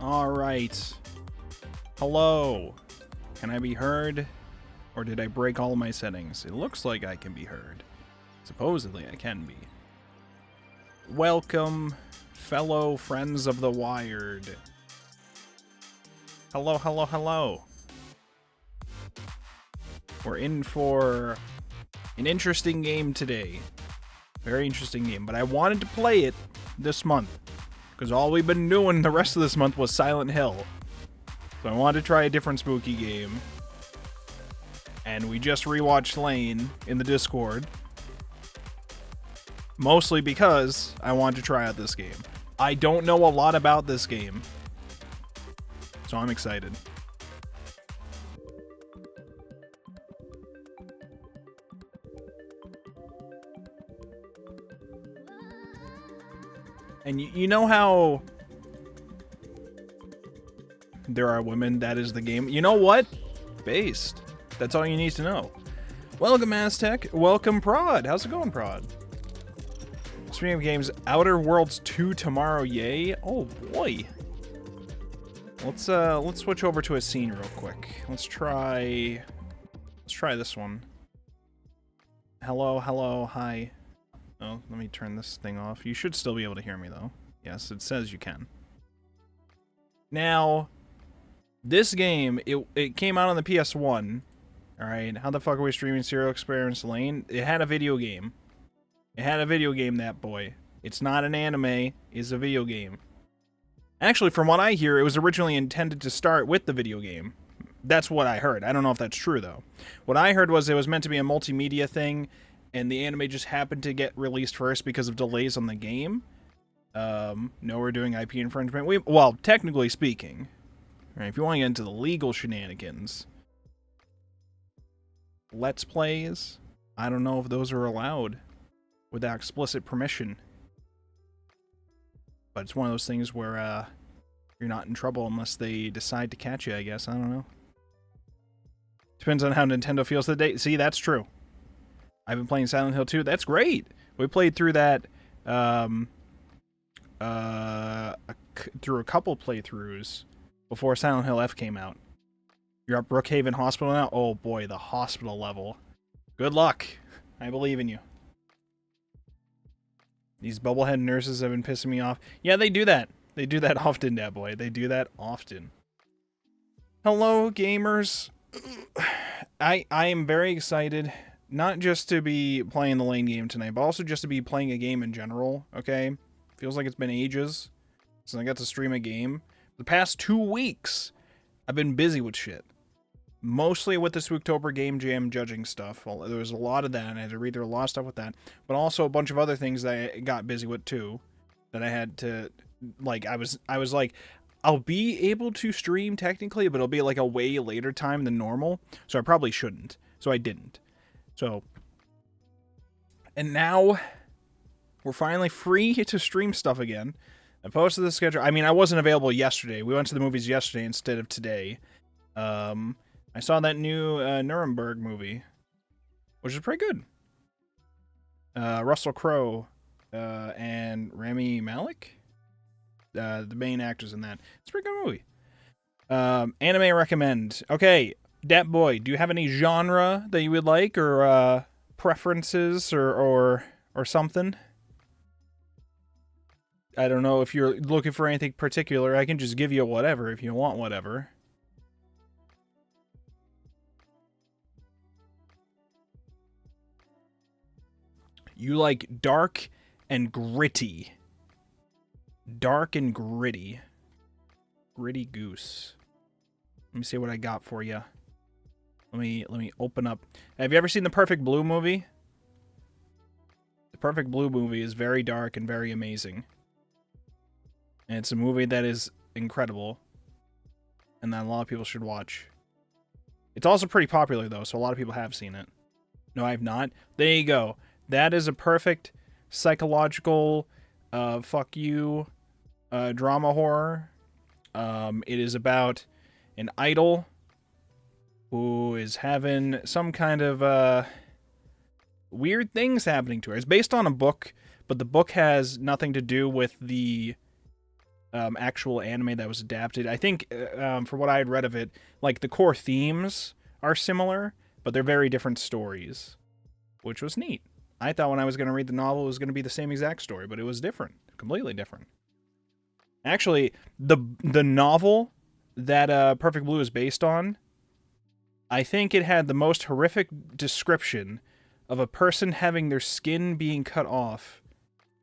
Alright. Hello. Can I be heard? Or did I break all my settings? It looks like I can be heard. Supposedly I can be. Welcome, fellow friends of the Wired. Hello, hello, hello. We're in for an interesting game today. Very interesting game, but I wanted to play it this month. Because all we've been doing the rest of this month was Silent Hill. So I wanted to try a different spooky game. And we just rewatched Lane in the Discord. Mostly because I wanted to try out this game. I don't know a lot about this game. So I'm excited. And you know how there are women, that is the game. You know what? Based. That's all you need to know. Welcome, Aztec. Welcome, Prod. How's it going, Prod? Speaking of games, Outer Worlds 2 tomorrow, yay. Oh, boy. Let's switch over to a scene real quick. Let's try this one. Hello, hello, hi. Oh, let me turn this thing off. You should still be able to hear me, though. Yes, it says you can. Now, this game, it came out on the PS1. Alright, how the fuck are we streaming Serial Experiments Lain? It had a video game. It had a video game, that boy. It's not an anime, it's a video game. Actually, from what I hear, it was originally intended to start with the video game. That's what I heard. I don't know if that's true, though. What I heard was it was meant to be a multimedia thing, and the anime just happened to get released first because of delays on the game. No, we're doing IP infringement. Well, technically speaking, right, if you want to get into the legal shenanigans, Let's Plays, I don't know if those are allowed without explicit permission. But it's one of those things where you're not in trouble unless they decide to catch you, I guess. I don't know. Depends on how Nintendo feels today. See, that's true. I've been playing Silent Hill 2. That's great. We played through that through a couple playthroughs before Silent Hill F came out. You're at Brookhaven Hospital now? Oh boy, the hospital level. Good luck. I believe in you. These bubblehead nurses have been pissing me off. Yeah, they do that. They do that often, that boy. They do that often. Hello, gamers. I am very excited. Not just to be playing the Lane game tonight, but also just to be playing a game in general, okay? Feels like it's been ages since I got to stream a game. The past 2 weeks, I've been busy with shit. Mostly with the Spooktober Game Jam judging stuff. Well, there was a lot of that, and I had to read through a lot of stuff with that. But also a bunch of other things that I got busy with, too. That I had to, like, I was like, I'll be able to stream, technically, but it'll be, like, a way later time than normal. So I probably shouldn't. So I didn't. So, and now, we're finally free to stream stuff again. I posted the schedule. I mean, I wasn't available yesterday. We went to the movies yesterday instead of today. I saw that new Nuremberg movie, which is pretty good. Russell Crowe and Rami Malek, the main actors in that. It's a pretty good movie. Anime recommend. Okay, Dat Boy, do you have any genre that you would like, or preferences, or something? I don't know if you're looking for anything particular. I can just give you whatever if you want whatever. You like dark and gritty. Dark and gritty. Gritty goose. Let me see what I got for you. Let me open up. Have you ever seen the Perfect Blue movie? The Perfect Blue movie is very dark and very amazing. And it's a movie that is incredible. And that a lot of people should watch. It's also pretty popular, though, so a lot of people have seen it. No, I have not. There you go. That is a perfect psychological, fuck you, drama horror. It is about an idol who is having some kind of weird things happening to her. It's based on a book, but the book has nothing to do with the actual anime that was adapted. I think, for what I had read of it, like the core themes are similar, but they're very different stories, which was neat. I thought when I was going to read the novel, it was going to be the same exact story, but it was different, completely different. Actually, the novel that Perfect Blue is based on, I think it had the most horrific description of a person having their skin being cut off,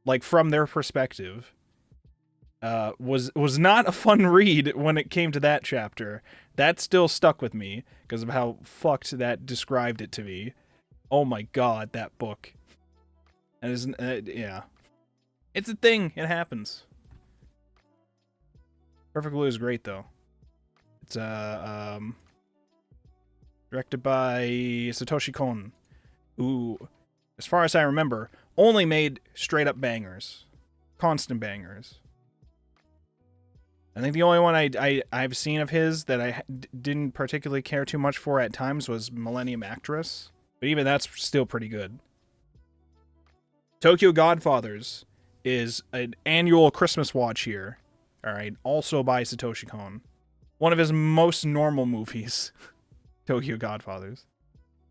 like from their perspective. Was not a fun read when it came to that chapter. That still stuck with me because of how fucked that described it to me. Oh my god, that book. And yeah, it's a thing. It happens. Perfect Blue is great though. It's directed by Satoshi Kon, who, as far as I remember, only made straight up bangers, constant bangers. I think the only one I've seen of his that I didn't particularly care too much for at times was Millennium Actress, but even that's still pretty good. Tokyo Godfathers is an annual Christmas watch here, alright, also by Satoshi Kon. One of his most normal movies, Tokyo Godfathers.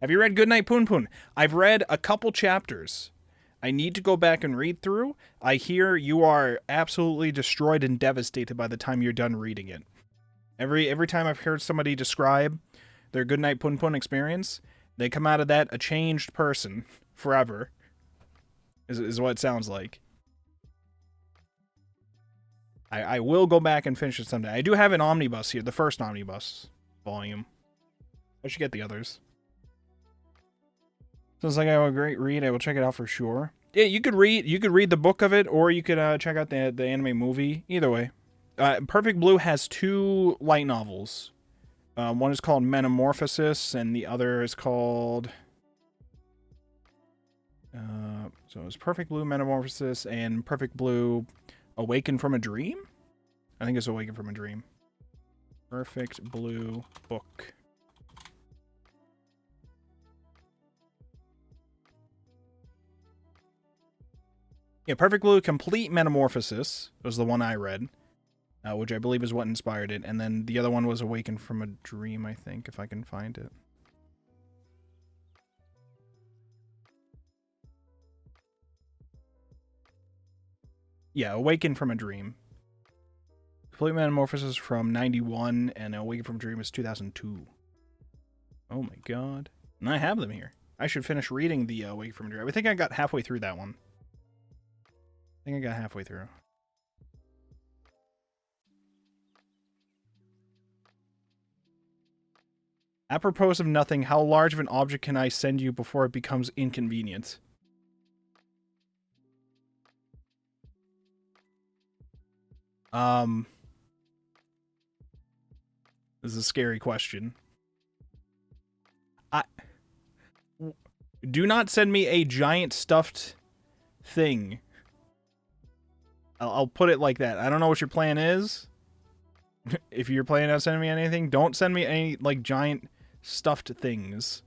Have you read Goodnight Poon Poon? I've read a couple chapters. I need to go back and read through. I hear you are absolutely destroyed and devastated by the time you're done reading it. Every time I've heard somebody describe their Goodnight Poon Poon experience, they come out of that a changed person forever. Is what it sounds like. I will go back and finish it someday. I do have an omnibus here, the first omnibus volume. I should get the others. Sounds like I have a great read. I will check it out for sure. Yeah, you could read the book of it, or you could check out the anime movie. Either way. Perfect Blue has 2 light novels. One is called Metamorphosis, and the other is called... so it's Perfect Blue Metamorphosis and Perfect Blue Awaken from a Dream? I think it's Awaken from a Dream. Perfect Blue book. Yeah, Perfect Blue Complete Metamorphosis was the one I read, which I believe is what inspired it. And then the other one was Awaken from a Dream, I think, if I can find it. Yeah, Awaken from a Dream. Complete Metamorphosis from 91, and Awaken from a Dream is 2002. Oh my god. And I have them here. I should finish reading the Awaken from a Dream. I think I got halfway through that one. I think I got halfway through. Apropos of nothing, how large of an object can I send you before it becomes inconvenient? This is a scary question. Do not send me a giant stuffed thing. I'll put it like that. I don't know what your plan is. If you're planning on sending me anything, don't send me any like giant stuffed things,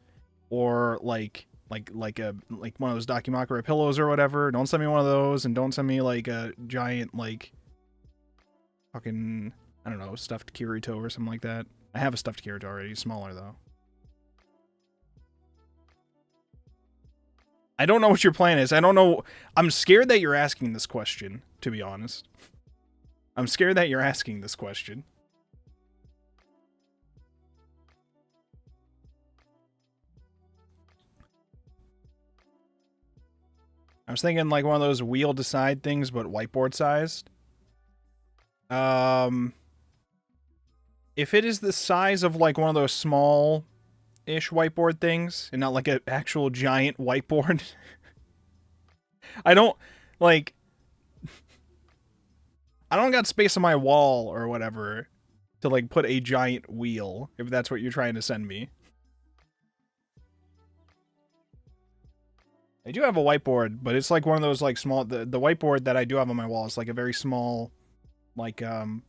or like one of those Dakimakura pillows or whatever. Don't send me one of those, and don't send me like a giant like fucking, I don't know, stuffed Kirito or something like that. I have a stuffed Kirito already, smaller though. I don't know what your plan is. I don't know. I'm scared that you're asking this question, to be honest. I'm scared that you're asking this question. I was thinking like one of those wheel decide things, but whiteboard sized. If it is the size of like one of those small-ish whiteboard things, and not like an actual giant whiteboard, I don't got space on my wall or whatever to like put a giant wheel, if that's what you're trying to send me. I do have a whiteboard, but it's like one of those like small, the whiteboard that I do have on my wall is like a very small, like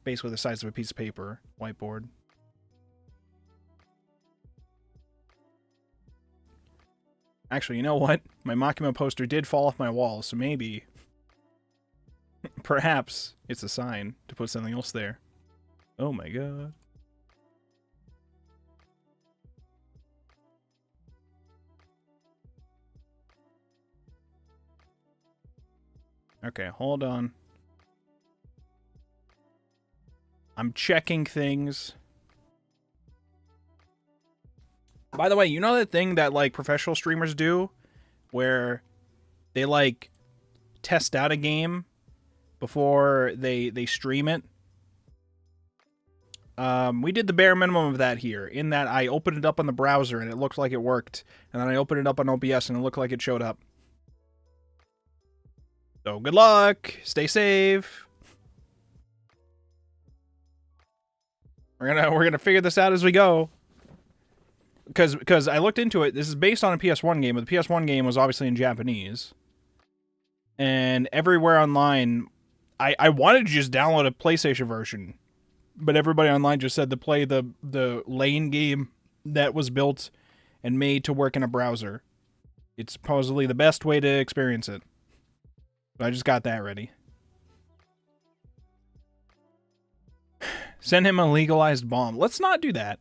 basically the size of a piece of paper whiteboard. Actually, you know what? My Makima poster did fall off my wall, so maybe... perhaps it's a sign to put something else there. Oh my god. Okay, hold on. I'm checking things. By the way, you know that thing that, like, professional streamers do? Where they, like, test out a game before they stream it? We did the bare minimum of that here, in that I opened it up on the browser and it looked like it worked. And then I opened it up on OBS and it looked like it showed up. So good luck! Stay safe! We're gonna figure this out as we go. Because I looked into it, this is based on a PS1 game, but the PS1 game was obviously in Japanese. And everywhere online, I wanted to just download a PlayStation version, but everybody online just said to play the Lane game that was built and made to work in a browser. It's supposedly the best way to experience it. So I just got that ready. Send him a legalized bomb. Let's not do that.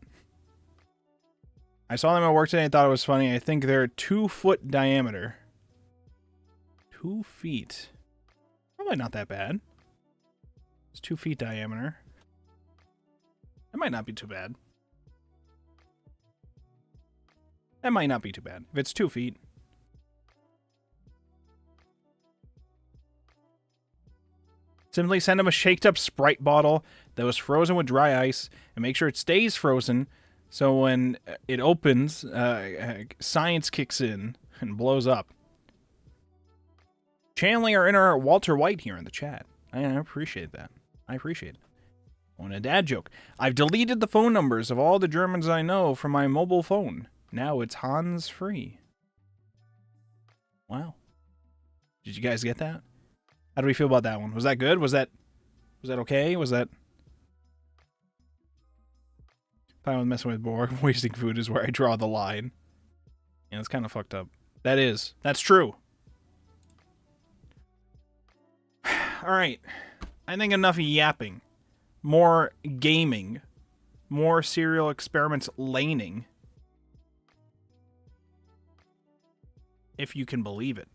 I saw them at work today and thought it was funny. I think they're 2-foot diameter. 2 feet. Probably not that bad. It's 2 feet diameter. That might not be too bad. That might not be too bad. If it's 2 feet. Simply send him a shaked up Sprite bottle that was frozen with dry ice and make sure it stays frozen so when it opens, science kicks in and blows up. Channeling our inner Walter White here in the chat. I appreciate that. I appreciate it. On a dad joke. I've deleted the phone numbers of all the Germans I know from my mobile phone. Now it's Hans free. Wow. Did you guys get that? How do we feel about that one? Was that good? Was that okay? Was that... If I was messing with Borg, wasting food is where I draw the line. Yeah, it's kind of fucked up. That is. That's true. Alright. I think enough yapping. More gaming. More serial experiments laning. If you can believe it.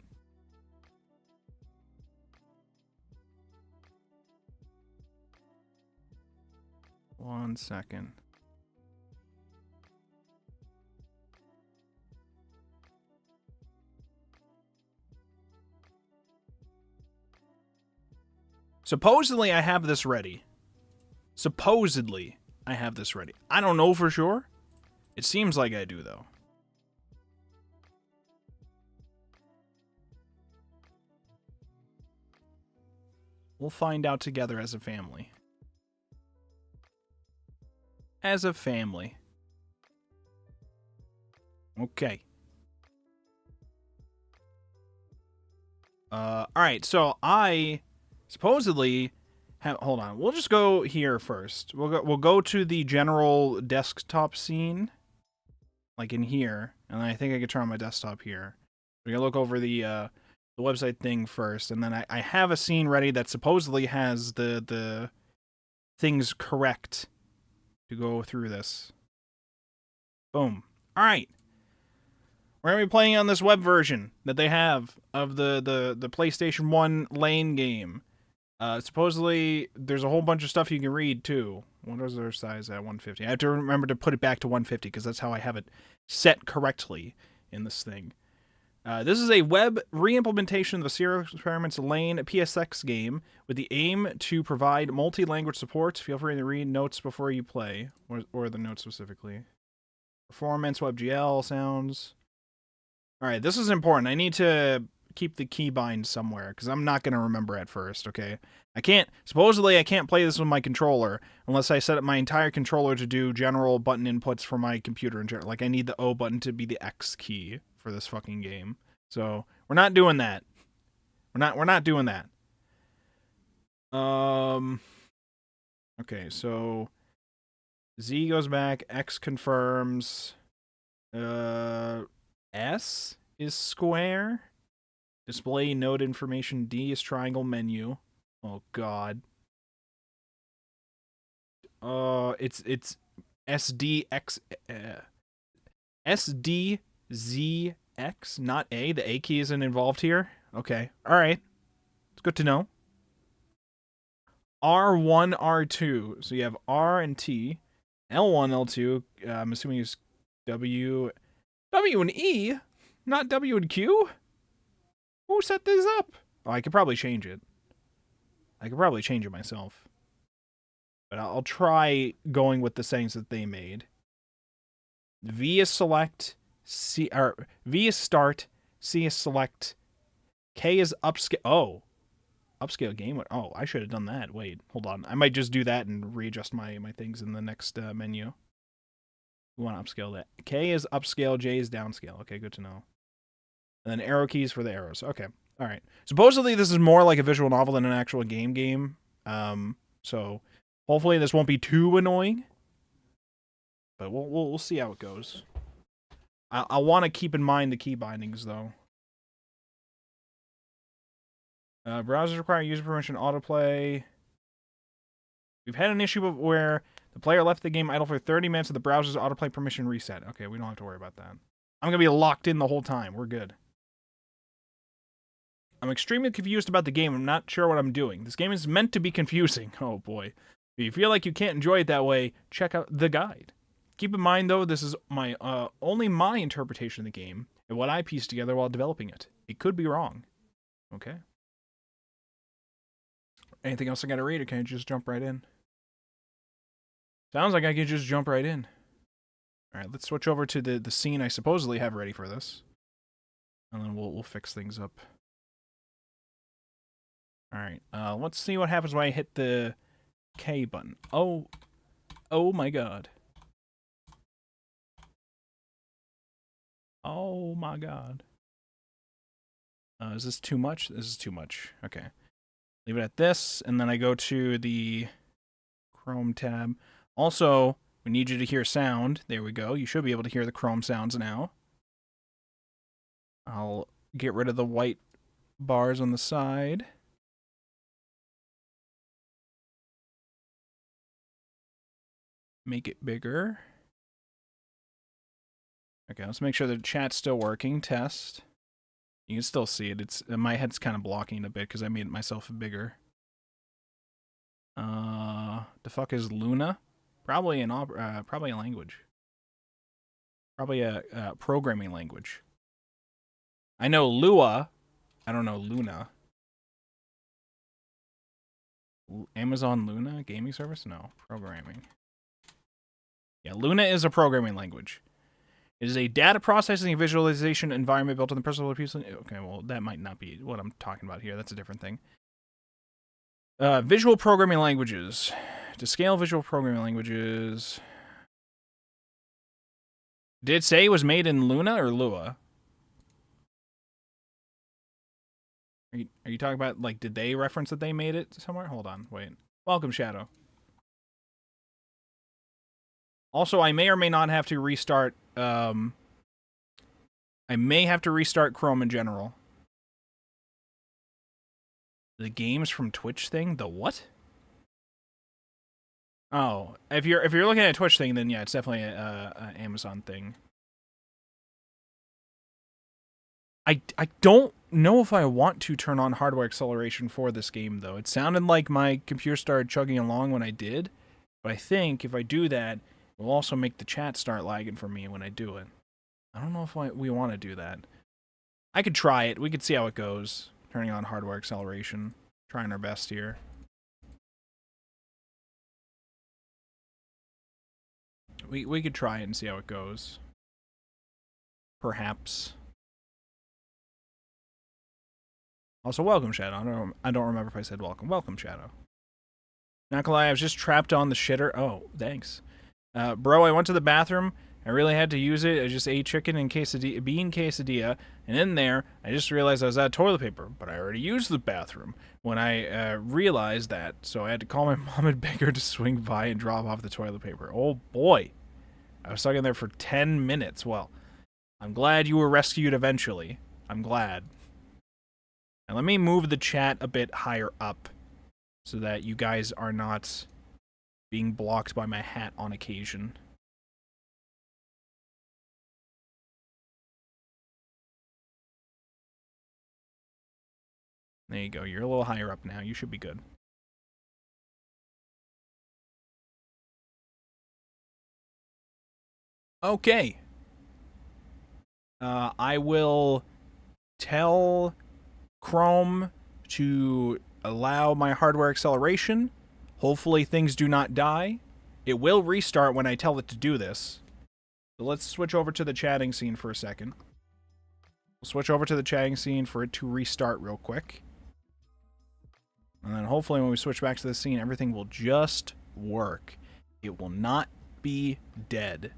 One second. Supposedly, I have this ready. Supposedly, I have this ready. I don't know for sure. It seems like I do, though. We'll find out together as a family. As a family. Okay. Alright, so I supposedly have... Hold on. We'll just go here first. We'll go to the general desktop scene. Like in here. And I think I can turn on my desktop here. We're going to look over the website thing first. And then I have a scene ready that supposedly has the things correct to go through this. Boom. Alright. We're going to be playing on this web version that they have of the PlayStation 1 Lane game. Supposedly, there's a whole bunch of stuff you can read, too. What is their size at 150? I have to remember to put it back to 150, because that's how I have it set correctly in this thing. This is a web re-implementation of the Serial Experiments Lain PSX game with the aim to provide multi-language support. Feel free to read notes before you play, or the notes specifically. Performance, WebGL, sounds... Alright, this is important. I need to keep the keybind somewhere, because I'm not going to remember at first, okay? Supposedly I can't play this with my controller, unless I set up my entire controller to do general button inputs for my computer in general. Like, I need the O button to be the X key for this fucking game. So, we're not doing that. We're not doing that. Okay, so... Z goes back, X confirms... S is square. Display node information. D is triangle menu. Oh god. It's SDX SDZX, not A. The A key isn't involved here. Okay. All right. It's good to know. R1, R2. So you have R and T. L1, L2. I'm assuming is W and E, not W and Q? Who set this up? Oh, I could probably change it. I could probably change it myself. But I'll try going with the settings that they made. V is select, V is start, C is select, K is upscale. Oh, upscale game. Oh, I should have done that. Wait, hold on. I might just do that and readjust my things in the next menu. We want to upscale that. K is upscale, J is downscale. Okay, good to know. And then arrow keys for the arrows. Okay, all right. Supposedly this is more like a visual novel than an actual game. So hopefully this won't be too annoying. But we'll see how it goes. I want to keep in mind the key bindings though. Browsers require user permission autoplay. We've had an issue where the player left the game idle for 30 minutes and the browser's autoplay permission reset. Okay, we don't have to worry about that. I'm going to be locked in the whole time. We're good. I'm extremely confused about the game. I'm not sure what I'm doing. This game is meant to be confusing. Oh boy. If you feel like you can't enjoy it that way, check out the guide. Keep in mind though, this is my only my interpretation of the game and what I pieced together while developing it. It could be wrong. Okay. Anything else I gotta read, or can I just jump right in? Sounds like I could just jump right in. Alright, let's switch over to the scene I supposedly have ready for this. And then we'll fix things up. Alright, let's see what happens when I hit the K button. Oh my god. Oh my god. Is this too much? This is too much. Okay. Leave it at this, and then I go to the Chrome tab. Also, we need you to hear sound. There we go. You should be able to hear the Chrome sounds now. I'll get rid of the white bars on the side. Make it bigger. Okay, let's make sure the chat's still working. Test. You can still see it. It's my head's kind of blocking it a bit because I made it myself bigger. The fuck is Luna? Probably probably a language. Probably a programming language. I know Lua. I don't know Luna. Amazon Luna gaming service? No, programming. Yeah, Luna is a programming language. It is a data processing and visualization environment built on the principle of people. Okay, well, that might not be what I'm talking about here. That's a different thing. Visual programming languages. To scale visual programming languages. Did it say it was made in Luna or Lua? Are you talking about, like, did they reference that they made it somewhere? Hold on, wait. Welcome, Shadow. Also, I may or may not have to restart, I may have to restart Chrome in general. The games from Twitch thing? The what? Oh, if you're looking at a Twitch thing, then yeah, it's definitely a Amazon thing. I don't know if I want to turn on hardware acceleration for this game, though. It sounded like my computer started chugging along when I did, but I think if I do that, it will also make the chat start lagging for me when I do it. I don't know if we want to do that. I could try it. We could see how it goes. Turning on hardware acceleration. Trying our best here. We could try it and see how it goes. Perhaps. Also, welcome, Shadow. I don't remember if I said welcome. Welcome, Shadow. Not gonna lie, I was just trapped on the shitter. Oh, thanks. Bro, I went to the bathroom. I really had to use it. I just ate chicken and bean quesadilla, and in there, I just realized I was out of toilet paper, but I already used the bathroom when I realized that, so I had to call my mom and beg her to swing by and drop off the toilet paper. Oh boy. I was stuck in there for 10 minutes. Well, I'm glad you were rescued eventually. I'm glad. Now let me move the chat a bit higher up so that you guys are not being blocked by my hat on occasion. There you go. You're a little higher up now. You should be good. Okay. I will tell Chrome to allow my hardware acceleration. Hopefully things do not die. It will restart when I tell it to do this. So let's switch over to the chatting scene for a second. We'll switch over to the chatting scene for it to restart real quick. And then hopefully when we switch back to the scene, everything will just work. It will not be dead.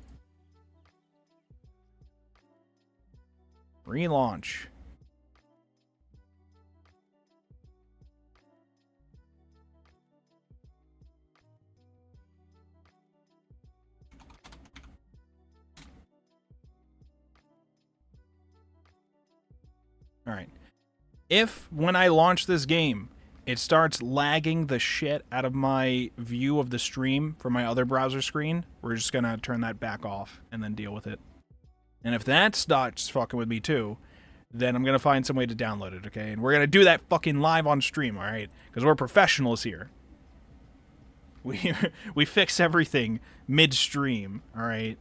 Relaunch. Alright. If, when I launch this game, it starts lagging the shit out of my view of the stream from my other browser screen, we're just gonna turn that back off and then deal with it. And if that starts fucking with me too, then I'm gonna find some way to download it, okay? And we're gonna do that fucking live on stream, alright? Because we're professionals here. We fix everything midstream, alright?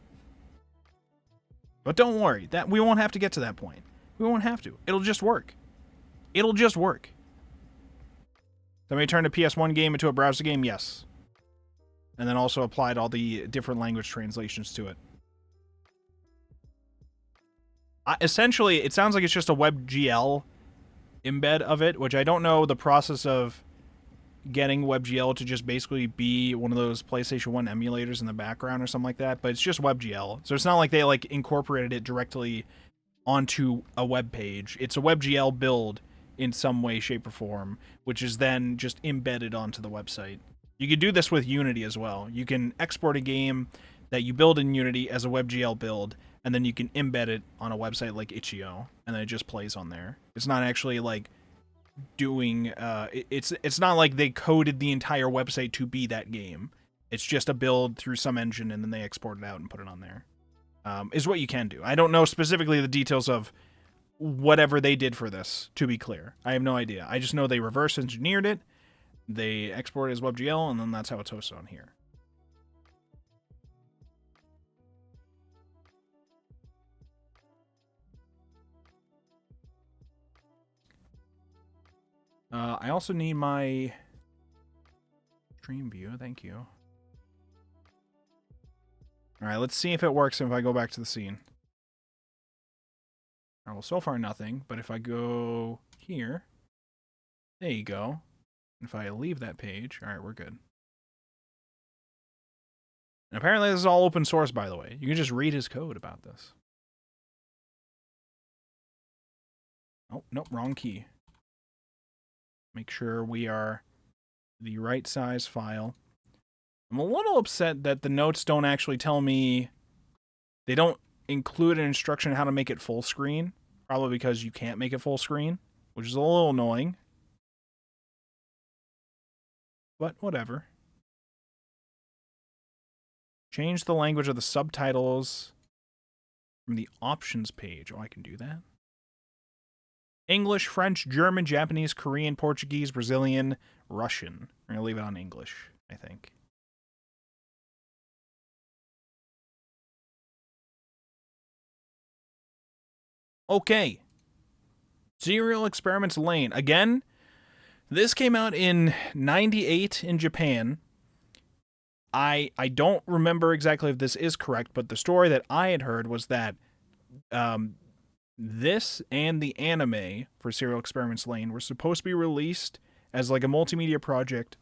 But don't worry, that we won't have to get to that point. We won't have to. It'll just work. It'll just work. Somebody turned a PS1 game into a browser game? Yes. And then also applied all the different language translations to it. Essentially, it sounds like it's just a WebGL embed of it, which I don't know the process of getting WebGL to just basically be one of those PlayStation 1 emulators in the background or something like that, but it's just WebGL. So it's not like they like incorporated it directly onto a web page. It's a WebGL build in some way, shape, or form, which is then just embedded onto the website. You could do this with Unity as well. You can export a game that you build in Unity as a WebGL build, and then you can embed it on a website like Itch.io, and then it just plays on there. It's not actually like doing it's not like they coded the entire website to be that game. It's just a build through some engine, and then they export it out and put it on there. Is what you can do. I don't know specifically the details of whatever they did for this, to be clear. I have no idea. I just know they reverse engineered it, they exported it as WebGL, and then that's how it's hosted on here. I also need my stream view. Thank you. Alright, let's see if it works if I go back to the scene. Alright, well, so far nothing, but if I go here, there you go. If I leave that page, alright, we're good. And apparently this is all open source, by the way. You can just read his code about this. Oh, nope, wrong key. Make sure we are the right size file. I'm a little upset that the notes don't actually tell me, they don't include an instruction on how to make it full screen. Probably because you can't make it full screen, which is a little annoying. But whatever. Change the language of the subtitles from the options page. Oh, I can do that. English, French, German, Japanese, Korean, Portuguese, Brazilian, Russian. We're going to leave it on English, I think. Okay. Serial Experiments Lain. Again, this came out in 98 in Japan. I don't remember exactly if this is correct, but the story that I had heard was that this and the anime for Serial Experiments Lain were supposed to be released as like a multimedia project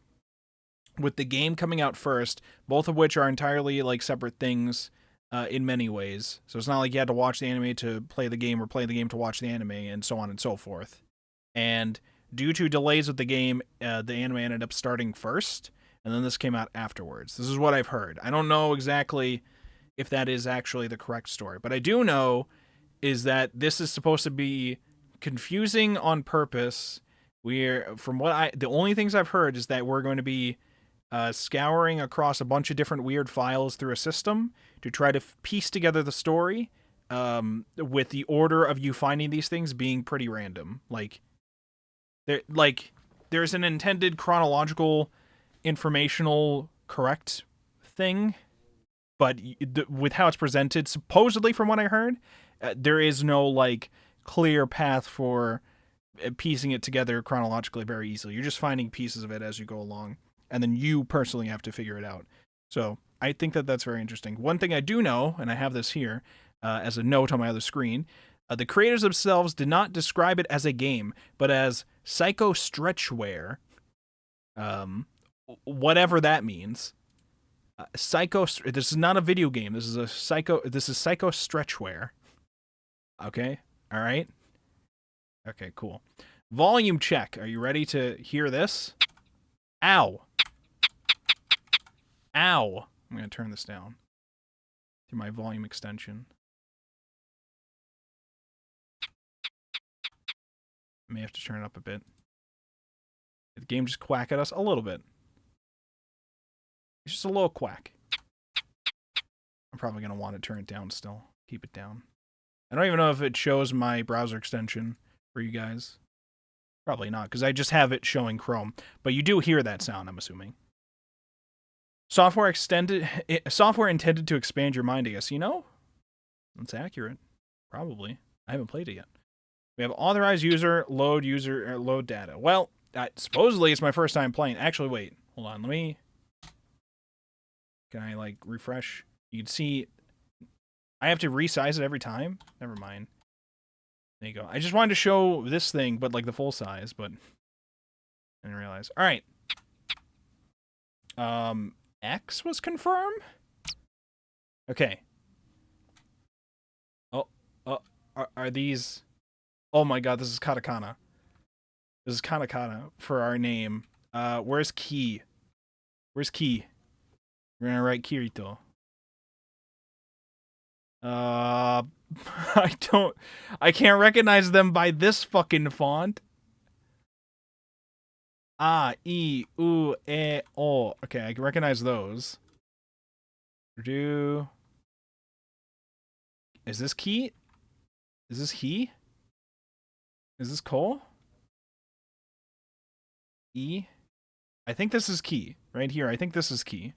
with the game coming out first, both of which are entirely like separate things in many ways. So it's not like you had to watch the anime to play the game or play the game to watch the anime and so on and so forth. And due to delays with the game, the anime ended up starting first, and then this came out afterwards. This is what I've heard. I don't know exactly if that is actually the correct story, but I do know is that this is supposed to be confusing on purpose. The only things I've heard is that we're going to be scouring across a bunch of different weird files through a system to try to piece together the story, with the order of you finding these things being pretty random. There's an intended chronological, informational, correct thing, but with how it's presented, supposedly from what I heard, there is no clear path for piecing it together chronologically very easily. You're just finding pieces of it as you go along, and then you personally have to figure it out. So I think that that's very interesting. One thing I do know, and I have this here as a note on my other screen, the creators themselves did not describe it as a game, but as psycho stretchware. Whatever that means. This is not a video game. This is psycho stretchware. Okay? All right? Okay, cool. Volume check. Are you ready to hear this? Ow. Ow. I'm going to turn this down through my volume extension. I may have to turn it up a bit. Did the game just quack at us? A little bit. It's just a little quack. I'm probably going to want to turn it down still. Keep it down. I don't even know if it shows my browser extension for you guys. Probably not, because I just have it showing Chrome. But you do hear that sound, I'm assuming. Software intended to expand your mind, I guess. You know? That's accurate. Probably. I haven't played it yet. We have authorized user, load data. Well, supposedly it's my first time playing. Actually, wait. Hold on. Can I, refresh? You can see I have to resize it every time? Never mind. There you go. I just wanted to show this thing, but, the full size, but I didn't realize. All right. X was confirmed? Okay. Oh, are these... Oh my god, this is katakana. This is katakana for our name. Where's Ki? Where's Ki? We're gonna write Kirito. I can't recognize them by this fucking font. A, I, U, E, O. Okay, I can recognize those. Is this Ki? Is this he? Is this Cole? E? I think this is Ki. Right here. I think this is Ki.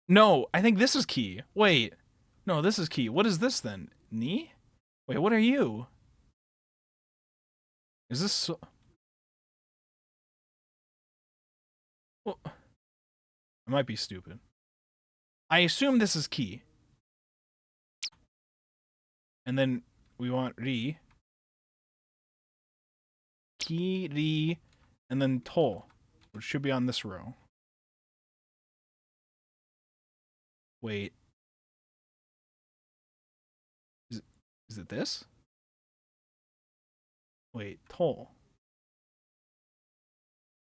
No, I think this is Ki. Wait. No, this is Ki. What is this then? Ni? Wait, what are you? Is this so... Well, I might be stupid. I assume this is Ki. And then we want Ri. Ki, Ri, and then To, which should be on this row. Wait. Is it this? Wait, To.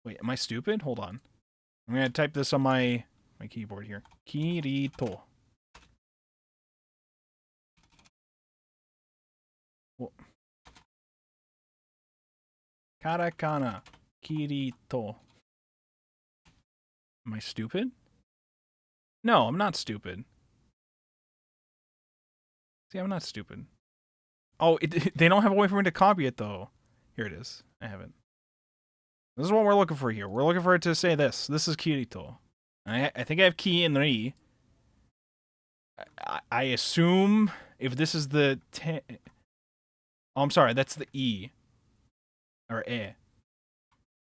Wait, am I stupid? Hold on. I'm gonna type this on my keyboard here. Kirito. Well, katakana. Kirito. Am I stupid? No, I'm not stupid. See, I'm not stupid. Oh, they don't have a way for me to copy it, though. Here it is. I have it. This is what we're looking for here. We're looking for it to say this. This is Kirito. I think I have Ki and Ri. I assume if this is the... Oh, I'm sorry. That's the E. Or E.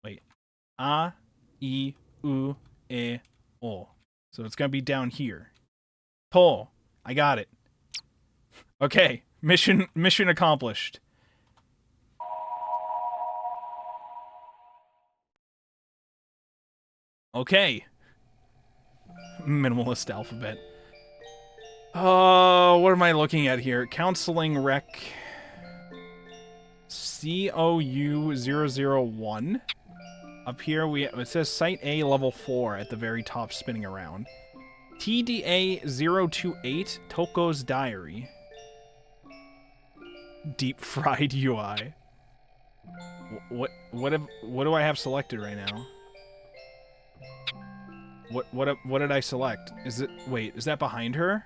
Wait. A, I, U, E, O. So it's going to be down here. To. I got it. Okay. Mission accomplished. Okay. Minimalist alphabet. Oh, what am I looking at here? Counseling Rec. COU001. Up here, it says Site A level 4 at the very top spinning around. TDA028, Toko's Diary. Deep fried UI. What do I have selected right now? What did I select? Is it, wait, is that behind her?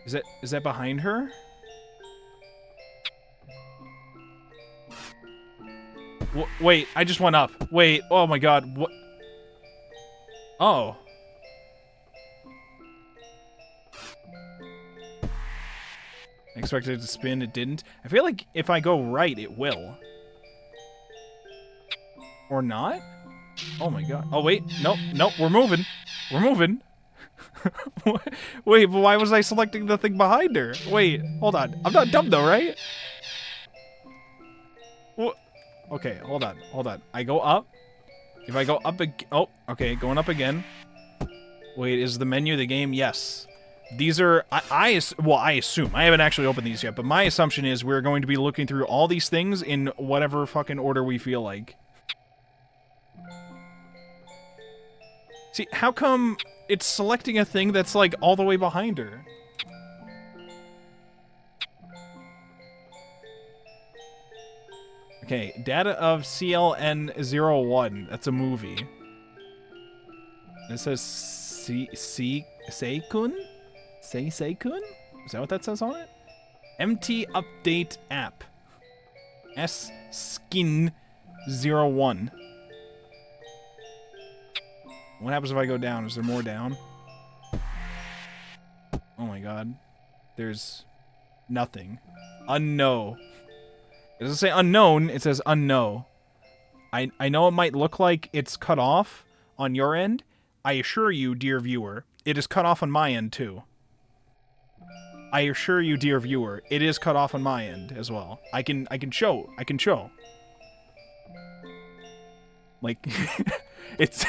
Is that behind her? Wait, I just went up. Wait, oh my god, what? Oh. I expected it to spin, it didn't. I feel like if I go right, it will. Or not? Oh my god. Oh wait, nope, we're moving. We're moving. Wait, but why was I selecting the thing behind her? Wait, hold on. I'm not dumb though, right? What? Okay, hold on. I go up. If I go up again, oh, okay, going up again. Wait, is the menu the game? Yes. These are, I assume, I haven't actually opened these yet, but my assumption is we're going to be looking through all these things in whatever fucking order we feel like. See, how come it's selecting a thing that's, like, all the way behind her? Okay, data of CLN01. That's a movie. It says Seikun? Seikun? Is that what that says on it? MT update app. Skin 01. What happens if I go down? Is there more down? Oh my god. There's nothing. Unknown. It doesn't say unknown, it says unknown. I know it might look like it's cut off on your end. I assure you, dear viewer, it is cut off on my end too. I assure you, dear viewer, it is cut off on my end as well. I can show. Like it's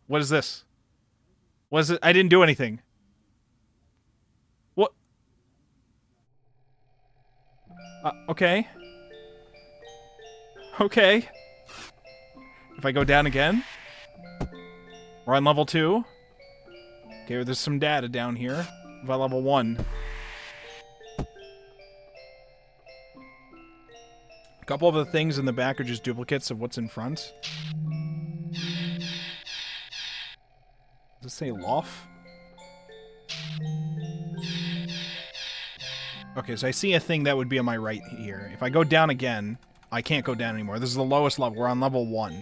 What is this? What is it? I didn't do anything. What? Okay. Okay. If I go down again? We're on level 2. Okay, there's some data down here. By level 1. A couple of the things in the back are just duplicates of what's in front. Does it say loft? Okay, so I see a thing that would be on my right here. If I go down again, I can't go down anymore. This is the lowest level. We're on level 1.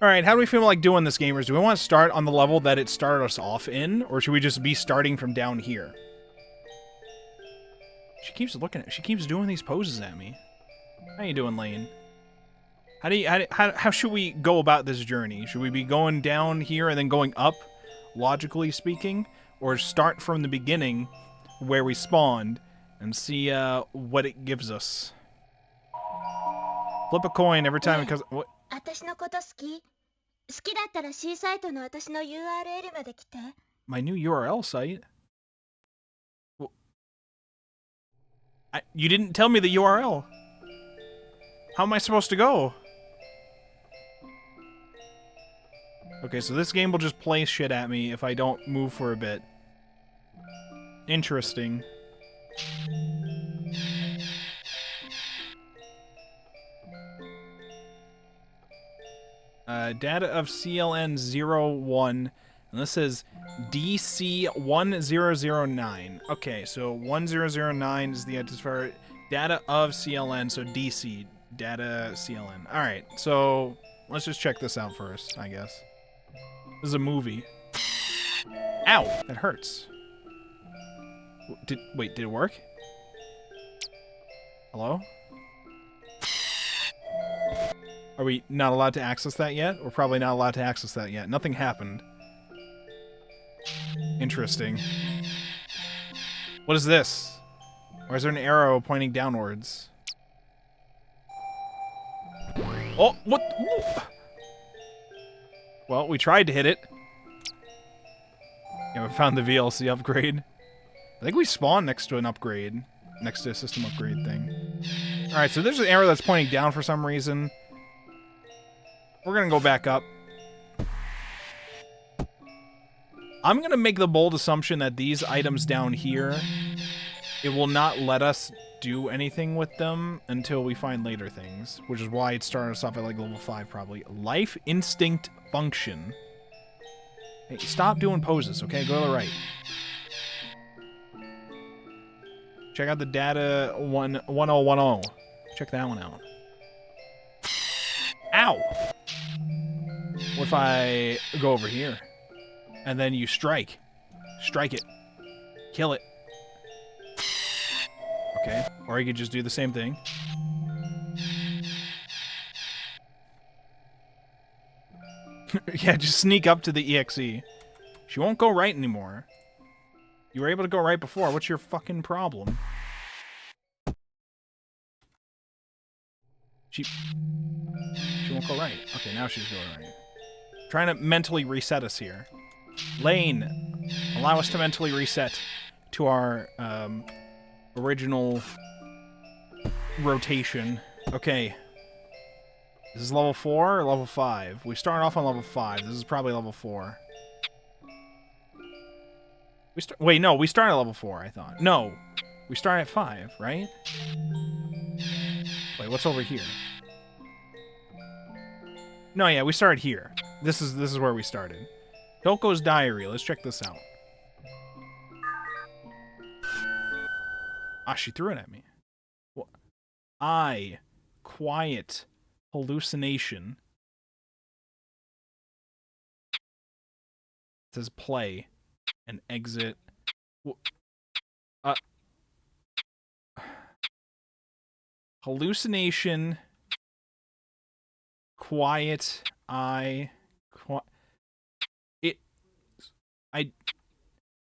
Alright, how do we feel like doing this, gamers? Do we want to start on the level that it started us off in? Or should we just be starting from down here? She keeps looking at... She keeps doing these poses at me. How you doing, Lane? How should we go about this journey? Should we be going down here and then going up, logically speaking? Or start from the beginning, where we spawned, and see what it gives us? Flip a coin every time it comes... What? My new URL site? You didn't tell me the URL. How am I supposed to go? Okay, so this game will just play shit at me if I don't move for a bit. Interesting. Data of CLN01, and this is DC1009. Okay, so 1009 is the identifier. Data of CLN, so DC, data CLN. Alright, so let's just check this out first, I guess. This is a movie. Ow! That hurts. Wait, did it work? Hello? Are we not allowed to access that yet? We're probably not allowed to access that yet. Nothing happened. Interesting. What is this? Or is there an arrow pointing downwards? Oh, what? Well, we tried to hit it. Yeah, we found the VLC upgrade. I think we spawned next to an upgrade. Next to a system upgrade thing. Alright, so there's an arrow that's pointing down for some reason. We're gonna go back up. I'm going to make the bold assumption that these items down here, it will not let us do anything with them until we find later things, which is why it started us off at like level 5 probably. Life instinct function. Hey, stop doing poses, okay? Go to the right. Check out the data 1010. Check that one out. Ow! What if I go over here? And then you strike. Strike it. Kill it. Okay. Or you could just do the same thing. Yeah, just sneak up to the EXE. She won't go right anymore. You were able to go right before. What's your fucking problem? She won't go right. Okay, now she's going right. Trying to mentally reset us here. Lane, allow us to mentally reset to our original rotation. Okay. This is level 4 or level 5? We started off on level 5. This is probably level 4. Wait, no, we started at level 4, I thought. No, we started at 5, right? Wait, what's over here? No, yeah, we started here. This is where we started. Hilko's diary. Let's check this out. Ah, she threw it at me. What? Quiet, hallucination. It says play and exit. Hallucination. Quiet.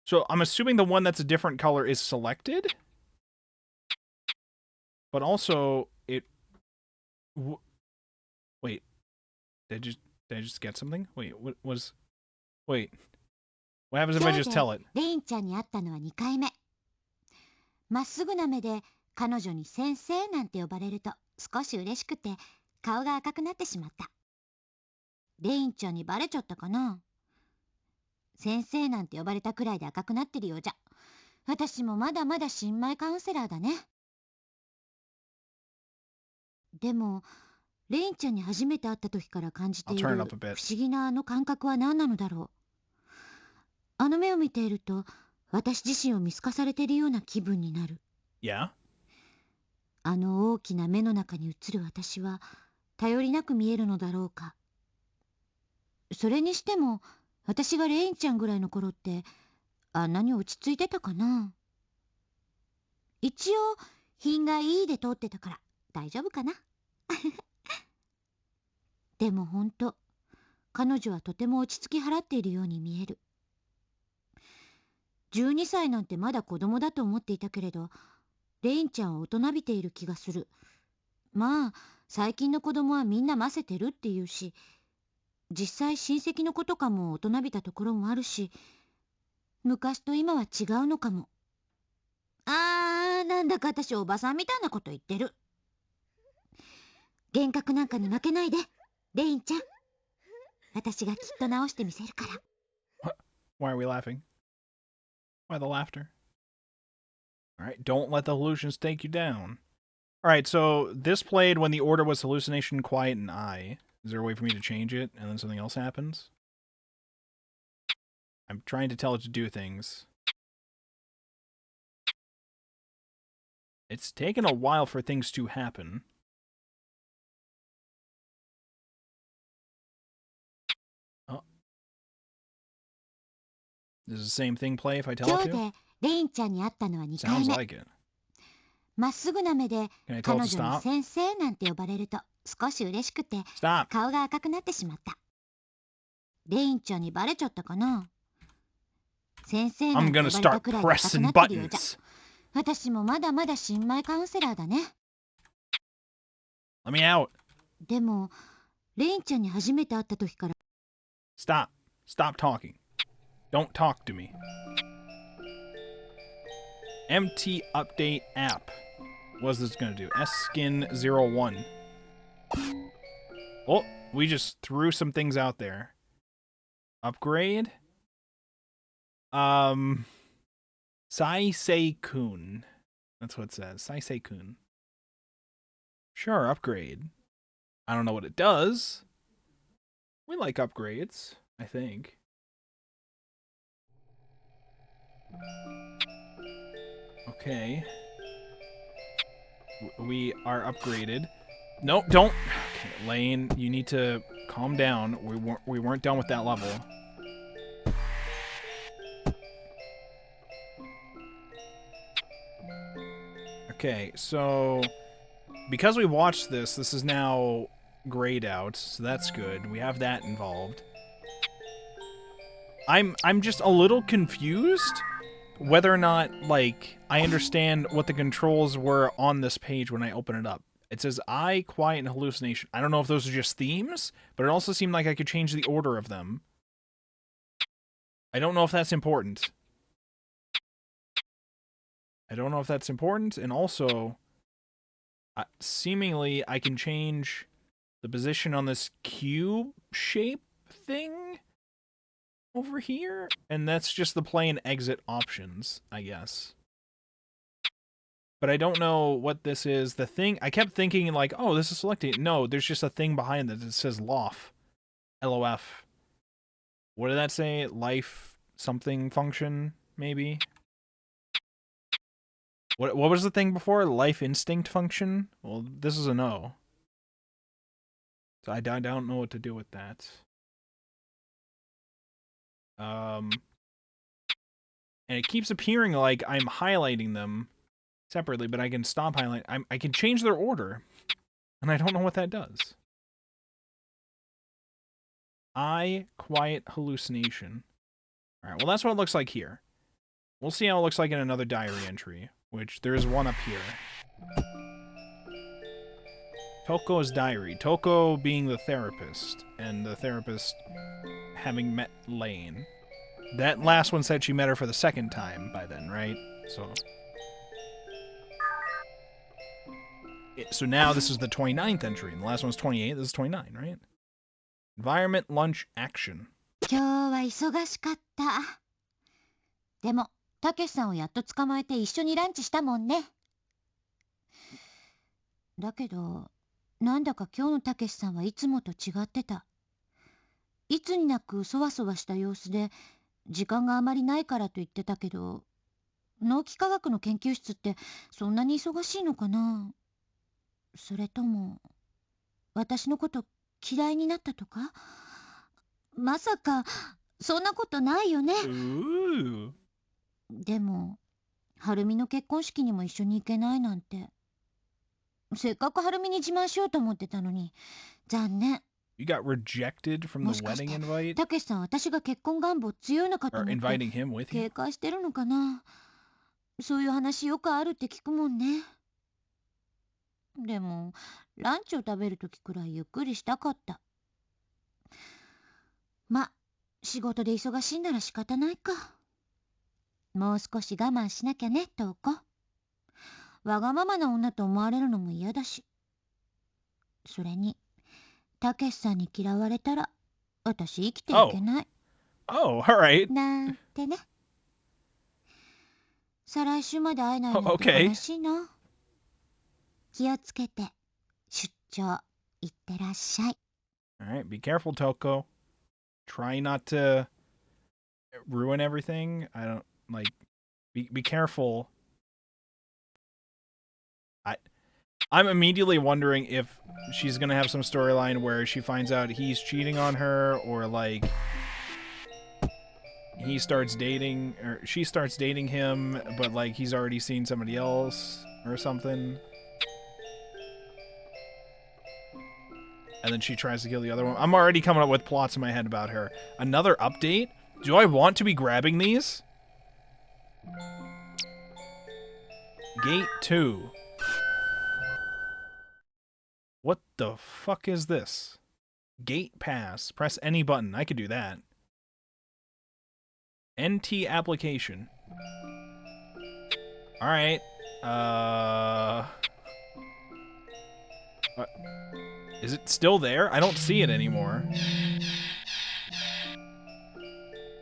So I'm assuming the one that's a different color is selected, but also it. Wait, did I just get something? Wait, what was? Wait, what happens if I just tell it? レインちゃんに会ったのは2回目。まっすぐな目で彼女に先生なんて呼ばれると少し嬉しくて顔が赤くなってしまった。レインちゃんにバレちゃったかな。先生なんて呼ばれたくらいで赤くなってるようじゃ。私もまだまだ新米カウンセラーだね。でも、レインちゃんに初めて会った時から感じている不思議なあの感覚は何なのだろう。あの目を見ていると、私自身を見透かされているような気分になる。Yeah? あの大きな目の中に映る私は、頼りなく見えるのだろうか。それにしても、私がレインちゃんぐらいの頃って、あんなに落ち着いてたかな。一応、品がいいで通ってたから、大丈夫かな。でもほんと、彼女はとても落ち着き払っているように見える。12歳なんてまだ子供だと思っていたけれど、レインちゃんは大人びている気がする。まあ、最近の子供はみんなませてるっていうし、実際親戚の子とかも大人びたところもあるし、昔と今は違うのかも。なんだか私おばさんみたいなこと言ってる。幻覚なんかに負けないで、レインちゃん。私がきっと直してみせるから。Why are we laughing? Why the laughter? Alright, don't let the hallucinations take you down. Alright, so this played when the order was hallucination, quiet, and I. Is there a way for me to change it and then something else happens? I'm trying to tell it to do things. It's taken a while for things to happen. Oh. Does the same thing play if I tell it to? Sounds like it. まっすぐな目で彼女に先生なんて呼ばれると少し嬉しくて顔が赤くなってしまった。レインちゃんにバレちゃったかな。先生なんて呼ばれたくらいで赤くなってるようじゃ。私もまだまだ新米カウンセラーだね。Let me out. でも、レインちゃんに初めて会った時から。Stop. Stop talking. Don't talk to me. MT update app. What's this gonna do? Skin01. Oh, we just threw some things out there. Upgrade? Saisei-kun. That's what it says. Saisei-kun. Sure, upgrade. I don't know what it does. We like upgrades, I think. Okay. We are upgraded. Nope, don't. Okay, Lane, you need to calm down. We weren't done with that level. Okay, so because we watched this is now grayed out, so that's good. We have that involved. I'm just a little confused whether or not, like, I understand what the controls were on this page when I open it up. It says eye, quiet, and hallucination. I don't know if those are just themes, but it also seemed like I could change the order of them. I don't know if that's important. I don't know if that's important, and also, seemingly, I can change the position on this cube shape thing over here, and that's just the play and exit options, I guess. But I don't know what this is. The thing, I kept thinking like, oh, this is selecting. No, there's just a thing behind it that says LOF. LOF. What did that say? Life something function, maybe? What was the thing before? Life instinct function? Well, this is a no. So I don't know what to do with that. And it keeps appearing like I'm highlighting them separately, but I can stop highlighting. I can change their order, and I don't know what that does. Eye, quiet, hallucination. Alright, well that's what it looks like here. We'll see how it looks like in another diary entry, which there is one up here. Toko's diary. Toko being the therapist, and the therapist having met Lane. That last one said she met her for the second time by then, right? So now this is the 29th entry, and the last one's 28, this is 29, right? Environment, lunch, action. 今日は忙しかった。でも、たけしさんをやっと捕まえて一緒にランチしたもんね。だけど、なんだか今日のたけしさんはいつもと違ってた。いつになくそわそわした様子で、時間があまりないからと言ってたけど、脳機科学の研究室ってそんなに忙しいのかな？それとも、私のこと嫌いになったとか？まさか、そんなことないよね。でも、はるみの結婚式にも一緒に行けないなんて。せっかくはるみに自慢しようと思ってたのに、残念。You got rejected from the wedding invite? たけしさん、私が結婚願望強いのかと思って inviting him with you? 警戒してるのかな。そういう話よくあるって聞くもんね。でも、ランチを食べるときくらいゆっくりしたかった。ま、仕事で忙しいなら仕方ないか。もう少し我慢しなきゃね、トウコ。わがままな女と思われるのも嫌だし。それに、たけしさんに嫌われたら、私生きていけない。Oh, alright. なんてね。再来週まで会えないのって悲しいな。気をつけて、出張行ってらっしゃい。Alright, be careful, Toko. Try not to ruin everything. I don't, like, be careful. I'm immediately wondering if she's gonna have some storyline where she finds out he's cheating on her, or like he starts dating, or she starts dating him, but like he's already seen somebody else or something. And then she tries to kill the other one. I'm already coming up with plots in my head about her. Another update? Do I want to be grabbing these? Gate 2. What the fuck is this? Gate pass. Press any button. I could do that. NT application. Alright. Is it still there? I don't see it anymore.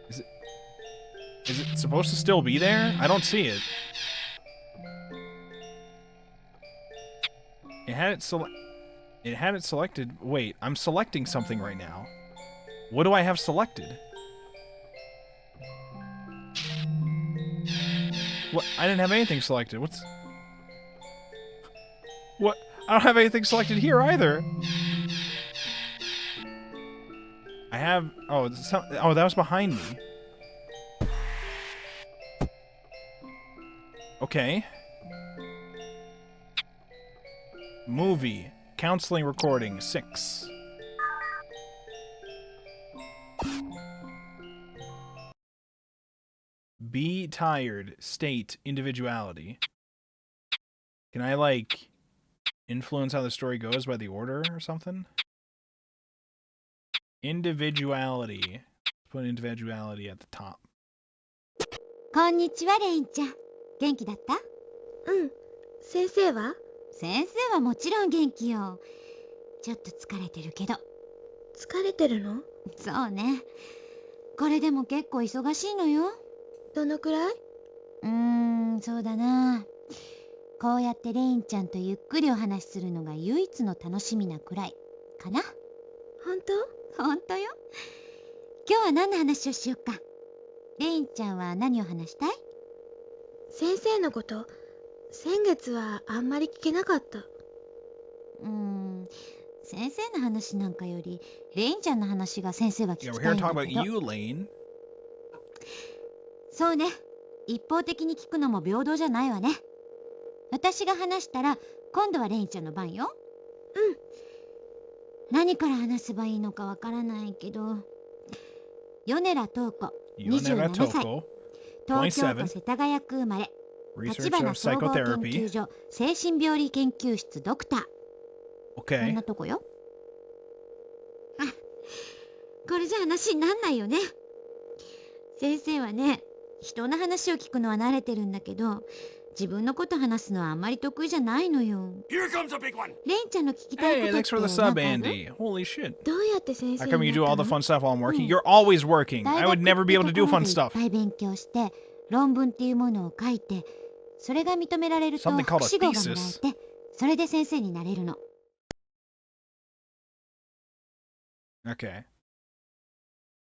Is supposed to still be there? I don't see it. It had it selected. Wait, I'm selecting something right now. What do I have selected? What? I didn't have anything selected. What's... What? I don't have anything selected here either. I have... Oh, oh, that was behind me. Okay. Movie. Counseling recording. 6. Be tired. State. Individuality. Can I, like, influence how the story goes by the order or something? Individuality. Put individuality at the top. こんにちは、レインちゃん。元気だった？うん。先生は？先生はもちろん元気よ。ちょっと疲れてるけど。疲れてるの？そうね。これでも結構忙しいのよ。どのくらい？そうだな。こうやってレインちゃんとゆっくりお話しするのが唯一の楽しみなくらいかな。本当？本当よ。今日は何の話をしようか。レインちゃんは何を話したい？先生のこと。先月はあんまり聞けなかった。先生の話なんかよりレインちゃんの話が先生は聞き Yeah, た we're い here ん to だ talk け about ど。 you, Lane. そうね。一方的に聞くのも平等じゃないわね。私が話したら今度はレインちゃんの番よ。何から話せばいいのかわからないけど、米良東子、Yonera 27歳、 Toko, 東京都 27, 世田谷区生まれ、 researcher 橘 of 総合研究 psychotherapy. 所精神病理研究室ドクター。こん Okay. なとこよ。あ、これじゃ話になんないよね。先生はね、人の話を聞くのは慣れてるんだけど、自分のこと話すのはあんまり得意じゃないのよ。Here comes a big one. レインちゃんの聞きたい Hey, ことっ thanks for て the なん sub, かある？ Andy. Holy shit. どうやって先生 How come に you な do った all the の？ fun stuff while I'm working? うん。 You're always working. 大 I 学 would っ never て be able と to こ do ろ fun でいっ stuff. ぱい勉強して論文っていうものを書いて、それが認められると Something called 博 a 士号がもら thesis. えて、それで先生になれるの。 Okay.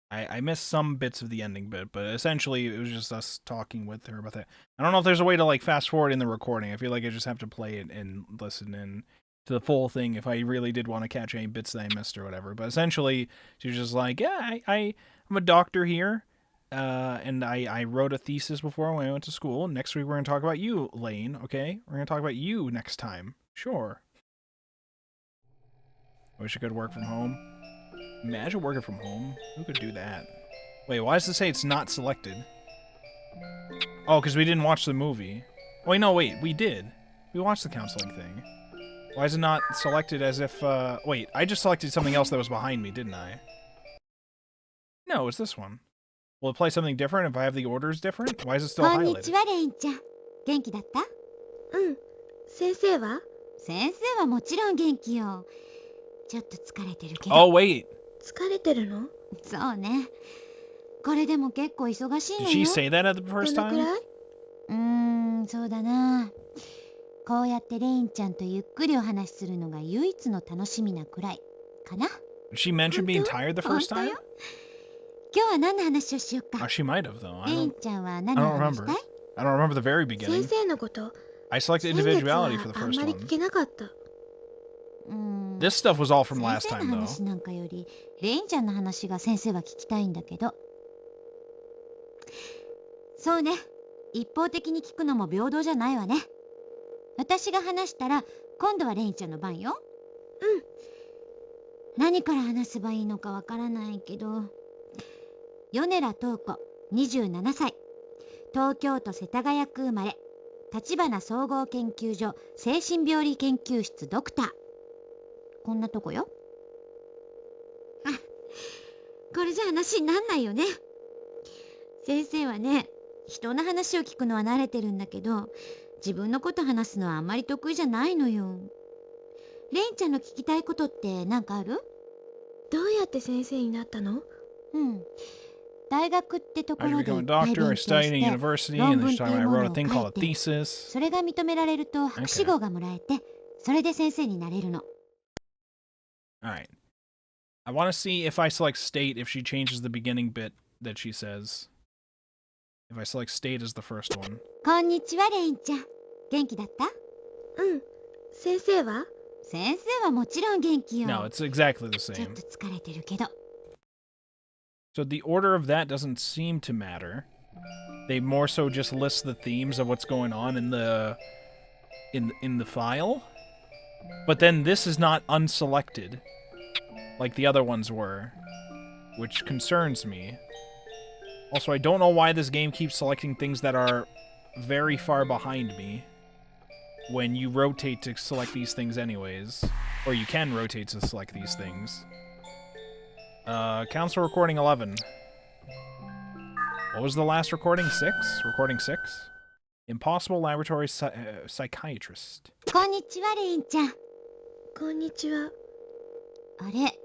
I missed some bits of the ending bit, but essentially it was just us talking with her about that. I don't know if there's a way to like fast forward in the recording. I feel like I just have to play it and listen in to the full thing if I really did want to catch any bits that I missed or whatever. But essentially, she was just like, yeah, I'm a doctor here, and I wrote a thesis before when I went to school. Next week we're going to talk about you, Lane, okay? We're going to talk about you next time. Sure. I wish I could work from home. Imagine working from home. Who could do that? Wait, why does it say it's not selected? Oh, because we didn't watch the movie. Wait, no, wait, we did. We watched the counseling thing. Why is it not selected as if, wait, I just selected something else that was behind me, didn't I? No, it's this one. Will it play something different if I have the orders different? Why is it still こんに highlighted? ちは、レインちゃん。元気だった？うん。先生は？先生はもちろん元気よ。ちょっと疲れてるけど。 Oh, wait. 疲れてるの？そうね。これでも結構忙しい Did の she よ。 say that at the ど first のく time? らい？そうだな。こうやってレインちゃんとゆっくりお話しするのが唯一の楽しみなくらいかな。 Did she mention being tired the 本 first 当 time? よ。今日は何の話をしよう Oh, か。 she might have, though. レインちゃんは何 I を don't 話したい？ I don't remember the very 先 beginning. 生のこと。 I selected 先月 individuality は for the あん first まり one. 聞けなかった。This stuff was all from 先 last 生 time, の though. 話なんかよりレインちゃんの話が先生は聞きたいんだけど。そうね。一方的に聞くのも平等じゃないわね。私が話したら今度はレインちゃんの番よ。何から話せばいいのかわからないけど、米良東子、27歳、東京都世田谷区生まれ、橘総合研究所精神病理研究室ドクター。こんなとこよ。あ、これじゃ話になんないよね。先生はね、人の話を聞くのは慣れてるんだけど、自分のこと話すのはあんまり得意じゃないのよ。レインちゃんの聞きたいことって何かある？どうやって先生になったの？大学ってとこ I ろ should で become い a っぱい doctor. I 勉強 studied し in て university, 論 and 文 they're ってい talking う about I も wrote の a を thing 書 called い a て thesis. それが認められると博士号がもらえてそれで先生になれるの。 Alright. I want to see if I select state, if she changes the beginning bit that she says. If I select state as the first one. こんにちはレインちゃん、元気だった？うん。先生は？先生はもちろん元気よ。 No, it's exactly the ちょっ same. と疲れてるけど。 So the order of that doesn't seem to matter. They more so just list the themes of what's going on in the file. But then this is not unselected like the other ones were, which concerns me. Also, I don't know why this game keeps selecting things that are very far behind me when you rotate to select these things anyways. Or you can rotate to select these things. Council recording 11. What was the last recording? 6? Recording 6? Impossible Laboratory Psychiatrist. こんにちはレインちゃん。こんにちは。あれ、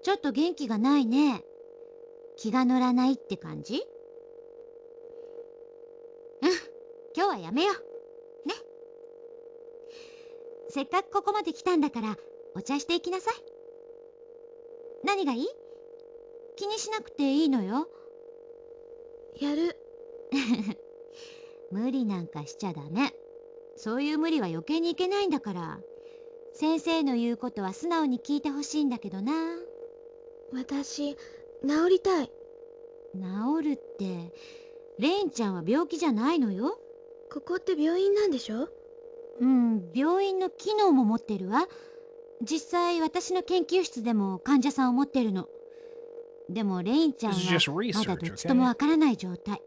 ちょっと元気がないね。気が乗らないって感じ？うん、今日はやめよう。ね。せっかくここまで来たんだからお茶していきなさい。何がいい？気にしなくていいのよ。やる。無理なんかしちゃダメ。そういう無理は余計にいけないんだから。先生の言うことは素直に聞いてほしいんだけどな。私、治りたい。治るって、レインちゃんは病気じゃないのよ。ここって病院なんでしょ？うん、病院の機能も持ってるわ。実際私の研究室でも患者さんを持ってるの。でもレインちゃんは This is just ま research, だどっちともわからない状態。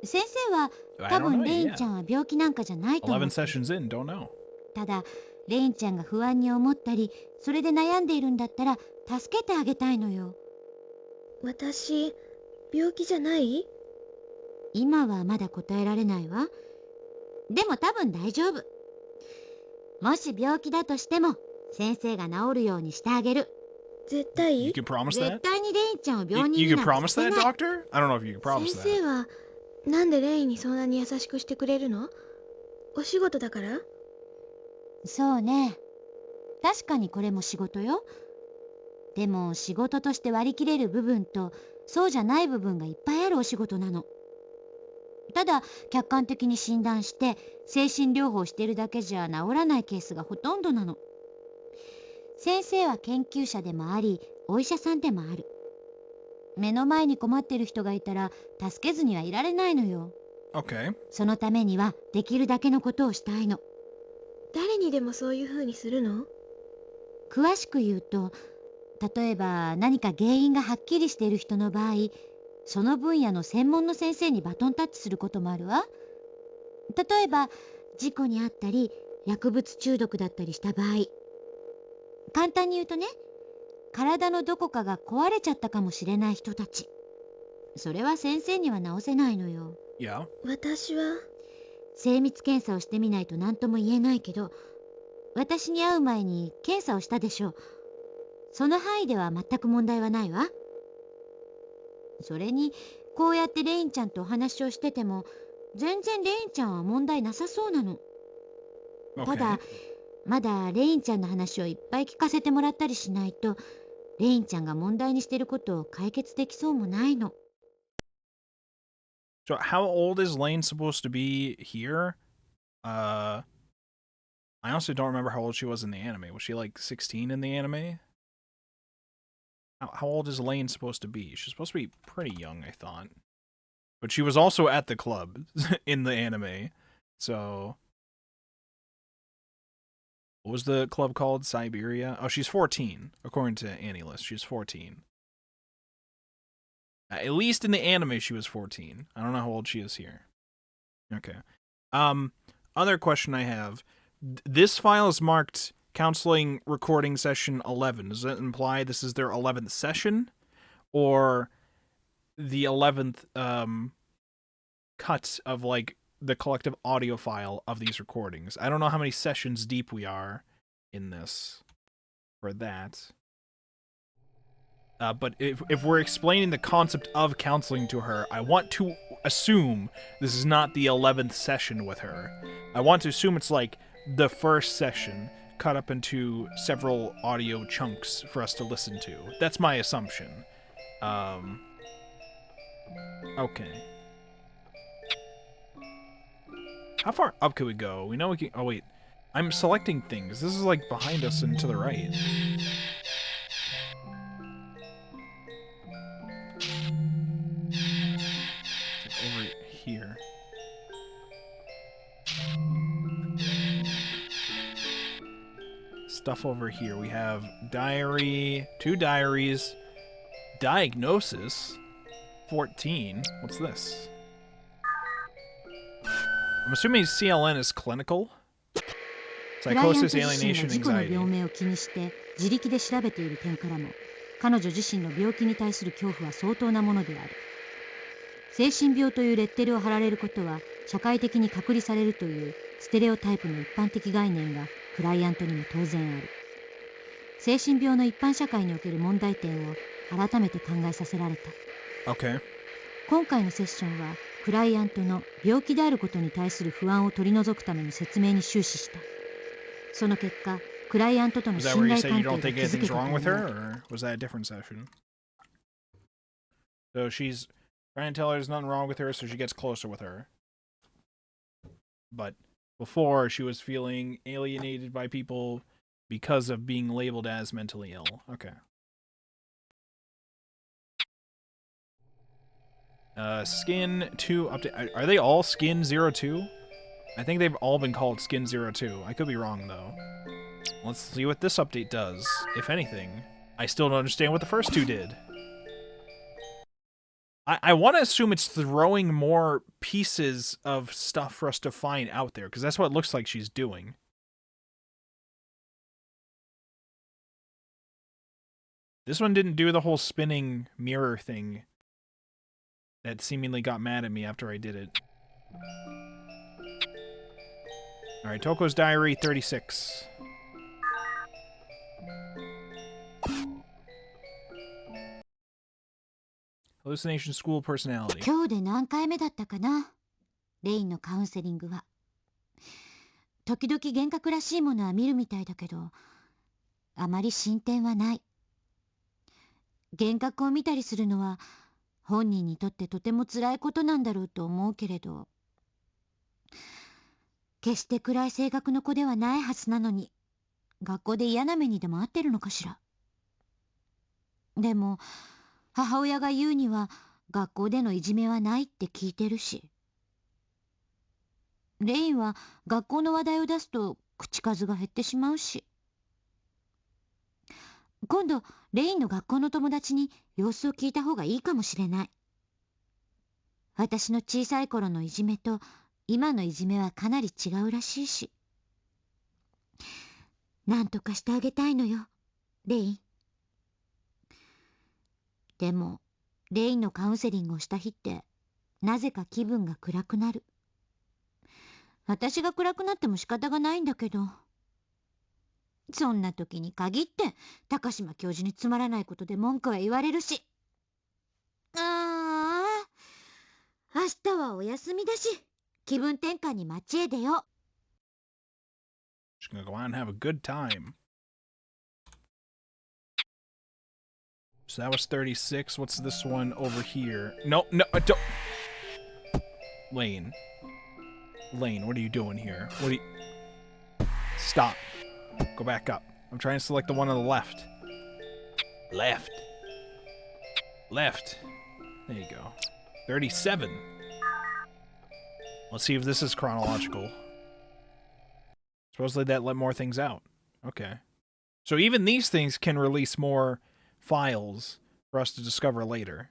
先生は I 多 don't 分 know レイン yet. ちゃんは病気なんかじゃないと思う。 11 sessions in, don't know. ただレインちゃんが不安に思ったりそれで悩んでいるんだったら助けてあげたいのよ。私、病気じゃない？今はまだ答えられないわ。でも多分大丈夫。もし病気だとしても先生が治るようにしてあげる。絶対？ You can promise 絶 that? 対にレインちゃんを You, 病人 you に can なんか promise させ that, ない。 doctor? I don't know if you can promise 先生 that. は、なんでレインにそんなに優しくしてくれるの？お仕事だから？そうね。確かにこれも仕事よ。でも仕事として割り切れる部分とそうじゃない部分がいっぱいあるお仕事なの。ただ客観的に診断して精神療法してるだけじゃ治らないケースがほとんどなの。先生は研究者でもありお医者さんでもある。目の前に困ってる人がいたら助けずにはいられないのよ。 Okay. そのためにはできるだけのことをしたいの。誰にでもそういう風にするの？詳しく言うと、例えば何か原因がはっきりしている人の場合、その分野の専門の先生にバトンタッチすることもあるわ。例えば事故に遭ったり薬物中毒だったりした場合、簡単に言うとね、体のどこかが壊れちゃったかもしれない人たち。それは先生には治せないのよ。 Yeah. 私は、精密検査をしてみないと何とも言えないけど、私に会う前に検査をしたでしょう。その範囲では全く問題はないわ。それにこうやってレインちゃんとお話をしてても全然レインちゃんは問題なさそうなの。た Okay. だまだレインちゃんの話をいっぱい聞かせてもらったりしないとレインちゃんが問題にしてることを解決できそうもないの。 So how old is Lane supposed to be here? I honestly don't remember how old she was in the anime. Was she like 16 in the anime? How old is Lane supposed to be? She's supposed to be pretty young, I thought. But she was also at the club in the anime. So what was the club called? Siberia? Oh, she's 14, according to Annie List. She's 14. At least in the anime, she was 14. I don't know how old she is here. Okay. Other question I have. This file is marked counseling recording session 11. Does that imply this is their 11th session? Or the 11th cut of, like, the collective audio file of these recordings? I don't know how many sessions deep we are in this for that. But if we're explaining the concept of counseling to her, I want to assume this is not the 11th session with her. I want to assume it's like the first session cut up into several audio chunks for us to listen to. That's my assumption. Okay. How far up could we go? We know we can... Oh, wait. I'm selecting things. This is like behind us and to the right. Over here. Stuff over here. We have diary, 2 diaries, diagnosis, 14. What's this? I'm assuming CLN is clinical. クライアント Psychosis, 自身 alienation, が自己の anxiety. 病名を気にして自力で調べている点からも、彼女自身の病気に対する恐怖は相当なものである。精神病というレッテルを貼られることは社会的に隔離されるというステレオタイプの一般的概念がクライアントにも当然ある。精神病の一般社会における問題点を改めて考えさせられた。Okay. 今回のセッションはクライアントの病気であることに対する不安を取り除くための説明に終始した。その結果、クライアントとの Was that where 信 you 頼 said 関 you 係 don't が think 築け anything's たと wrong 思 with her, う。 or was that a different session? So she's trying to tell her there's nothing wrong with her, so she gets closer with her. But before, she was feeling alienated by people because of being labeled as mentally ill. Okay. Skin 2 update. Are they all Skin 02? I think they've all been called Skin 02. I could be wrong, though. Let's see what this update does, if anything. I still don't understand what the first 2 did. I want to assume it's throwing more pieces of stuff for us to find out there, because that's what it looks like she's doing. This one didn't do the whole spinning mirror thing that seemingly got mad at me after I did it. Alright, Toko's Diary 36. Hallucination School Personality. 今日で何回目だったかな、レインのカウンセリングは。時々幻覚らしいものは見るみたいだけど、あまり進展はない。幻覚を見たりするのは本人にとってとても辛いことなんだろうと思うけれど、決して暗い性格の子ではないはずなのに、学校で嫌な目にでも遭ってるのかしら。でも母親が言うには学校でのいじめはないって聞いてるし。レインは学校の話題を出すと口数が減ってしまうし。今度レインの学校の友達に様子を聞いた方がいいかもしれない。私の小さい頃のいじめと今のいじめはかなり違うらしいし。なんとかしてあげたいのよ、レイン。でもレインのカウンセリングをした日ってなぜか気分が暗くなる。私が暗くなっても仕方がないんだけど、そんな時に限って高島教授につまらないことで文句は言われるし。明日はお休みだし、気分転換に街へ出よう。Just gonna go out and have a good time. So that was 36. What's this one over here? No, don't. Lane, what are you doing here? What are you... Stop. Go back up. I'm trying to select the one on the left. Left. There you go. 37. Let's see if this is chronological. Supposedly that let more things out. Okay. So even these things can release more files for us to discover later.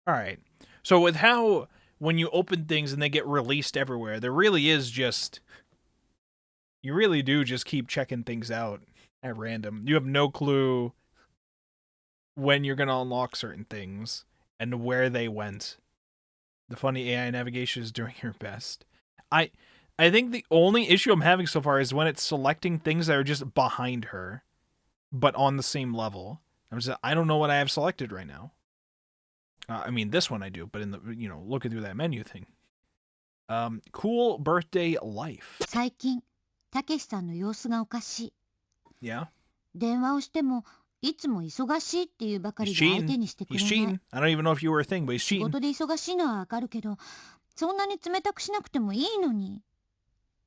Alright. So with how, when you open things and they get released everywhere, there really is just... You really do just keep checking things out at random. You have no clue when you're going to unlock certain things and where they went. The funny AI navigation is doing your best. I think the only issue I'm having so far is when it's selecting things that are just behind her, but on the same level. I don't know what I have selected right now. I mean, this one I do, but in the looking through that menu thing. Cool birthday life. 最近、たけしさんの様子がおかしい。 Yeah. 電話をしても、いつも忙しいっていうばか He's りで相手 cheating. にしてくれ He's ない。 cheating. I don't even know if you were a thing, but he's 仕 cheating. 事で忙しいのはわかるけど、そんなに冷たくしなくてもいいのに。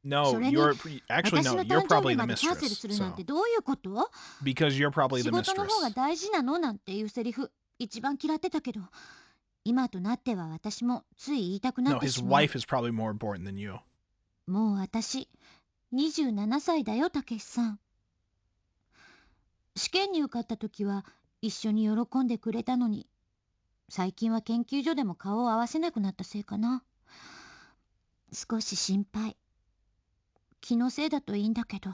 No, それに、 you're actually 私 no. の You're 誕生 probably 日 the までキャンセル mistress. するなんて So どういうこと？ because you're probably 仕 the 事の方が mistress. 大事なのなんていうセリフ、一番嫌ってたけど、今となっては私もつい言いたくな No, って his しまう。 wife is probably more important than you. もう私、27歳だよ、たけしさん。試験に受かった時は一緒に喜んでくれたのに、最近は研究所でも顔を合わせなくなったせいかな。少し心配。気のせいだといいんだけど。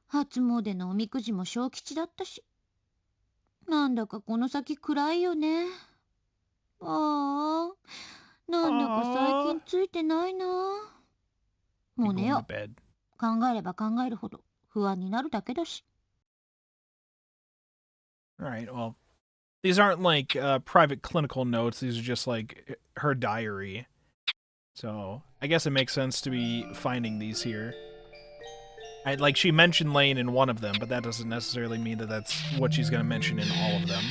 初詣のおみくじも小吉だったし。なんだかこの先暗いよね。ああ、なんだか最近ついてないな。も You're う寝 going よ to bed. う。考えれば考えるほど不安になるだけだし。 All right. Well, these aren't like private clinical notes. These are just like her diary. So I guess it makes sense to be finding these here. Like she mentioned Lane in one of them, but that doesn't necessarily mean that that's what she's going to mention in all of them.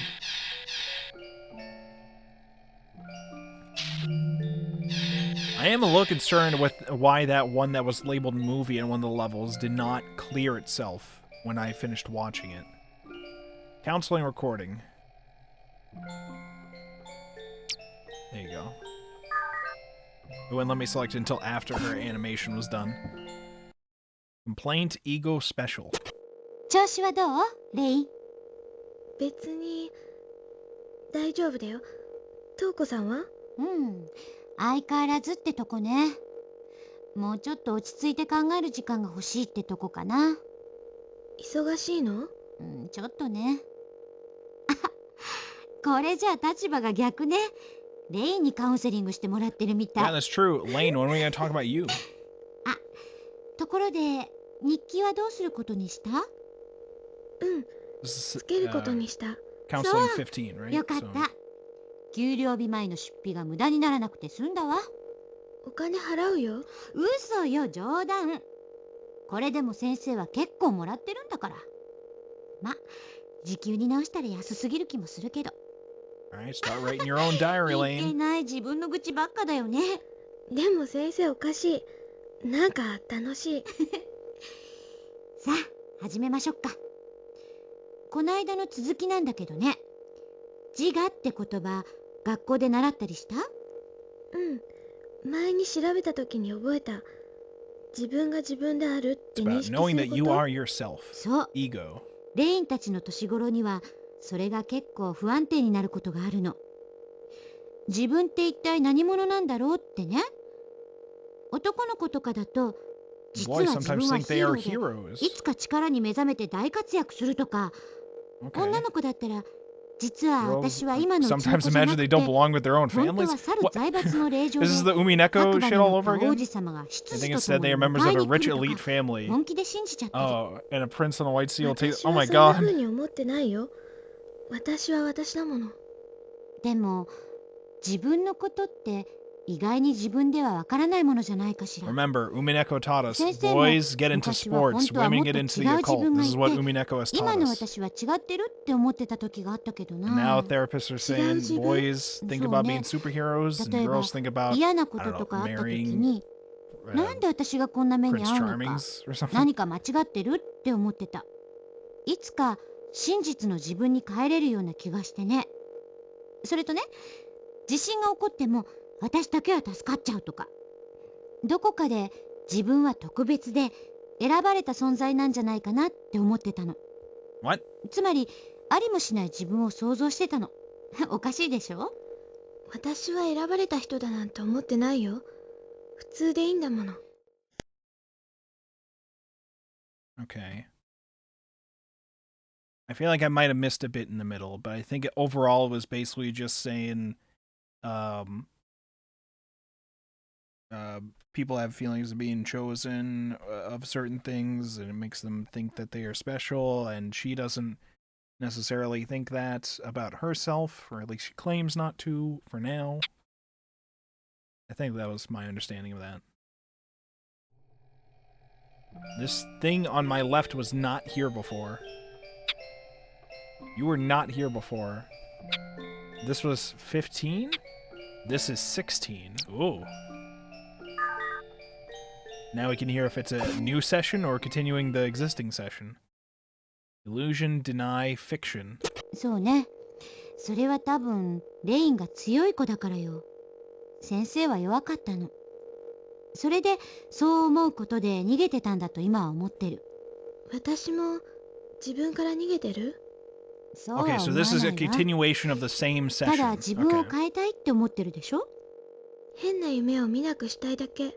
I am a little concerned with why that one that was labeled movie in one of the levels did not clear itself when I finished watching it. Counseling recording. There you go. It wouldn't let me select it until after her animation was done. Complaint Ego Special. 調子はどう？レイン。別に大丈夫だよ。トウコさんは？相変わらずってとこね。もうちょっと落ち着いて考える時間が欲しいってとこかな。忙しいの？ちょっとね。これじゃあ立場が逆ね。レインにカウンセリングしてもらってるみたい。 Yeah, that's true. Lane, when are we going to talk about you? ところで、日記はどうすることにした？ This is, つけることにした。counseling 15, right? よかった。給料日前の出費が無駄にならなくて済んだわ。お金払うよ。嘘よ、冗談。これでも先生は結構もらってるんだから。ま、時給に直したら安すぎる気もするけど。Alright, start writing your own diary, いけ Lane. ない自分の愚痴ばっかだよね。でも先生おかしい。なんか楽しい。さあ、始めましょうか。こないだの続きなんだけどね。自我って言葉、学校で習ったりした？前に調べた時に覚えた。自分が自分であるって It's 認 about 識 knowing す that る you こ are と。 yourself. そう。 Ego. レインたちの年頃にはそれが結構不安定になることがあるの。自分って一体何者なんだろうってね。男の子とかだと、実は Boys 自 sometimes 分は think ヒ they ーロ are ーで、 heroes. いつか力に目覚めて大活躍するとか、 Okay. 女の子だったら、実は Girls 私は今のうちの sometimes 子じゃな imagine く they て、 don't belong with their own 本当 families. は猿 What? 財閥の令嬢で、 This is the 白 Umineko 馬 shit に all 乗った over 王 again? 子様が I 執 think 事 it と said 共 they に are members 迎 of え a に来 rich ると elite か、 family. 本気で信じちゃってる。 Oh, and a prince on a white seal. 私 Oh は my そんな god. 風に思ってないよ。私は私だもの。でも、自分のことって意外に自分ではわからないものじゃないかしら。 Remember, Umineko taught us 先生も boys get into 昔は本 sports, 当はも women っと get 違う into the 自 occult. 分が This い is what て、 Umineko has 今 taught の us. 私は違ってるって思ってた時があったけど And now な。 therapists are 違う saying 自分。 boys think そう about ね。 being superheroes and 例えば girls think about, 嫌なこ I と don't と know, かあった時 marrying に、なんで私がこんな目に Prince 遭うのか、 Charmings or something. 何か間違ってるって思ってた。いつか真実の自分に帰れるような気がしてね。それとね、地震が起こっても私だけは助かっちゃうとか、どこかで自分は特別で選ばれた存在なんじゃないかなって思ってたの。 What? つまりありもしない自分を想像してたの。おかしいでしょ？私は選ばれた人だなんて思ってないよ。普通でいいんだもの。Okay. I feel like I might have missed a bit in the middle, but I think overall it was basically just saying people have feelings of being chosen of certain things, and it makes them think that they are special, and she doesn't necessarily think that about herself, or at least she claims not to for now. I think that was my understanding of that. This thing on my left was not here before. You were not here before. This was 15? This is 16. Ooh. Now we can hear if it's a new session or continuing the existing session. Illusion, deny, fiction. そうね。それは多分レインが強い子だからよ。先生は弱かったの。それでそう思うことで逃げてたんだと今は思ってる。私も自分から逃げてる？そうは思 Okay, わ so ない this is a わ。 continuation of the same ただ session. 自分を Okay. 変えたいって思ってるでしょ。変な夢を見なくしたいだけ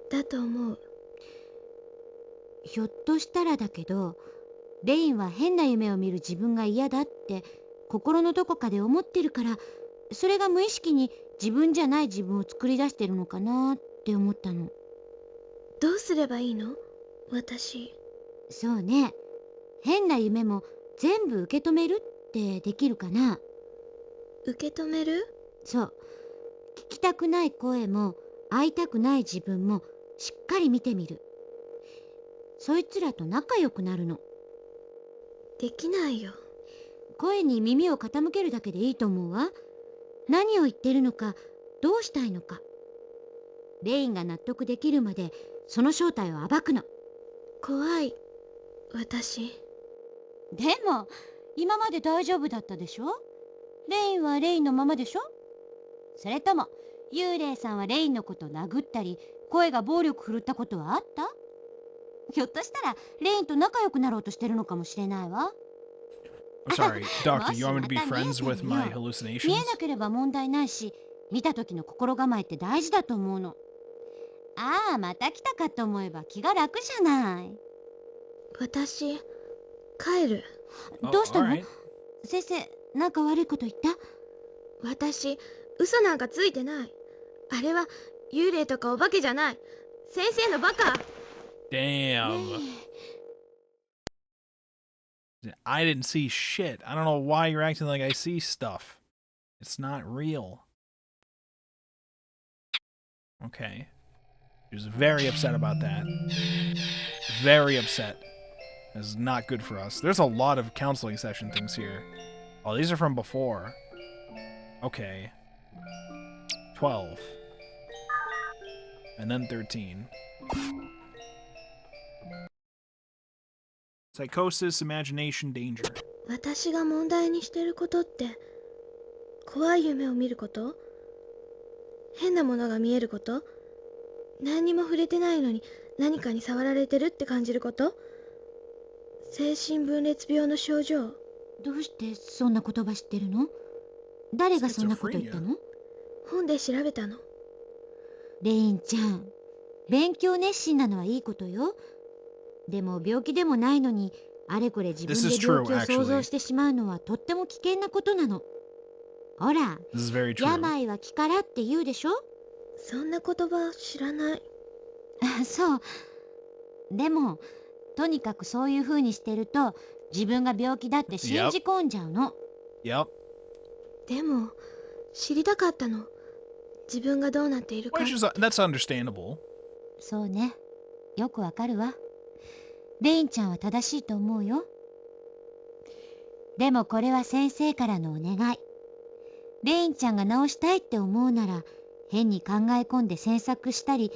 だと思う。ひょっとしたらだけど、レインは変な夢を見る自分が嫌だって心のどこかで思ってるから、それが無意識に自分じゃない自分を作り出してるのかなって思ったの。どうすればいいの？私。そうね。変な夢も全部受け止めるってできるかな。受け止める？そう。聞きたくない声も会いたくない自分もしっかり見てみる。そいつらと仲良くなるの。できないよ。声に耳を傾けるだけでいいと思うわ。何を言ってるのか、どうしたいのか。レインが納得できるまでその正体を暴くの。怖い。私。でも今まで大丈夫だったでしょ。レインはレインのままでしょ。それとも幽霊さんはレインのこと殴ったり声が暴力振るったことはあった？ひょっとしたらレインと仲良くなろうとしてるのかもしれないわ。 I'm sorry, Doctor, もし you want me to be また見え friends てるよ。 with my 見 hallucinations? えなければ問題ないし、見た時の心構えって大事だと思うの。ああ、また来たかと思えば気が楽じゃない。私、帰る。 Oh, どうしたの？ alright. 先生、なんか悪いこと言った？私、嘘なんかついてない。あれは幽霊とかお化けじゃない。先生のバカ。Damn. I didn't see shit. I don't know why you're acting like I see stuff. It's not real. Okay. She was very upset about that. Very upset. This is not good for us. There's a lot of counseling session things here. Oh, these are from before. Okay. 12. And then 13. Psychosis, imagination, danger. 私が問題にしてることって、怖い夢を見ること？変なものが見えること？何にも触れてないのに何かに触られてるって感じること？精神分裂病の症状？どうしてそんな言葉知ってるの？誰がそんなこと言ったの？本で調べたの。レインちゃん、勉強熱心なのはいいことよ。でも病気でもないのにあれこれ自分で病気を想像してしまうのはとっても危険なことなの。ほら、This is very true. 病は気からって言うでしょ。そんな言葉知らない。あ、そう。でもとにかくそういう風にしてると自分が病気だって信じ込んじゃうの。Yep. でも知りたかったの。自分がどうなっているか。 Which is, that's understandable. そうね。よくわかるわ。レインちゃんは正しいと思うよ。でもこれは先生からのお願い。レインちゃんが治したいって思うなら変に考え込んで詮索したり、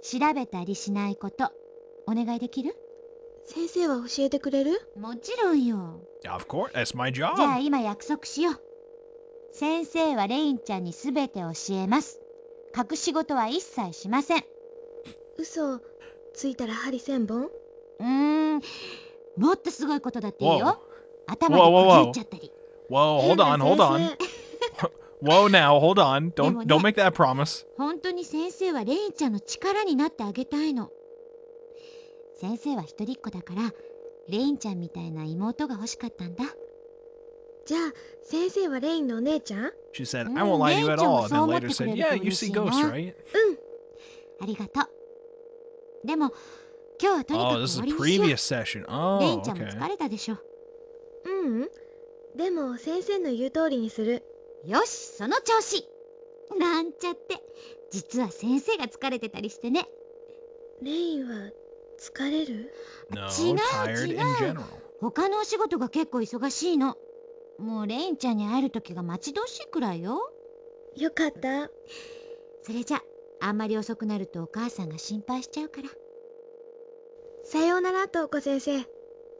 調べたりしないことお願いできる？先生は教えてくれる？もちろんよ。 Of course, that's my じゃあ job. 今約束しよう。先生はレインちゃんにすべて教えます。隠し事は一切しません。嘘ついたら針1000本？もっとすごいことだっていい Whoa. よ。頭でこじっちゃったり。 Whoa, hold on, hold on. Whoa now, hold on. Don't でもね、 make that promise. 本当に先生はレインちゃんの力になってあげたいの。先生は一人っ子だからレインちゃんみたいな妹が欲しかったんだ。じゃあ先生はレインのお姉ちゃん？ She said, I won't lie to you at all. And then later said, yeah, you see ghosts, right? ありがとう。でも今日はとにか Oh, く this 終 is わりにしよう。 previous session. レイ Oh, ンちゃんも okay. 疲れたでしょ。でも先生の言う通りにする。よし、その調子。なんちゃって、実は先生が疲れてたりしてね。レインは疲れる？ No, 違う tired 違 in う。 general. 他のお仕事が結構忙しいの。もうレインちゃんに会える時が待ち遠しいくらいよ。よかった。それじゃ、あんまり遅くなるとお母さんが心配しちゃうから。さようなら、トウコ先生。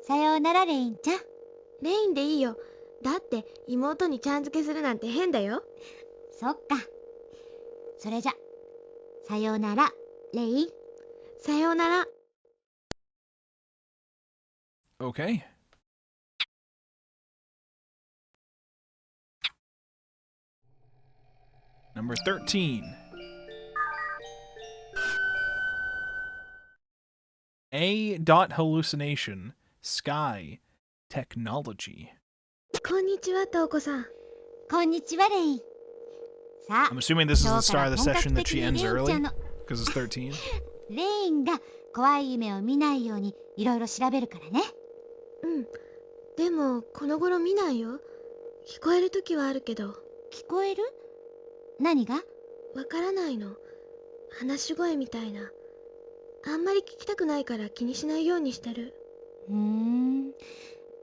さようならレインちゃん。レインでいいよ。だって妹にちゃん付けするなんて変だよ。そっか。それじゃ、さようならレイン。さようなら。Okay. Number 13. A. Hallucination. Sky. Technology. こんにちは、トウコさん。こんにちはレイン。さあ、 I'm assuming this is 今 the 日か start ら of the 本格 session that 的 she に ends レインちゃ early んの because it's 13. レインが怖い夢を見ないようにいろいろ調べるからね。でもこの頃見ないよ。聞こえる時はあるけど。聞こえる？何が？わからないの。話し声みたいな。あんまり聞きたくないから気にしないようにしてる。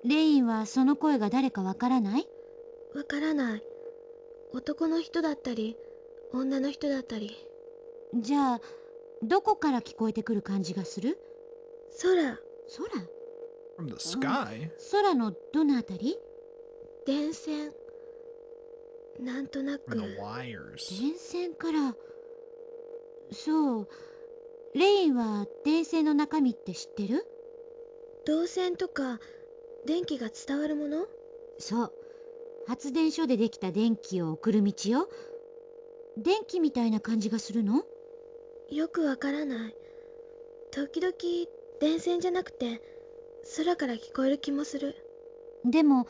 レインはその声が誰かわからない？わからない。男の人だったり女の人だったり。じゃあどこから聞こえてくる感じがする？空。空？ From the sky? 空のどのあたり？電線。なんとな From く。 the wires. 電線から。そう。レインは電線の中身って知ってる？導線とか電気が伝わるもの？そう。発電所でできた電気を送る道よ。電気みたいな感じがするの？よくわからない。時々電線じゃなくて空から聞こえる気もする。でも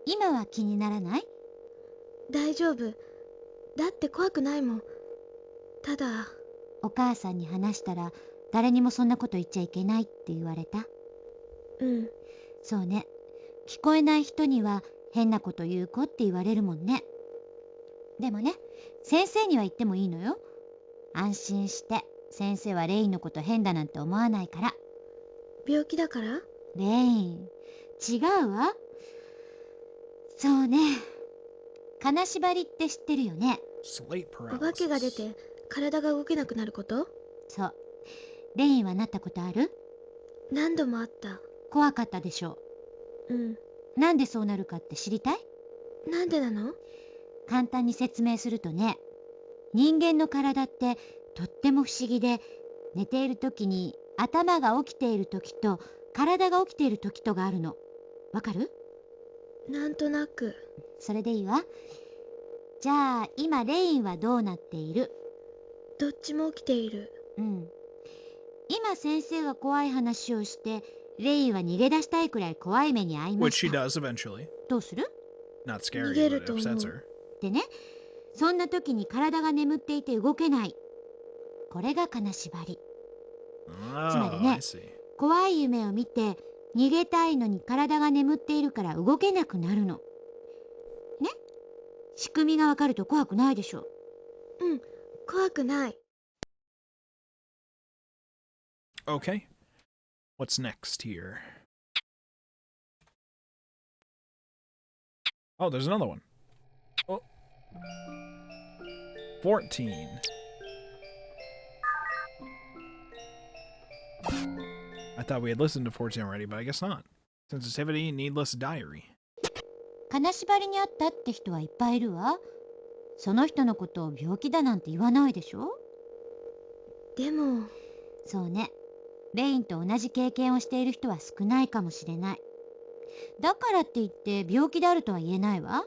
今は気にならない？大丈夫。だって怖くないもん。ただ。お母さんに話したら誰にもそんなこと言っちゃいけないって言われた？そうね。聞こえない人には変なこと言う子って言われるもんね。でもね、先生には言ってもいいのよ。安心して。先生はレインのこと変だなんて思わないから。病気だから？レイン、違うわ。そうね。金縛りって知ってるよね。 Slate お化けが出 paralysis. て体が動けなくなること？そう。レインはなったことある？何度もあった。怖かったでしょ？なんでそうなるかって知りたい？なんでなの？簡単に説明するとね、人間の体ってとっても不思議で、寝ている時に頭が起きている時と体が起きている時とがあるの。わかる？なんとなく。それでいいわ。じゃあ今レインはどうなっている？どっちも起きている。今先生が怖い話をしてレインは逃げ出したいくらい怖い目に遭いま Which し she た。 does eventually. どうする？ Not scary, but it 逃げると思う。 upsets her. でね、そんな時に体が眠っていて動けない。これが金縛り。 Oh, I see. 怖い夢を見て逃げたいのに体が眠っているから動けなくなるの。ね？仕組みがわかると怖くないでしょ？怖くない。 Okay. What's next here? Oh, there's another one. Oh. 14. I thought we had listened to 14 already, but I guess not. Sensitivity, needless diary. 金縛りにあったって人はいっぱいいるわ。その人のことを病気だなんて言わないでしょ？でも。そうね。レインと同じ経験をしている人は少ないかもしれない。だからって言って病気であるとは言えないわ。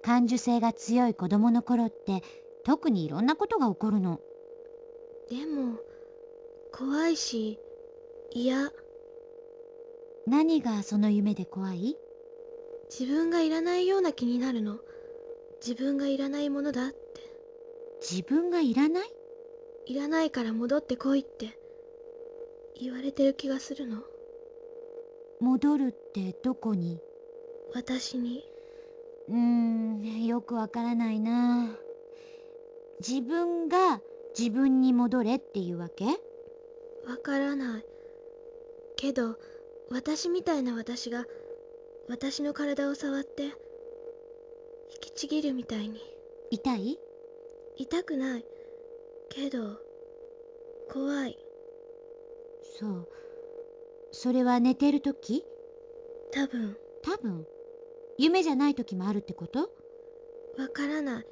感受性が強い子供の頃って特にいろんなことが起こるの。でも怖いし嫌。何がその夢で怖い？自分がいらないような気になるの。自分がいらないものだって。自分がいらない？いらないから戻ってこいって。言われてる気がするの。戻るってどこに？私に。よくわからないな。自分が自分に戻れっていうわけ？わからない。けど、私みたいな私が私の体を触って引きちぎるみたいに。痛い？痛くない。けど、怖い。そう。それは寝てるとき？多分。多分。夢じゃないときもあるってこと？わからない。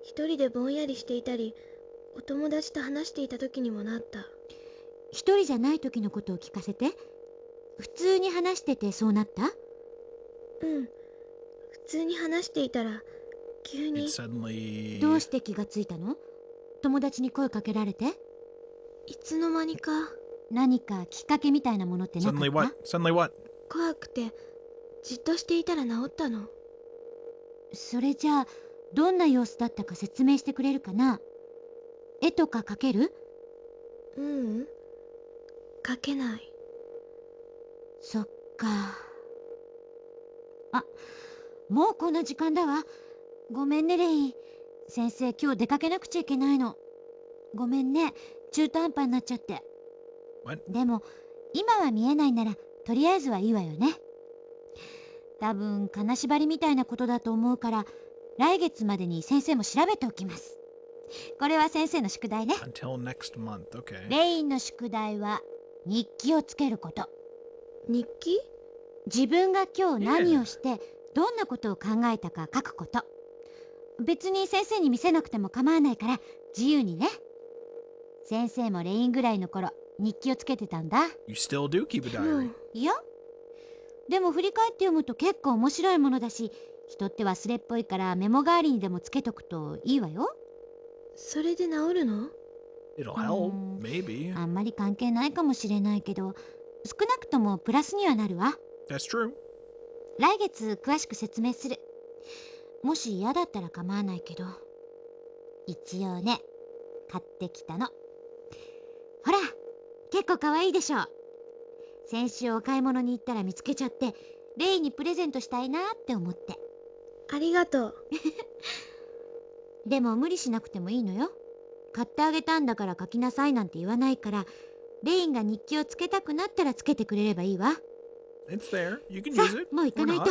一人でぼんやりしていたり、お友達と話していた時にもなった。一人じゃないときのことを聞かせて。普通に話しててそうなった？うん。普通に話していたら、急に。どうして気がついたの？友達に声かけられて？いつの間にか。何かきっかけみたいなものってなかった？怖くて、じっとしていたら治ったの。それじゃあ、どんな様子だったか説明してくれるかな？絵とか描ける？ううん。描けない。そっか。あ、もうこんな時間だわ。ごめんね、レイン。先生、今日出かけなくちゃいけないの。ごめんね、中途半端になっちゃって。でも、今は見えないなら、とりあえずはいいわよね。多分、金縛りみたいなことだと思うから、来月までに先生も調べておきます。これは先生の宿題ね。レインの宿題は、日記をつけること。日記？自分が今日何をして、どんなことを考えたか書くこと。別に先生に見せなくても構わないから、自由にね。先生もレインぐらいの頃、日記をつけてたんだ。いや、でも振り返って読むと結構面白いものだし、人って忘れっぽいからメモ代わりにでもつけとくといいわよ。それで治るの？あんまり関係ないかもしれないけど、少なくともプラスにはなるわ。来月詳しく説明する。もし嫌だったら構わないけど。一応ね、買ってきたの。ほら、結構可愛いでしょ。先週お買い物に行ったら見つけちゃって、レイにプレゼントしたいなって思って。ありがとう。でも無理しなくてもいいのよ。買ってあげたんだから書きなさいなんて言わないから、レインが日記をつけたくなったらつけてくれればいいわ。さあ、もう行かないと。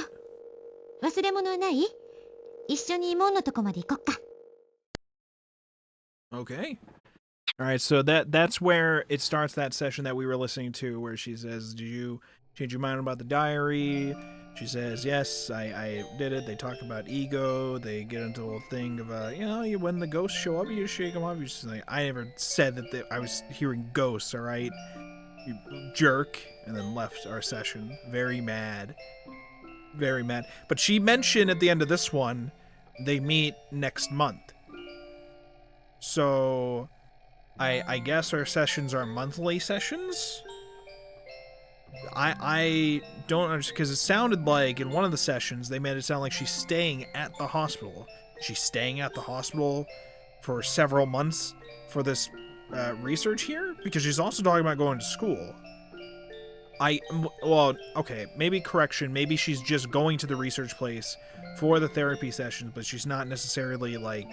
忘れ物はない？一緒に門のとこまで行こっか。Okay. All right, so that's where it starts that session that we were listening to, where she says, "Did you change your mind about the diary?" She says, "Yes, I did it." They talk about ego. They get into the whole thing of, when the ghosts show up, you just shake them off. You just like, I never said that I was hearing ghosts. All right, you jerk. And then left our session, very mad, very mad. But she mentioned at the end of this one, they meet next month. So I guess our sessions are monthly sessions? I don't understand, because it sounded like in one of the sessions they made it sound like she's staying at the hospital. She's staying at the hospital for several months for this research here? Because she's also talking about going to school. Okay, maybe correction. Maybe she's just going to the research place for the therapy sessions, but she's not necessarily, like,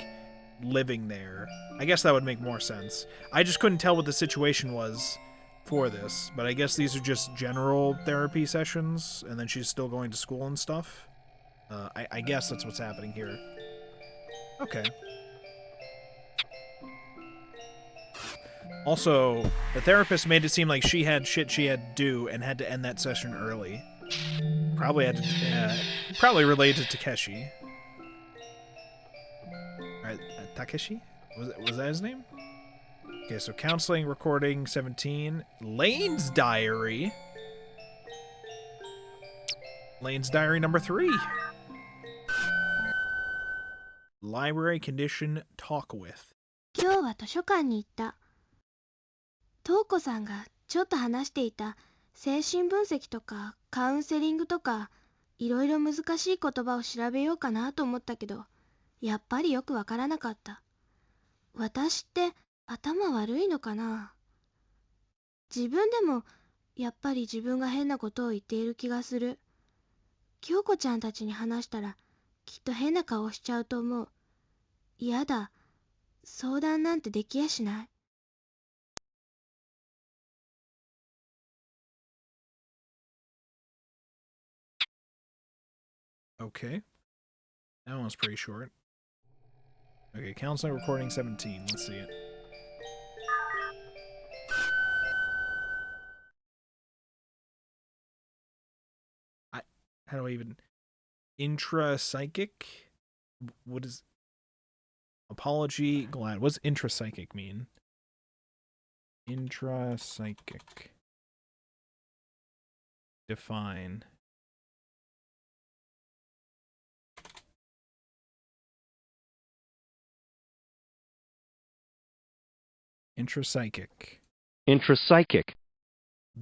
living there. I guess that would make more sense. I just couldn't tell what the situation was for this, but I guess these are just general therapy sessions, and then she's still going to school and stuff. I guess that's what's happening here. Okay. Also, the therapist made it seem like she had shit she had to do and had to end that session early. Probably had to, probably related to Takeshi. Alright, Takeshi? Was that his name? Okay, so counseling, recording, 17. Lane's diary. Lane's diary number 3. Library condition talk with. 今日は図書館に行った。瞳子さんがちょっと話していた精神分析とかカウンセリングとかいろいろ難しい言葉を調べようかなと思ったけど、やっぱりよくわからなかった。私って頭悪いのかな。自分でもやっぱり自分が変なことを言っている気がする。京子ちゃんたちに話したらきっと変な顔しちゃうと思う。嫌だ。相談なんてできやしない。Okay. That one's pretty short. Okay, counseling recording 17. Let's see it. How do I even... Intrapsychic? What is... Apology, glad. What's intrapsychic mean? Intrapsychic. Define. Intrapsychic. Intrapsychic.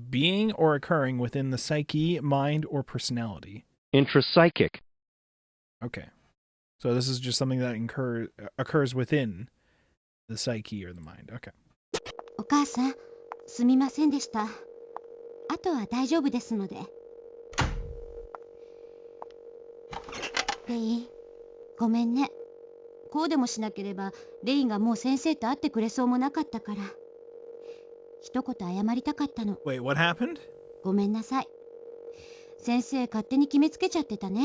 Being or occurring within the psyche, mind, or personality. Intrapsychic. Okay. So this is just something that occurs within the psyche or the mind. Okay. お母さん、すみませんでした。あとは大丈夫ですので。レイ、ごめんね。こうでもしなければ、レイがもう先生と会ってくれそうもなかったから。一言謝りたかったの。Wait, what happened? ごめんなさい。先生勝手に決めつけちゃってたね。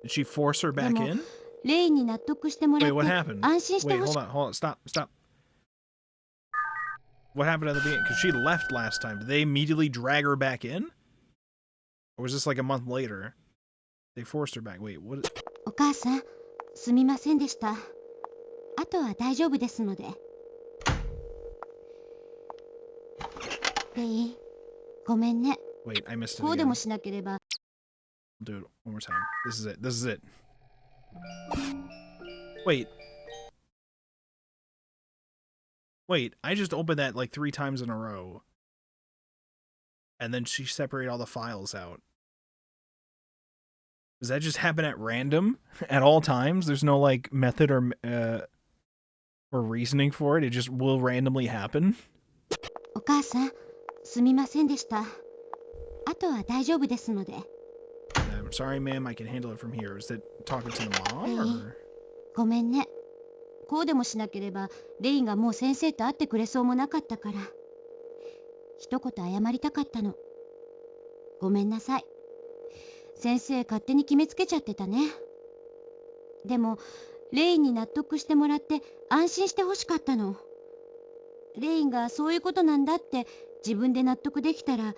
Did she force her back in? レイに納得してもらっ Wait, what て happened? 安心して Wait, ほし hold on. Stop. What happened at the beginning? Because she left last time. Did they immediately drag her back in? Or was this like a month later? They forced her back. Wait, what? お母さん、すみませんでした。あとは大丈夫ですので。レイ、ごめんね。 Wait, I missed it こうでも again. しなければ。 Do it one more time. This is it. This is it. Wait. Wait, I just opened that like 3 times in a row. And then she separated all the files out. Does that just happen at random? At all times? There's no like method or reasoning for it? It just will randomly happen? お母さん、すみませんでした。あとは大丈夫ですので。I'm sorry, ma'am. I can handle it from here. Is it talking to the mom or? ごめんね。こうでもしなければ、レイがもう先生と会ってくれそうもなかったから。一言謝りたかったの。ごめんなさい。先生勝手に決めつけちゃってたね。でも、レイに納得してもらって安心してほしかったの。レイがそういうことなんだって自分で納得できたら、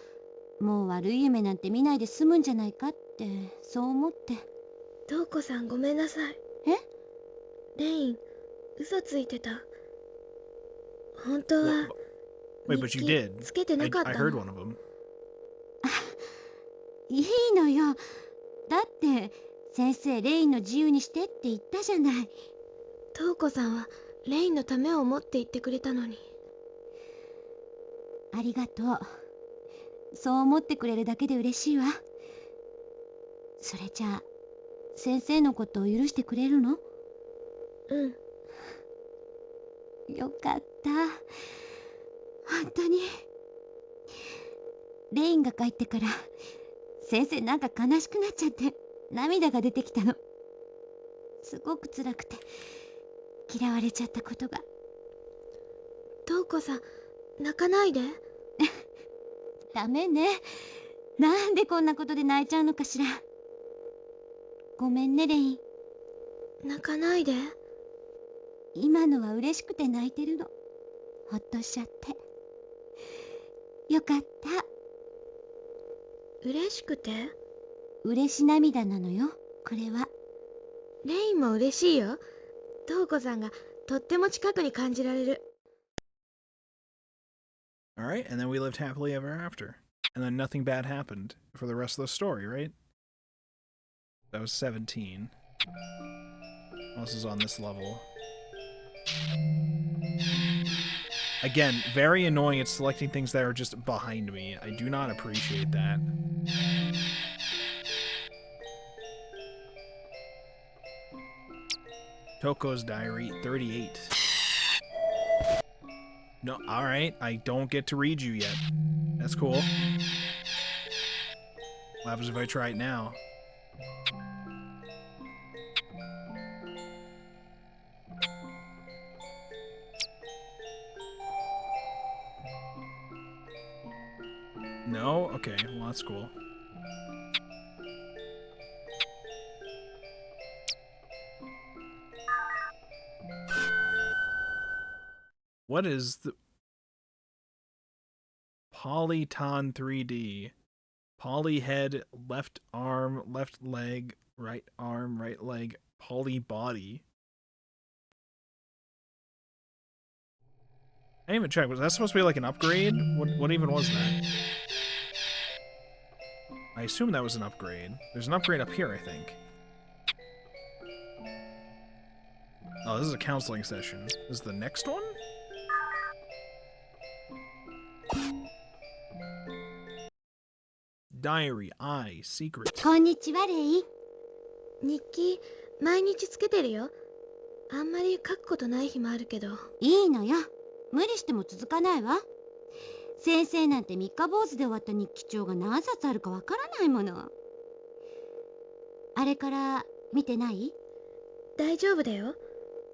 もう悪い夢なんて見ないで済むんじゃないかってそう思って。瞳子さんごめんなさい。え？レイン、嘘ついてた。本当は Wait, but you did. つけてなかった I の。 heard one of them. いいのよ。だって先生レインの自由にしてって言ったじゃない。瞳子さんはレインのためを思って言ってくれたのに。ありがとう。そう思ってくれるだけで嬉しいわ。それじゃあ先生のことを許してくれるの？うん。よかった。本当に。レインが帰ってから先生なんか悲しくなっちゃって涙が出てきたの。すごく辛くて嫌われちゃったことが。瞳子さん泣かないで。ダメね。なんでこんなことで泣いちゃうのかしら。ごめんねレイン。泣かないで。今のは嬉しくて泣いてるの。ほっとしちゃってよかった。嬉しくて？嬉し涙なのよこれは。レインも嬉しいよ。瞳子さんがとっても近くに感じられる。Alright, and then we lived happily ever after. And then nothing bad happened for the rest of the story, right? That was 17. What else is on this level? Again, very annoying at selecting things that are just behind me. I do not appreciate that. Toko's Diary 38. No, alright. I don't get to read you yet. That's cool. What happens if I try it now? No? Okay, well that's cool. What is the... Polyton 3D. Poly head, left arm, left leg, right arm, right leg, poly body. I didn't even check. Was that supposed to be like an upgrade? What even was that? I assume that was an upgrade. There's an upgrade up here, I think. Oh, this is a counseling session. This is the next one? Diary, secret. こんにちは、レイ。日記毎日つけてるよ。あんまり書くことない日もあるけど。いいのよ。無理しても続かないわ。先生なんて三日坊主で終わった日記帳が何冊あるかわからないもの。あれから見てない？大丈夫だよ。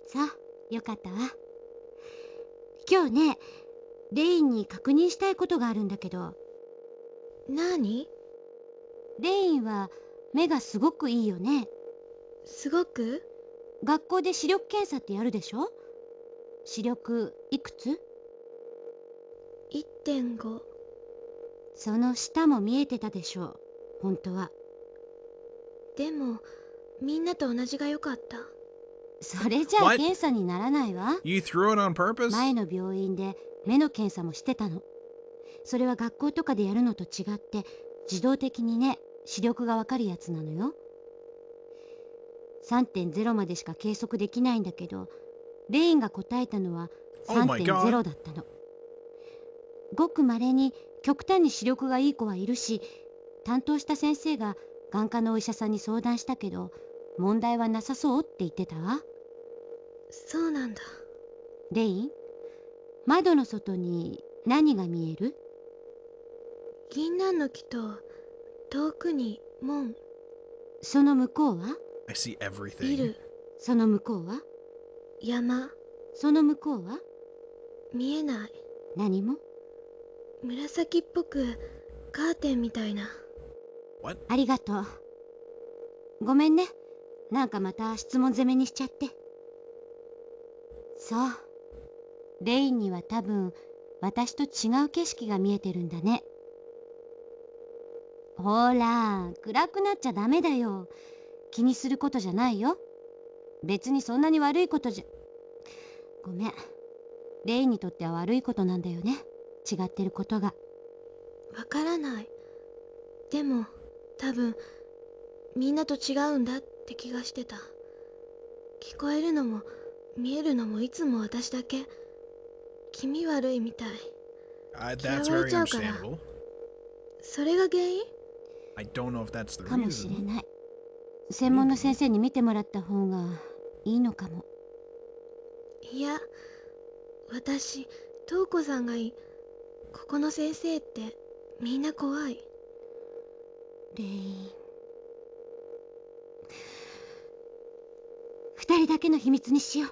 さあ、よかったわ。今日ね、レインに確認したいことがあるんだけど。なに？レインは目がすごくいいよね。すごく？学校で視力検査ってやるでしょ？視力いくつ？ 1.5。その下も見えてたでしょう、本当は。でもみんなと同じが良かった。それじゃあ What? 検査にならないわ。 You threw it on purpose? 前の病院で目の検査もしてたの。それは学校とかでやるのと違って自動的にね、視力がわかるやつなのよ。3.0 までしか計測できないんだけど、レインが答えたのは Oh my God. 3.0 だったの。ごくまれに極端に視力がいい子はいるし、担当した先生が眼科のお医者さんに相談したけど、問題はなさそうって言ってたわ。そうなんだ。レイン、窓の外に何が見える？銀杏の木と遠くに門。その向こうは？ I see ビ everything. ル。その向こうは？山。その向こうは？見えない。何も？紫っぽくカーテンみたいな。ありがとう。ごめんね。なんかまた質問攻めにしちゃって。そう。レインには多分私と違う景色が見えてるんだね。ほら、暗くなっちゃダメだよ。気にすることじゃないよ。別にそんなに悪いことじゃ。ごめん。レインにとっては悪いことなんだよね。違ってることが。わからない。でも多分みんなと違うんだって気がしてた。聞こえるのも見えるのもいつも私だけ。気味悪いみたい。 That's 嫌われ very ちゃうから。 understandable. それが原因？ I don't know if that's the かもしれ reason. ない。専門の先生に見てもらった方がいいのかも。いや、私、瞳子さんがいい。ここの先生ってみんな怖い。レイン。二人だけの秘密にしよう。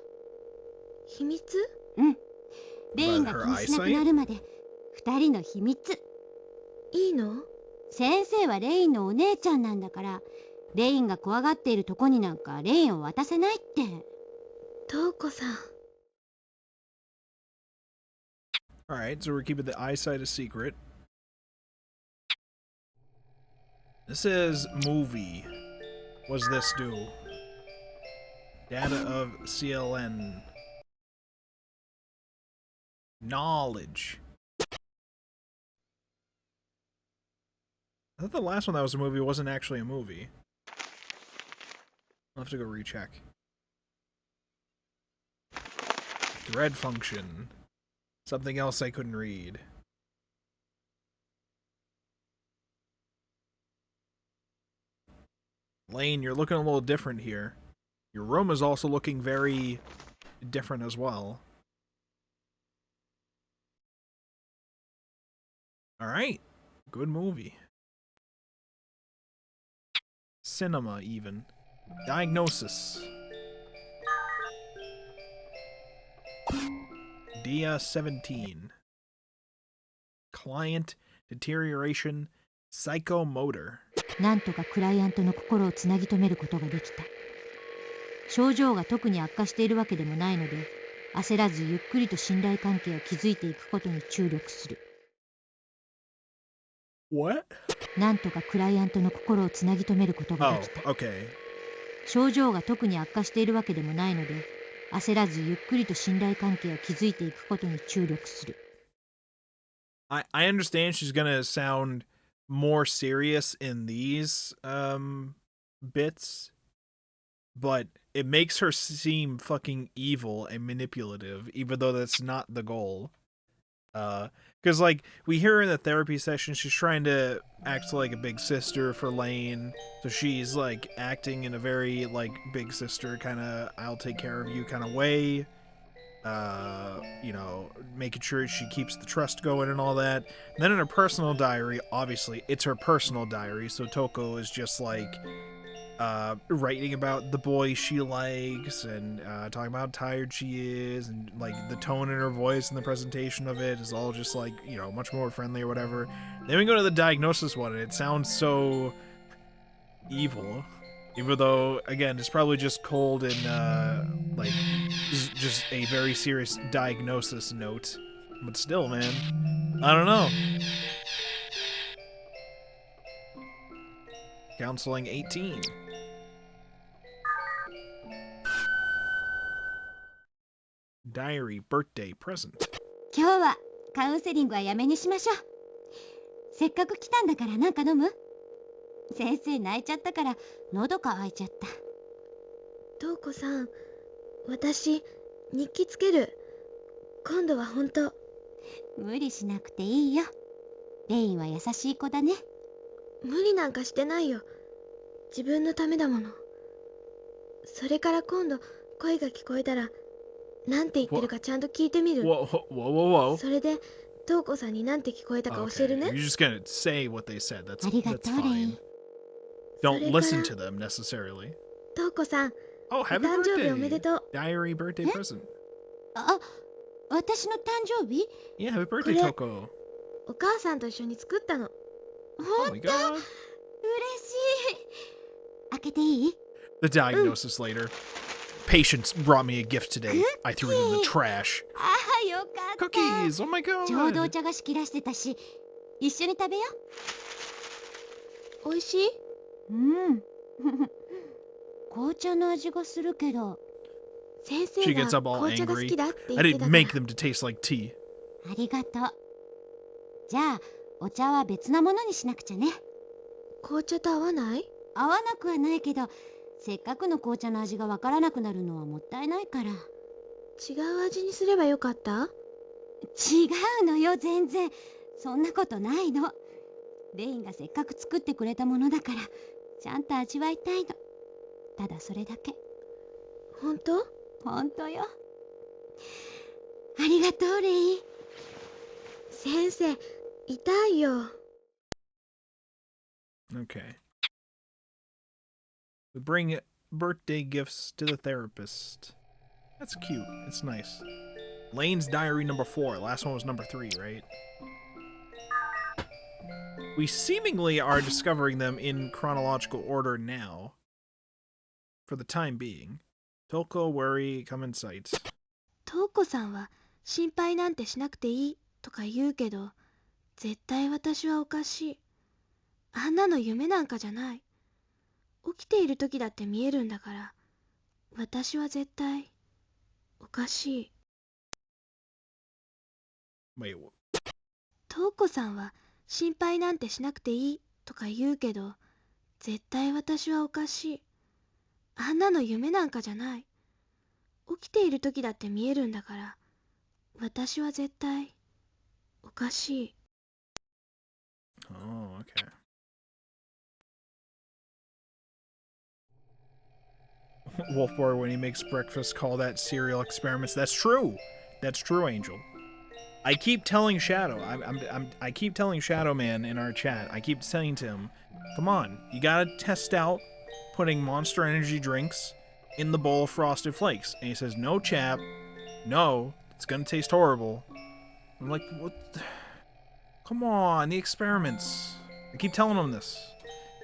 秘密？うん。レインが気にしなくなるまで二人の秘密。いいの？先生はレインのお姉ちゃんなんだから、レインが怖がっているとこになんかレインを渡せないって。瞳子さん。Alright, so we're keeping the eyesight a secret. This is movie. What does this do? Data of CLN. Knowledge. I thought the last one that was a movie wasn't actually a movie. I'll have to go recheck. Thread function. Something else I couldn't read. Lane, you're looking a little different here. Your room is also looking very different as well. All right. Good movie. Cinema, even. Diagnosis. Dia 17. Client deterioration psychomotor. なんとかクライアントの心をつなぎ止めることができた。症状が特に悪化しているわけでもないので、焦らずゆっくりと信頼関係を築いていくことに注力する。What? なんとかクライアントの心をつなぎ止めることが Oh, できた。 okay. 症状が特に悪化しているわけでもないので、焦らずゆっくりと信頼関係を築いていくことに注力する。I understand she's gonna sound more serious in these bits, but it makes her seem fucking evil and manipulative, even though that's not the goal. Because like we hear her in the therapy session, she's trying to act like a big sister for Lane, so she's like acting in a very like big sister kind of I'll take care of you kind of way. You know, making sure she keeps the trust going and all that. And then in her personal diary, obviously it's her personal diary, so Toko is just like writing about the boy she likes and talking about how tired she is, and like the tone in her voice and the presentation of it is all just like, you know, much more friendly or whatever. Then we go to the diagnosis one and it sounds so evil, even though again it's probably just cold and like just a very serious diagnosis note, but still, man, I don't know. Counseling 18. Diary, birthday, present. 今日はカウンセリングはやめにしましょう。せっかく来たんだからなんか飲む？先生泣いちゃったから喉乾いちゃった。瞳子さん、私日記つける。今度は本当。無理しなくていいよ。レインは優しい子だね。無理なんかしてないよ。自分のためだもの。それから今度声が聞こえたらなんて言ってるかちゃんと聞いてみる。 Whoa, whoa, whoa, whoa. それで瞳子さんになんて聞こえたか教える Okay, ね。 you're just gonna say what they said. That's ありがと that's うレイ fine. ン。Don't それから listen to them necessarily. 瞳子さん、 Oh, happy 誕生日おめで birthday! とう。 Diary, birthday, え？ present. あ、私の誕生日？ Yeah, happy birthday, これ Toko. お母さんと一緒に作ったの。 Oh ほ my んと？ god. 嬉しい。開けていい？ The diagnosis later. Patience brought me a gift today. I threw it in the trash. ああ、よかった。 Cookies! Oh my ちょうどお god! 茶菓子切らしてたし、一緒に食べよおいしい？う。うん。紅茶の味がするけど。先 She 生 gets が up all 紅茶が好 angry. きだって言 I ってた didn't から。 make them to taste like tea. ありがとう。じゃあ、お茶は別なものにしなくちゃね。紅茶と合わない？合わなくはないけど、せっかくの紅茶の味がわからなくなるのはもったいないから。違う味にすればよかった？違うのよ、全然。そんなことないの。レインがせっかく作ってくれたものだから、ちゃんと味わいたいの。ただそれだけ。本当？本当よ。ありがとう、レイン。先生、痛いよ。 Okay. We bring birthday gifts to the therapist. That's cute. It's nice. Lane's diary number 4. Last one was number 3, right? We seemingly are discovering them in chronological order now. For the time being. Toko, worry, come in sight. 瞳子さんは心配なんてしなくていいとか言うけど、絶対私はおかしい。あんなの夢なんかじゃない。起きている時だって見えるんだから、私は絶対おかしい。 Wait, 瞳子さんは心配なんてしなくていいとか言うけど、絶対私はおかしい。あんなの夢なんかじゃない。起きている時だって見えるんだから、私は絶対おかしい。 oh, okay. Wolfborg, when he makes breakfast, call that cereal experiments. That's true. That's true, Angel. I keep telling Shadow, I keep telling Shadow Man in our chat, I keep saying to him, come on, you gotta test out putting Monster Energy drinks in the bowl of Frosted Flakes. And he says, no, chap, no, it's gonna taste horrible. I'm like, what? Come on, the experiments. I keep telling him this.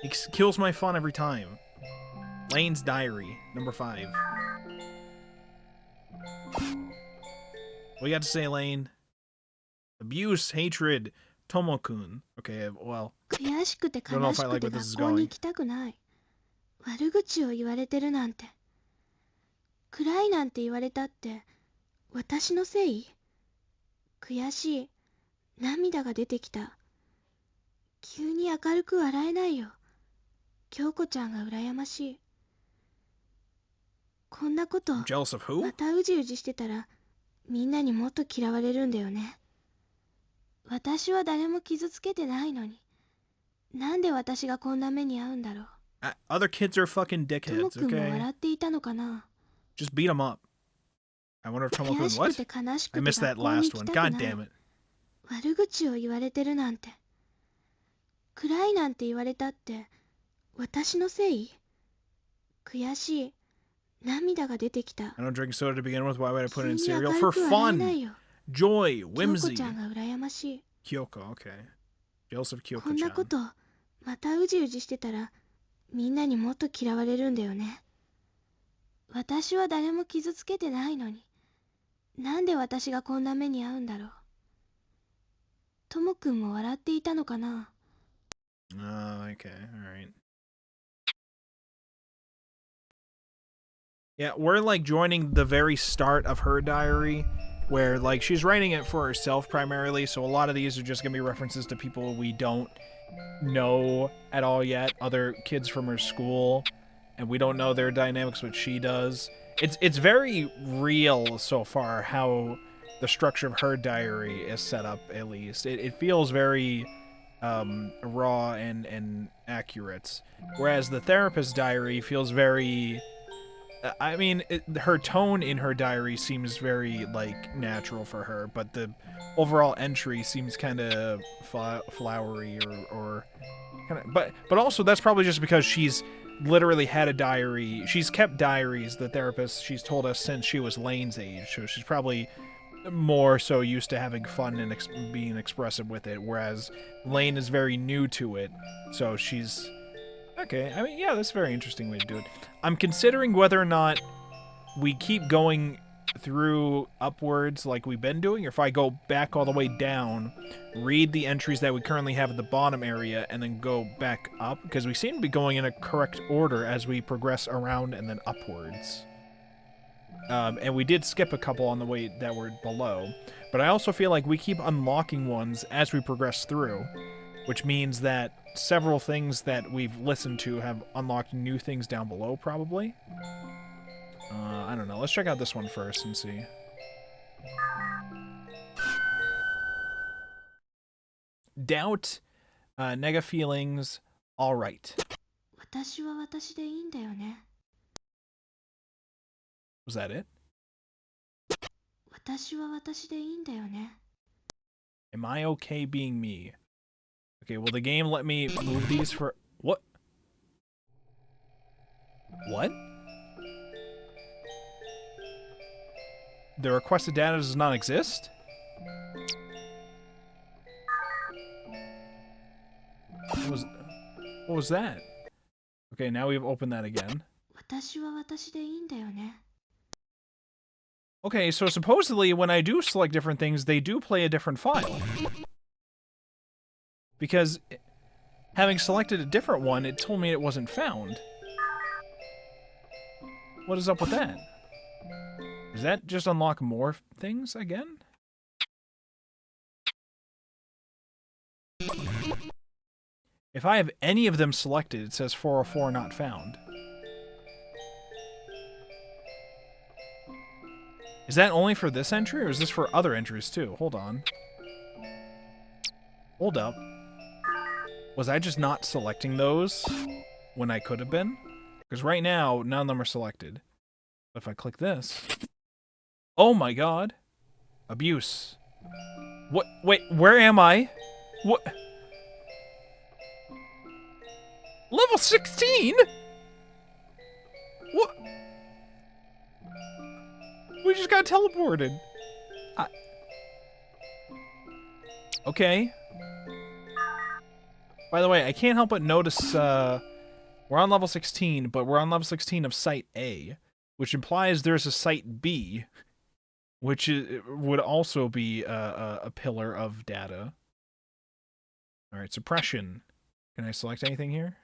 He kills my fun every time. Lane's Diary, number 5. What you got to say, Lane? Abuse, hatred, Tomo-kun. Okay, well, 悔しくて don't know 悲 if し I く like て where this is 学校に going. 行きたくない。悪口を言われてるなんて。暗いなんて言われたって私のせい？悔しい。涙が出てきた。急に明るく笑えないよ。京子ちゃんが羨ましい。こんなこと I'm jealous of who? またうじうじしてたらみんなにもっと嫌われるんだよね。私は誰も傷つけてないのに。なんで私がこんな目に遭うんだろう。Other kids are fucking とも dickheads, くんも okay? 笑っていたのかな。 Just beat them up. I wonder if 悔 Tomo-kun... しく What? て悲し I くて missed 学 that 校に last 行 one. きたく God ない。 damn it. 悪口を言われてるなんて。暗いなんて言われたって私のせい？悔しい。涙が出てきた。 I don't drink soda to begin with. Why would I put it in 急に cereal? 明 for るく笑えない fun, よ。 joy, 京子 whimsy. ちゃんが羨ましい。 Kyoko, okay. Jealous of こんなこ Kyoko-chan. とまたうじうじしてたらみんなにもっと嫌われるんだよね。私は誰も傷つけてないのに。なんで私がこんな目に遭うんだろう。ともくんも笑っていたのかな。 Oh, okay, alright. Yeah, we're like joining the very start of her diary, where like she's writing it for herself primarily, so a lot of these are just gonna be references to people we don't know at all yet, other kids from her school, and we don't know their dynamics, what she does. It's very real so far how the structure of her diary is set up, at least. It feels very raw and accurate, whereas the therapist's diary feels very... I mean, her tone in her diary seems very, like, natural for her, but the overall entry seems kind of flowery or kind of... But also, that's probably just because she's literally had a diary. She's kept diaries, the therapist, she's told us, since she was Lane's age, so she's probably more so used to having fun and being expressive with it, whereas Lane is very new to it, so she's... Okay, I mean, yeah, that's a very interesting way to do it. I'm considering whether or not we keep going through upwards like we've been doing, or if I go back all the way down, read the entries that we currently have at the bottom area, and then go back up, because we seem to be going in a correct order as we progress around and then upwards. And we did skip a couple on the way that were below, but I also feel like we keep unlocking ones as we progress through, which means that several things that we've listened to have unlocked new things down below, probably. I don't know. Let's check out this one first and see. Doubt, nega feelings, alright. 私は私でいいんだよね。 Was that it? 私は私でいいんだよね。 Am I okay being me? Okay, will the game let me move these for... What? What? The requested data does not exist? What was that? Okay, now we've opened that again. 私は私でいいんだよね。 Okay, so supposedly when I do select different things, they do play a different file. Because having selected a different one, it told me it wasn't found. What is up with that? Does that just unlock more things again? If I have any of them selected, it says 404 not found. Is that only for this entry, or is this for other entries too? Hold on. Hold up. Was I just not selecting those when I could have been? Because right now, none of them are selected. But if I click this... Oh my god! Abuse. What? Wait, where am I? What? Level 16? What? We just got teleported. Okay. By the way, I can't help but notice we're on level 16, but we're on level 16 of Site A, which implies there's a Site B, which would also be a pillar of data. All right, suppression. Can I select anything here?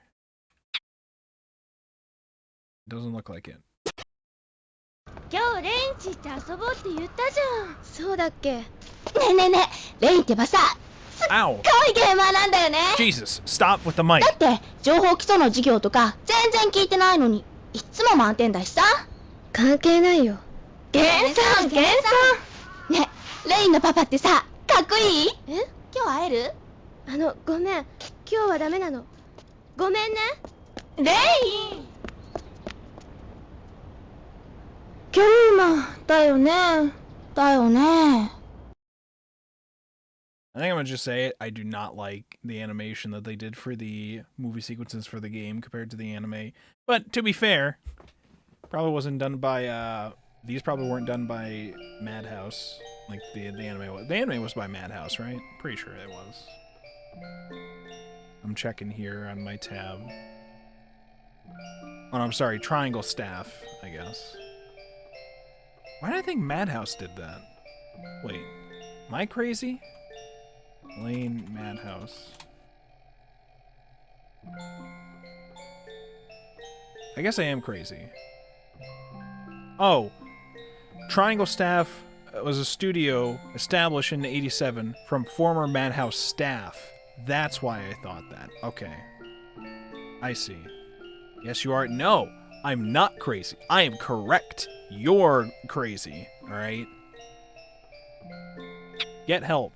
Doesn't look like it. 今日レインチって遊ぼうって言ったじゃん。そうだっけ。ねえねえねえ、レインってばさ、 Ow! 可愛いゲーマーなんだよね。 Jesus, stop with the mic. だって情報基礎の授業とか全然聞いてないのに、いつも満点だしさ。関係ないよ。ゲンさん、ゲンさん。ねえ、レインのパパってさ、かっこいい？え？今日会える？ごめん。今日はダメなの。ごめんね。レイン。ゲーマーだよね。だよね。 I think I'm gonna just say it. I do not like the animation that they did for the movie sequences for the game compared to the anime. But to be fair, probably wasn't done by these probably weren't done by Madhouse like the anime was. The anime was by Madhouse, right? Pretty sure it was. I'm checking here on my tab. Oh, no, I'm sorry, Triangle Staff, I guess. Why did I think Madhouse did that? Wait, am I crazy? Lane Madhouse. I guess I am crazy. Oh, Triangle Staff was a studio established in '87 from former Madhouse staff. That's why I thought that. Okay. I see. Yes, you are. No, I'm not crazy. I am correct. You're crazy, alright? Get help.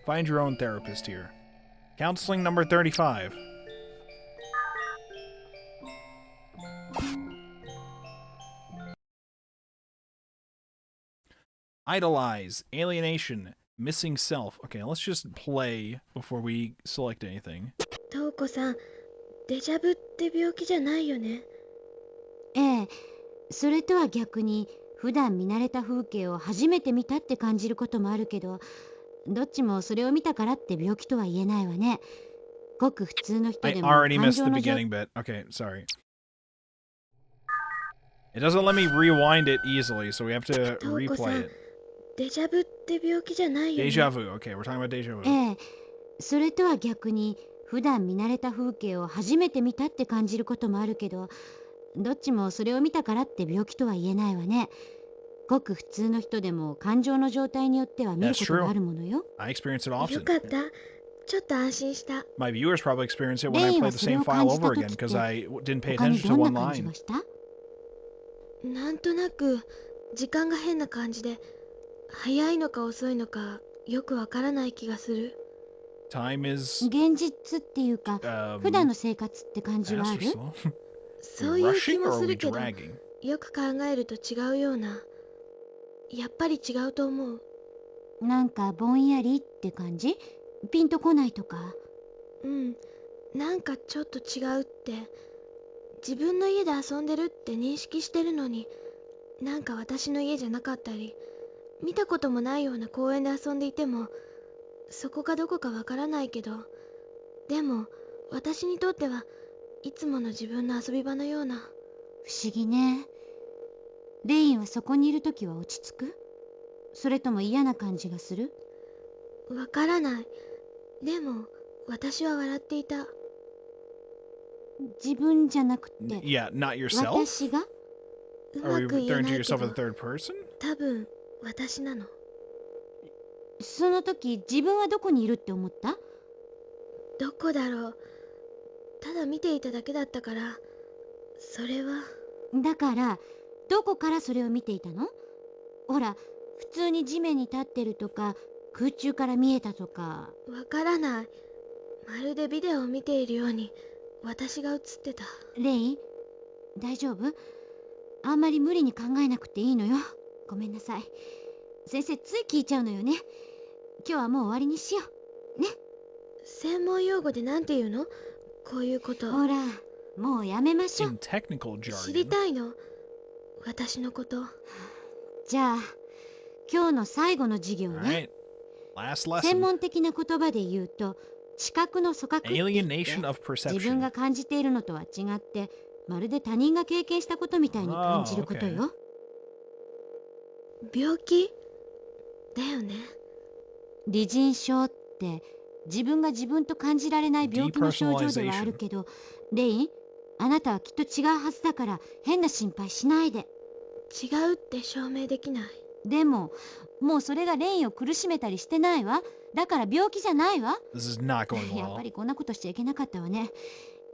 Find your own therapist here. Counseling number 35. Idolize, alienation, missing self. Okay, let's just play before we select anything. トウコさん、デジャブって病気じゃないよね。ええ、それとは逆に普段見慣れた風景を初めて見たって感じることもあるけど、どっちもそれを見たからって病気とは言えないわね。ごく普通の人 I でも already 感 missed 情 the の状 beginning bit. Okay, sorry. It doesn't let me rewind it easily, so we have to トウコさ replay ん、 it. デジャブって病気じゃないよね。 Deja vu. Okay, we're talking about deja vu. ええ、それとは逆に普段見慣れた風景を初めて見たって感じることもあるけど、どっちもそれを見たからって病気とは言えないわね。ごく普通の人でも感情の状態によっては見ることがあるものよ。 I experience it よ often. かった。ちょっと安心した。 My viewers probably experience it when I レイン play は the それ same を file 感じた over 時 again っ because て I didn't pay 他に attention ど to ん one な感じ line. がした？なんとなく時間が変な感じで、早いのか遅いのかよくわからない気がする。 Time is 現実っていうか、普段の生活って感じはあ fast or る？ slow? そういう気 Rushing も or す are we るけど、 dragging? よく考えると違うような。やっぱり違うと思う。なんかぼんやりって感じ？ピンとこないとか？うん、なんかちょっと違うって。自分の家で遊んでるって認識してるのに、なんか私の家じゃなかったり、見たこともないような公園で遊んでいても、そこがどこかわからないけど、でも私にとってはいつもの自分の遊び場のような。不思議ね。レインはそこにいるときは落ち着く？それとも嫌な感じがする？わからない。でも私は笑っていた。自分じゃなくて Yeah, not yourself? 私が？う Are ま you く言え referring な to いけ yourself ど、 as a third person? 多分私なの。その時自分はどこにいるって思った？どこだろう。ただ見ていただけだったから、それは。だからどこからそれを見ていたの？ほら、普通に地面に立ってるとか空中から見えたとか。わからない。まるでビデオを見ているように私が映ってた。レイン、大丈夫？あんまり無理に考えなくていいのよ。ごめんなさい。先生つい聞いちゃうのよね。今日はもう終わりにしよう。ね。専門用語でなんて言うの？こういうこと。ほら、もうやめましょ In う。 technical 知り jargon. たいの？私のこと。じゃあ、今日の最後の授業 All ね。 right. Last 専 lesson. 門的な言葉で言うと、知覚の組閣って言って、 Alienation of 自分 perception. が感じているのとは違って、まるで他人が経験したことみたいに感じることよ。病気だよね。離人症って自分が自分と感じられない病気の症状ではあるけど、レイン、あなたはきっと違うはずだから変な心配しないで。違うって証明できない。でも、もうそれがレインを苦しめたりしてないわ。だから病気じゃないわ。 This is not going やっぱ well. りこんなことしちゃいけなかったわね。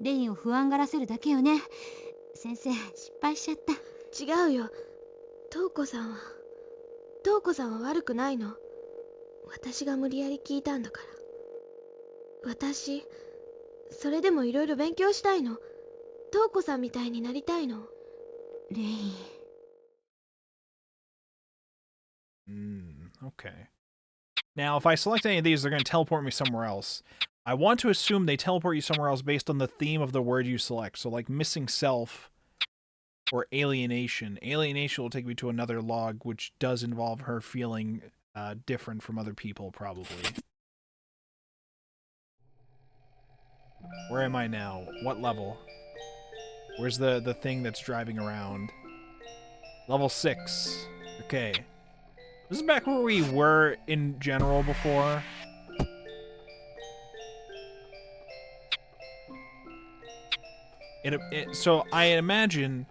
レインを不安がらせるだけよね。先生、失敗しちゃった。違うよ。瞳子さんは悪くないの。私が無理やり聞いたんだから。私、それでもいろいろ勉強したいの。瞳子さんみたいになりたいの。レイン。Okay. Now, if I select any of these, they're going to teleport me somewhere else. I want to assume they teleport you somewhere else based on the theme of the word you select. So, like missing self or alienation. Alienation will take me to another log, which does involve her feeling different from other people, probably. Where am I now? What level? Where's the thing that's driving around? Level 6. Okay. This is back where we were in general before. So I imagine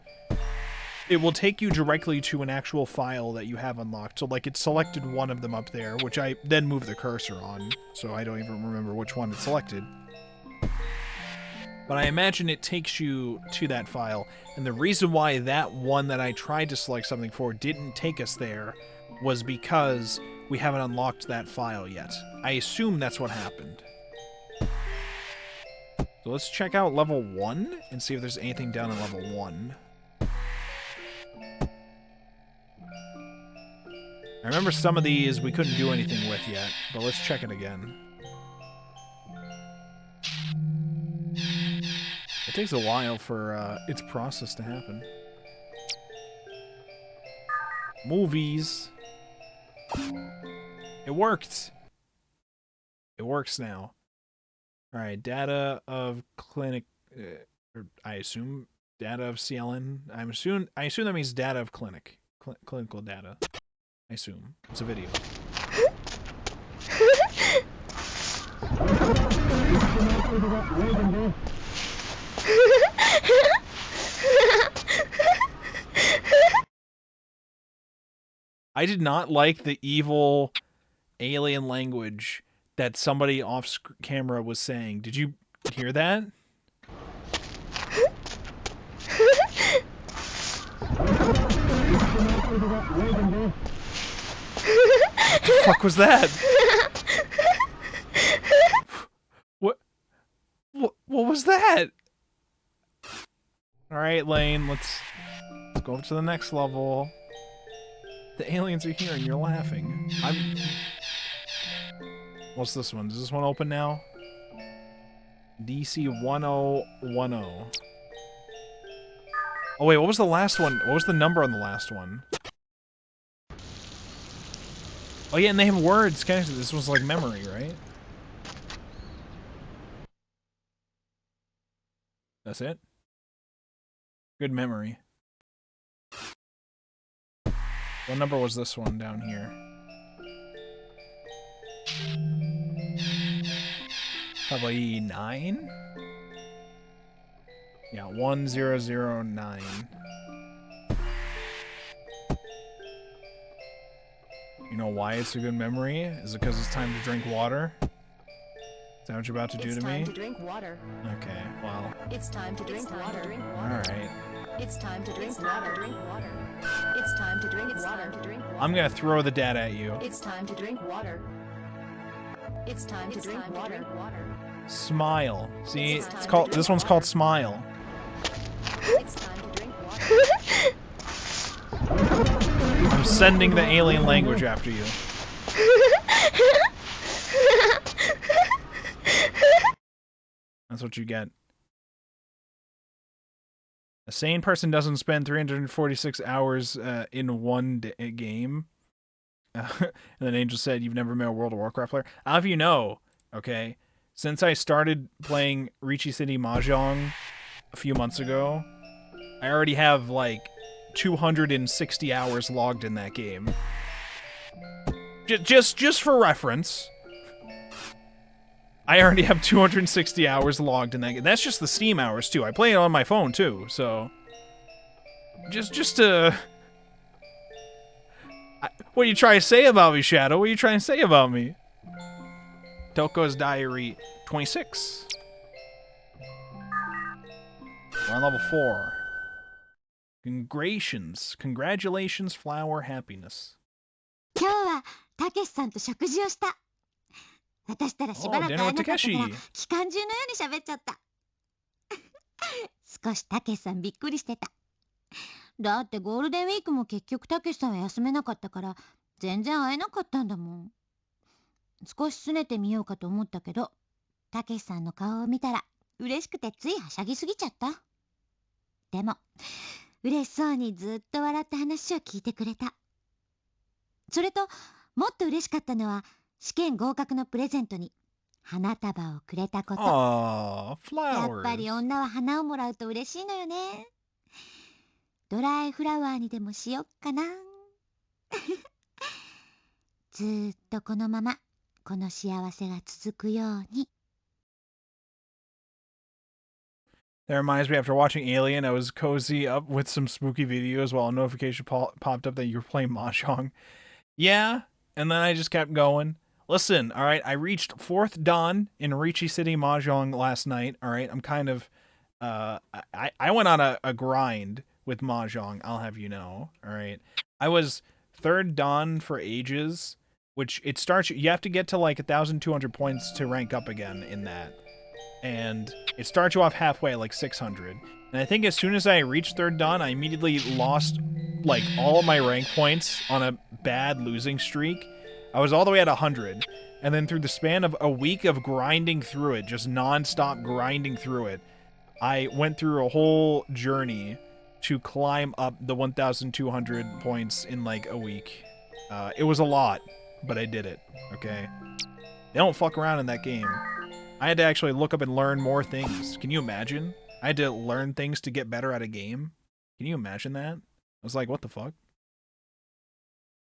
it will take you directly to an actual file that you have unlocked. So like it selected one of them up there, which I then moved the cursor on, so I don't even remember which one it selected. But I imagine it takes you to that file, and the reason why that one that I tried to select something for didn't take us there was because we haven't unlocked that file yet. I assume that's what happened. So let's check out level 1 and see if there's anything down in level 1. I remember some of these we couldn't do anything with yet, but let's check it again. It takes a while for its process to happen. Movies. It worked. It works now. Alright, data of clinic... or I assume data of CLN. I assume that means data of clinic. Clinical data. I assume. It's a video. I did not like the evil alien language that somebody off camera was saying. Did you hear that? What the fuck was that? What was that? Alright, Lane, let's go up to the next level. The aliens are here and you're laughing. What's this one? Does this one open now? DC 1010. Oh wait, what was the last one? What was the number on the last one? Oh yeah, and they have words connected. This was like memory, right? That's it? Good memory. What number was this one down here? Probably 9? Yeah, 1009. You know why it's a good memory? Is it because it's time to drink water? Is that what you're about to do to me? It's time to drink water. Okay, well. It's time to drink water. Alright. It's time to drink water. It's time to drink water. I'm gonna throw the data at you. It's time to drink water. It's time to drink water. Smile. See, it's called. This one's called Smile. It's time to drink water. I'm sending the alien language after you. That's what you get. A sane person doesn't spend 346 hours in one game. And then Angel said, "You've never met a World of Warcraft player." I'll have you know, okay, since I started playing Ricci City Mahjong a few months ago, I already have like 260 hours logged in that game. Just for reference, I already have 260 hours logged in that game. That's just the Steam hours too. I play it on my phone too, so just to. What are you trying to say about me, Shadow? What are you trying to say about me? Toko's Diary 26. We're on level 4. Congratulations, flower happiness. 今日はたけしさんと食事をした。私ったらしばらく会えなかったから期間中のように喋っちゃった。少したけしさんびっくりしてた。だってゴールデンウィークも結局たけしさんは休めなかったから全然会えなかったんだもん。少し拗ねてみようかと思ったけど、たけしさんの顔を見たら嬉しくてついはしゃぎすぎちゃった。でも嬉しそうにずっと笑って話を聞いてくれた。それともっと嬉しかったのは試験合格のプレゼントに花束をくれたこと。やっぱり女は花をもらうと嬉しいのよね。ドライフラワーにでもしよっかな。ずーっとこのままこの幸せが続くように。That reminds me, after watching Alien, I was cozy up with some spooky videos while a notification popped up that you were playing Mahjong. Yeah, and then I just kept going. Listen, all right, I reached 4th Dan in Ricci City Mahjong last night, all right? I'm kind of, I went on a grind with Mahjong, I'll have you know, all right? I was 3rd Dan for ages, which it starts, you have to get to like 1,200 points to rank up again in that. And it starts you off halfway, like 600. And I think as soon as I reached 3rd Dan, I immediately lost like all of my rank points on a bad losing streak. I was all the way at 100. And then through the span of a week of grinding through it, just non-stop grinding through it, I went through a whole journey to climb up the 1,200 points in like a week. It was a lot, but I did it, okay? They don't fuck around in that game. I had to actually look up and learn more things. Can you imagine? I had to learn things to get better at a game. Can you imagine that? I was like, what the fuck?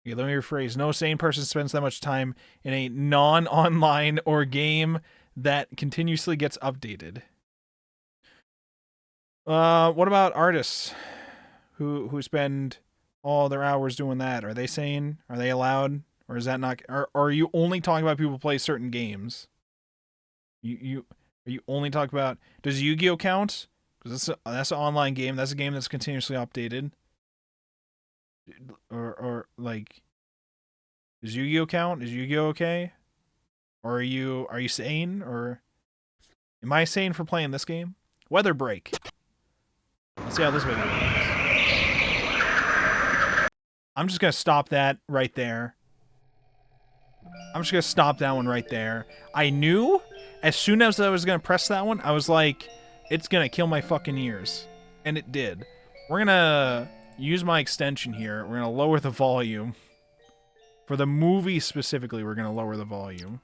Okay, let me rephrase. No sane person spends that much time in a non-online or game that continuously gets updated. What about artists who spend all their hours doing that? Are they sane? Are they allowed? Or is that not? Or are you only talking about people who play certain games? You only talk about, does Yu-Gi-Oh count? Because that's an online game. That's a game that's continuously updated. Or like, does Yu-Gi-Oh count? Is Yu-Gi-Oh okay? Or are you sane? Or am I sane for playing this game? Weather break. Let's see how this video goes. I'm just gonna stop that right there. I'm just gonna stop that one right there. I knew as soon as I was gonna press that one, I was like, it's gonna kill my fucking ears. And it did. We're gonna use my extension here. We're gonna lower the volume. For the movie specifically, we're gonna lower the volume.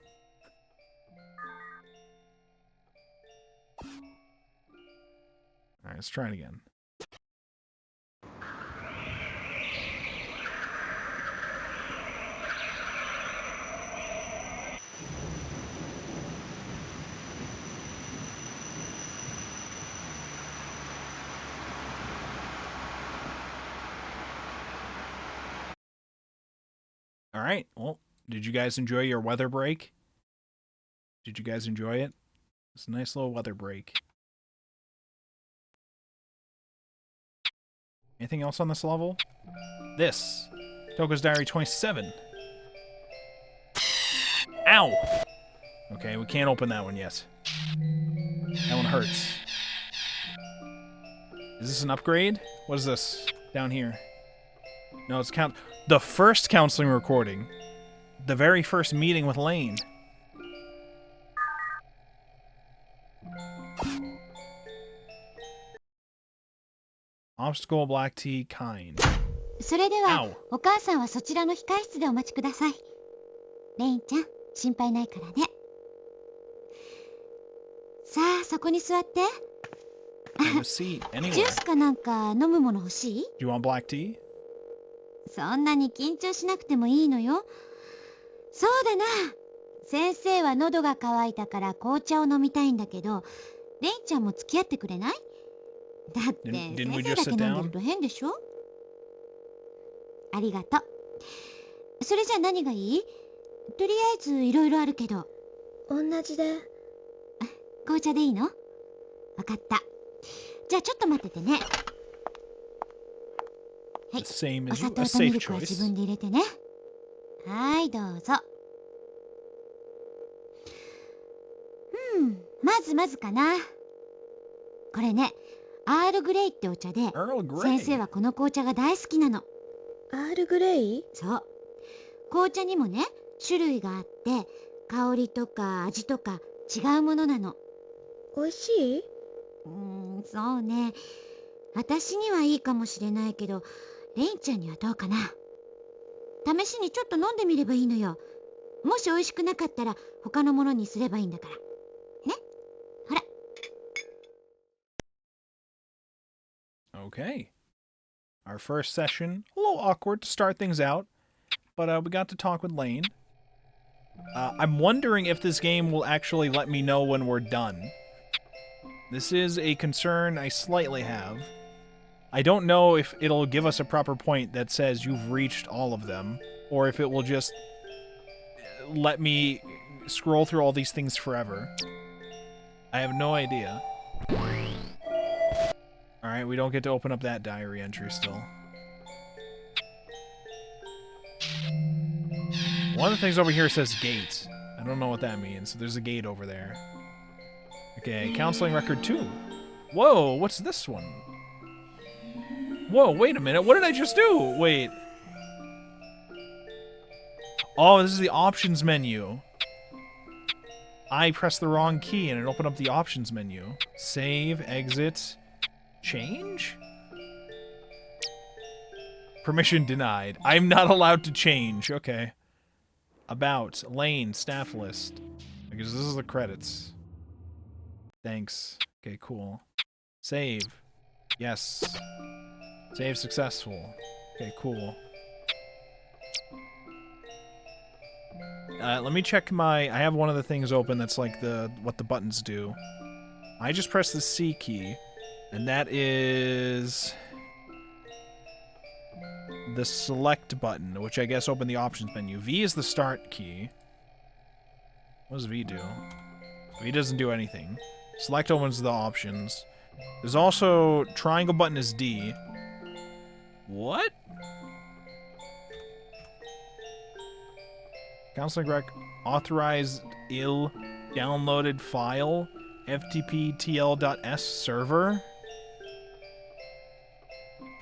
Alright, let's try it again. Alright, well, did you guys enjoy your weather break? Did you guys enjoy it? It's a nice little weather break. Anything else on this level? This. Toko's Diary 27. Ow! Okay, we can't open that one yet. That one hurts. Is this an upgrade? What is this? Down here. No, it's the first counseling recording. The very first meeting with Lane. Obstacle, black tea, kind. それでは Ow. お母さんはそちらの控え室でお待ちください。レインちゃん、心配ないからね。さあ、そこに座って。 Have a seat ジュ anywhere. ースかなんか飲むもの欲しい？ Do you want black tea? そんなに緊張しなくてもいいのよ。そうだな。先生は喉が渇いたから紅茶を飲みたいんだけど、レインちゃんも付き合ってくれない？だって Didn't we 先 just 生だけ sit 飲んでると変でしょ？ありがとう。それじゃあ何がいい？とりあえずいろいろあるけど。同じで。紅茶でいいの？わかった。じゃあちょっと待っててね。はい。 The same お as 砂 you. 糖 A とミ safe ルクは自 choice. 分で入れてね。はい、どうぞ。まずかな。これね、アールグレイってお茶で、 Earl 先生 Grey. はこの紅茶が大好きなの。アールグレイ？そう。紅茶にもね、種類があって、香りとか味とか違うものなの。美味しい？そうね。私にはいいかもしれないけど、レインちゃんにはどうかな。試しにちょっと飲んでみればいいのよ。もし美味しくなかったら他のものにすればいいんだから。ね。ほら。 Okay. Our first session, a little awkward to start things out, but we got to talk with Lane. I'm wondering if this game will actually let me know when we're done. This is a concern I slightly have. I don't know if it'll give us a proper point that says you've reached all of them, or if it will just let me scroll through all these things forever. I have no idea. Alright, we don't get to open up that diary entry still. One of the things over here says gate. I don't know what that means. There's a gate over there. Okay, counseling record 2. Whoa, what's this one? Whoa, wait a minute. What did I just do? Wait. Oh, this is the options menu. I pressed the wrong key and it opened up the options menu. Save, exit, change? Permission denied. I'm not allowed to change. Okay. About, Lane, staff list. I guess this is the credits. Thanks. Okay, cool. Save. Yes. Save successful. Okay, cool. Let me check my... I have one of the things open that's like what the buttons do. I just pressed the C key, and that is the select button, which I guess opened the options menu. V is the start key. What does V do? V doesn't do anything. Select opens the options. There's also triangle button is D. What? Counseling rec authorized ill downloaded file ftp.tl.s server.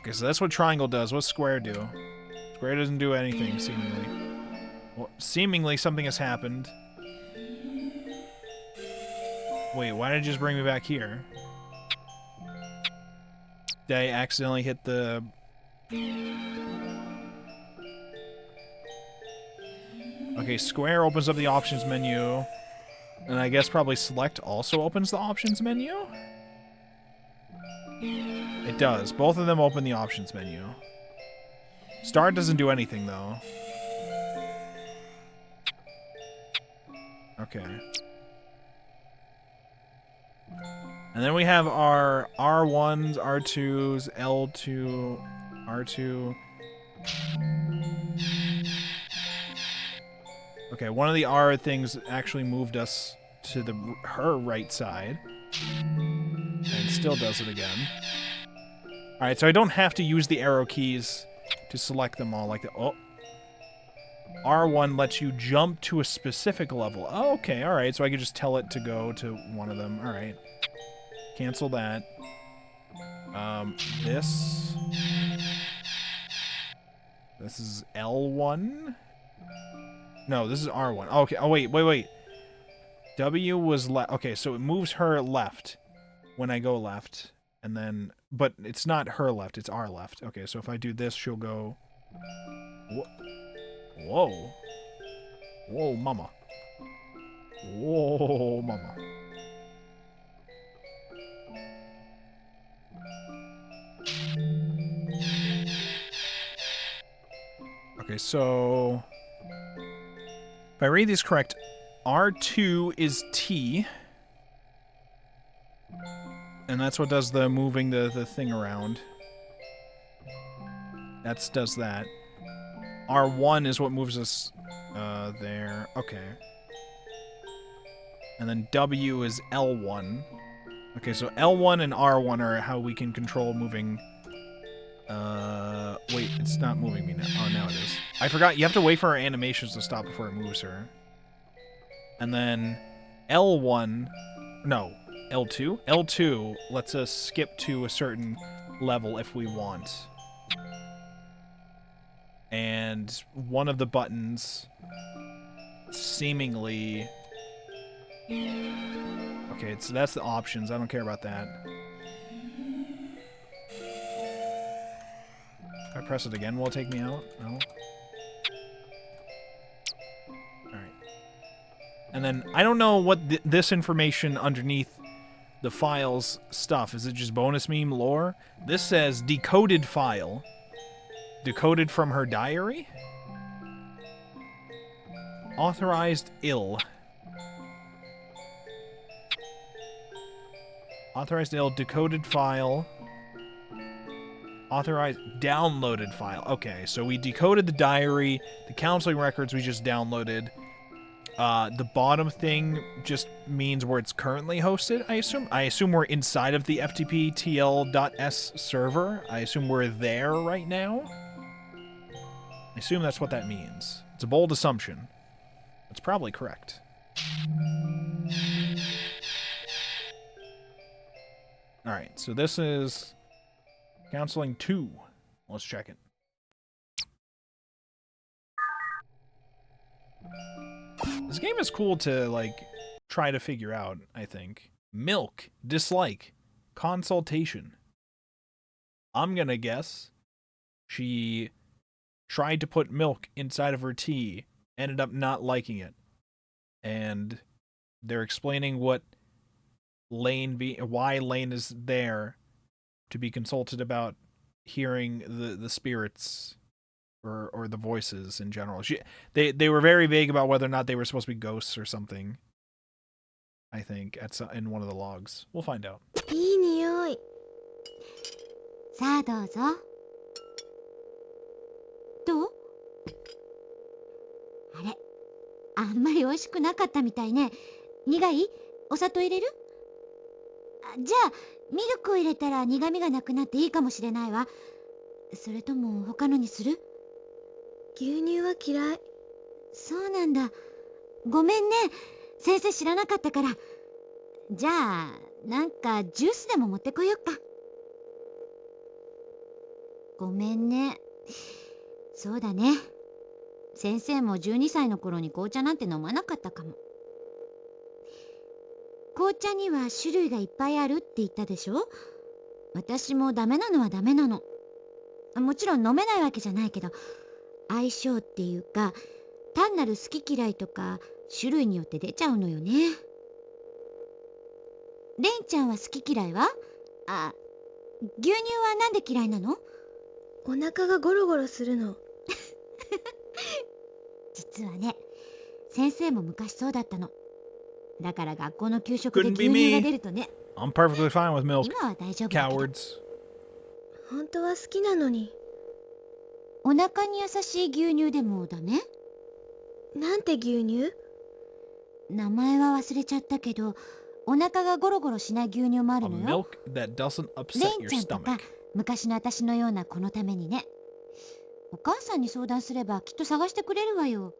Okay, so that's what triangle does. What's square do? Square doesn't do anything, seemingly. Well, seemingly something has happened. Wait, why did it just bring me back here? Did I accidentally hit the... Okay, square opens up the options menu. And I guess probably select also opens the options menu? It does. Both of them open the options menu. Start doesn't do anything, though. Okay. And then we have our R1s, R2s, L2, R2. Okay, one of the R things actually moved us to her right side. And still does it again. Alright, so I don't have to use the arrow keys to select them all like that. Oh. R1 lets you jump to a specific level. Oh, okay, alright, so I could just tell it to go to one of them. Alright. Cancel that. This. This is L1? No, this is R1. Okay, oh wait. W was left. Okay, so it moves her left when I go left. And then, but it's not her left, it's our left. Okay, so if I do this, she'll go... Whoa. Whoa, mama. Whoa, mama. Okay, so... If I read these correct, R2 is T. And that's what does the moving the thing around. That does that. R1 is what moves us there. Okay. And then W is L1. Okay, so L1 and R1 are how we can control moving... wait, it's not moving me now. Oh, now it is. I forgot, you have to wait for our animations to stop before it moves her. And then L1... No, L2? L2 lets us skip to a certain level if we want. And one of the buttons seemingly... Okay, so that's the options. I don't care about that. If I press it again, will it take me out? No. Alright. And then, I don't know what this information underneath the file's stuff. Is it just bonus meme lore? This says decoded file. Decoded from her diary? Authorized ill. Authorized ill, decoded file. Authorized, downloaded file. Okay, so we decoded the diary. The counseling records we just downloaded. The bottom thing just means where it's currently hosted, I assume. I assume we're inside of the FTP TL.s server. I assume we're there right now. I assume that's what that means. It's a bold assumption. It's probably correct. Alright, so this is Counseling 2. Let's check it. This game is cool to, like, try to figure out, I think. Milk. Dislike. Consultation. I'm gonna guess she tried to put milk inside of her tea, ended up not liking it. And they're explaining what why Lane is there to be consulted about hearing the spirits or the voices in general. They were very vague about whether or not they were supposed to be ghosts or something. I think in one of the logs. We'll find out. いい匂い。さあどうぞ。どう？あれ、あんまり美味しくなかったみたいね。苦い？お砂糖入れる？じゃあミルクを入れたら苦味がなくなっていいかもしれないわ。それとも他のにする？牛乳は嫌い。そうなんだ。ごめんね。先生知らなかったから。じゃあなんかジュースでも持ってこよっか。ごめんね。そうだね。先生も12歳の頃に紅茶なんて飲まなかったかも。紅茶には種類がいっぱいあるって言ったでしょ。私もダメなのはダメなの。もちろん飲めないわけじゃないけど、相性っていうか、単なる好き嫌いとか種類によって出ちゃうのよね。レインちゃんは好き嫌いは？牛乳はなんで嫌いなの？お腹がゴロゴロするの。実はね、先生も昔そうだったの。だから学校の給食で Couldn't 牛 be 乳が me. 出るとね。I'm perfectly fine with milk. 今は大丈夫だけど。 Cowards. 本当は好きなのに。お腹に優しい牛乳でもダメ？なんて牛乳？名前は忘れちゃったけど、お腹がゴロゴロしない牛乳もあ A るのよ。 milk that doesn't レ upset イン your ちゃんとか stomach. 昔の私のような子のためにね。お母さんに相談すればきっと探してくれるわよ。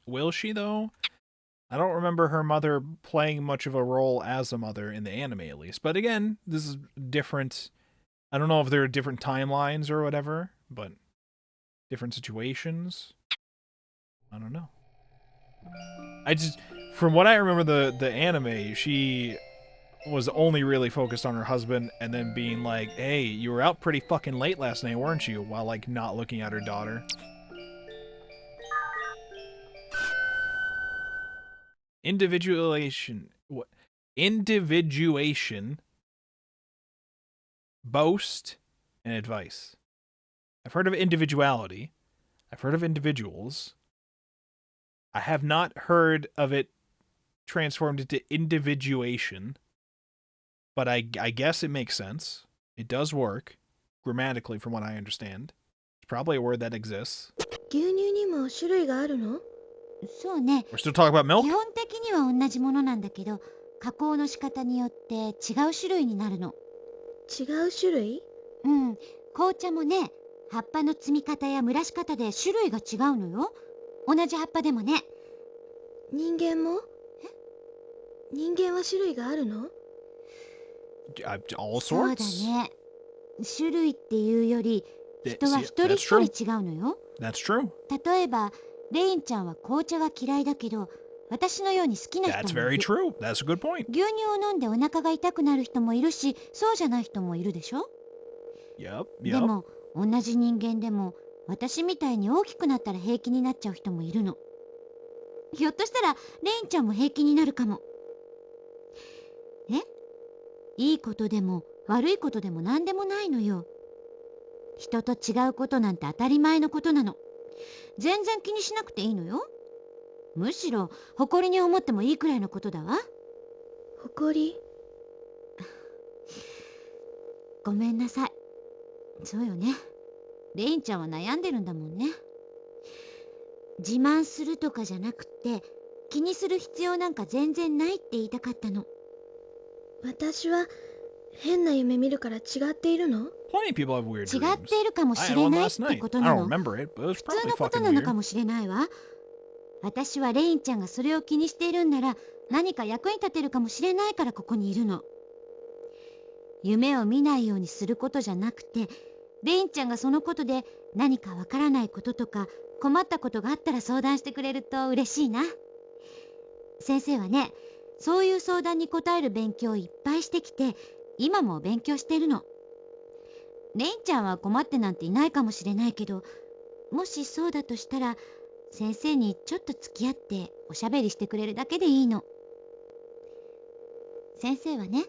Will she, though? I don't remember her mother playing much of a role as a mother in the anime, at least. But again, this is different. I don't know if there are different timelines or whatever, but different situations. I don't know. From what I remember the anime, she was only really focused on her husband and then being like, hey, you were out pretty fucking late last night, weren't you? While, like, not looking at her daughter. Individuation. What? Individuation. Boast. And advice. I've heard of individuality. I've heard of individuals. I have not heard of it transformed into individuation. But I guess it makes sense. It does work. Grammatically, from what I understand. It's probably a word that exists. 牛乳にも種類があるの？そうね。 We're still talking about milk? 基本的には同じものなんだけど、加工の仕方によって違う種類になるの。違う種類？うん、紅茶もね、葉っぱの摘み方や蒸らし方で種類が違うのよ。同じ葉っぱでもね。人間も？人間は種類があるの？ All そうだ sorts? ね。種類っていうより、 Th- 人は see, 一人 that's 一 true. 人違うのよ。 That's true. 例えば、レインちゃんは紅茶が嫌いだけど、私のように好きな That's 人もい very る。 true. That's a good point. 牛乳を飲んでお腹が痛くなる人もいるし、そうじゃない人もいるでしょ。 Yep, で yep. も、同じ人間でも、私みたいに大きくなったら平気になっちゃう人もいるの。ひょっとしたら、レインちゃんも平気になるかも。ね、いいことでも悪いことでも何でもないのよ。人と違うことなんて当たり前のことなの。全然気にしなくていいのよ。むしろ誇りに思ってもいいくらいのことだわ。誇り？ごめんなさい。そうよね。レインちゃんは悩んでるんだもんね。自慢するとかじゃなくて、気にする必要なんか全然ないって言いたかったの。私は変な夢見るから違っているの？ Plenty of people have weird 違 dreams. っているかも I し had れ one ないっ last て night. こと I な don't の。 remember it, but it was 普通 probably のこと fucking なのか weird. もしれないわ。私はレインちゃんがそれを気にしているんなら、何か役に立てるかもしれないからここにいるの。夢を見ないようにすることじゃなくて、レインちゃんがそのことで何かわからないこととか困ったことがあったら相談してくれると嬉しいな。先生はね、そういう相談に答える勉強をいっぱいしてきて、今も勉強してるの。レインちゃんは困ってなんていないかもしれないけど、もしそうだとしたら、先生にちょっと付き合っておしゃべりしてくれるだけでいいの。先生はね、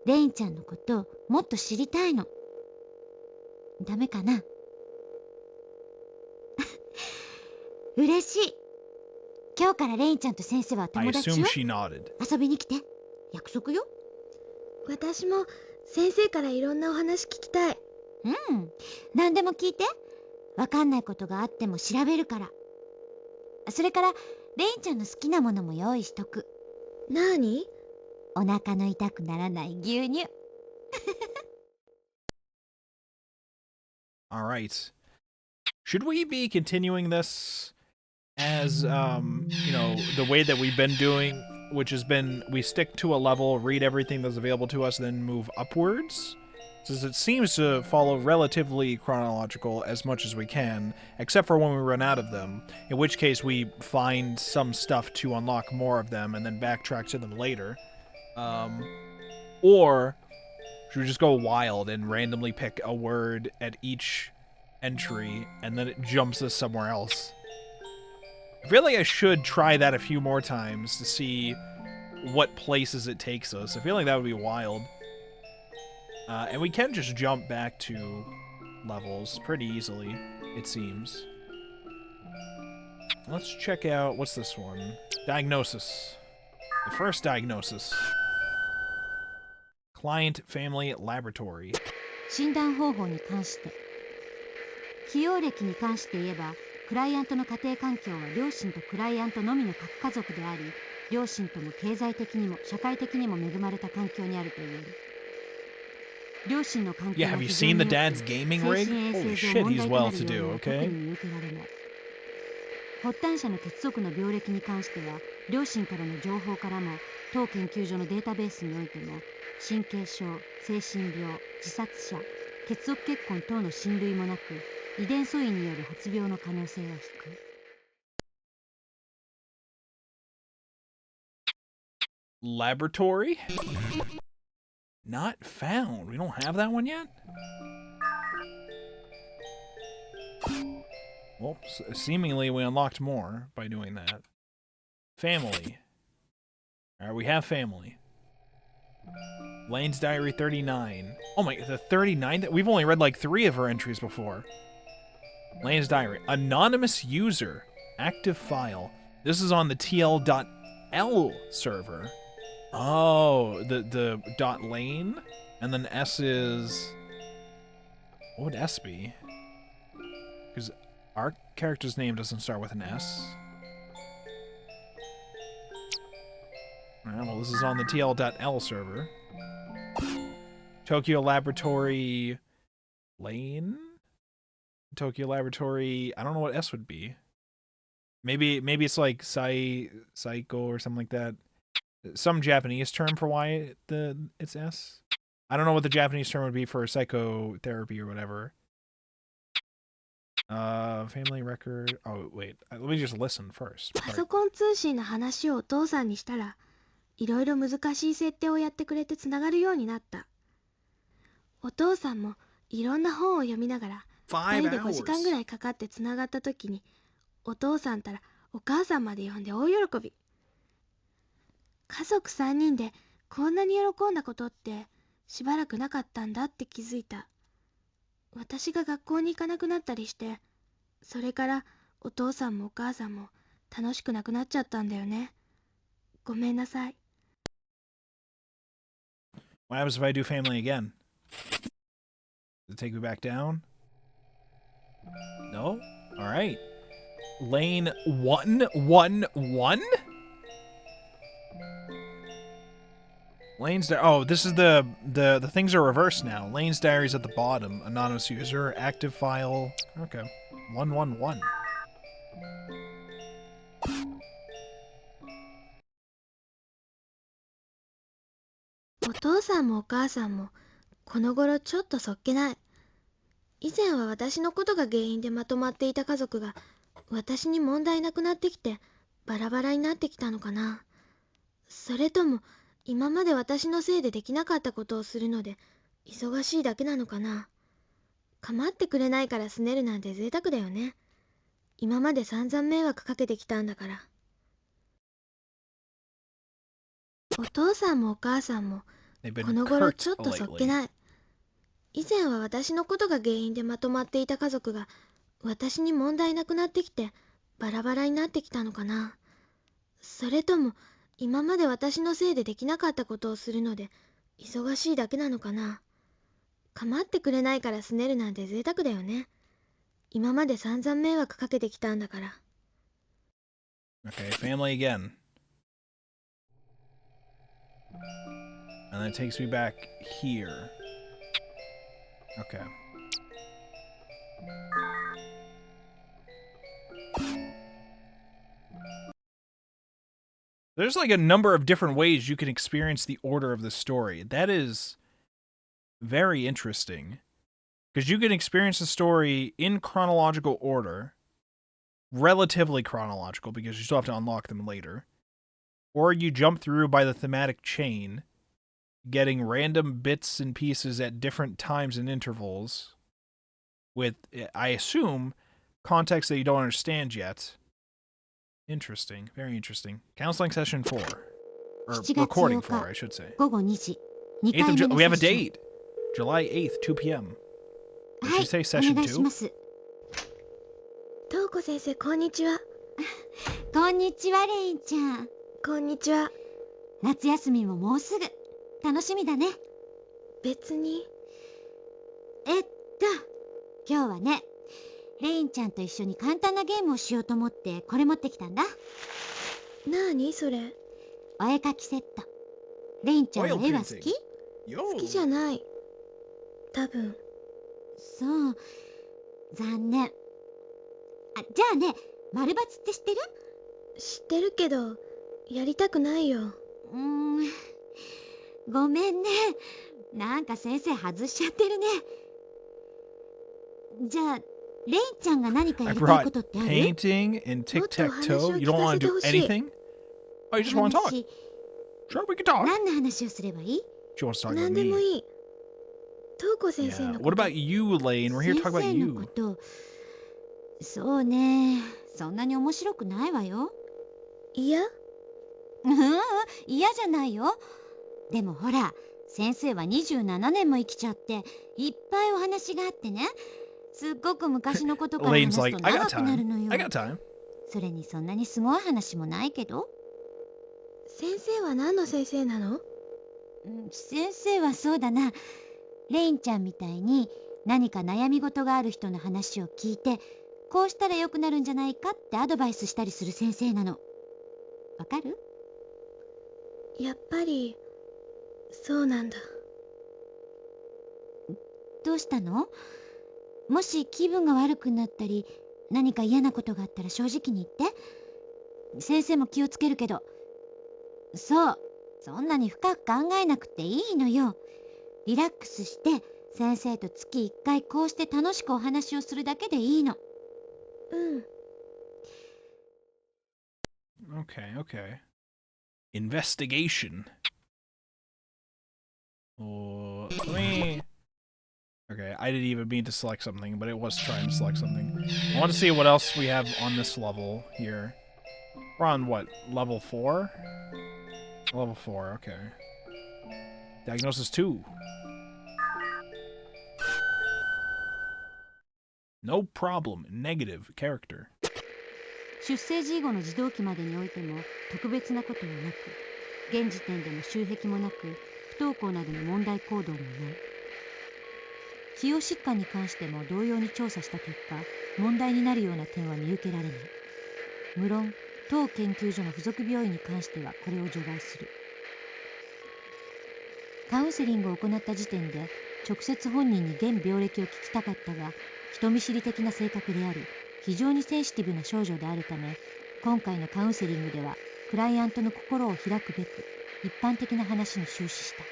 レインちゃんのことをもっと知りたいの。ダメかな？嬉しい。今日からレインちゃんと先生は I 友達 assume よ。 she nodded. 遊びに来て。約束よ。私も先生からいろんなお話聞きたい。うん。何でも聞いて。わかんないことがあっても調べるから。それから、レインちゃんの好きなものも用意しとく。なーに？お腹の痛くならない牛乳。All right. Should we be continuing this as, the way that we've been doing, which has been we stick to a level, read everything that's available to us, then move upwards? Since it seems to follow relatively chronological as much as we can, except for when we run out of them, in which case we find some stuff to unlock more of them and then backtrack to them later. Or should we just go wild and randomly pick a word at each entry and then it jumps us somewhere else? I feel like I should try that a few more times to see what places it takes us. I feel like that would be wild. And we can just jump back to levels pretty easily, it seems. Let's check out, what's this one? Diagnosis. The first diagnosis. Client Family Laboratory. 診断方法に関して。起用歴に関して言えば、クライアントの家庭環境は両親とクライアントのみの核家族であり、両親とも経済的にも社会的にも恵まれた環境にあると言える。両親の関係 Yeah, が have you 非常に seen the 良く、 dad's gaming rig? 精神衛 Holy 生 shit, 上問 he's 題と well なる to よう do, な特 okay? に見受けられない。発端者の血族の病歴に関しては、両親からの情報からも、当研究所のデータベースにおいても、神経症、精神病、自殺者、血族結婚等の親類もなく、遺伝素因による発病の可能性は低い。laboratory. Not found. We don't have that one yet? Well, seemingly we unlocked more by doing that. Family. Alright, we have family. Lane's Diary 39. Oh my, the 39? We've only read like 3 of her entries before. Lane's Diary. Anonymous user. Active file. This is on the TL.L server. Oh, the .lane? And then S is... What would S be? Because our character's name doesn't start with an S. Alright, well, this is on the TL.L server. Tokyo Laboratory... Lane? Tokyo Laboratory... I don't know what S would be. Maybe it's like Psycho or something like that. Some Japanese term for why it's S. I don't know what the Japanese term would be for psychotherapy or whatever. Family record. Oh, wait. Let me just listen first. パソコン通信の話をお父さんにしたら、いろいろ難しい設定をやってくれてつながるようになった。お父さんもいろんな本を読みながら、2人で5時間ぐらいかかってつながった時に、お父さんたらお母さんまで呼んで大喜び。家族3人でこんなに喜んだことってしばらくなかったんだって気づいた。私が学校に行かなくなったりして、それからお父さんもお母さんも楽しくなくなっちゃったんだよね。ごめんなさい。What happens if I do family again? Does it take me back down? No? Alright. Lane 111? Lane's oh, this is the things are reversed now. Lane's Diary's at the bottom. Anonymous user, active file. Okay. 111. お父さんもお母さんもこの頃ちょっとそっけない。以前は私のことが原因でまとまっていた家族が私に問題なくなってきてバラバラになってきたのかな。それとも今まで私のせいでできなかったことをするので忙しいだけなのかな。構ってくれないから拗ねるなんて贅沢だよね。今まで散々迷惑かけてきたんだから。お父さんもお母さんもこの頃ちょっとそっけない。以前は私のことが原因でまとまっていた家族が私に問題なくなってきてバラバラになってきたのかな。それとも今まで私のせいでできなかったことをするので忙しいだけなのかな。構ってくれないから拗ねるなんて贅沢だよね。今まで散々迷惑かけてきたんだから。Okay, family again. And then it takes me back here. Okay. There's like a number of different ways you can experience the order of the story. That is very interesting. Because you can experience the story in chronological order. Relatively chronological, because you still have to unlock them later. Or you jump through by the thematic chain, getting random bits and pieces at different times and intervals. With, I assume, context that you don't understand yet. Interesting. Very interesting. Counseling session 4. Or recording 4, I should say. 午後2時、 8th of 2 July. 回 We 目 have の a セッション。 date. July 8th, 2 p.m. Did は she い、 say お session 願いし 2? ます。東子先生、こんにちは。こんにちは、レインちゃん。こんにちは。夏休みももうすぐ。楽しみだね。別に。今日はね、レインちゃんと一緒に簡単なゲームをしようと思ってこれ持ってきたんだ。なーにそれ。お絵描きセット。レインちゃんは絵は好き？好きじゃない。多分。そう。残念。じゃあね、丸バツって知ってる？知ってるけど、やりたくないよ。ごめんね。なんか先生外しちゃってるね。じゃあ、レインちゃんが何かや I りたいこ brought とってある？ painting and tic-tac-toe. You don't want to do anything? Oh, you just want to talk. Sure, we can talk. 何の話をすればいい？ She wants to talk 何 about でも me. いい。東子先生 Yeah. のこ What と。 about you, Lane? We're here to talk 先 about 生のこ you. と。そうね。そんなに面白くないわよ。いや、嫌じゃないよ。でもほら、先生は27年も生きちゃって、いっぱいお話があってね。すっごく昔のことから Lane's 話す like, と I got 長くなる time. のよ。 I got time. それにそんなにすごい話もないけど。先生は何の先生なの？先生はそうだな。レインちゃんみたいに何か悩み事がある人の話を聞いて、こうしたら良くなるんじゃないかってアドバイスしたりする先生なの。わかる？やっぱり、そうなんだ。どうしたの？もし気分が悪くなったり、何か嫌なことがあったら正直に言って。先生も気をつけるけど。そう、そんなに深く考えなくていいのよ。リラックスして、先生と月1回こうして楽しくお話をするだけでいいの。うん。Okay, okay. Investigation. Oh, let me... Okay, I didn't even mean to select something, but it was trying to select something. I want to see what else we have on this level here. We're on what? Level 4? Level 4, okay. Diagnosis 2. No problem. Negative. Character. 出生時以後の児童期までにおいても特別なことはなく、現時点での習癖もなく、不登校などの問題行動もない。既往疾患に関しても同様に調査した結果、問題になるような点は見受けられない。無論、当研究所の付属病院に関してはこれを除外する。カウンセリングを行った時点で、直接本人に現病歴を聞きたかったが、人見知り的な性格であり、非常にセンシティブな少女であるため、今回のカウンセリングでは、クライアントの心を開くべく、一般的な話に終始した。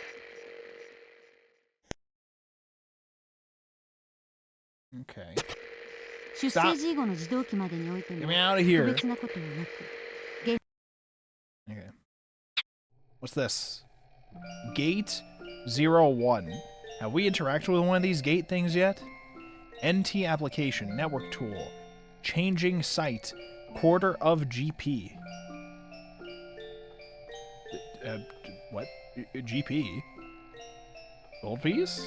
Okay. 出生時以後の児童期までにおいても Get me out of 特 here. 別なことはなく、 Okay. What's this? Gate 01. Have we interacted with one of these gate things yet? NT application, network tool. Changing site. Quarter of GP. What? GP? Gold piece?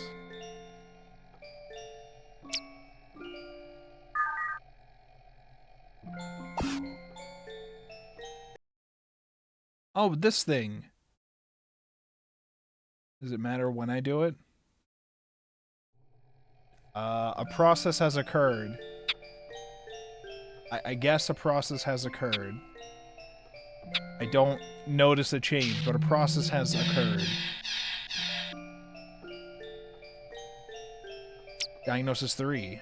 Oh, this thing. Does it matter when I do it? A process has occurred. I guess a process has occurred. I don't notice a change, but a process has occurred. Diagnosis 3.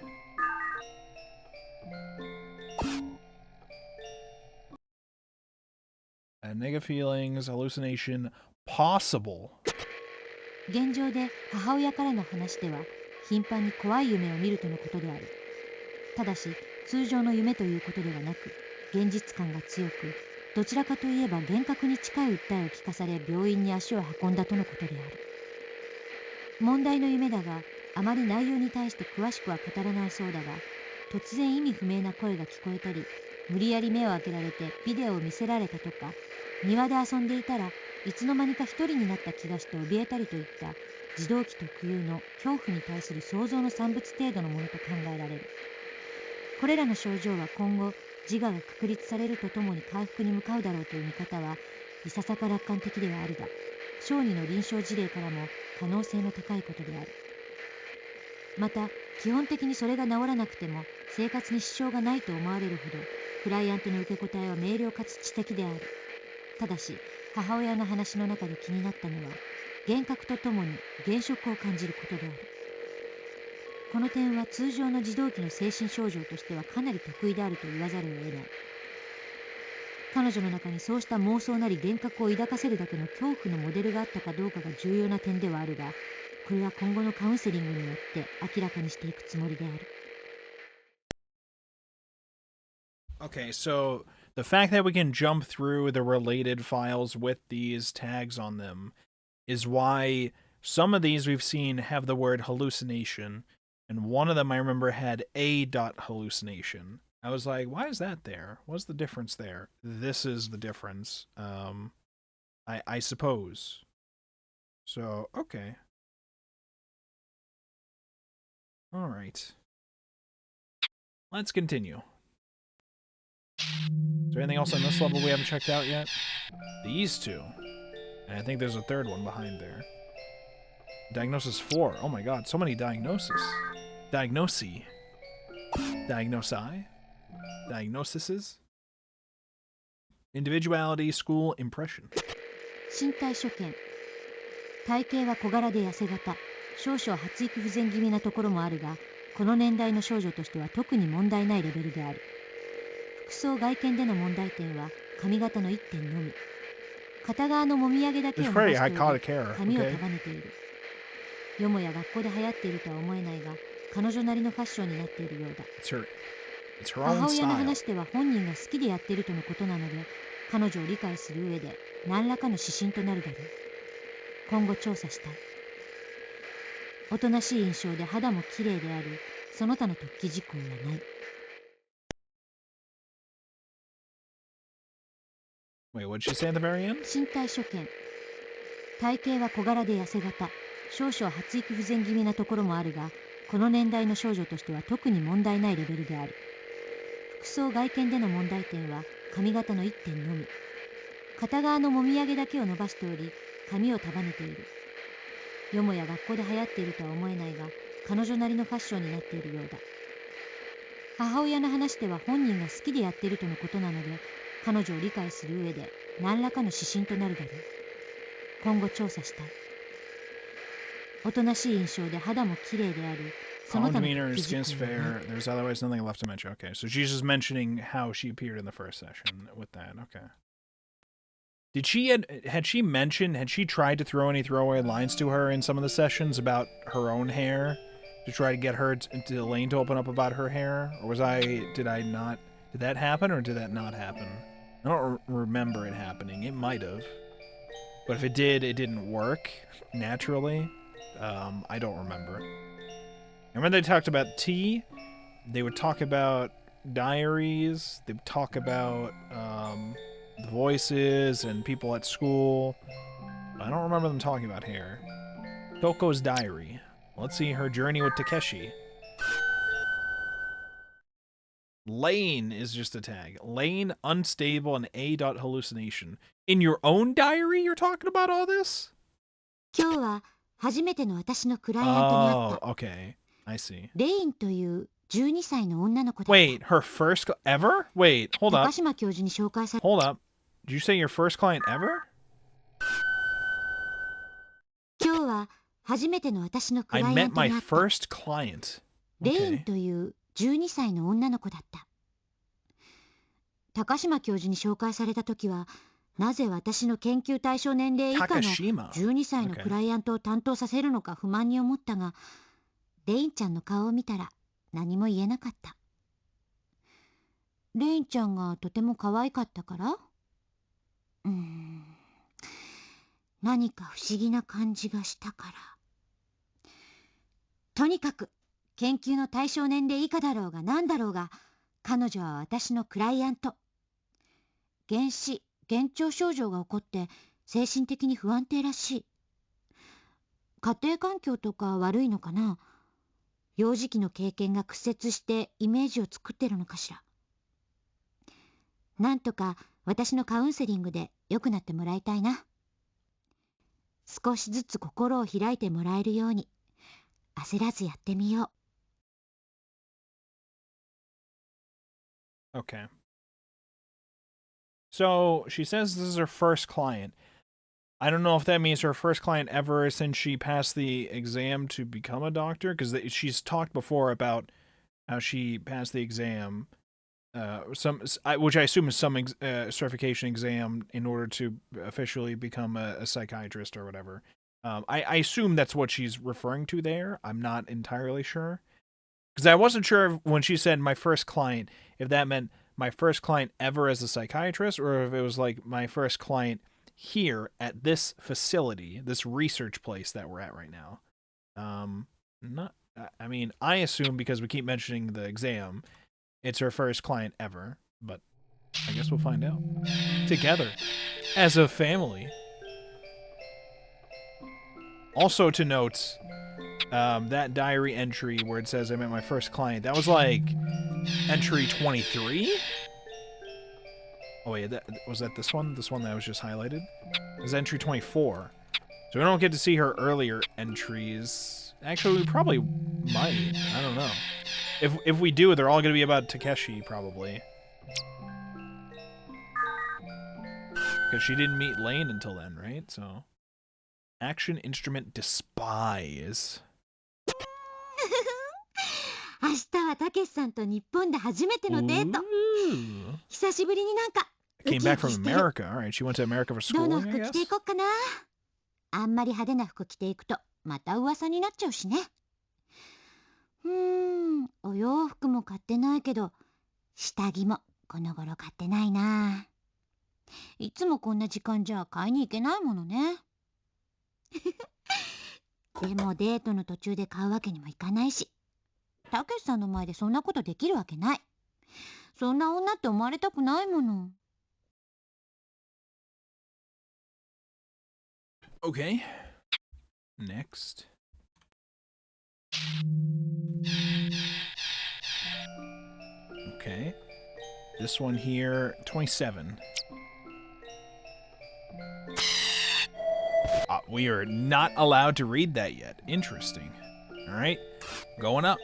Negative feelings, hallucination, possible. 現状で母親からの話では頻繁に怖い夢を見るとのことである。ただし通常の夢ということではなく、現実感が強く、どちらかといえば幻覚に近い訴えを聞かされ病院に足を運んだとのことである。問題の夢だが、あまり内容に対して詳しくは語らないそうだが、突然意味不明な声が聞こえたり、無理やり目を開けられてビデオを見せられたとか、庭で遊んでいたらいつの間にか一人になった気がして怯えたりといった児童期特有の恐怖に対する想像の産物程度のものと考えられる。これらの症状は今後自我が確立されるとともに回復に向かうだろうという見方はいささか楽観的ではあるが、小児の臨床事例からも可能性の高いことである。また基本的にそれが治らなくても生活に支障がないと思われるほどクライアントの受け答えは明瞭かつ知的である。ただし母親の話の中で気になったのは、幻覚とともに現職を感じることである。この点は通常の児童期の精神症状としてはかなり得意であると言わざるを得ない。彼女の中にそうした妄想なり幻覚を抱かせるだけの恐怖のモデルがあったかどうかが重要な点ではあるが、これは今後のカウンセリングによって明らかにしていくつもりである。Okay, so The fact that we can jump through the related files with these tags on them is why some of these we've seen have the word hallucination, and one of them I remember had a hallucination. I was like, why is that there? What's the difference there? This is the difference. I suppose. So, okay. All right. Let's continue. Is there anything else on this level we haven't checked out yet? These two. And I think there's a third one behind there. Diagnosis 4. Oh my god, so many diagnoses. Diagnosi. Diagnosi. Diagnosises. Individuality, school, impression. 身体所見。体型は小柄で痩せ型。少々発育不全気味なところもあるが、この年代の少女としては特に問題ないレベルである。服装外見での問題点は髪型の一点のみ。片側のもみあげだけを伸ばしており、髪を束ねている。よもや学校で流行っているとは思えないが、彼女なりのファッションになっているようだ。母親の話では本人が好きでやっているとのことなので、彼女を理解する上で何らかの指針となるだろう。今後調査したい。おとなしい印象で肌も綺麗であり、その他の突起事項はない。Wait, what did she say at the very end? 身体所見。体型は小柄で痩せ型。少々発育不全気味なところもあるが、この年代の少女としては特に問題ないレベルである。服装外見での問題点は髪型の一点のみ。片側のもみあげだけを伸ばしており、髪を束ねている。よもや学校で流行っているとは思えないが、彼女なりのファッションになっているようだ。母親の話では本人が好きでやっているとのことなので、彼女を理解する上で何らかの指針となるだろう。今後調査したい。おとなしい印象で肌も綺麗であり、その他の demeanor, 突起 skin 事 is 項はない。 fair. There's otherwise nothing left to mention. Okay, so she's just mentioning how she appeared in the first session with that. Okay. Had she tried to throw any throwaway lines to her in some of the sessions about her own hair? To try to get her to Elaine to open up about her hair? Or did that happen or did that not happen? I don't remember it happening. It might have. But if it did, it didn't work naturally. I don't remember. And when they talked about tea, they would talk about diaries, they would talk about the voices and people at school. I don't remember them talking about hair. Koko's diary. Let's see her journey with Takeshi. Lane is just a tag. Lane, unstable, and A. hallucination. In your own diary, you're talking about all this? 今日は初めての私のクライアントに会った。 Oh, okay. I see. レインという12歳の女の子だった。 Wait, her first ever? Wait, hold 高 up. 島教授に紹介され、 Hold up. Did you say your first client ever? 今日は初めての私のク I ライア met ント my に会った。 first client. レイン Okay. という12歳の女の子だった。高島教授に紹介された時は、なぜ私の研究対象年齢以下の Takashima. 12歳の Okay. クライアントを担当させるのか不満に思ったが、レインちゃんの顔を見たら何も言えなかった。レインちゃんがとても可愛かったから？何か不思議な感じがしたから。とにかく研究の対象年齢以下だろうが何だろうが、彼女は私のクライアント。幻聴症状が起こって精神的に不安定らしい。家庭環境とか悪いのかな。幼児期の経験が屈折してイメージを作ってるのかしら。なんとか私のカウンセリングで良くなってもらいたいな。少しずつ心を開いてもらえるように焦らずやってみよう。 Okay. So she says this is her first client. I don't know if that means her first client ever since she passed the exam to become a doctor, because she's talked before about how she passed the exam, which I assume is some certification exam in order to officially become a psychiatrist or whatever. I assume that's what she's referring to there. I'm not entirely sure. Because I wasn't sure when she said my first client, if that meant my first client ever as a psychiatrist, or if it was like my first client here at this facility, this research place that we're at right now. Not. I mean, I assume because we keep mentioning the exam, it's her first client ever. But I guess we'll find out together as a family. Also to note, that diary entry where it says I met my first client, that was like entry 23? Oh wait, was that this one? This one that was just highlighted? It was entry 24. So we don't get to see her earlier entries. Actually, we probably might. I don't know. If we do, they're all going to be about Takeshi, probably. Because she didn't meet Lane until then, right? So... Action instrument despise. 明日はたけしさんと日本で初めてのデート。 Ooh. 久しぶりになんか Came back from America. All right, she went to America for ど school, の I 服着 guess. ていこっかな。あんまり派手な服着ていくとまた噂になっちゃうしね。お洋服も買ってないけど下着もこの頃買ってないな。いつもこんな時間じゃ買いに行けないものね。でもデートの途中で買うわけにもいかないし、たけしさんの前でそんなことできるわけない。そんな女って思われたくないもの。Okay. Next. Okay. This one here, 27. We are not allowed to read that yet. Interesting. All right. Going up.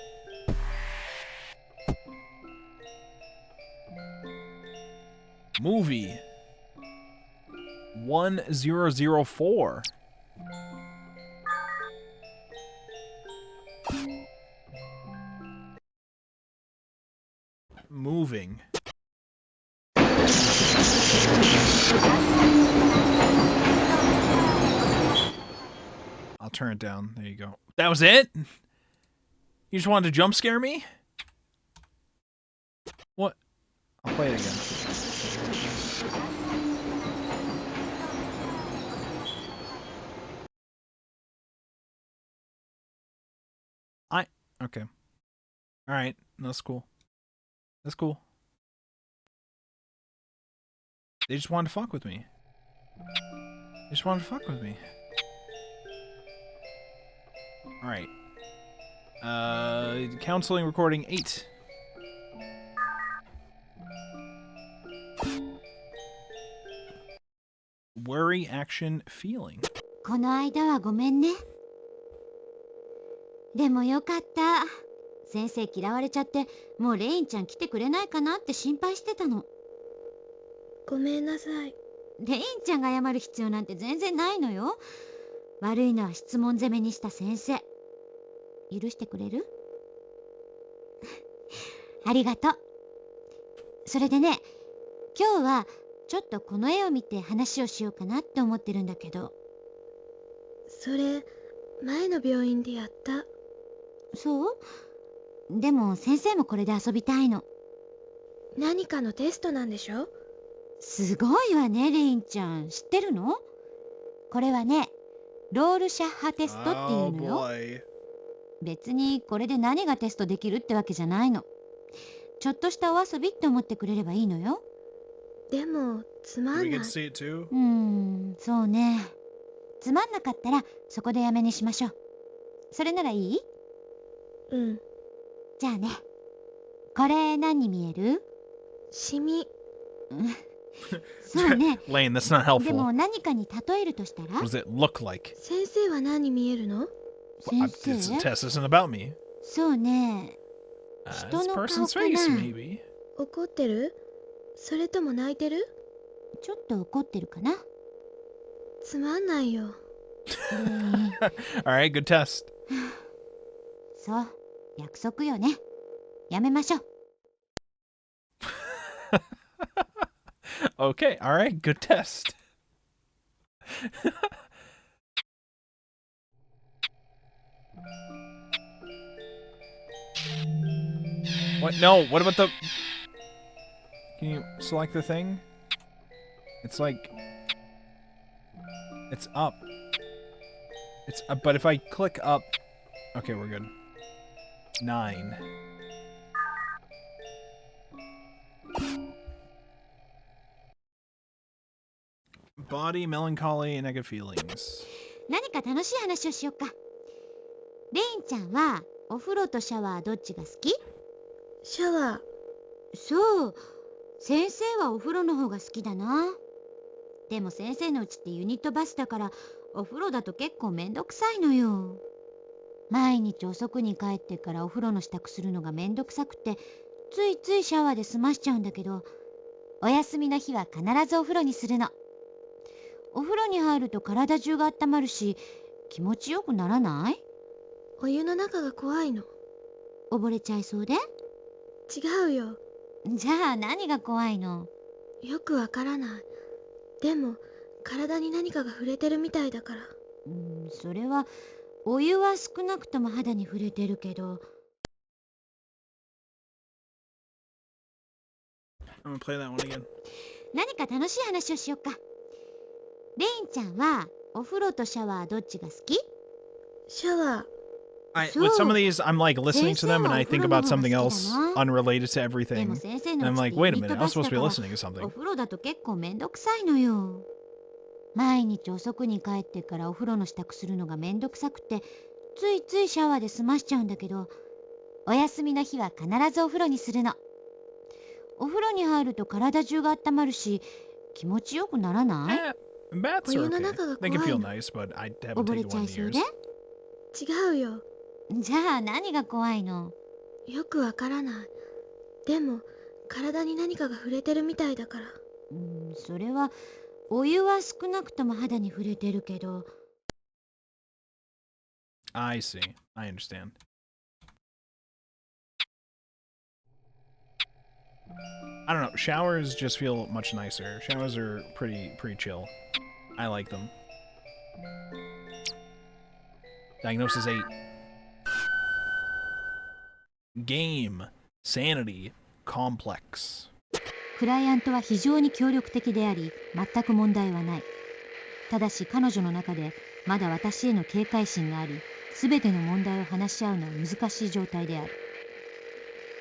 Movie. 1004. Moving. I'll turn it down. There you go. That was it? You just wanted to jump scare me? What? I'll play it again. Okay. Alright. That's cool. That's cool. They just wanted to fuck with me. They just wanted to fuck with me. Alright. Counseling recording 8. Worry, action, feeling. この間はごめんね。でもよかった。先生嫌われちゃってもうレインちゃん来てくれないかなって心配してたの。ごめんなさい。レインちゃんが謝る必要なんて全然ないのよ。悪いのは質問攻めにした先生。許してくれる？ありがとう。それでね、今日はちょっとこの絵を見て話をしようかなって思ってるんだけど。それ前の病院でやった。そう？でも先生もこれで遊びたいの。何かのテストなんでしょ？すごいわね、レインちゃん。知ってるの？これはね、ロールシャッハテストっていうのよ。boy. 別にこれで何がテストできるってわけじゃないの。ちょっとしたお遊びって思ってくれればいいのよ。でもつま Do ん we な get い。 to see it too? そうね。つまんなかったらそこでやめにしましょう。それならいい？うん。じゃあね。これ何に見える？シミ。そうね。 Lane, that's not でも helpful. 何かに例えるとしたら？ What does it look like? 先生は何に見えるの？Well,先 this 生？ test isn't about me. そうね。 This 人の顔 person's か face, な？ maybe. 怒ってる？それとも泣いてる？ちょっと怒ってるかな。つまんないよ。All right, good test. そう、約束よね。やめましょう。Okay, all right, good test. What? No, what about the... Can you select the thing? It's like... It's up. It's up, but if I click up... Okay, we're good. 9. Body, melancholy, and negative feelings. 何か楽しい話をしよっか。レインちゃんはお風呂とシャワーどっちが好き？シャワー。そう。先生はお風呂の方が好きだな。でも先生のうちってユニットバスだからお風呂だと結構めんどくさいのよ。毎日遅くに帰ってからお風呂の支度するのがめんどくさくてついついシャワーで済ましちゃうんだけど、お休みの日は必ずお風呂にするの。お風呂に入ると体中が温まるし気持ちよくならない？お湯の中が怖いの。溺れちゃいそうで？違うよ。じゃあ何が怖いの？よくわからない。でも体に何かが触れてるみたいだから。それはお湯は少なくとも肌に触れてるけど。I'm gonna play that one again. 何か楽しい話をしよっか。レインちゃんはお風呂とシャワーどっちが好き？シャワー。With some of these, I'm like listening to them and I think about something else unrelated to で everything. も先生 And の I'm うちっ like, て wait ユ a ニット minute, I バ was スだ supposed to か be ら listening to お something. 風呂だと結構めんどくさいのよ。毎日遅くに帰ってからお風呂の支度するのがめんどくさくてついついシャワーで済ましちゃうんだけど、お休みの日は必ずお風呂にするの。お風呂に入ると体中が温まるし気持ちよくならない？ Bats are お湯の okay. 中が They can 怖い feel の。 nice, but I haven't 溺れ taken ちゃ one い in そう years. で？違うよ。じゃあ何が怖いの？よくわからない。でも体に何かが触れてるみたいだから。それはお湯は少なくとも肌に触れてるけど。I see. I understand. I don't know. Showers just feel much nicer. Showers are pretty chill. I like them. Diagnosis 8. Game. Sanity. Complex. クライアントは非常に協力的であり全く問題はない。ただし彼女の中でまだ私への警戒心があり、全ての問題を話し合うのは難しい状態である。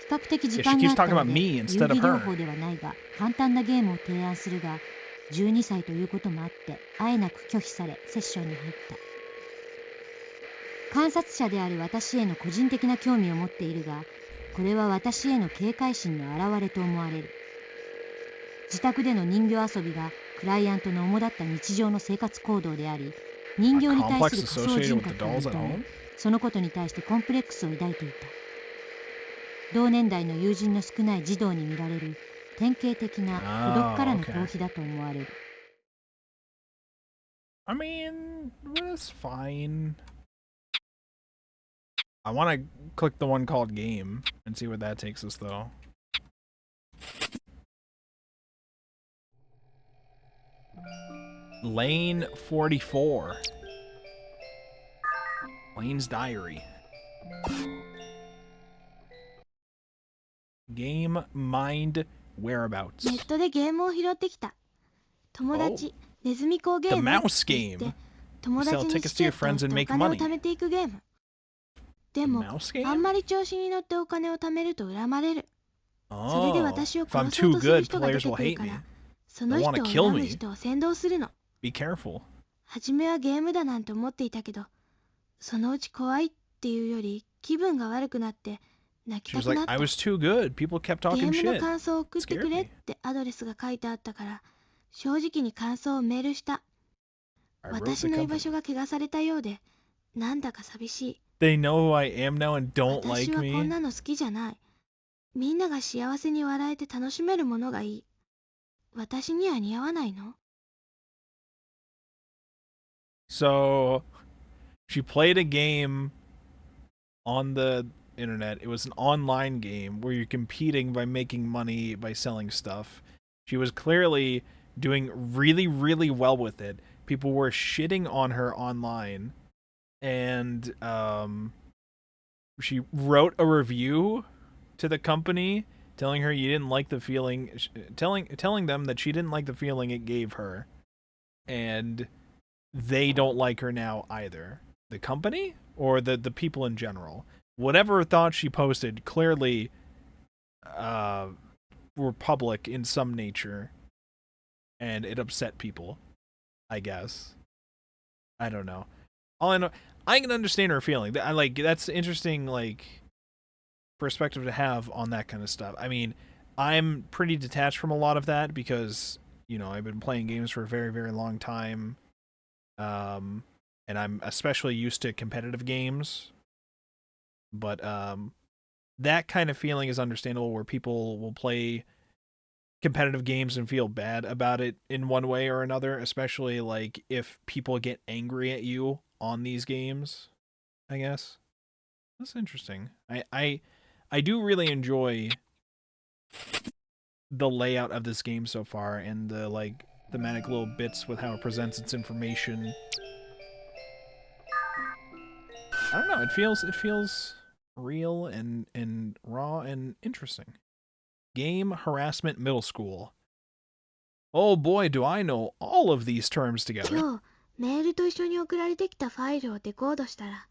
比較的時間があったので有利療法ではないが簡単なゲームを提案するが、12歳ということもあってあえなく拒否されセッションに入った。観察者である私への個人的な興味を持っているが、これは私への警戒心の表れと思われる。自宅での人形遊びがクライアントの主だった日常の生活行動であり、人形に対する仮想人格を認め、そのことに対してコンプレックスを抱いていた。同年代の友人の少ない児童に見られる典型的な孤独からの逃避だと思われる。I mean, it's fine. I want to click the one called Game and see where that takes us, though. Lane 44. Lane's Diary. Game Mind Whereabouts. ネットでゲームを拾ってきた。友達、ネズミ講ゲ The ーム Mouse って言っ Game. て友達 Sell に tickets チ to ケ your ットを friends 売っ and てお make 金を money. 貯めていくゲーム。で The も Mouse あん Game? まり調子に乗ってお金を貯めると恨まれる。それで Oh, 私を if I'm 殺そう too とする good, 人が出 players て will くる hate か me. ら、その They'll 人 wanna を kill 恨む me. 人を先導するの。Be careful. 初めはゲームだなんて思っていたけど、そのうち怖いっていうより気分が悪くなって泣き She た was くな like, った I。was too good. People kept ゲ talking ームの shit. 感想を送ってく Scared れっ me. てアドレスが書いてあったから、正直に感想をメールした。 I wrote 私 the の居場 company. 所が汚されたようで、なんだか寂しい。 They know who I am now and don't 私 like はこん me. なの好きじゃない。みんなが幸せに笑えて楽しめるものがいい。私には似合わないの？ So she played a game on the internet. It was an online game where you're competing by making money by selling stuff. She was clearly doing really well with it. People were shitting on her online, and she wrote a review to the company telling her you didn't like the feeling, telling them that she didn't like the feeling it gave her, and they don't like her now either. The company or the people in general. Whatever thoughts she posted clearly were public in some nature, and it upset people, I guess. I don't know. All I know, I can understand her feeling. I like that's interesting, like perspective to have on that kind of stuff. I mean, I'm pretty detached from a lot of that because I've been playing games for a very, very long time, and I'm especially used to competitive games. But that kind of feeling is understandable, where people will play competitive games and feel bad about it in one way or another, especially like if people get angry at you on these games, I guess. That's interesting. I do really enjoy the layout of this game so far, and the like thematic little bits with how it presents its information. I don't know, it feels real and raw and interesting. Game Harassment Middle School. Oh boy, do I know all of these terms together. 今日メールと一緒に送られてきたファイルをデコードしたら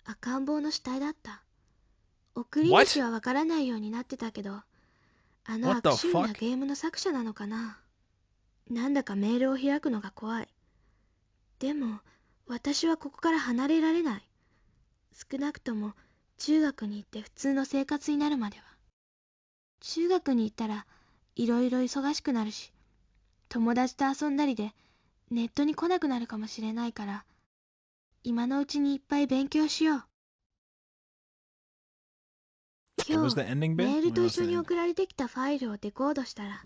赤ん坊の死体だった。送り主はわからないようになってたけど、あの What 悪 the 趣味な fuck? ゲームの作者なのかな。なんだかメールを開くのが怖い。でも私はここから離れられない。少なくとも中学に行って普通の生活になるまでは。中学に行ったらいろいろ忙しくなるし、友達と遊んだりでネットに来なくなるかもしれないから、今のうちにいっぱい勉強しよう。 What 今 was 日 the ending メ bit? ールと What 一 was 緒 the に end? 送られてきたファイルをデコードしたら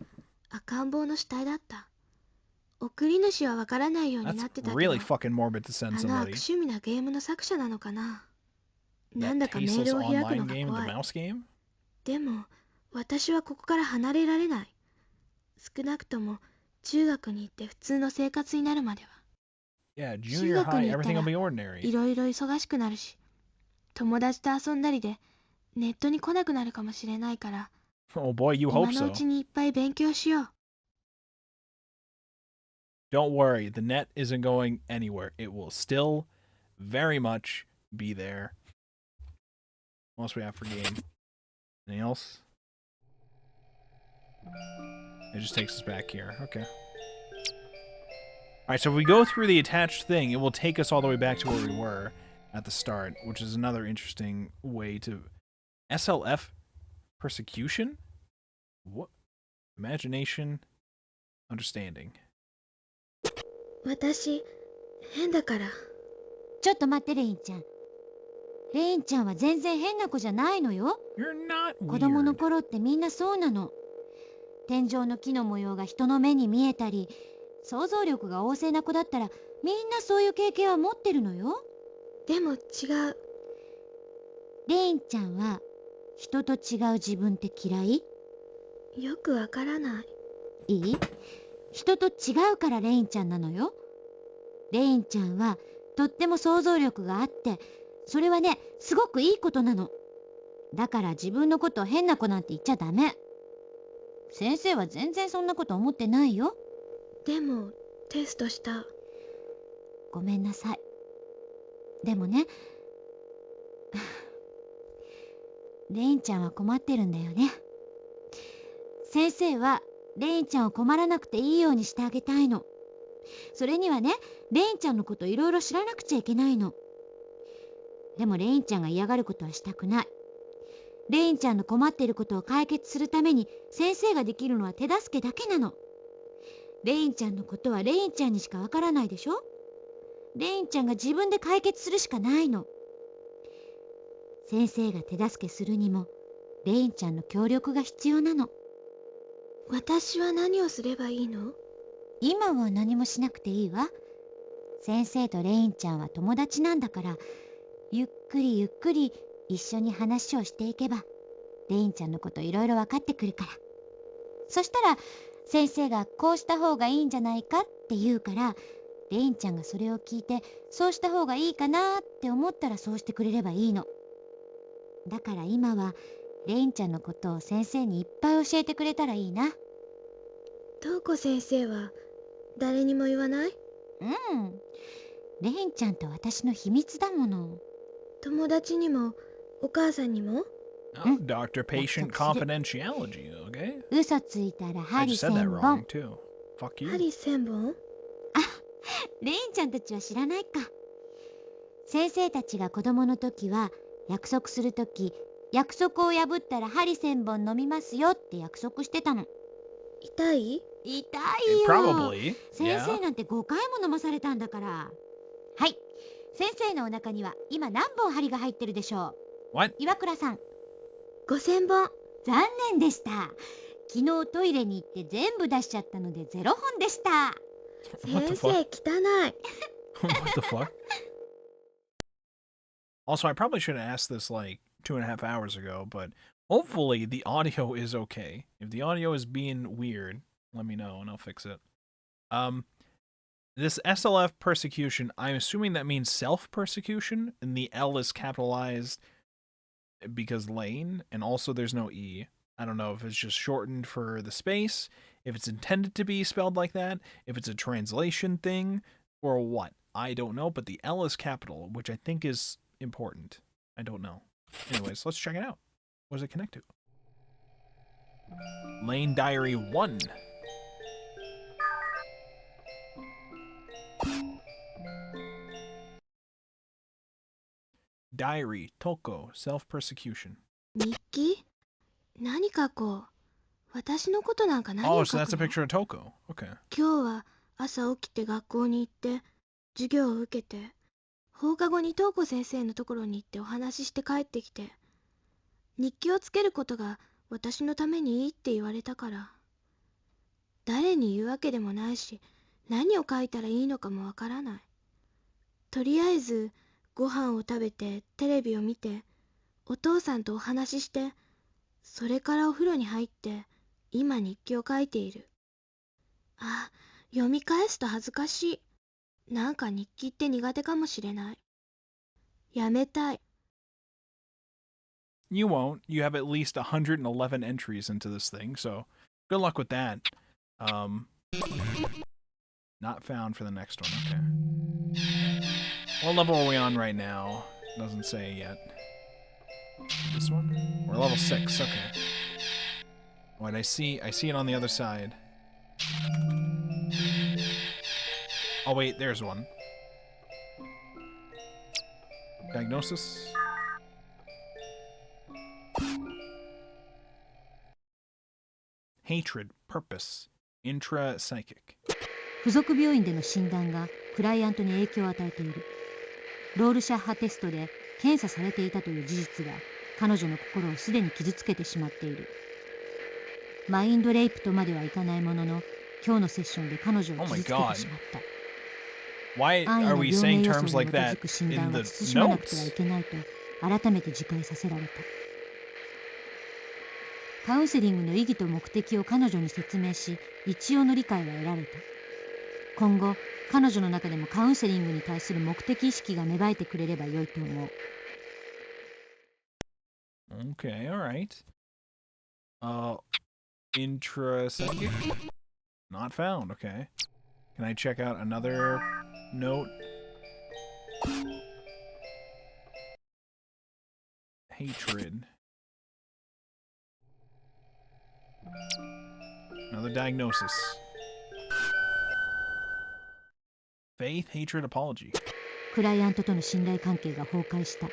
赤ん坊の死体だった。送り主はわからないようにな That's ってたけど、 really fucking morbid to あ send の悪 somebody. 趣味なゲームの作者なのかな。なん That だかメー tasteless ルを開く online のが game, the 怖い。 mouse game? でも私はここから離れられない。少なくとも中学に行って普通の生活になるまでは。 Yeah, 中 junior 学 high, に行った everything ら will be い ordinary. ろいろ忙しくなるし、友達と遊んだりでネットに来なくなるかもしれないから、 Oh boy, you 今 hope のう so. ちにいっぱい勉強しよう。 Don't worry, the net isn't going anywhere. It will still very much be there. What else we have for game? Anything else? It just takes us back here. Okay. Alright, so if we go through the attached thing, it will take us all the way back to where we were at the start, which is another interesting way to... SLF? Persecution? What? Imagination? Understanding. 私変だから。ちょっと待ってレインちゃん。レインちゃんは全然変な子じゃないのよ。 You're not 子供の weird. 頃ってみんなそうなの。天井の木の模様が人の目に見えたり、想像力が旺盛な子だったらみんなそういう経験は持ってるのよ。でも違う。レインちゃんは人と違う自分って嫌い？よくわからない。いい？人と違うからレインちゃんなのよ。レインちゃんはとっても想像力があって、それはね、すごくいいことなの。だから自分のことを変な子なんて言っちゃダメ。先生は全然そんなこと思ってないよ。でもテストした。ごめんなさい。でもね、レインちゃんは困ってるんだよね。先生はレインちゃんを困らなくていいようにしてあげたいの。それにはね、レインちゃんのこといろいろ知らなくちゃいけないの。でもレインちゃんが嫌がることはしたくない。レインちゃんの困っていることを解決するために先生ができるのは手助けだけなの。レインちゃんのことはレインちゃんにしかわからないでしょ。レインちゃんが自分で解決するしかないの。先生が手助けするにもレインちゃんの協力が必要なの。私は何をすればいいの？今は何もしなくていいわ。先生とレインちゃんは友達なんだから、ゆっくりゆっくり一緒に話をしていけばレインちゃんのこといろいろ分かってくるから。そしたら先生がこうした方がいいんじゃないかって言うから、レインちゃんがそれを聞いてそうした方がいいかなって思ったらそうしてくれればいいの。だから今はレインちゃんのことを先生にいっぱい教えてくれたらいいな。東子先生は誰にも言わない？うん。レインちゃんと私の秘密だもの。友達にもお母さんにも？ Oh, doctor-patient confidentiality, okay? 嘘ついたら I 針 just said that 千本。 wrong, too. Fuck you. 針千本？レインちゃんたちは知らないか。先生たちが子供の時は約束する時、約束を破ったら針千本飲みますよって約束してたの。痛い？痛いよ。 Probably. 先 Yeah. 生なんて5回も飲まされたんだから。はい。先生のお腹には今何本針が入ってるでしょう？ What? 岩倉さん。5000本。残念でした。昨日トイレに行って全部出しちゃったので0本でした。 What the 先生 fuck? 汚い。What the fuck? Also, I probably should have asked this like 2.5 hours ago, but hopefully the audio is okay. If the audio is being weird, let me know and I'll fix it. This SLF persecution, I'm assuming that means self-persecution, and the L is capitalized because Lane, and also there's no E. I don't know if it's just shortened for the space, if it's intended to be spelled like that, if it's a translation thing, or what. I don't know, but the L is capital, which I think is important. I don't know. Anyways, let's check it out. What does it connect to? Lane Diary 1. Diary, Toko, self-persecution. 日記？何書こう？私のことなんか何 Oh, を so 書 that's く a の？ picture of Toko. Okay. 今日は朝起きて学校に行って授業を受けて、放課後に東子先生のところに行ってお話しして帰ってきて、日記をつけることが私のためにいいって言われたから。誰に言うわけでもないし、何を書いたらいいのかもわからない。とりあえずご飯を食べてテレビを見て、お父さんとお話しして、それからお風呂に入って今日記を書いている。あ、読み返すと恥ずかしい。なんか日記って苦手かもしれない。やめたい。You won't. You have at least 111 entries into this thing, so good luck with that. Not found for the next one. Okay. What level are we on right now? Doesn't say yet. This one? We're level 6. Okay. Wait, I see it on the other side. Oh wait, there's one. Diagnosis. Hatred, purpose, intra-psychic. 付属病院での診断がクライアントに影響を与えている。ロールシャッハテストで検査されていたという事実が彼女の心をすでに傷つけてしまっている。マインドレイプとまではいかないものの、今日のセッションで彼女を傷つけてしまった。 Why 安易 are な we 病名 saying 要素 terms に基 like づ that く診 in 断は the 慎まなくてはい notes? けないと改めて自戒させられた。カウンセリングの意義と目的を彼女に説明し、一応の理解は得られた。今後、彼女の中でもカウンセリングに対する目的意識が芽生えてくれれば良いと思う。 Okay, alright. Intra-psychic? Not found, okay. Can I check out another note? Hatred. Another diagnosis. Faith, hatred, apology. クライアントとの信頼関係が崩壊した。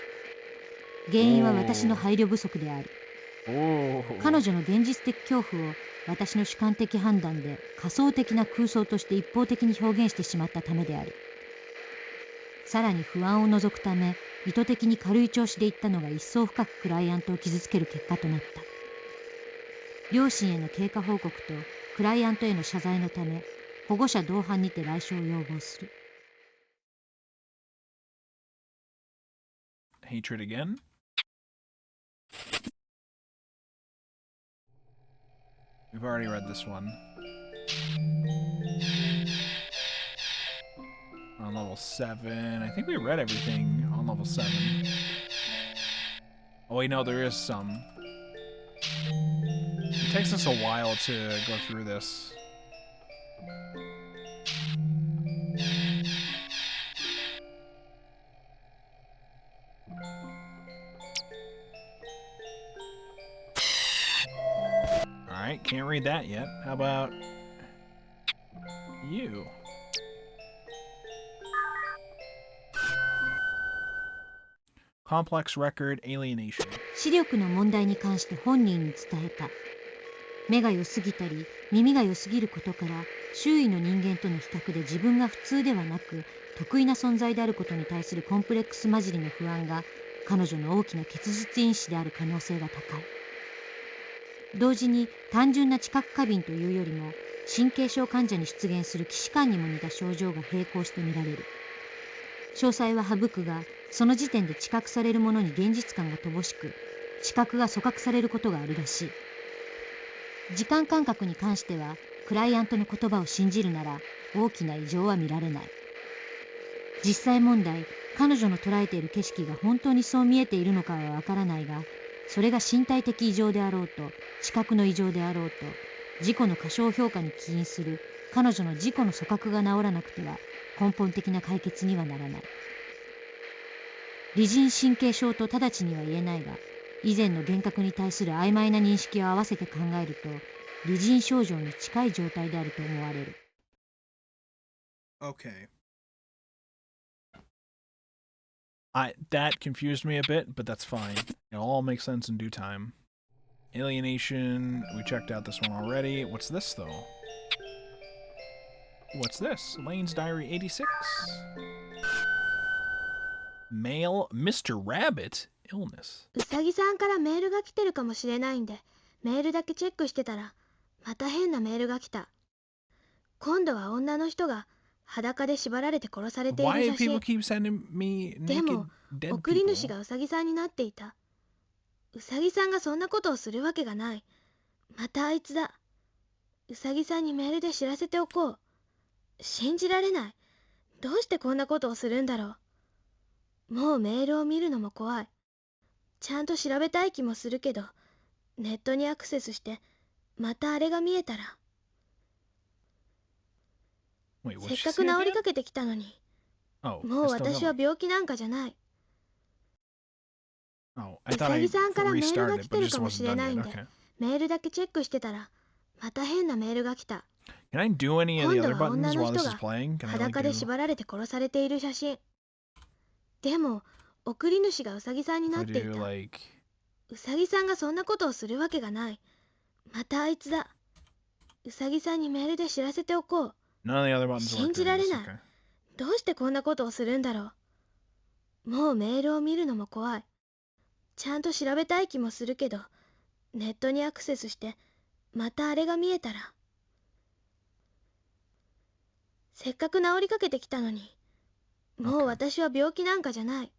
原因は私の配慮不足である。 Oh. 彼女の現実的恐怖を私の主観的判断で仮想的な空想として一方的に表現してしまったためである。さらに不安を除くため意図的に軽い調子で言ったのが一層深くクライアントを傷つける結果となった。両親への経過報告とクライアントへの謝罪のため保護者同伴にて来所を要望する。 Hatred again? We've already read this one. We're on level 7. I think we read everything on level 7. Oh wait, no, there is some. It takes us a while to go through this. Alright, can't read that yet. How about you? Complex record alienation. 視力の問題に関して本人に伝えた。目が良すぎたり耳が良すぎることから周囲の人間との比較で自分が普通ではなく得意な存在であることに対するコンプレックス混じりの不安が彼女の大きな結実因子である可能性が高い。同時に単純な知覚過敏というよりも神経症患者に出現する既視感にも似た症状が並行して見られる。詳細は省くがその時点で知覚されるものに現実感が乏しく知覚が組閣されることがあるらしい。時間感覚に関してはクライアントの言葉を信じるなら大きな異常は見られない。実際問題、彼女の捉えている景色が本当にそう見えているのかはわからないが、それが身体的異常であろうと知覚の異常であろうと自己の過小評価に起因する彼女の自己の組閣が治らなくては根本的な解決にはならない。理人神経症と直ちには言えないが、以前の幻覚に対する曖昧な認識を合わせて考えると理人症状に近い状態であると思われる。Okay. That confused me a bit, but that's fine. It'll all make sense in due time. Alienation, we checked out this one already. What's this, though? What's this? Lane's Diary 86. Male Mr. Rabbit illness. うさぎさんからメールが来てるかもしれないんで、メールだけチェックしてたら、また変なメールが来た。今度は女の人が裸で縛られて殺されている Why 写 do people 真。 keep sending me で naked も dead 送り people? 主がうさぎさんになっていた。うさぎさんがそんなことをするわけがない。またあいつだ。うさぎさんにメールで知らせておこう。信じられない。どうしてこんなことをするんだろう。もうメールを見るのも怖い。ちゃんと調べたい気もするけど、ネットにアクセスしてまたあれが見えたら。 Wait, what'd せっ she か say く治り again? かけてきたのに。 Oh, もう it's still 私は going. 病気なんかじゃない。 Oh, I う thought さ I ぎさんからメールが restarted, 来 but て it る just かもし wasn't れ done ないん yet. で、 Okay. メールだけチェックしてたらまた変なメールが来た。 Can I do any of the 今度 other は buttons 女の while 人 this is が playing? Can I like 裸で do? 縛られて殺されている写真。でも送り主がうさぎさんに If な I ってい do た。 like うさぎさんがそんなことをするわけがない。またあいつだ。うさぎさんにメールで知らせておこう。 none of the other buttons work. 信じられ I ない。 guess. Okay. どうしてこんなことをするんだろう。もうメールを見るのも怖い。ちゃんと調べたい気もするけど、ネットにアクセスしてまたあれが見えたら。せっかく治りかけてきたのに。もう Okay. 私は病気なんかじゃない。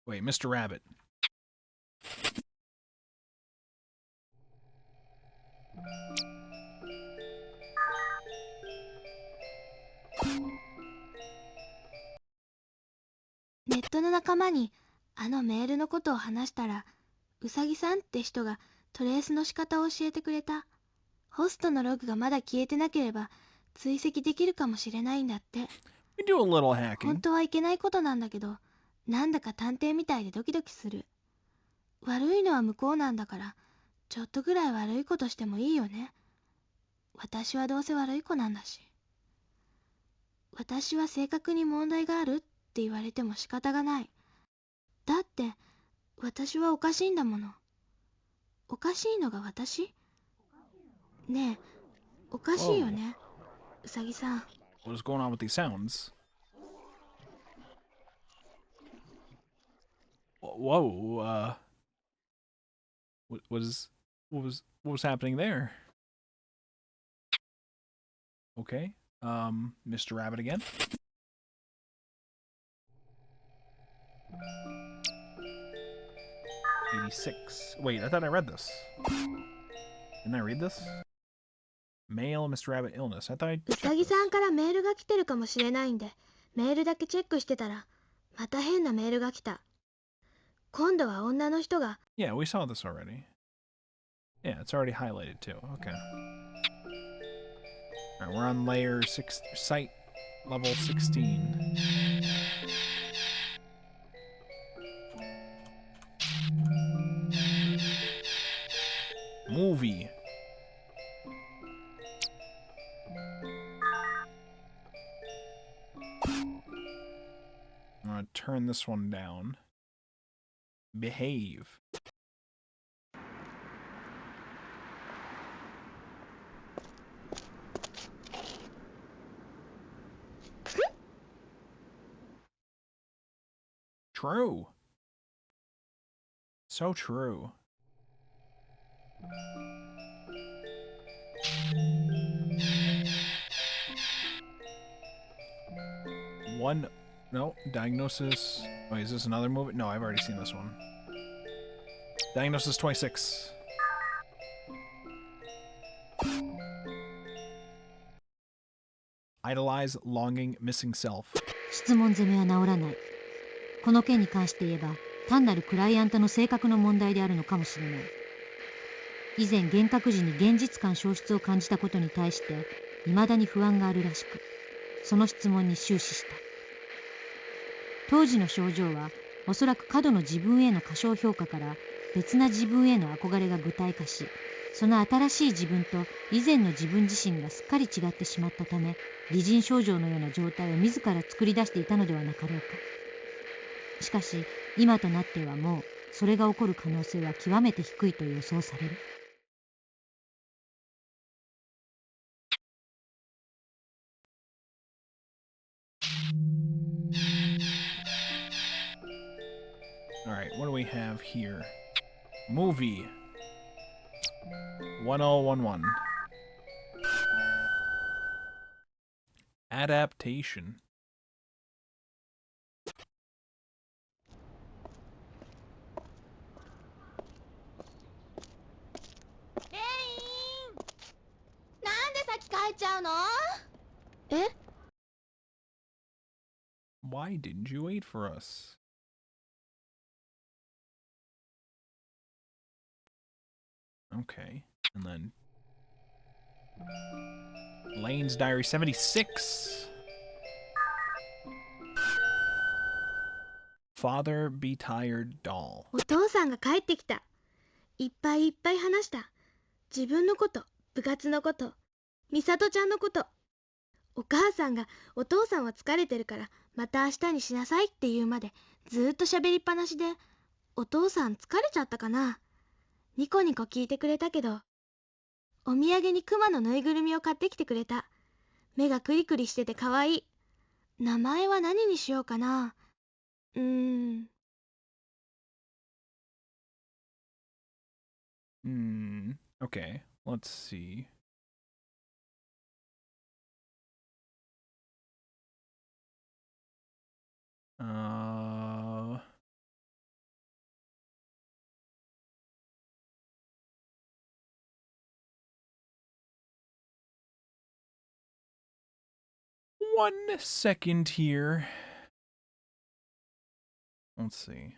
Wait, Mr. Rabbit.「ネットの仲間にあのメールのことを話したら、うさぎさんって人がトレースの仕方を教えてくれた。ホストのログがまだ消えてなければ追跡できるかもしれないんだって。 We do a little 本 hacking. 当はいけないことなんだけど、なんだか探偵みたいでドキドキする。悪いのは向こうなんだから、ちょっとぐらい悪いことしてもいいよね。私はどうせ悪い子なんだし。私は性格に問題があるって言われても仕方がない。だって私はおかしいんだもの。おかしいのが私？ねえ、おかしいよね、うさぎさん。 What is going on with these sounds? Whoa, what was happening there? Okay, Mr. Rabbit again. '86. Wait, I thought I read this. Didn't I read this? Male Mr. Rabbit illness. I thought I う checked さぎ this. さんからメールが来てるかもしれないんで、メールだけチェックしてたらまた変なメールが来た。今度は女の人が Yeah, we saw this already. Yeah, it's already highlighted too. Okay. Alright, we're on layer 6, site level 16. Movie. I'm gonna turn this one down. Behave. True. So true. One, no, diagnosis. Wait, is this another movie? No, I've already seen this one. Diagnosis 26. Idolize longing missing self. 質問攻めは治らない。この件に関して言えば、単なるクライアントの性格の問題であるのかもしれない。以前幻覚時に現実感消失を感じたことに対して、未だに不安があるらしく、その質問に終始した。当時の症状は、おそらく過度の自分への過小評価から別な自分への憧れが具体化し、その新しい自分と以前の自分自身がすっかり違ってしまったため、擬人症状のような状態を自ら作り出していたのではなかろうか。しかし、今となってはもう、それが起こる可能性は極めて低いと予想される。Alright, what do we have here? Movie. 1011. Adaptation. レインなんで先帰っちゃうの？え？ Why didn't you wait for us? Okay, and then Lane's Diary 76. Father be tired doll. お父さんが帰ってきた。いっぱいいっぱい話した。自分のこと、部活のこと、美里ちゃんのこと。お母さんがお父さんは疲れてるからまた明日にしなさいって言うまでずーっと喋りっぱなしで、お父さん疲れちゃったかな。ニコニコ聞いてくれたけど、お土産にクマのぬいぐるみを買ってきてくれた。目がクリクリしててかわいい。名前は何にしようかな。Okay, let's see. One second here. Let's see.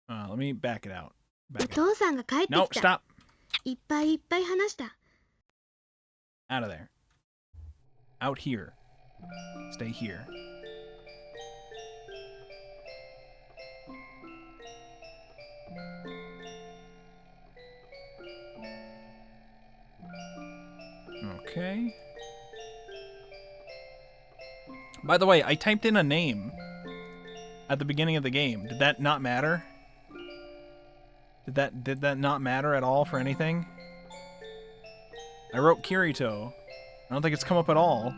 Let me back it out. お Back it out. 父さんが帰って No, きた。 stop. いっぱいいっぱい話した。 Out of there. Out here. Stay here. Okay. By the way, I typed in a name at the beginning of the game. Did that not matter? Did that not matter at all for anything? I wrote Kirito. I don't think it's come up at all.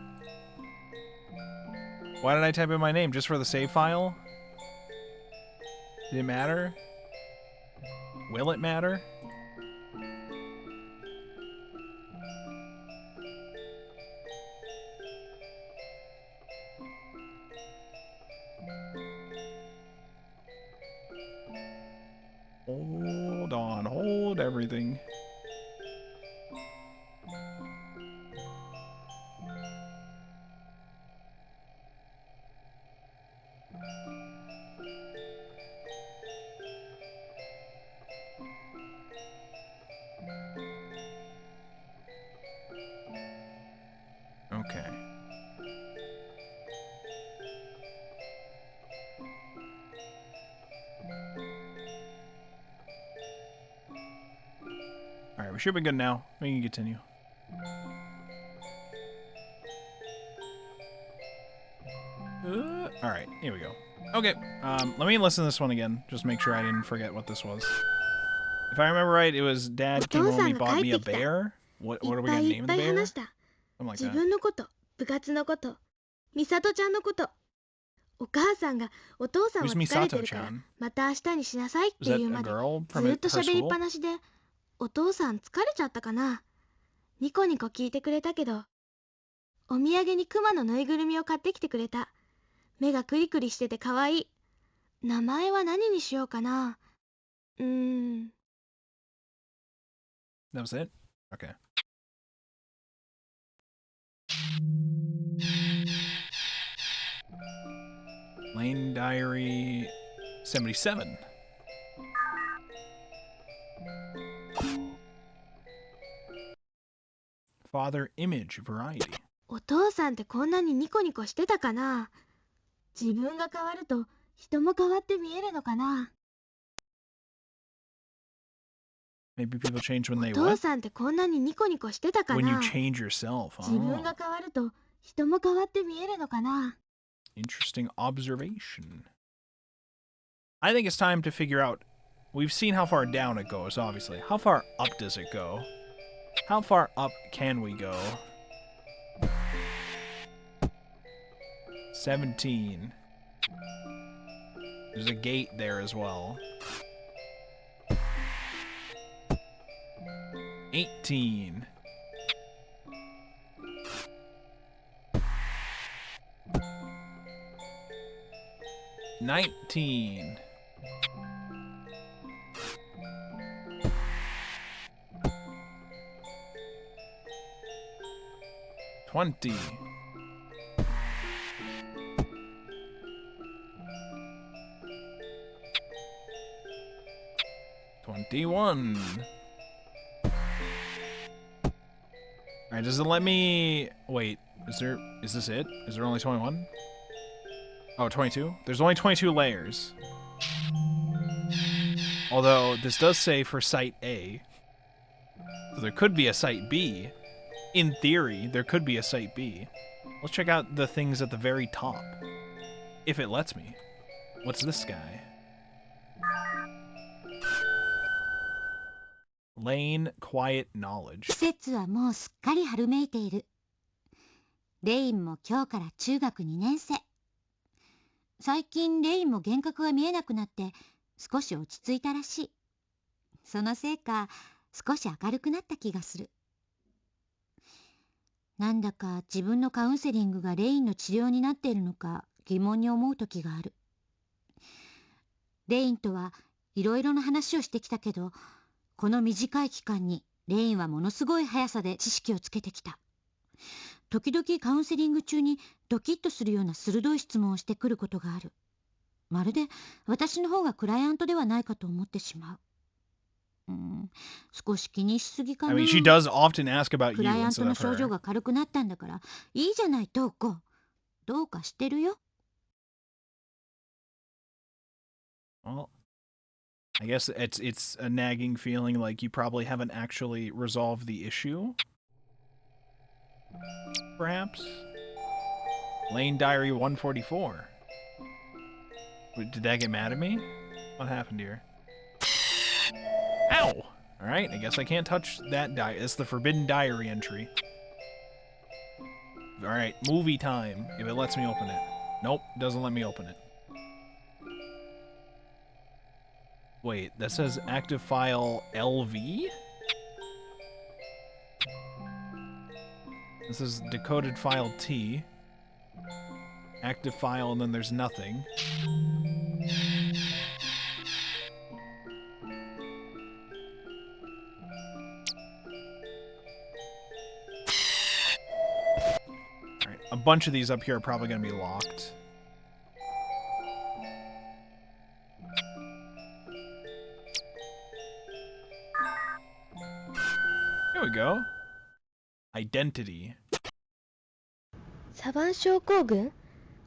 Why did I type in my name? Just for the save file? Did it matter? Will it matter? Hold on, hold everything. should be good now. We can continue. Alright, here we go. Okay, let me listen to this one again. Just make sure I didn't forget what this was. If I remember right, it was Dad came home and he bought me a bear. What are we gonna name the bear? Something like 自 that. 分のこと、部活のこと、美里ちゃんのこと。お母さんがお父さんは Who's 疲れてるから Misato-chan? また明日にしなさいって Is that 言う a まで girl ず from っと her 喋りっ school? ぱなしで、お父さん疲れちゃったかな。ニコニコ聞いてくれたけど、お土産にクマのぬいぐるみを買ってきてくれた。目がクリクリしててかわいい。名前は何にしようかな。That was it? Okay. Lane Diary 77. Father Image Variety. お父さんってこんなにニコニコしてたかな。自分が変わると人も変わって見えるのかな。 Maybe people change when お they 父 what? さんってこんなにニコニコしてたか When you な。 change yourself. 自分 Oh, が変わると人も変わって見えるのかな。 interesting observation. I think it's time to figure out. We've seen how far down it goes, obviously. How far up does it go? How far up can we go? 17. There's a gate there as well. 18. 19. 20. 21. Alright, does it let me... Wait, is this it? Is there only 21? Oh, 22? There's only 22 layers. Although, this does say for Site A. So there could be a Site B. In theory, there could be a Site B. Let's check out the things at the very top. If it lets me. What's this guy? Lane Quiet Knowledge. 季節はもうすっかり春めいている。レインも今日から中学2年生。最近レインも幻覚が見えなくなって少し落ち着いたらしい。そのせいか少し明るくなった気がする。なんだか自分のカウンセリングがレインの治療になっているのか疑問に思う時がある。レインとはいろいろな話をしてきたけど、この短い期間にレインはものすごい速さで知識をつけてきた。時々カウンセリング中にドキッとするような鋭い質問をしてくることがある。まるで私の方がクライアントではないかと思ってしまう。少し気にしすぎかな。I mean, she does often ask about ク you ライアン instead トの of 症状 her. が軽くなったんだからいいじゃないトウコ。どうかしてるよ。Well, I guess it's a nagging feeling like you probably haven't actually resolved the issue. Perhaps? Lane Diary 144. Wait, did that get mad at me? What happened here? Ow! Alright, I guess I can't touch that diary. It's the forbidden diary entry. Alright, movie time. If it lets me open it. Nope, doesn't let me open it. Wait, that says active file LV? This is decoded file T. Active file, and then there's nothing. Alright, a bunch of these up here are probably going to be locked. Here we go. Identity. サバン症候群？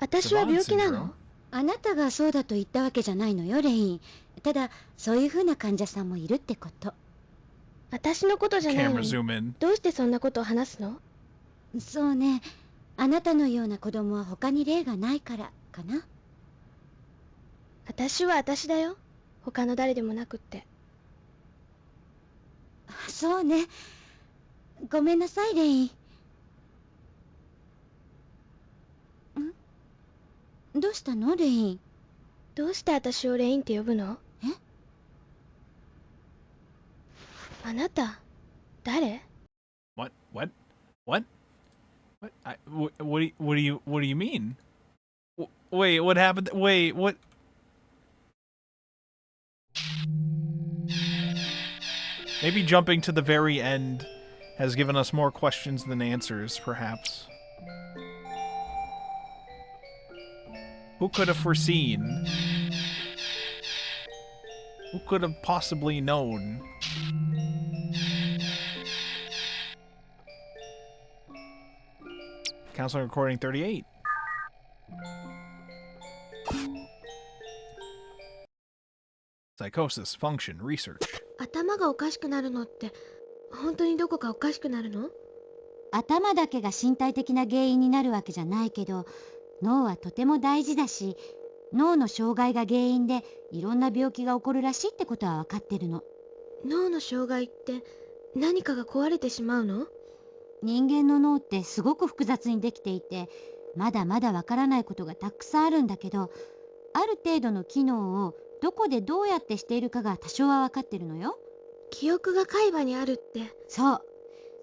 私は病気なの？あなたがそうだと言ったわけじゃないのよレイン。ただそういう風な患者さんもいるってこと。私のことじゃないの Camera に zoom in. どうしてそんなことを話すの？そうね。あなたのような子供は他に例がないからかな。私は私だよ。他の誰でもなくって。そうね。ごめんなさい、レイン。どうしたの、レイン？どうして私をレインって呼ぶの？え？あなた、誰？ What? What? What? What? What do you mean? Wait, what happened? Wait, what? Maybe jumping to the very end has given us more questions than answers, perhaps. Who could have foreseen? Who could have possibly known? Counseling recording 38. Psychosis, function, research. 頭がおかしくなるのって本当にどこかおかしくなるの？頭だけが身体的な原因になるわけじゃないけど、脳はとても大事だし、脳の障害が原因でいろんな病気が起こるらしいってことは分かってるの。脳の障害って何かが壊れてしまうの？人間の脳ってすごく複雑にできていて、まだまだ分からないことがたくさんあるんだけど、ある程度の機能をどこでどうやってしているかが多少は分かってるのよ。記憶が海馬にあるって。そう。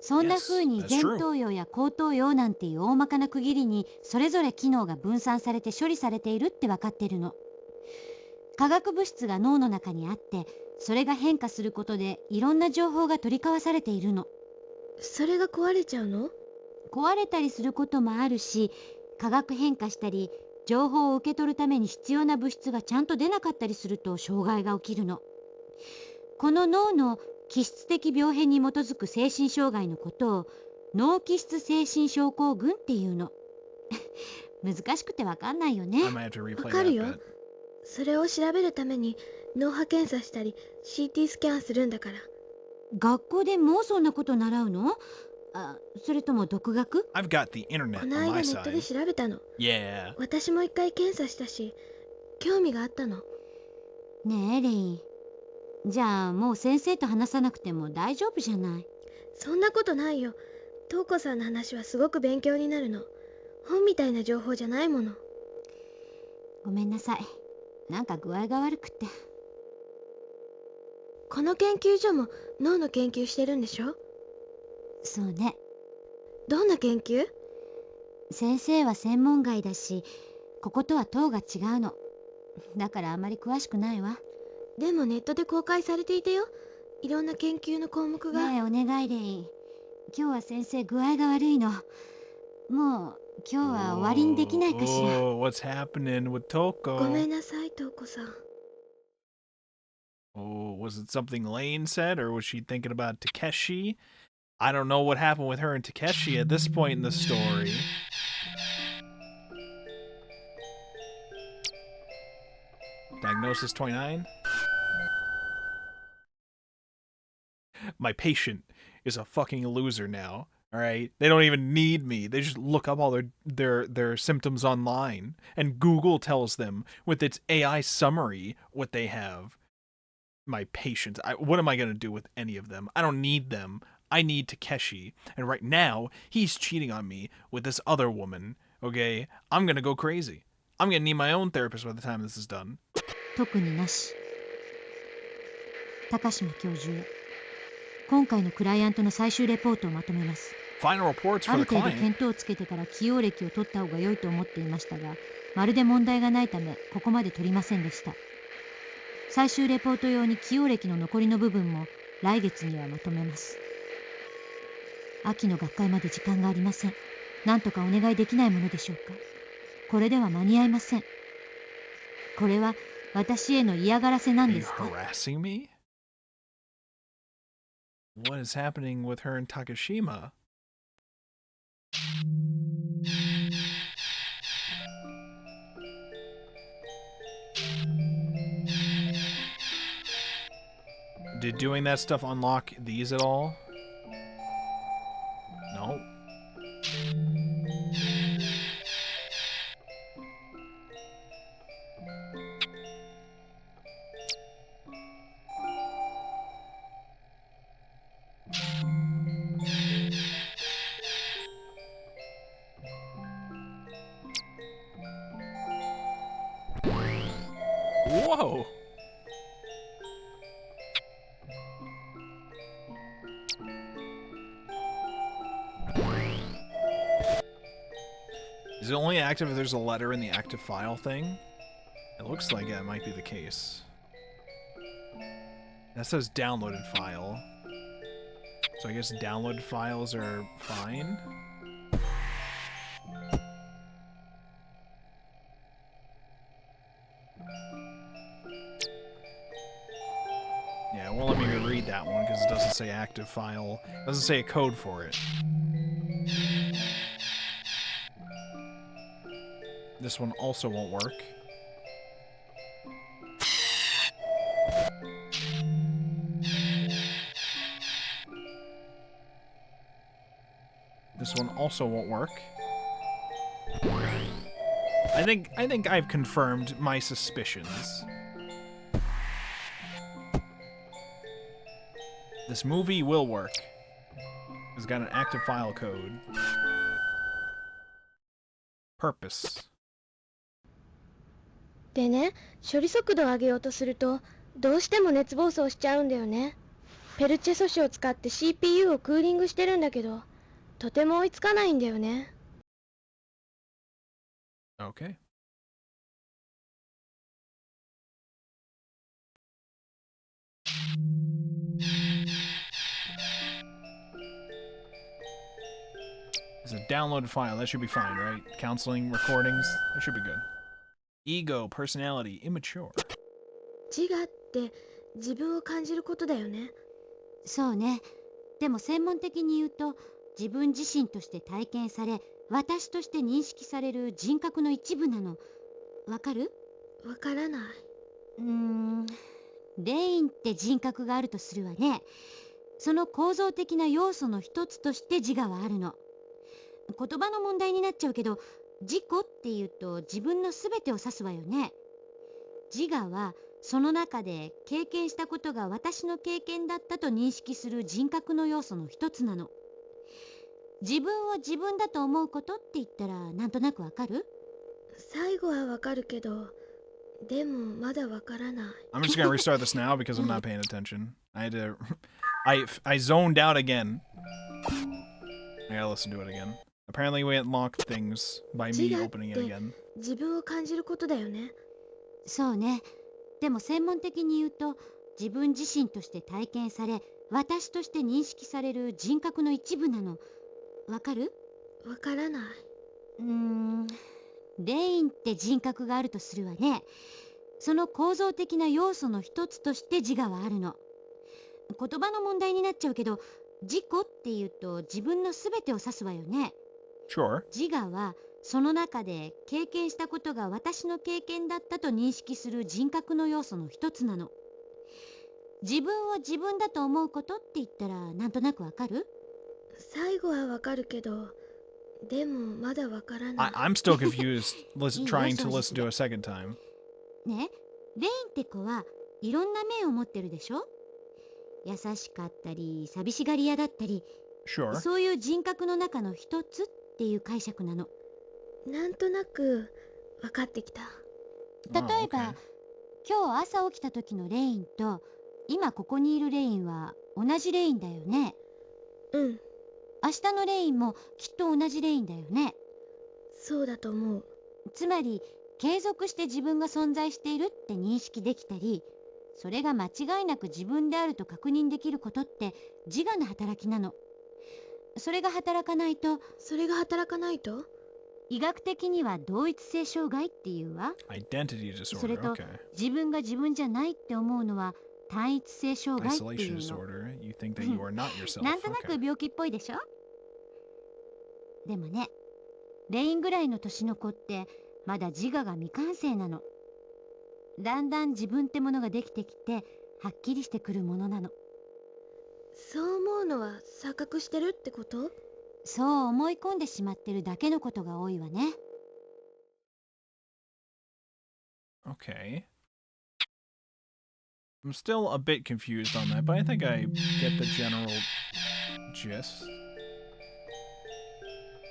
そんな風に Yes, that's 前 true. 頭葉や後頭葉なんていう大まかな区切りにそれぞれ機能が分散されて処理されているって分かってるの。化学物質が脳の中にあって、それが変化することでいろんな情報が取り交わされているの。それが壊れちゃうの？壊れたりすることもあるし、化学変化したり、情報を受け取るために必要な物質がちゃんと出なかったりすると障害が起きるの。この脳の気質的病変に基づく精神障害のことを脳気質精神症候群っていうの。難しくてわかんないよ I ね。 might have to わ replay かる that よ。 bit. それを調べるために脳波検査したり CT スキャンするんだから。学校でもうそんなこと習うの？それとも独学？ I've got the internet この on 間 my ネットで side. 調べたの。 Yeah. 私も一回検査したし興味があったの。ねえレイン。じゃあもう先生と話さなくても大丈夫じゃない。そんなことないよ。瞳子さんの話はすごく勉強になるの。本みたいな情報じゃないもの。ごめんなさい。なんか具合が悪くって。この研究所も脳の研究してるんでしょ？そうね。どんな研究？先生は専門外だし、こことは塔が違うの。だからあまり詳しくないわ。でもネットで公開されていたよ。いろんな研究の項目が。ねえお願いレイン。今日は先生具合が悪いの。もう今日は終わりにできないかしら。Oh, what's happening with ごめ Toko? んなさい、瞳子さん。 Oh, was it something Lane said, or was she thinking about Takeshi? I don't know what happened with her and Takeshi at this point in the story. Diagnosis 29. My patient is a fucking loser now. All right, they don't even need me. They just look up all their symptoms online, and Google tells them with its AI summary what they have. My patients. What am I gonna do with any of them? I don't need them. I need Takeshi, and right now he's cheating on me with this other woman. Okay, I'm gonna go crazy. I'm gonna need my own therapist by the time this is done. 特になし。高島教授へ。今回のクライアントの最終レポートをまとめます。 Final reports あ for る the 程度 client. 見当をつけてから起用歴を取った方が良いと思っていましたが、まるで問題がないためここまで取りませんでした。最終レポート用に起用歴の残りの部分も来月にはまとめます。秋の学会まで時間がありません。なんとかお願いできないものでしょうか。これでは間に合いません。これは私への嫌がらせな Are ん you ですか？ harassing me? What is happening with her and Takashima? Did doing that stuff unlock these at all? No. Whoa! Is it only active if there's a letter in the active file thing? It looks like that might be the case. That says downloaded file. So I guess downloaded files are fine? Yeah, it won't let me read that one because it doesn't say active file. It doesn't say a code for it. This one also won't work. This one also won't work. I think I've confirmed my suspicions. This movie will work. It's got an active file code. Purpose. でね、処理速度を上げようとするとどうしても熱暴走しちゃうんだよね。ペルチェ素子を使って CPU をクーリングしてるんだけど、とても追いつかないんだよね。Okay. It's a downloaded file. That should be fine, right? Counseling, recordings. That should be good. Ego, personality, immature. 自我って自分を感じることだよね。そうね。でも専門的に言うと、自分自身として体験され、私として認識される人格の一部なの。わかる？わからない。レインって人格があるとするわね。その構造的な要素の一つとして自我はあるの。言葉の問題になっちゃうけど、自己っていうと自分のすべてを指すわよね。自我はその中で経験したことが私の経験だったと認識する人格の要素の一つなの。自分を自分だと思うことって言ったらなんとなくわかる？最後はわかるけど、でもまだわからない。I'm just gonna restart this now because I'm not paying attention. I had to... I zoned out again. I gotta listen to it again. Apparently we unlocked things by me opening it again. 自分を感じることだよね。そうね。でも専門的に言うと、自分自身として体験され、私として認識される人格の一部なの。わかる？わからない。レインって人格があるとするわね。その構造的な要素の一つとして自我はあるの。言葉の問題になっちゃうけど、自己っていうと自分のすべてを指すわよね。Sure. 自我はその中で経験したことが私の経験だったと認識する人格の要素の一つなの。自分を自分だと思うことって言ったらなんとなくわかる？最後はわかるけど、でもまだわからない。I'm still confused trying to listen to it a second time. ね、レインって子はいろんな面を持ってるでしょ？優しかったり、寂しがり屋だったり、Sure. そういう人格の中の一つっていう解釈なの。なんとなく分かってきた。例えば、okay. 今日朝起きた時のレインと今ここにいるレインは同じレインだよね。うん、明日のレインもきっと同じレインだよね。そうだと思う。つまり継続して自分が存在しているって認識できたり、それが間違いなく自分であると確認できることって自我の働きなの。それが働かないと、医学的には同一性障害っていうわ。 Identity それ disorder. と Okay. 自分が自分じゃないって思うのは単一性障害ってい Isolation うの。 disorder. You think that you are not yourself. なんとなく Okay. 病気っぽいでしょ？でもね、レインぐらいの年の子ってまだ自我が未完成なの。だんだん自分ってものができてきて、はっきりしてくるものなの。そう思うのは錯覚してるってこと？そう思い込んでしまってるだけのことが多いわね。Okay. I'm still a bit confused on that, but I think I get the general gist.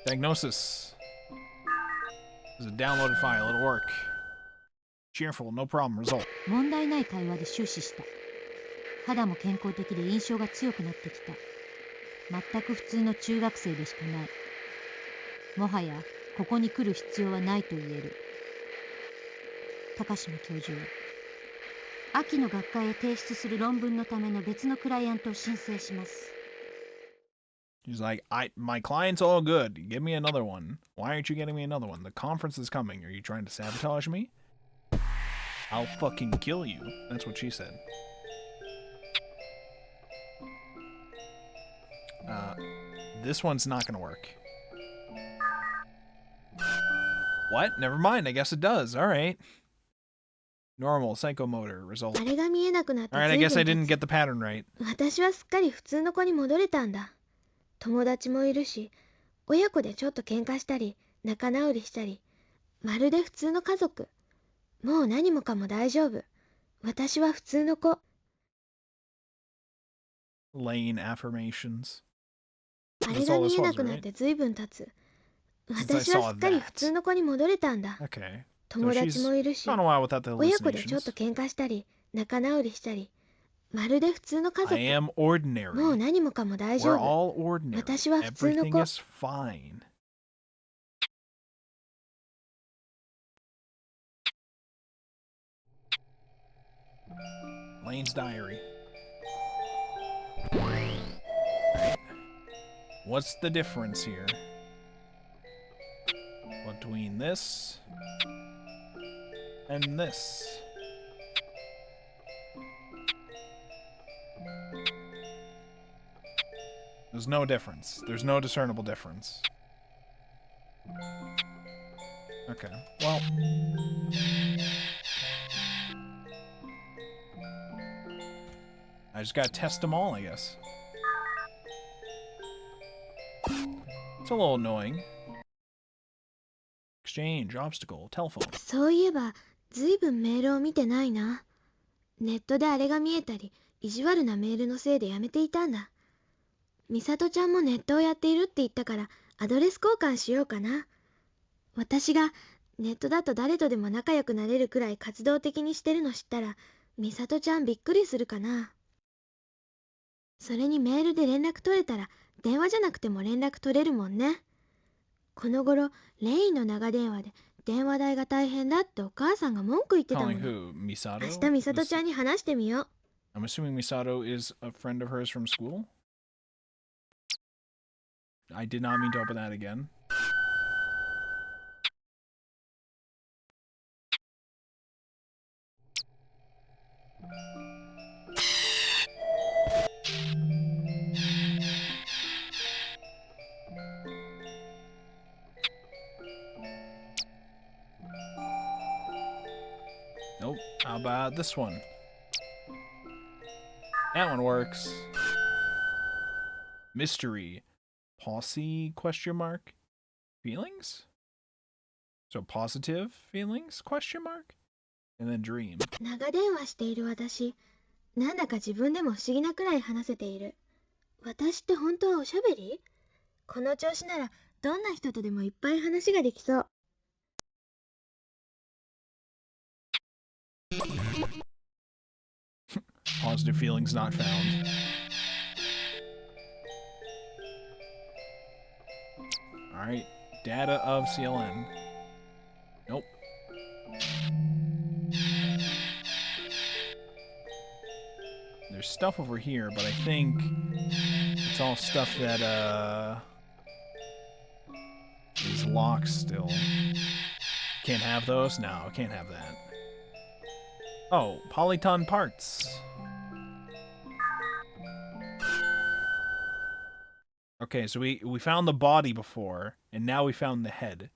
Diagnosis. This is a downloaded file. It'll work. Cheerful, no problem. Result. 問題ない会話で終始した。肌も健康的で印象が強くなってきた。全く普通の中学生でしかない。もはやここに来る必要はないと言える。高島教授は秋の学会へ提出する論文のための別のクライアントを申請します。He's like, my client's all good. Give me another one. Why aren't you getting me another one? The conference is coming. Are you trying to sabotage me? I'll fucking kill you. That's what she said. This one's not gonna work. What? Never mind. I guess it does. Alright. Normal, psychomotor, result. あれが見えなくなって Alright, I guess I 随 didn't 分経 get the pattern right. つ。私はすっかり普通の子に戻れたんだ。友達もいるし、親子でちょっと喧嘩したり、仲直りしたり、まるで普通の家族。もう何もかも大丈夫。私は普通の子。Lane affirmations. あれが見えなくなって随分経つ。私はすっかり普通の子に戻れたんだ。 Okay. 友達もいるし、 Gone a while without the 親子でちょっ hallucinations. と喧嘩したり、仲直りしたり、まるで普通の家 I 族。 am もう ordinary. 何もかも大丈 We're 夫。 all ordinary. 私は普通の Everything 子。 is fine. Lane's diary. Alright. What's the difference here? Between this and this? There's no difference. There's no discernible difference. Okay. Well. I just gotta test them all, I guess. It's a little annoying. Exchange, obstacle, telephone. そういえば、ずいぶんメールを見てないな。ネットであれが見えたり、意地悪なメールのせいでやめていたんだ。美里ちゃんもネットをやっているって言ったから、アドレス交換しようかな。私がネットだと誰とでも仲良くなれるくらい活動的にしてるの知ったら、美里ちゃんびっくりするかな。それにメールで連絡取れたら、電話じゃなくても連絡取れるもんね。この頃、レインの長電話で電話代が大変だってお母さんが文句言ってたも Calling の。 who? Misato? 明日美里ちゃんに話してみよう。 I'm assuming Misato is a friend of hers from school? I did not mean to open that again. Nope. How about this one? That one works. Mystery. Posse question mark? Feelings? So positive feelings question mark? And then dream. 長電話している私、なんだか自分でも不思議なくらい話せている。私って本当はおしゃべり？この調子ならどんな人とでもいっぱい話ができそう。 Positive feelings not found. Alright. Data of CLN. Nope. There's stuff over here, but I think it's all stuff that is locked still. Can't have those? No, can't have that. Oh, Polyton parts. Okay, so we found the body before, and now we found the head.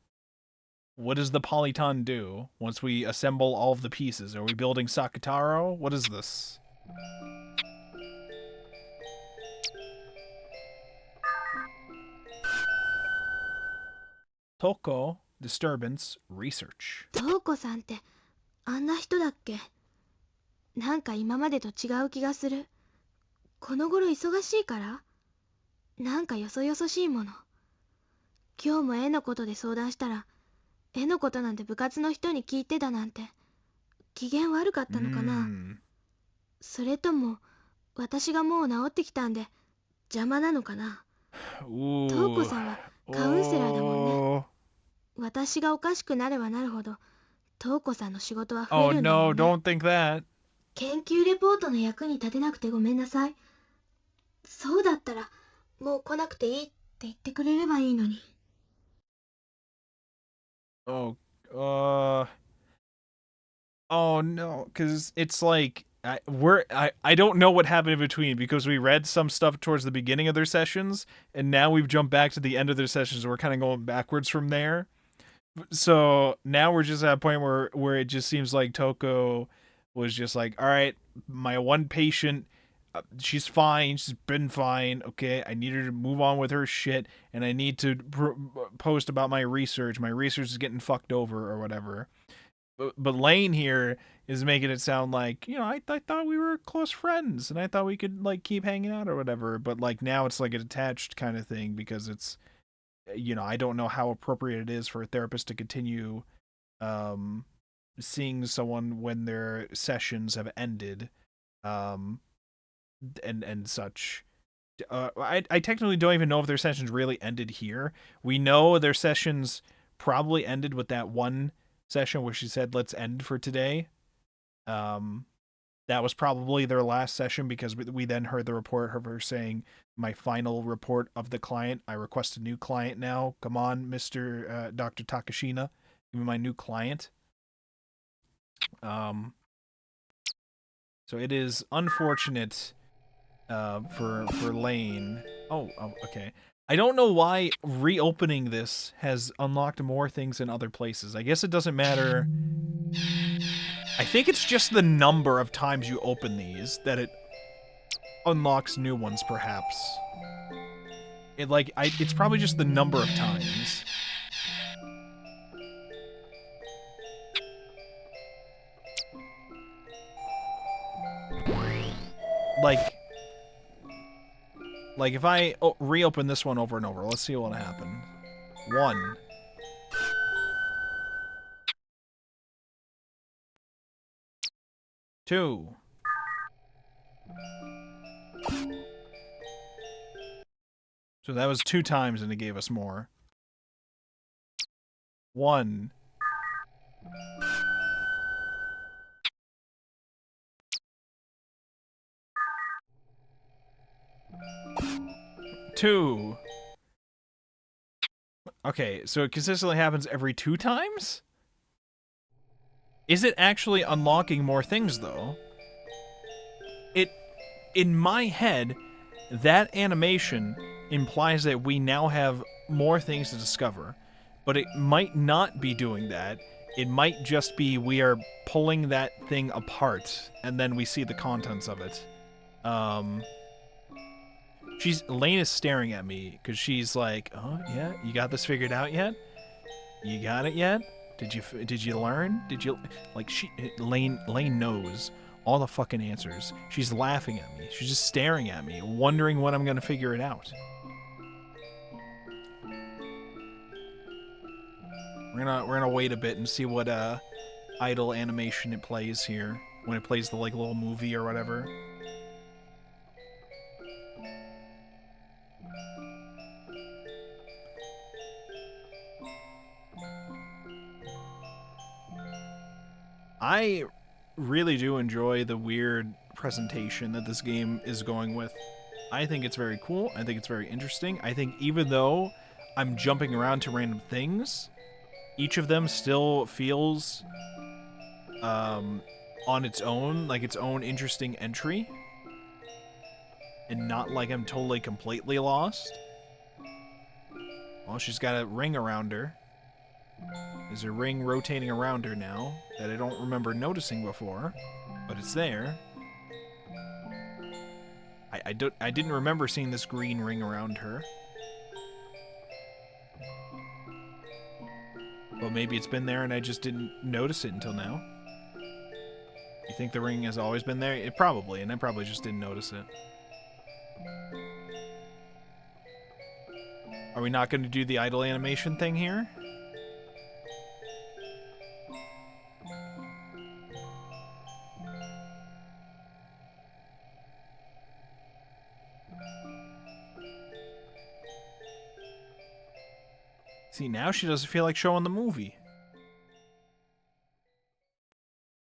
What does the Polyton do once we assemble all of the pieces? Are we building Sakataro? What is this? Toko disturbance research. 瞳子さんってあんな人だっけ？なんか今までと違う気がする。この頃忙しいから？なんかよそよそしいもの。今日も絵のことで相談したら、絵のことなんて部活の人に聞いてだなんて、機嫌悪かったのかな？それとも私がもう治ってきたんで邪魔なのかな？瞳子さんはカウンセラーだもんね。私がおかしくなればなるほど瞳子さんの仕事は増え Oh るんだも no, んね。don't think that. 研究レポートの役に立てなくてごめんなさい。そうだったらもう来なくていいって言ってくれればいいのに。Oh, oh no, because it's like I don't know what happened in between because we read some stuff towards the beginning of their sessions and now we've jumped back to the end of their sessions. We're kind of going backwards from there. So now we're just at a point where it just seems like Toko was just like, all right, my one patient, she's fine, she's been fine. Okay, I need her to move on with her shit, and I need to post about my research. My research is getting fucked over or whatever. But Lane here is making it sound like, you know, I thought we were close friends and I thought we could like keep hanging out or whatever. But like now it's like a detached kind of thing because it's, you know, I don't know how appropriate it is for a therapist to continue seeing someone when their sessions have ended and such. I technically don't even know if their sessions really ended here. We know their sessions probably ended with that one session where she said, let's end for today. That was probably their last session because we then heard the report of her saying, my final report of the client. I request a new client now. Come on, Mr. Dr. Takashina. Give me my new client. So it is unfortunate for Lane. Oh, okay. I don't know why reopening this has unlocked more things in other places. I guess it doesn't matter. I think it's just the number of times you open these that it unlocks new ones, perhaps. It's probably just the number of times. Like if I reopen this one over and over, let's see what happened. 1. 2. So that was 2 times and it gave us more. 1. 2. Okay, so it consistently happens every 2 times? Is it actually unlocking more things, though? In my head, that animation implies that we now have more things to discover, but it might not be doing that. It might just be we are pulling that thing apart, and then we see the contents of it. Lane is staring at me because she's like, "Oh yeah, you got this figured out yet? You got it yet? Did you learn? Did you like Lane knows all the fucking answers. She's laughing at me. She's just staring at me, wondering when I'm gonna figure it out." We're gonna wait a bit and see what idle animation it plays here when it plays the like little movie or whatever. I really do enjoy the weird presentation that this game is going with. I think it's very cool. I think it's very interesting. I think even though I'm jumping around to random things, each of them still feels on its own, like its own interesting entry. And not like I'm totally completely lost. Well, she's got a ring around her. There's a ring rotating around her now that I don't remember noticing before, but it's there. I didn't remember seeing this green ring around her. Well, maybe it's been there and I just didn't notice it until now. You think the ring has always been there? It probably, and I probably just didn't notice it. Are we not going to do the idle animation thing here? See, now she doesn't feel like showing the movie.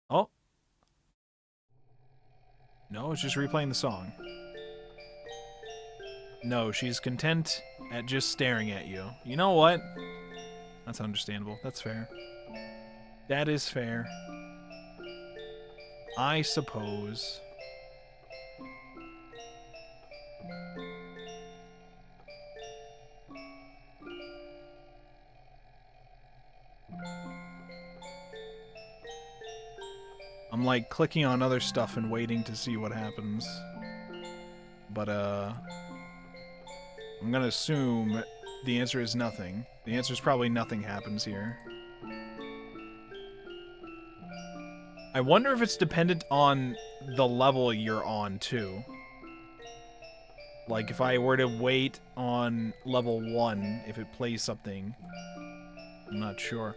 Oh. No, it's just replaying the song. No, she's content at just staring at you. You know what? That's understandable. That's fair. That is fair. I suppose. I'm like clicking on other stuff and waiting to see what happens. But I'm gonna assume the answer is nothing. The answer is probably nothing happens here. I wonder if it's dependent on the level you're on too. Like if I were to wait on level 1, if it plays something. I'm not sure.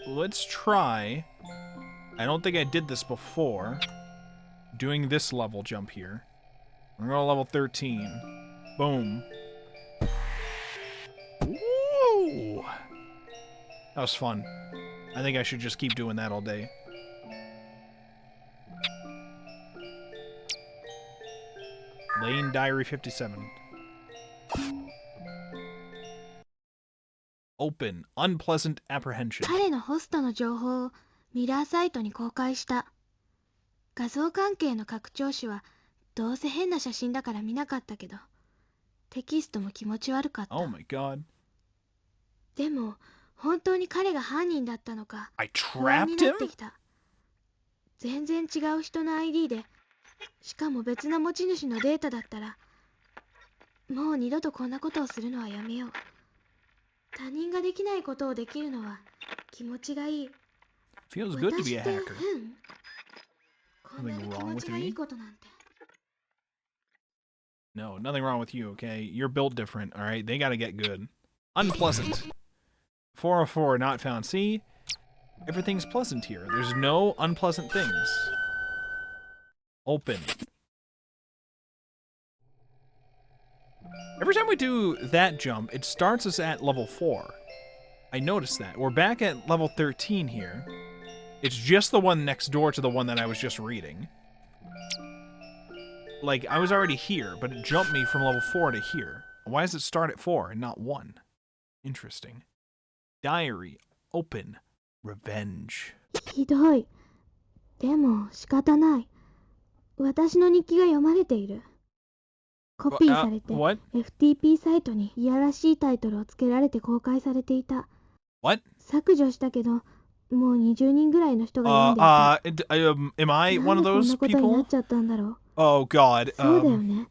Let's try. I don't think I did this before. Doing this level jump here. We're going to level 13. Boom. Woo! That was fun. I think I should just keep doing that all day. Lane Diary 57. Open. Unpleasant apprehension. 彼のホストの情報をミラーサイトに公開した。画像関係の拡張子はどうせ変な写真だから見なかったけど、テキストも気持ち悪かった。Oh my god. でも本当に彼が犯人だったのか I 不安に trapped なって him? きた。全然違う人の ID で、しかも別な持ち主のデータだったら、もう二度とこんなことをするのはやめよう。他人ができないことをできるのは気持ちがいい。 Feels good to be 私 a って hacker. 変？こんなに気持ちがいいことなんて。 No, nothing wrong with you, okay? You're built different, alright? They gotta get good. Unpleasant. 404 not found. See? Everything's pleasant here. There's no unpleasant things. Open. Every time we do that jump, it starts us at level 4. I noticed that. We're back at level 13 here. It's just the one next door to the one that I was just reading. Like, I was already here, but it jumped me from level 4 to here. Why does it start at 4 and not 1? Interesting. Diary. Open. Revenge. ひどい。でも仕方ない。私の日記が読まれている。コピーされて What? FTP サイトにいやらしいタイトルをつけられて公開されていた。 What? 削除したけど、もう20人ぐらいの人が読んでいた。am I な one ん of でこん those なことにな people? っちゃったんだろう。 Oh god. そうだよね。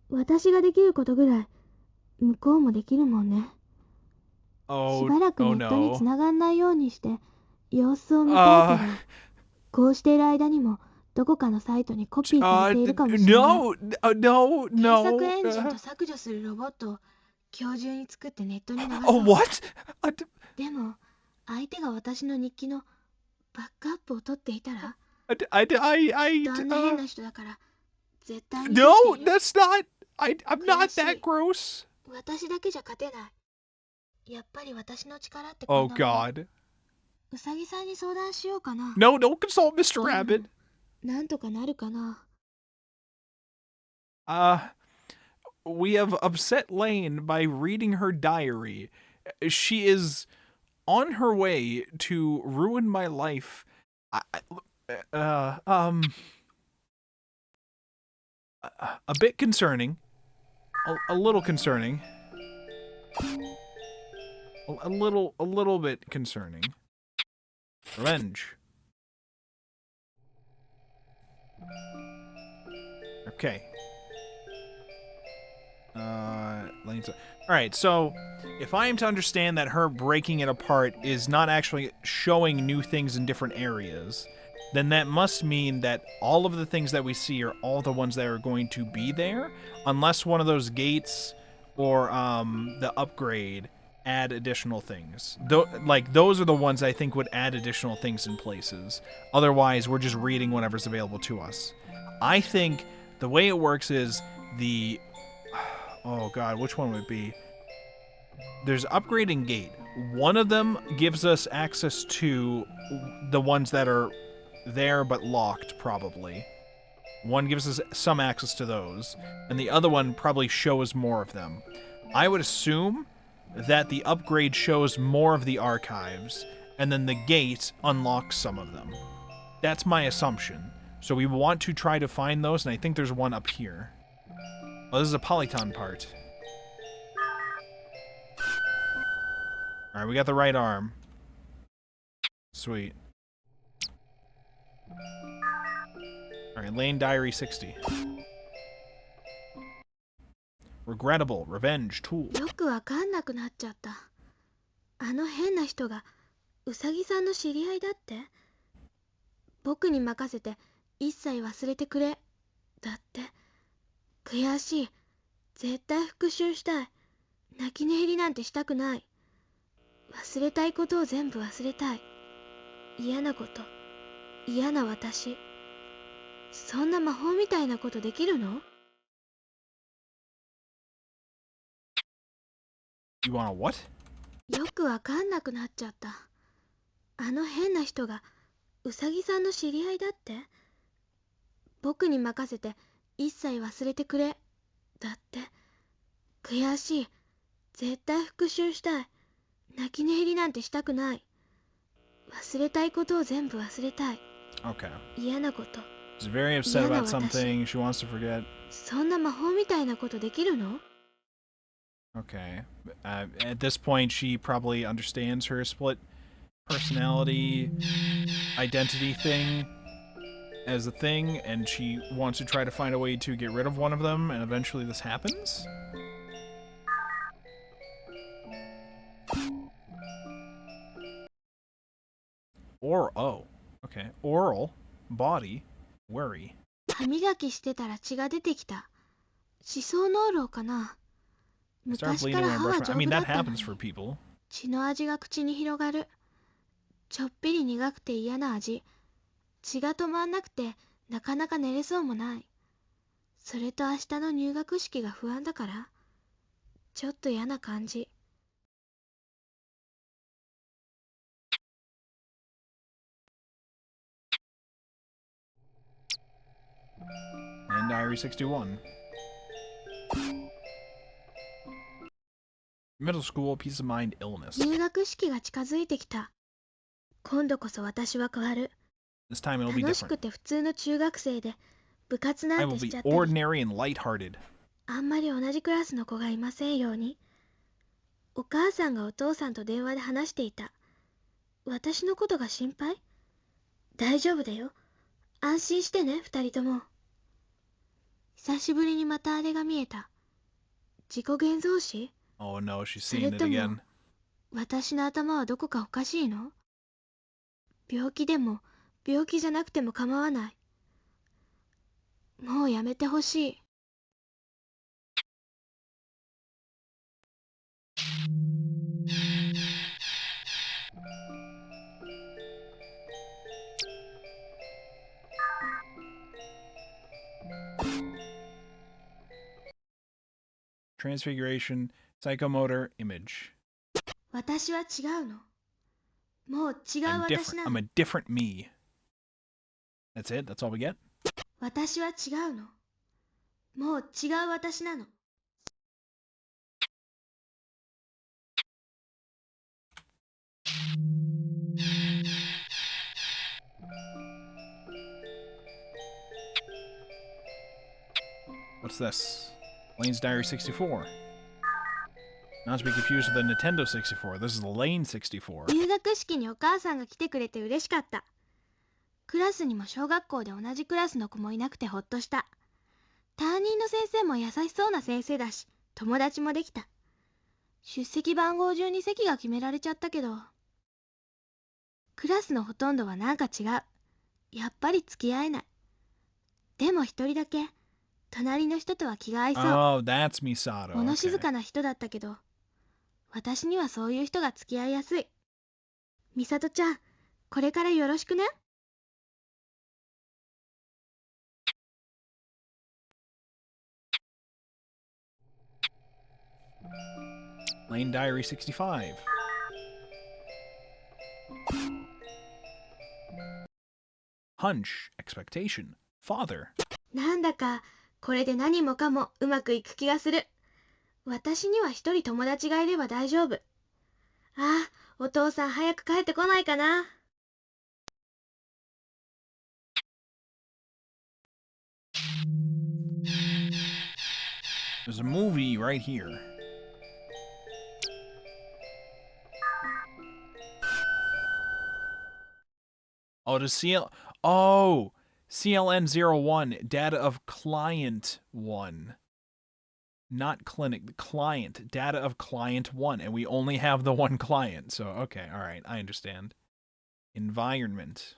私ができることぐらい向こうもできるもんね。しばらくネットに no. 繋がんないようにして様子を見たいけど、こうしている間にもどこかのサイトにコピーされているかもしれない。 No, no, 検 no. 索エンジンと削除するロボットを今日中に作ってネットに流そう。 Oh, what? でも相手が私の日記のバックアップを取っていたら、 I どんな変な人だから絶対に No, できている。 that's not. I'm not that gross. 私だけじゃ勝てない。やっぱり私の力ってこ Oh んなもの。 god. うさぎさんに相談しようかな。 No, don't consult Mr. Rabbit. なんとかなるかな。 We have upset Lane by reading her diary. She is on her way to ruin my life. A bit concerning. A little concerning. A little bit concerning. Revenge. Okay. Alright, so if I am to understand that her breaking it apart is not actually showing new things in different areas, then that must mean that all of the things that we see are all the ones that are going to be there, unless one of those gates or the upgrade add additional things. Those are the ones I think would add additional things in places. Otherwise, we're just reading whatever's available to us. I think the way it works is the... Oh god, which one would it be? There's upgrade and gate. One of them gives us access to the ones that are there but locked, probably. One gives us some access to those, and the other one probably shows more of them. I would assume that the upgrade shows more of the archives, and then the gate unlocks some of them. That's my assumption. So we want to try to find those, and I think there's one up here. Oh, this is a polyton part. Alright, we got the right arm. Sweet. Alright, Lane Diary 60. Regrettable, revenge, tool. よくわかんなくなっちゃった。あの変な人がうさぎさんの知り合いだって。僕に任せて一切忘れてくれ。だって。悔しい。絶対復讐したい。泣き寝入りなんてしたくない。忘れたいことを全部忘れたい。嫌なこと。嫌な私。そんな魔法みたいなことできるの？ You want a what? よくわかんなくなっちゃった。あの変な人がうさぎさんの知り合いだって。僕に任せて一切忘れてくれ。だって。悔しい。絶対復讐したい。泣き寝入りなんてしたくない。忘れたいことを全部忘れたい。Okay. 嫌なこと。 She's very upset about something she wants to forget. そんな魔法みたいなことできるの？ Okay. At this point, she probably understands her split personality identity thing as a thing, and she wants to try to find a way to get rid of one of them, and eventually this happens? Oh, okay. Oral, body, worry. 歯磨きしてたら血が出てきた。歯槽膿漏かな。 I start 昔 bleeding から when I 歯は brush my... I 丈 mean, 夫だ that ったの happens に。 for people. 血の味が口に広がる。ちょっぴり苦くて嫌な味。血が止まんなくてなかなか寝れそうもない。それと明日の入学式が不安だから。ちょっと嫌な感じ。 And Diary 61. Middle school, peace of mind, illness. 入学式が近づいてきた。今度こそ私は変わる。 This time it'll be 楽しく different. て普通の中学生で部活な I ん will てし be ちゃったり。 ordinary and lighthearted. あんまり同じクラスの子がいませんように。お母さんがお父さんと電話で話していた。私のことが心配？大丈夫だよ。安心してね、二人とも。久しぶりにまたあれが見えた。自己現像紙？ Oh no, she's そ seeing れ it とも again. 私の頭はどこかおかしいの？病気でも病気じゃなくても構わない。もうやめてほしい。 Transfiguration, psychomotor, image. 私は違うの。もう違う I'm 私 different. な I'm の。 a different me. That's it? That's all we get? 私は違うの。もう違う私なの。 What's this? Lane's Diary 64. Not to be confused with the Nintendo 64. This is the Lane 64. 入学式にお母さんが来てくれて嬉しかった。クラスにも小学校で同じクラスの子もいなくてほっとした。担任の先生も優しそうな先生だし、友達もできた。出席番号順に席が決められちゃったけど、クラスのほとんどはなんか違う。やっぱり付き合えない。でも一人だけ、隣の人とは気が合いそう。Oh, that's Misato. 物静 Okay. かな人だったけど、私にはそういう人が付き合いやすい。美里ちゃん、これからよろしくね。Lane Diary 65. Hunch, expectation, father. なんだか、これで何もかもうまくいく気がする。私には一人友達がいれば大丈夫。ああ、お父さん早く帰ってこないかな。There's a movie right here. Oh, to CL. Oh, CLN01, data of client 1. Not clinic, the client, data of client 1. And we only have the one client. So, okay, all right, I understand. Environment.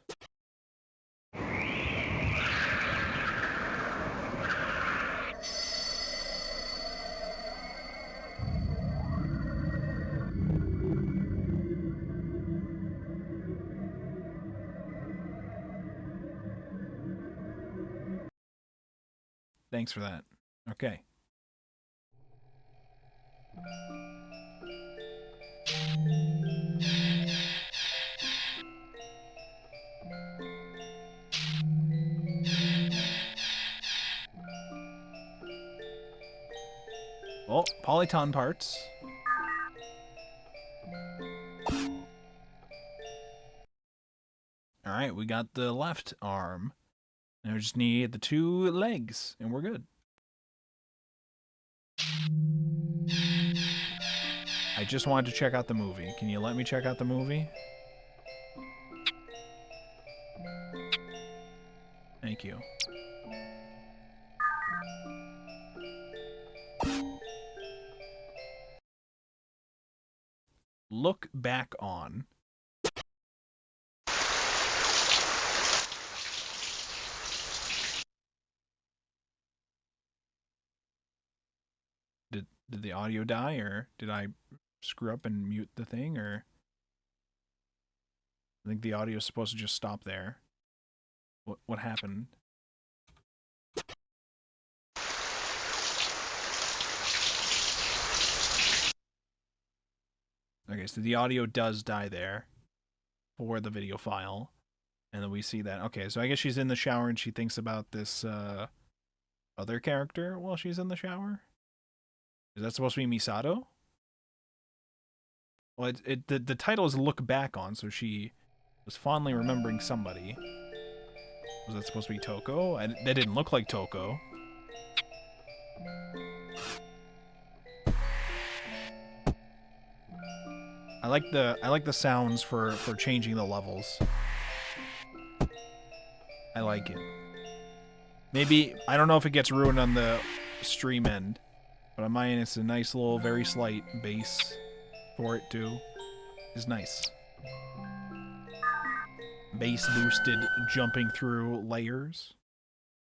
Thanks for that. Okay. Oh, polyton parts. Alright, we got the left arm. Now we just need the two legs, and we're good. I just wanted to check out the movie. Can you let me check out the movie? Thank you. Look back on. Did the audio die, or did I screw up and mute the thing, or... I think the audio is supposed to just stop there. What happened? Okay, so the audio does die there for the video file. And then we see that. Okay, so I guess she's in the shower and she thinks about this other character while she's in the shower? Is that supposed to be Misato? Well, the title is Look Back On, so she was fondly remembering somebody. Was that supposed to be Toko? That didn't look like Toko. I like the sounds for changing the levels. I like it. Maybe, I don't know if it gets ruined on the stream end, but on my end it's a nice little, very slight bass for it too. It's nice. Bass boosted, jumping through layers.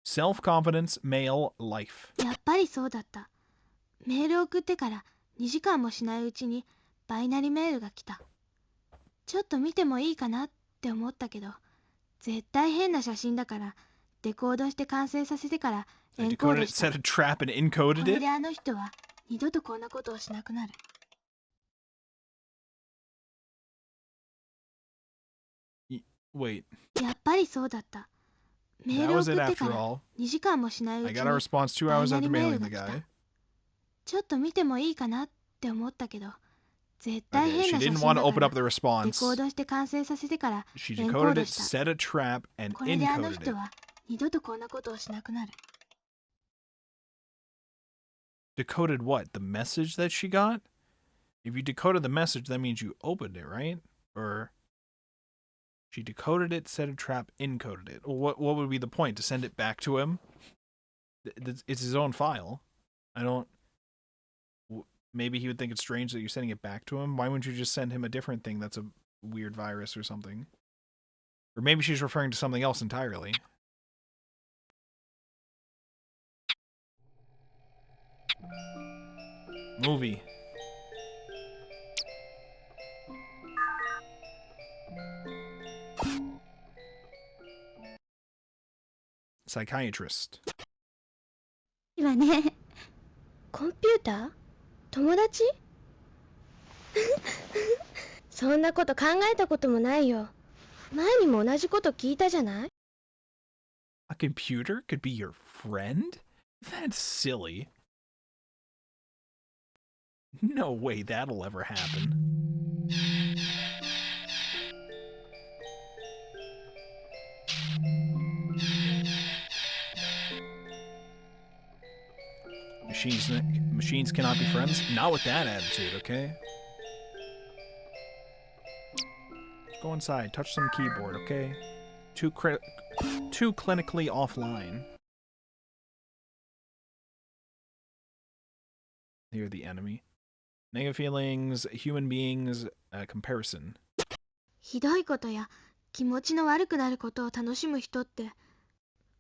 Self-confidence, male life. やっぱりそうだった。メール送ってから2時間もしないうちにバイナリメールが来た。ちょっと見てもいいかなって思ったけど、絶対変な写真だからデコードして完成させてからエンコー Decoded ド it, した。 set a trap, and encoded これ it? であの人は二度とこんなことをしなくなる。Wait, やっぱりそうだった。メー that ルを was 送 it ってか after ら all. 2時間もしないう I ち got に a response 2 hours after mailing the guy. ちょっと見てもいいかなって思ったけど、絶対 Okay, 変 she な写 didn't 真 want だ to か open ら up the デ response. コードして完成させてから She エンコー decoded ド it, した。 set a trap, and これであの encoded 人 it. は二度とこんなことをしなくなる。 Decoded what? The message that she got? If you decoded the message, that means you opened it, right? Or she decoded it, set a trap, encoded it. What would be the point? To send it back to him? It's his own file. I don't. Maybe he would think it's strange that you're sending it back to him. Why wouldn't you just send him a different thing that's a weird virus or something? Or maybe she's referring to something else entirely. Movie. Psychiatrist. いいわね。コンピューター？友達？そんなこと考えたこともないよ。前にも同じこと聞いたじゃない？ A computer could be your friend? That's silly. No way that'll ever happen. Machines cannot be friends? Not with that attitude, okay? Go inside, touch some keyboard, okay? Too clinically offline. Here, the enemy. Negative feelings, human beings, comparison. ひどいことや気持ちの悪くなることを楽しむ人って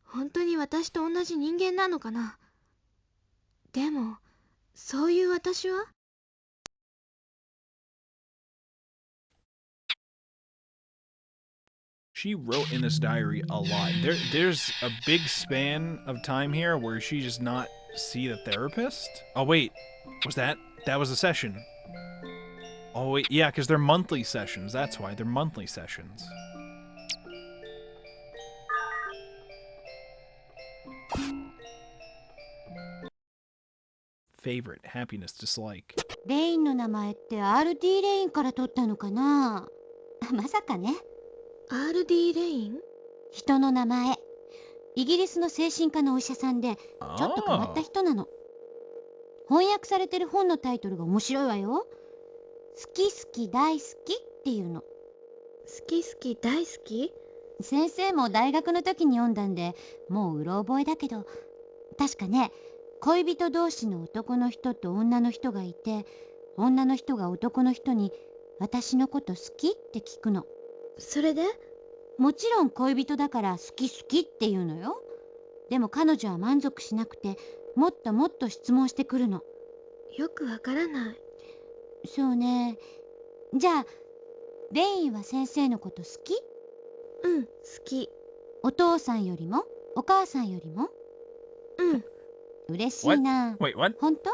本当に私と同じ人間なのかな。でもそういう私はShe wrote in this diary a lot. There's a big span of time here where she does not see the therapist. Oh wait, that was a session. Oh wait, yeah, because they're monthly sessions. That's why they're monthly sessions. Favorite, happiness, dislike. レインの名前って RD レインから取ったのかな。まさかね。RD レイン？人の名前。イギリスの精神科のお医者さんでちょっと変わった人なの。翻訳されてる本のタイトルが面白いわよ。好き好き大好きっていうの。好き好き大好き？先生も大学の時に読んだんでもううろ覚えだけど、確かね、恋人同士の男の人と女の人がいて、女の人が男の人に私のこと好きって聞くの。それで？もちろん恋人だから好き好きって言うのよ。でも彼女は満足しなくて、もっともっと質問してくるの。よくわからない。そうね。じゃあレインは先生のこと好き？うん、好き。お父さんよりもお母さんよりも？うん。嬉しいな。 Wait, what? 本当？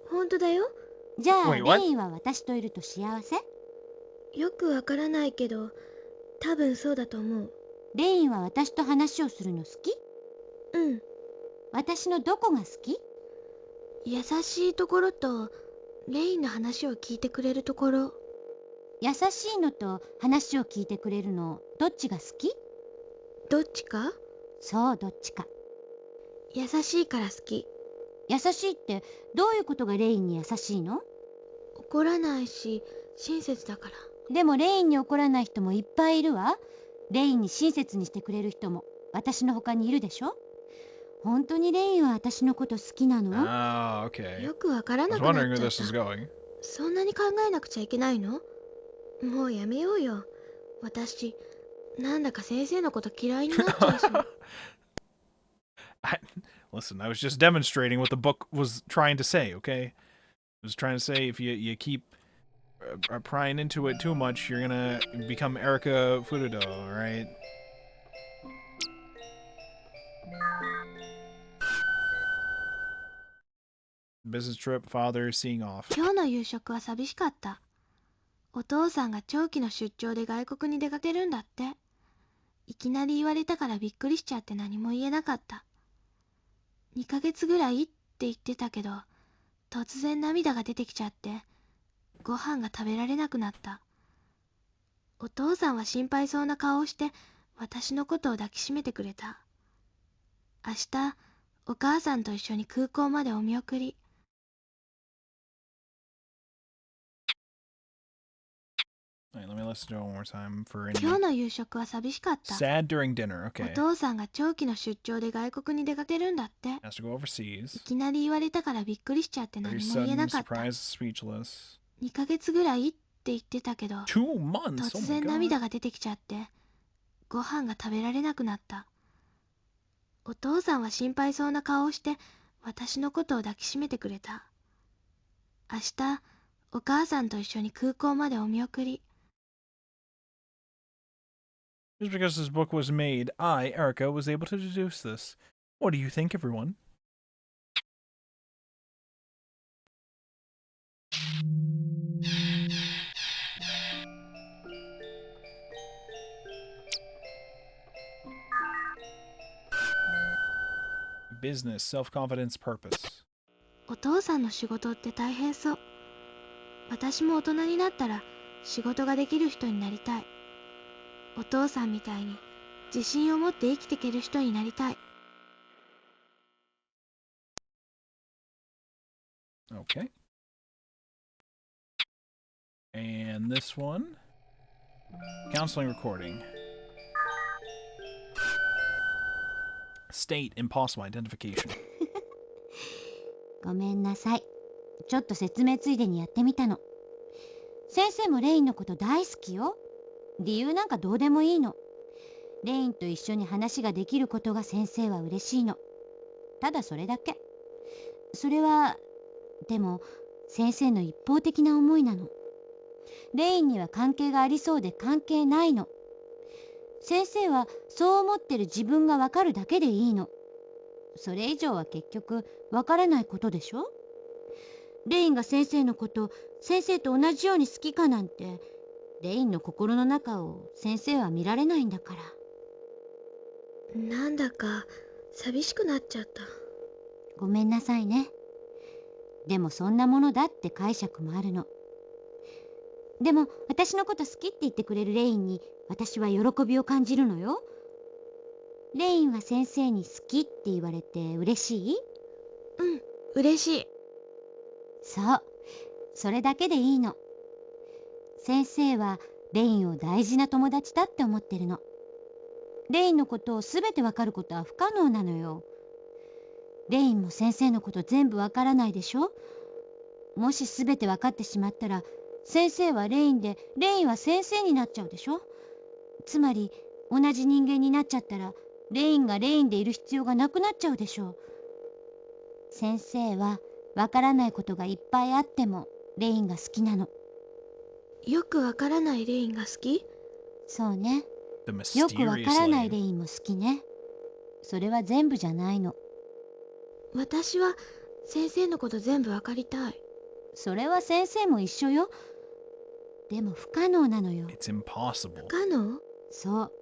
本当だよ。じゃあ Wait, what? レインは私といると幸せ？よくわからないけど、多分そうだと思う。レインは私と話をするの好き？うん。私のどこが好き？優しいところと、レインの話を聞いてくれるところ。優しいのと話を聞いてくれるのどっちが好き？どっちか？そう、どっちか。優しいから好き。優しいってどういうことがレインに優しいの？怒らないし、親切だから。でもレインに怒らない人もいっぱいいるわ。レインに親切にしてくれる人も私の他にいるでしょ。本当にレインは私のこと好きなの？ Ah, okay. よくわから I な was くなっ wondering where ちゃっ this is た。 going. そんなに考えなくちゃいけないの？もうやめようよ。私、なんだか先生のこと嫌いになっちゃうし。Listen, I was just demonstrating what the book was trying to say, okay? It was trying to say if you keep prying into it too much, you're gonna become Erika Furudo, alright? Business trip, father, seeing off. 今日の夕食は寂しかった。お父さんが長期の出張で外国に出かけるんだって。いきなり言われたからびっくりしちゃって何も言えなかった。2ヶ月ぐらいって言ってたけど、突然涙が出てきちゃって、ご飯が食べられなくなった。お父さんは心配そうな顔をして、私のことを抱きしめてくれた。明日、お母さんと一緒に空港までお見送り。Alright, let me listen to it one more time for any 今日の夕食は寂しかった。 sad during dinner. お Okay. 父さんが長期の出張で外国に出かけるんだって。 Has to go い overseas. きなり言われたからびっくりしちゃって Very 何も言え sudden, なかった。 surprised, speechless. 2ヶ月ぐらいって言ってたけど、 2 months. 突 Oh my 然 god. 涙が出てきちゃって、ご飯が食べられなくなった。お父さんは心配そうな顔をして私のことを抱きしめてくれた。明日お母さんと一緒に空港までお見送り。 Just because this book was made, I, Erica, was able to deduce this. What do you think, everyone? Business, self-confidence, purpose. お父さんの仕事って大変そう。私も大人になったら仕事ができる人になりたい。お父さんみたいに自信を持って生きていける人になりたい。 Okay. And this one. Counseling recording. State impossible identification. ごめんなさい。ちょっと説明ついでにやってみたの。先生もレインのこと大好きよ。理由なんかどうでもいいの。レインと一緒に話ができることが先生は嬉しいの。ただそれだけ。それは、でも先生の一方的な思いなの。レインには関係がありそうで関係ないの。先生はそう思ってる自分がわかるだけでいいの。それ以上は結局わからないことでしょ。レインが先生のこと先生と同じように好きかなんて、レインの心の中を先生は見られないんだから。なんだか寂しくなっちゃった。ごめんなさいね。でもそんなものだって解釈もあるの。でも私のこと好きって言ってくれるレインに私は喜びを感じるのよ。レインは先生に好きって言われて嬉しい？うん、嬉しい。そう、それだけでいいの。先生はレインを大事な友達だって思ってるの。レインのことを全てわかることは不可能なのよ。レインも先生のこと全部わからないでしょ。もし全てわかってしまったら、先生はレインでレインは先生になっちゃうでしょ。つまり同じ人間になっちゃったら、レインがレインでいる必要がなくなっちゃうでしょう。先生はわからないことがいっぱいあってもレインが好きなの。よくわからないレインが好き？そうね。 The よくわ mysterious からないレ lane. インも好きね。それは全部じゃないの。私は先生のこと全部わかりたい。それは先生も一緒よ。でも不可能なのよ。 It's impossible. 不可能？そう。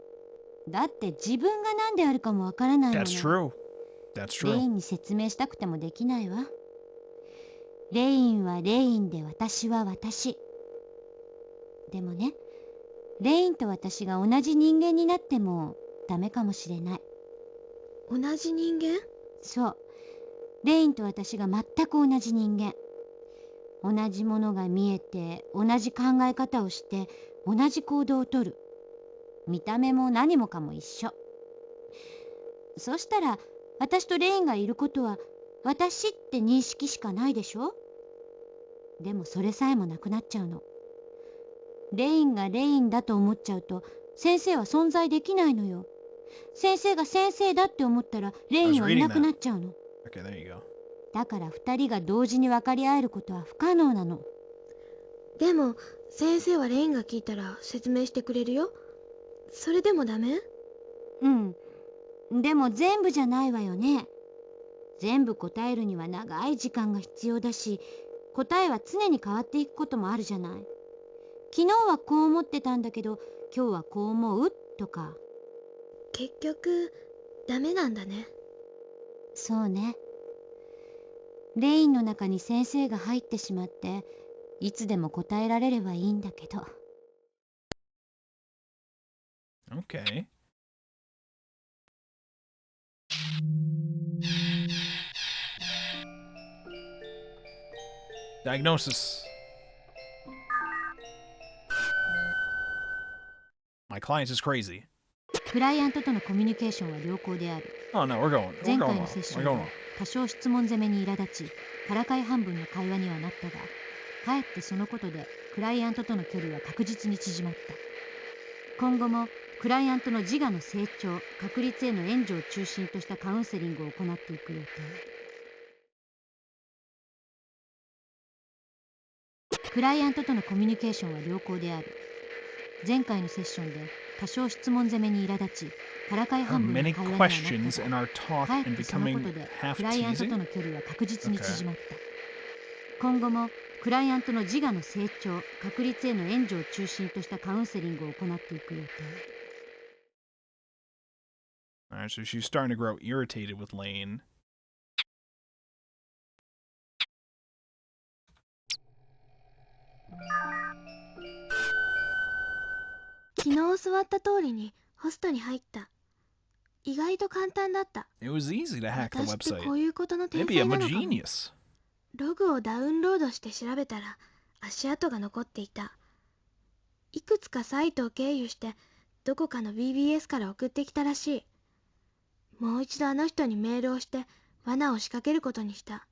だって自分が何であるかもわからないもの。 That's true. That's レイ true. ンに説明したくてもできないわ。レインはレインで私は私。でもね、レインと私が同じ人間になってもダメかもしれない。同じ人間？そう。レインと私が全く同じ人間。同じものが見えて、同じ考え方をして、同じ行動をとる。見た目も何もかも一緒。そしたら、私とレインがいることは、私って認識しかないでしょ。でもそれさえもなくなっちゃうの。レインがレインだと思っちゃうと、先生は存在できないのよ。先生が先生だって思ったら、レインはいなくなっちゃうの。Okay, there you go. だから二人が同時に分かり合えることは不可能なの。でも先生はレインが聞いたら説明してくれるよ。それでもダメ？うん。でも全部じゃないわよね。全部答えるには長い時間が必要だし、答えは常に変わっていくこともあるじゃない。昨日はこう思ってたんだけど、今日はこう思うとか。結局ダメなんだね。そうね。レインの中に先生が入ってしまって、いつでも答えられればいいんだけど。Okay. Diagnosis. My client is crazy. クライアントとのコミュニケーションは良好である。 Oh no, we're going 前回 on. のセッショ We're ン going で on. 多少質問攻めに苛立ち、からかい半分の会話にはなったが、かえってそのことでクライアントとの距離は確実に縮まった。今後もクライアントの自我の成長、確立への援助を中心としたカウンセリングを行っていく予定。クライアントとのコミュニケーションは良好である。前回のセッションで多少質問攻めに苛立ち、からかい There are 半分の many 会話にはなった questions が、 in our talk かえっ and てそのこと becoming で half クライアントと teasing. の距離は確実に縮まった。今後もクライアントの自我の成長、確立への援助を中心としたカウンセリングを行っていく予定。Alright, so she's starting to grow irritated with Lane. 昨日教わった通りにホストに入った。意外と簡単だった。 It was easy to hack the 私ってこ website. ういうことの天 Maybe 才 I'm な a のかも。 genius. ログをダウンロードして調べたら足跡が残っていた。いくつかサイトを経由してどこかの BBS から送ってきたらしい。もう一度あの人にメールをして罠を仕掛けることにした。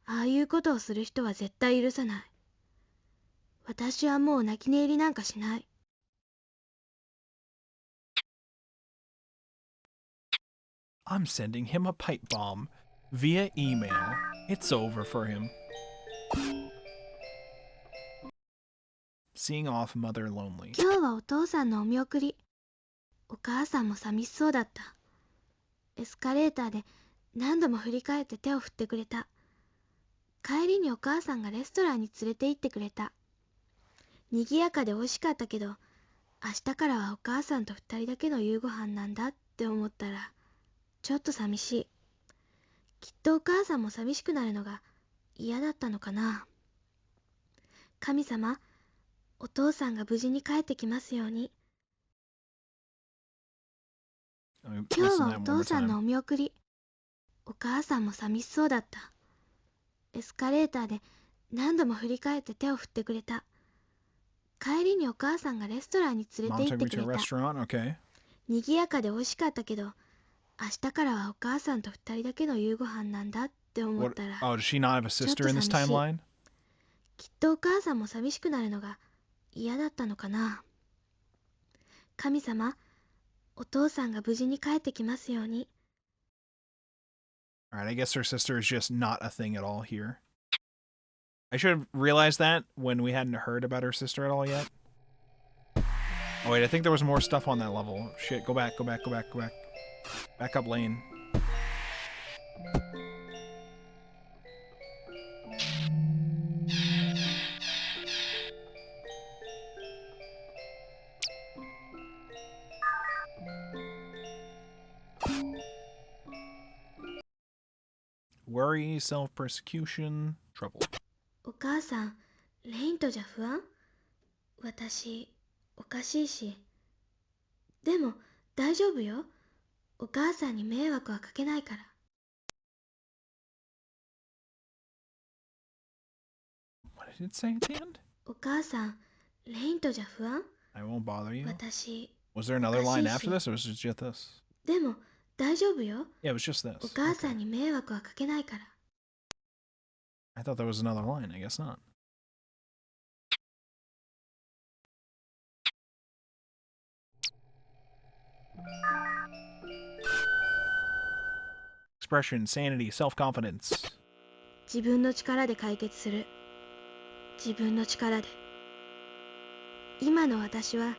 ああいうことをする人は絶対許さない。私はもう泣き寝入りなんかしない。 I'm sending him a pipe bomb via email. It's over for him. Seeing off Mother Lonely. 今日はお父さんのお見送り。お母さんも寂しそうだった。エスカレーターで何度も振り返って手を振ってくれた。帰りにお母さんがレストランに連れて行ってくれた。賑やかで美味しかったけど、明日からはお母さんと二人だけの夕ご飯なんだって思ったら、ちょっと寂しい。きっとお母さんも寂しくなるのが嫌だったのかな。神様、お父さんが無事に帰ってきますように。 Let me 今 listen 日 to は that お one 父 more さんの time. お見送り。お母さんも寂しそうだった。エスカレーターで何度も振り返って手を振ってくれた。帰りにお母さんがレストランに連れて Mom 行っ took て me く to れ a た。 restaurant. Okay. 賑やかで美味しかったけど、明日からはお母さんと二人だけの夕ご飯なんだって思っ What? たら、 Oh, does she not have a sister in this Just a timeline? きっとお母さんも寂しくなるのが嫌だったのかな。神様、お父さんが無事に帰ってきますように。 Alright, I guess her sister is just not a thing at all here. I should have realized that when we hadn't heard about her sister at all yet. Oh wait, I think there was more stuff on that level. Shit, go back, go back, go back, go back. Back up lane. Worry, self-persecution, trouble. お母さん、レインとじゃ不安？私、おかしいし。でも、大丈夫よ。お母さんに迷惑はかけないから。 What did it say at the end? お母さん、レインとじゃ不安？ I won't bother you. 私、 Was there another line Okashi. after this, or was it just this? でも、大丈夫よ。 Yeah, it was just this. お母さん Okay. に迷惑はかけないから。 I thought there was another line. I guess not. Expression, sanity, self-confidence. 自分の力で解決する。自分の力で。今の私は、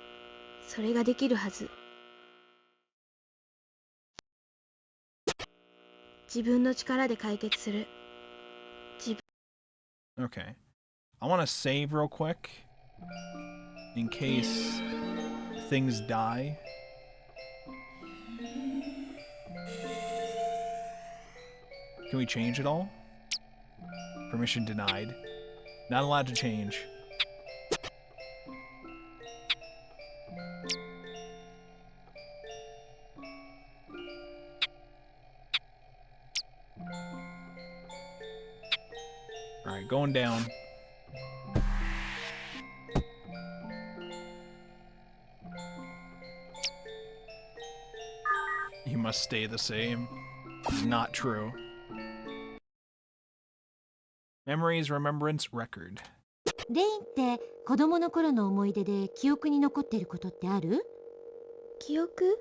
それができるはず。自分の力で解決する。 Okay. I want to save real quick in case things die. Can we change it all? Permission denied. Not allowed to change. Alright, going down. you must stay the same. It's not true. Memories, remembrance, record. レインって子供の頃の思い出で記憶に残ってることってある？記憶？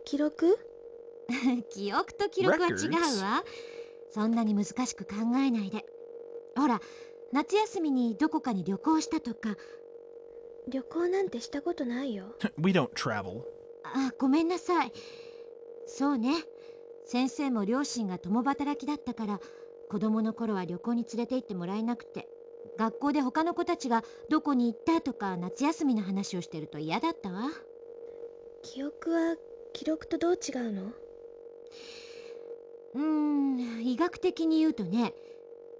記録？記憶と記録は違うわ。そんなに難しく考えないで。ほら、夏休みにどこかに旅行したとか。旅行なんてしたことないよ。We don't travel. あ、ごめんなさい。そうね。先生も両親が共働きだったから、子供の頃は旅行に連れて行ってもらえなくて、学校で他の子たちがどこに行ったとか夏休みの話をしてると嫌だったわ。記憶は記録とどう違うの？医学的に言うとね、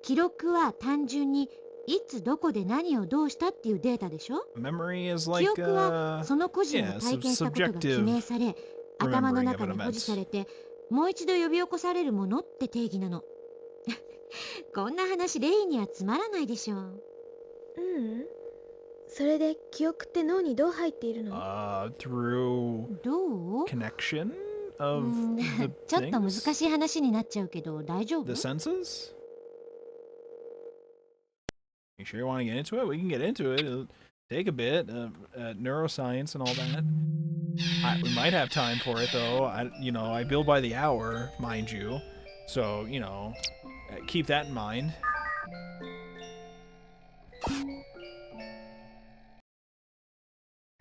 記録は単純にいつどこで何をどうしたっていうデータでしょ。 Memory is 記 like 憶はその個人が体験したことが記名 subjective され、頭の remembering 中 of an に保持 event. されて、もう一度呼び起こされるものって定義なの。こんな話レイにはつまらないでしょ。それで記憶って脳にどう入っているの？ Through どう？ connection of ちょ the っと難 things? しい話になっちゃうけど大丈夫？ The senses? You sure you want to get into it? We can get into it. It'll take a bit. Neuroscience and all that. We might have time for it though. I bill by the hour, mind you. So, keep that in mind.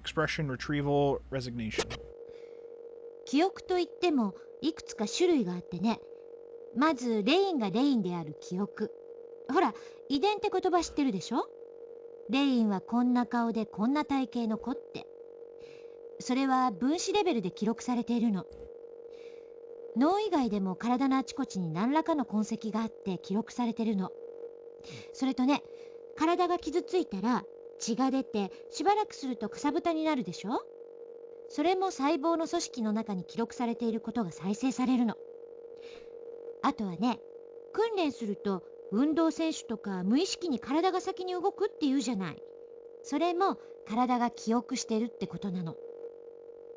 Expression, retrieval, resignation. 記憶といってもいくつか種類があってね。まずレインがレインである記憶。ほら、遺伝って言葉知ってるでしょ。レインはこんな顔でこんな体型の子って。それは分子レベルで記録されているの。脳以外でも体のあちこちに何らかの痕跡があって記録されてるの。それとね、体が傷ついたら血が出てしばらくするとかさぶたになるでしょ。それも細胞の組織の中に記録されていることが再生されるの。あとはね、訓練すると運動選手とか無意識に体が先に動くっていうじゃない。それも体が記憶してるってことなの。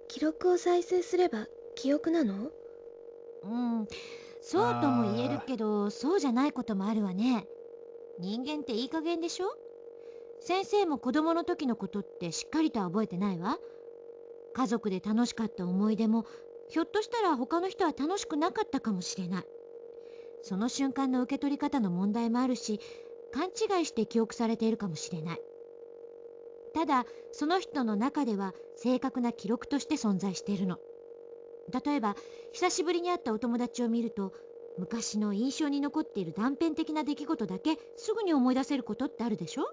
記録を再生すれば記憶なの？そうとも言えるけど、そうじゃないこともあるわね。人間っていい加減でしょ。先生も子供の時のことってしっかりとは覚えてないわ。家族で楽しかった思い出も、ひょっとしたら他の人は楽しくなかったかもしれない。その瞬間の受け取り方の問題もあるし、勘違いして記憶されているかもしれない。ただ、その人の中では正確な記録として存在しているの。例えば、久しぶりに会ったお友達を見ると、昔の印象に残っている断片的な出来事だけすぐに思い出せることってあるでしょ。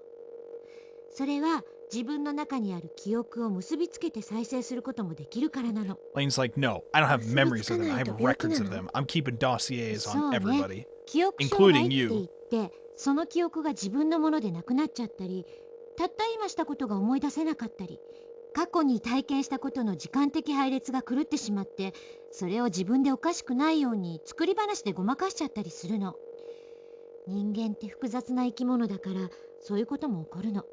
それは自分の中にある記憶を結びつけて再生することもできるからなの。Lane's like, no, I don't have memories of them. I have records of them. I'm keeping dossiers そう on ね。 everybody. 記憶障害 including って you. 言って、その記憶が自分のものでなくなっちゃったり、たった今したことが思い出せなかったり、過去に体験したことの時間的配列が狂ってしまって、それを自分でおかしくないように作り話でごまかしちゃったりするの。人間って複雑な生き物だから、そういうことも起こるの。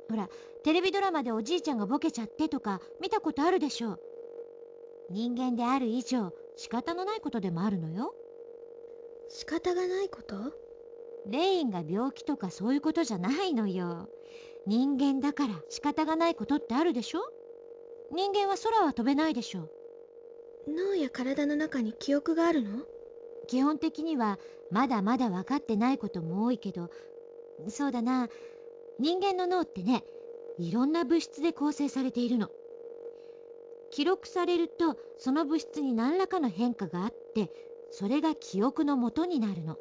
ほら、テレビドラマでおじいちゃんがボケちゃってとか見たことあるでしょう。人間である以上、仕方のないことでもあるのよ。仕方がないこと？レインが病気とかそういうことじゃないのよ。人間だから仕方がないことってあるでしょ。人間は空は飛べないでしょ。脳や体の中に記憶があるの？基本的にはまだまだ分かってないことも多いけど、そうだな、人間の脳ってね、いろんな物質で構成されているの。記録されるとその物質に何らかの変化があって、それが記憶の元になるの。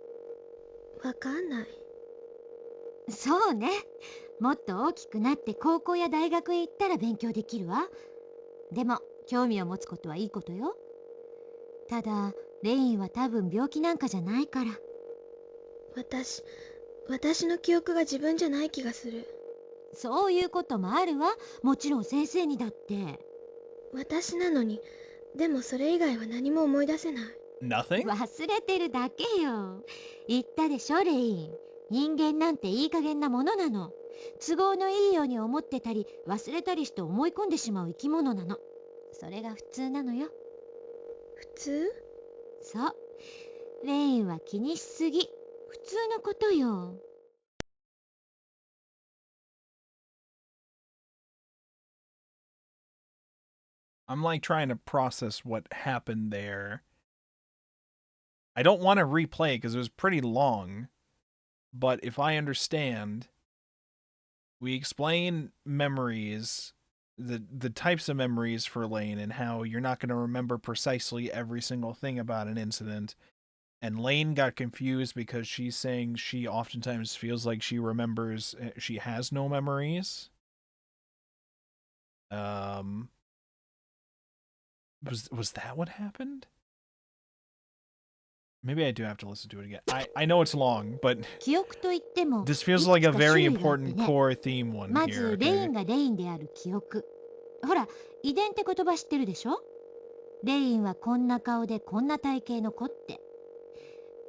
わかんない。そうね。もっと大きくなって高校や大学へ行ったら勉強できるわ。でも興味を持つことはいいことよ。ただレインは多分病気なんかじゃないから。私の記憶が自分じゃない気がする。そういうこともあるわ。もちろん先生にだって。私なのに、でもそれ以外は何も思い出せない。Nothing? 忘れてるだけよ。言ったでしょレイン。人間なんていい加減なものなの。都合のいいように思ってたり忘れたりして思い込んでしまう生き物なの。それが普通なのよ。普通？そう。レインは気にしすぎ。普通のことよ。I'm like trying to process what happened there. I don't want to replay it because it was pretty long. But if I understand, we explain memories, the types of memories for Lane and how you're not going to remember precisely every single thing about an incident. And Lane got confused because she's saying she oftentimes feels like she remembers, she has no memories. Was that what happened? Maybe I do have to listen to it again. I know it's long, but 記憶といっても、 this feels like a いくつか種 very 類があって important ね。 core theme one ま here. ず、レイ Okay. ンがレインである記憶。ほら、遺伝って言葉知ってるでしょ？レインはこんな顔でこんな体型の子って。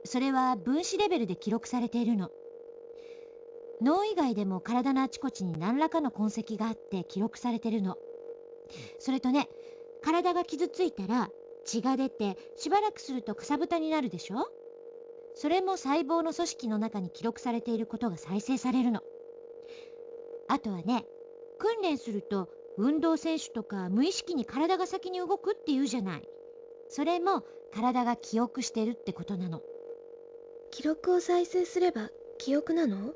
それは分子レベルで記録されているの。脳以外でも体のあちこちに何らかの痕跡があって記録されてるの。それとね、体が傷ついたら血が出てしばらくするとかさぶたになるでしょ？それも細胞の組織の中に記録されていることが再生されるの。あとはね、訓練すると運動選手とか無意識に体が先に動くって言うじゃない。それも体が記憶してるってことなの。記録を再生すれば記憶なの？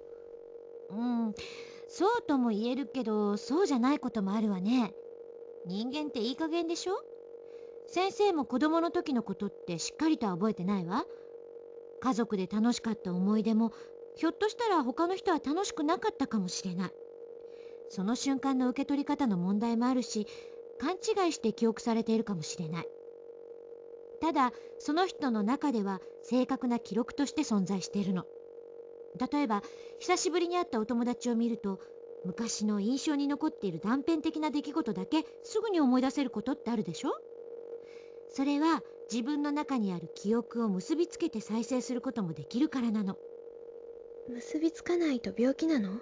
そうとも言えるけど、そうじゃないこともあるわね。人間っていい加減でしょ？先生も子供の時のことってしっかりとは覚えてないわ。家族で楽しかった思い出も、ひょっとしたら他の人は楽しくなかったかもしれない。その瞬間の受け取り方の問題もあるし、勘違いして記憶されているかもしれない。ただ、その人の中では正確な記録として存在しているの。例えば、久しぶりに会ったお友達を見ると、昔の印象に残っている断片的な出来事だけすぐに思い出せることってあるでしょ？それは自分の中にある記憶を結びつけて再生することもできるからなの。結びつかないと病気なの？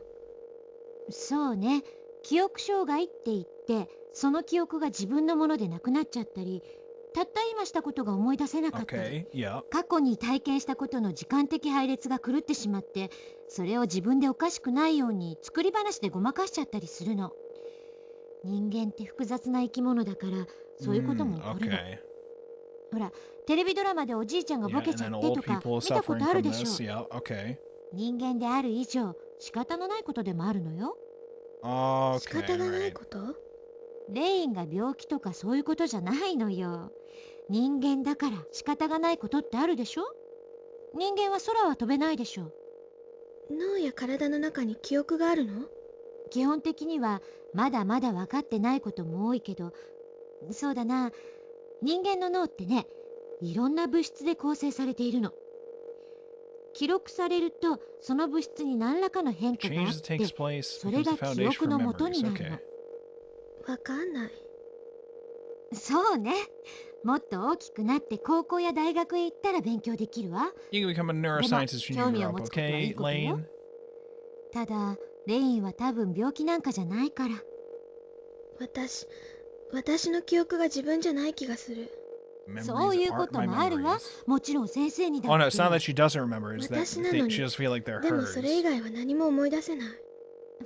そうね。記憶障害って言って、その記憶が自分のものでなくなっちゃったり、たった今したことが思い出せなかったり、Okay. Yeah. 過去に体験したことの時間的配列が狂ってしまって、それを自分でおかしくないように作り話でごまかしちゃったりするの。人間って複雑な生き物だから、そういうことも起こるの。Okay. ほら、テレビドラマでおじいちゃんが Yeah, ボケ and ちゃ then って old とか people 見たこ suffering とある from でしょ？ this. Yeah. Okay. 人間である以上、仕方のないことでもあるのよ。仕 Okay. 方がない Right. こと？レインが病気とかそういうことじゃないのよ。人間だから仕方がないことってあるでしょ？人間は空は飛べないでしょ。脳や体の中に記憶があるの？基本的にはまだまだ分かってないことも多いけど、そうだな、人間の脳ってね、いろんな物質で構成されているの。記録されるとその物質に何らかの変化があっ Change that て、 takes place それ becomes が the 記 foundation 憶 for の元 memories. になる Okay. の。わかんない。そうね。もっと大きくなって高校や大学へ行ったら勉強できるわ。 You can become a neuroscientist when you grow up. Okay, Lane. ただ、レインは多分病気なんかじゃないから。私の記憶が自分じゃない気がする。そういう Memories こ aren't と my もあるわ。 memories. もちろん先生にだ Oh っ no, て。 it's not that she doesn't remember. It's that 私なのに。 she just feel like they're でもそれ以 hers. 外は何も思い出せない。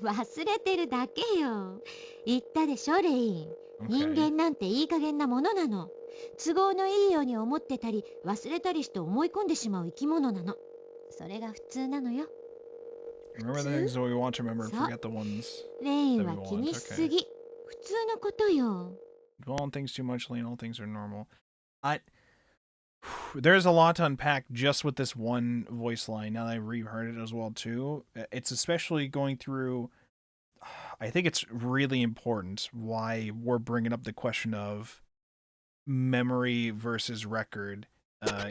忘れてるだけよ。言ったでしょ、レイン。人 Okay. 間なんていい加減なものなの。都合のいいように思ってたり、忘れたりして思い込んでしまう生き物なの。それが普通なのよ。 Remember the things that we want to remember and そう。 forget the ones レインは気にしすぎ。普通のことよ。 Well, all things too much, Lane. All things are normal. There's a lot to unpack just with this one voice line. Now that I've reheard it as well too, it's especially going through. I think it's really important why we're bringing up the question of memory versus record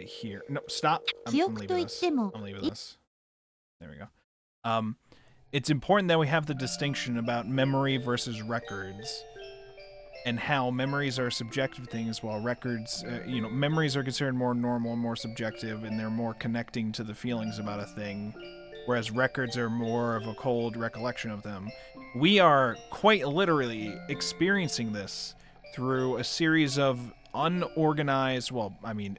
here. No, stop. I'm leaving this. I'm leaving this. There we go. It's important that we have the distinction about memory versus records. And how memories are subjective things, while records, memories are considered more normal and more subjective, and they're more connecting to the feelings about a thing, whereas records are more of a cold recollection of them. We are quite literally experiencing this through a series of unorganized, well, I mean,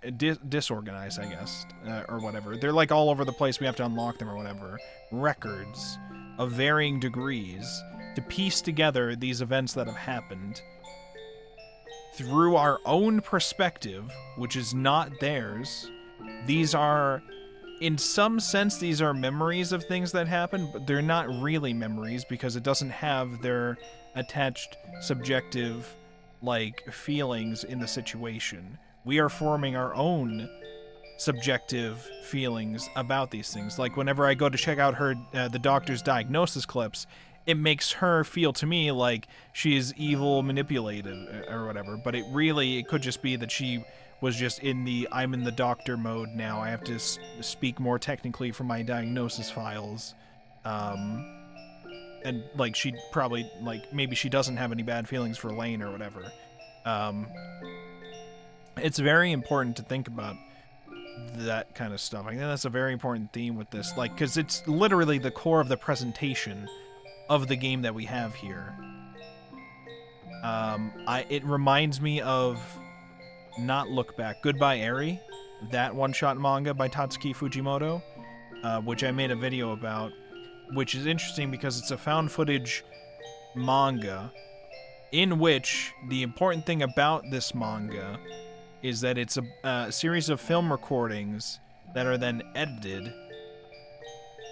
disorganized, I guess, or whatever. They're like all over the place. We have to unlock them or whatever. Records of varying degrees to piece together these events that have happened through our own perspective, which is not theirs. These are, in some sense, these are memories of things that happened, but they're not really memories because it doesn't have their attached subjective, like, feelings in the situation. We are forming our own subjective feelings about these things. Like, whenever I go to check out her, the doctor's diagnosis clips, it makes her feel to me like she is evil, manipulated, or whatever. But it could just be that she was just in the I'm in the doctor mode now. I have to speak more technically from my diagnosis files. And, like, she probably, like, maybe she doesn't have any bad feelings for Lane or whatever. It's very important to think about that kind of stuff. I think that's a very important theme with this, like, because it's literally the core of the presentation of the game that we have here. It reminds me of not Look Back, Goodbye Eri, that one-shot manga by Tatsuki Fujimoto, which I made a video about, which is interesting because it's a found footage manga in which the important thing about this manga is that it's a series of film recordings that are then edited,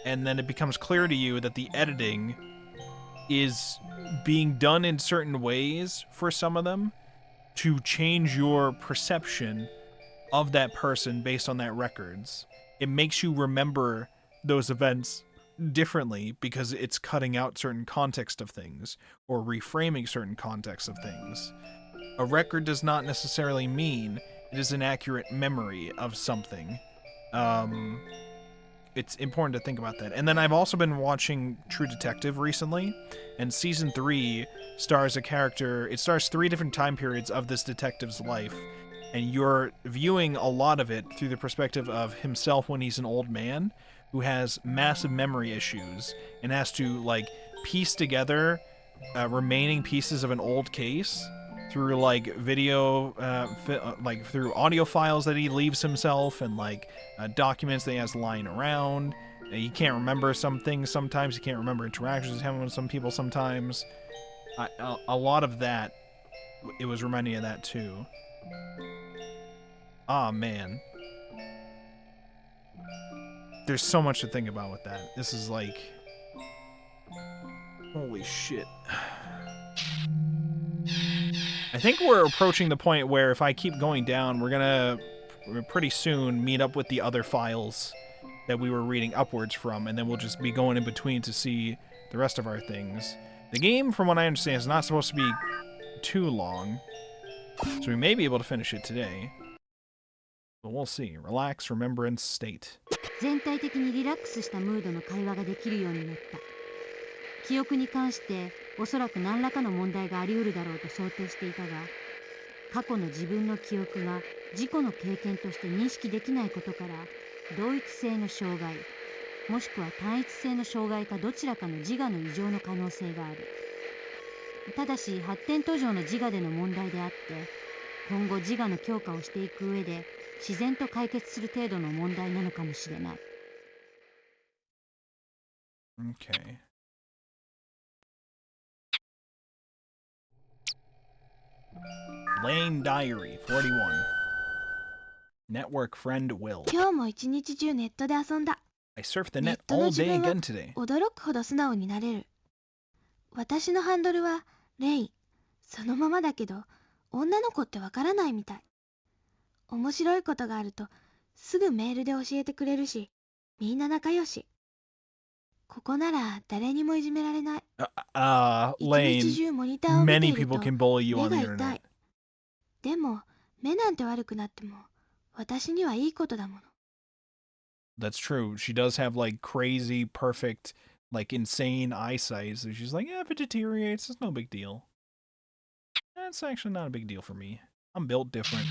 and then it becomes clear to you that the editing is being done in certain ways for some of them to change your perception of that person based on that records. It makes you remember those events differently because it's cutting out certain context of things or reframing certain context of things. A record does not necessarily mean it is an accurate memory of something. It's important to think about that. And then I've also been watching True Detective recently, and season 3 stars a character. It stars 3 different time periods of this detective's life, and you're viewing a lot of it through the perspective of himself when he's an old man who has massive memory issues and has to, like, piece together remaining pieces of an old case through, like, video, like, through audio files that he leaves himself and, like, documents that he has lying around. He can't remember some things sometimes. He can't remember interactions he's having with some people sometimes. A lot of that, it was reminding me of that, too. Ah, man. There's so much to think about with that. This is, like... Holy shit. I think we're approaching the point where if I keep going down, we're gonna pretty soon meet up with the other files that we were reading upwards from, and then we'll just be going in between to see the rest of our things. The game, from what I understand, is not supposed to be too long, so we may be able to finish it today. But we'll see. Relax, remembrance, state. 全体的にリラックスしたムードの会話ができるようになった。記憶に関しておそらく何らかの問題があり得るだろうと想定していたが、過去の自分の記憶が自己の経験として認識できないことから、同一性の障害、もしくは単一性の障害かどちらかの自我の異常の可能性がある。ただし発展途上の自我での問題であって、今後自我の強化をしていく上で自然と解決する程度の問題なのかもしれない。Okay. Lane Diary 41. Network friend Will. 今日も一日中ネットで遊んだ。 I surfed the ネ net ットの all 自 day 分は again today. 驚くほど素直になれる。私のハンドルはレイン。そのままだけど、女の子ってわからないみたい。面白いことがあるとすぐメールで教えてくれるし、みんな仲良し。ここなら誰にもいじめられない。一日 Lane, 中モニターを見て many いる people と can bully you 目 on が the 痛 internet. い。でも目なんて悪くなっても私にはいいことだもの。That's true. She does have, like, crazy, perfect, like, insane eyesight. So she's like, yeah, if it deteriorates, it's no big deal. That's actually not a big deal for me. I'm built different.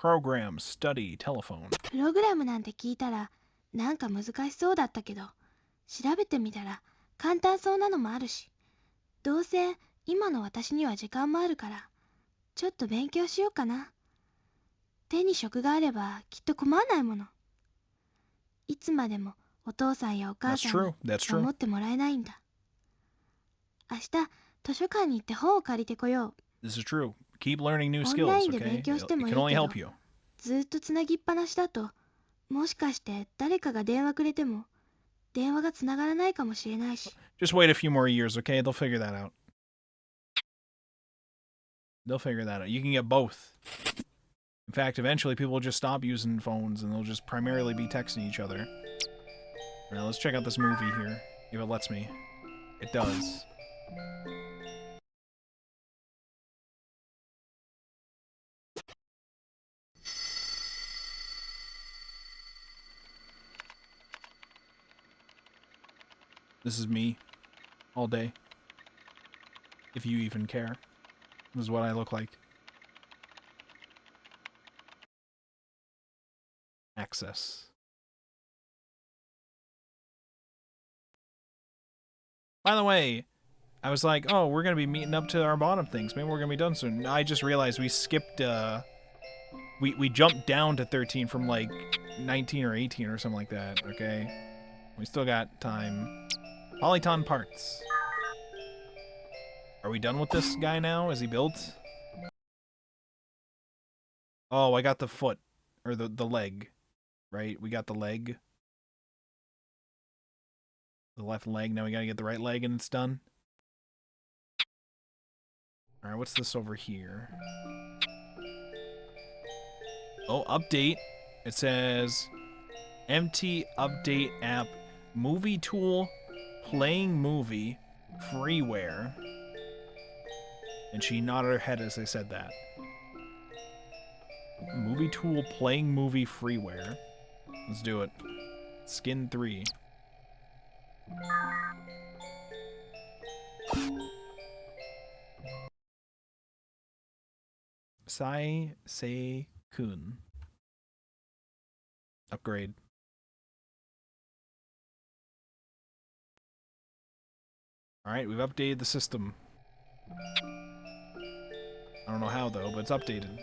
program, study, telephone. プログラムなんて聞いたらなんか難しそうだったけど、調べてみたら簡単そうなのもあるし、どうせ今の私には時間もあるからちょっと勉強しようかな。手に職があればきっと困らないもの。いつまでもお父さんやお母 That's さん true. に That's true. 守ってもらえないんだ。明日図書館に行って本を借りてこよう。 This is true. Keep learning new オン skills, ラインで okay? 勉強しても It い can い only け help ど、 you. ずっとつなぎっぱなしだと、もしかして誰かが電話くれても電話がつながらないかもしれないし。 Just wait a few more years, okay? They'll figure that out. They'll figure that out. You can get both. In fact, eventually people will just stop using phones and they'll just primarily be texting each other. Alright, let's check out this movie here. If it lets me. It does. This is me. All day. If you even care. This is what I look like. Access. By the way, I was like, oh, we're going to be meeting up to our bottom things. Maybe we're going to be done soon. I just realized we skipped, we jumped down to 13 from like 19 or 18 or something like that, okay? We still got time. Polyton parts. Are we done with this guy now? Is he built? Oh, I got the foot. Or the leg. Right? We got the leg. The left leg. Now we gotta get the right leg and it's done. Alright, what's this over here? Oh, update. It says empty update app movie tool playing movie freeware. And she nodded her head as I said that. Movie tool playing movie freeware. Let's do it. Skin 3. Sai Se Kun. Upgrade. Alright, we've updated the system. I don't know how though, but it's updated.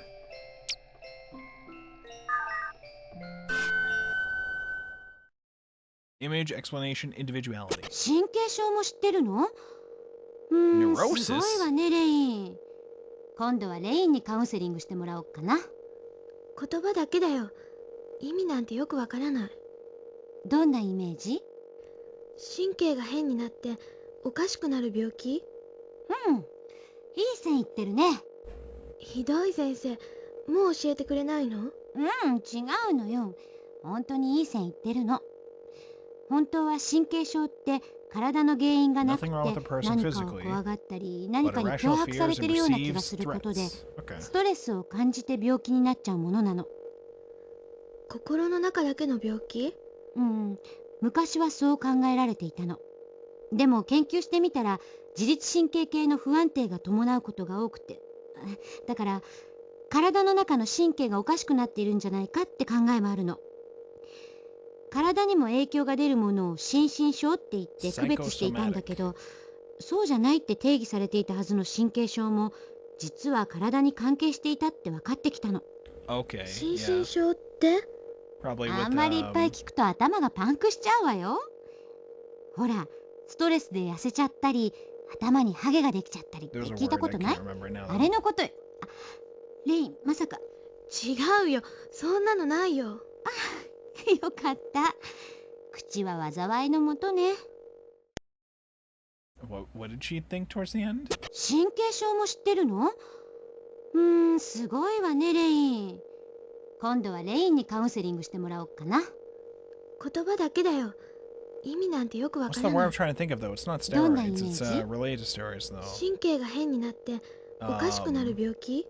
Image, explanation, individuality. 神経症も知ってるの？すごいわね、レイン。今度はレインにカウンセリングしてもらおうかな。言葉だけだよ。意味なんてよくわからない。どんなイメージ？神経が変になっておかしくなる病気？いい線いってるね。ひどい先生、もう教えてくれないの？違うのよ。本当にいい線いってるの。本当は神経症って体の原因がなくて何かを怖がったり何かに脅迫されてるような気がすることでストレスを感じて病気になっちゃうものなの。心の中だけの病気？昔はそう考えられていたの。でも研究してみたら自律神経系の不安定が伴うことが多くて、だから体の中の神経がおかしくなっているんじゃないかって考えもあるの。体にも影響が出るものを心身症って言って区別していたんだけど、そうじゃないって定義されていたはずの神経症も実は体に関係していたって分かってきたの。心身症って？あんまりいっぱい聞くと頭がパンクしちゃうわよ。ほら、ストレスで痩せちゃったり頭にハゲができちゃったりって聞いたことない？あれのことよ。レイン、まさか。違うよ、そんなのないよ。よかった。口は災いのもとね。What did she think towards the end? 神経症も知ってるの？すごいわね、レイン。今度はレインにカウンセリングしてもらおうかな。言葉だけだよ。意味なんてよくわ What's か the ら word な I'm い。 trying to think of though? It's not どんなイ steroids. メー It's ジ？ related to steroids though. 神経が変になっておかしくなる病気？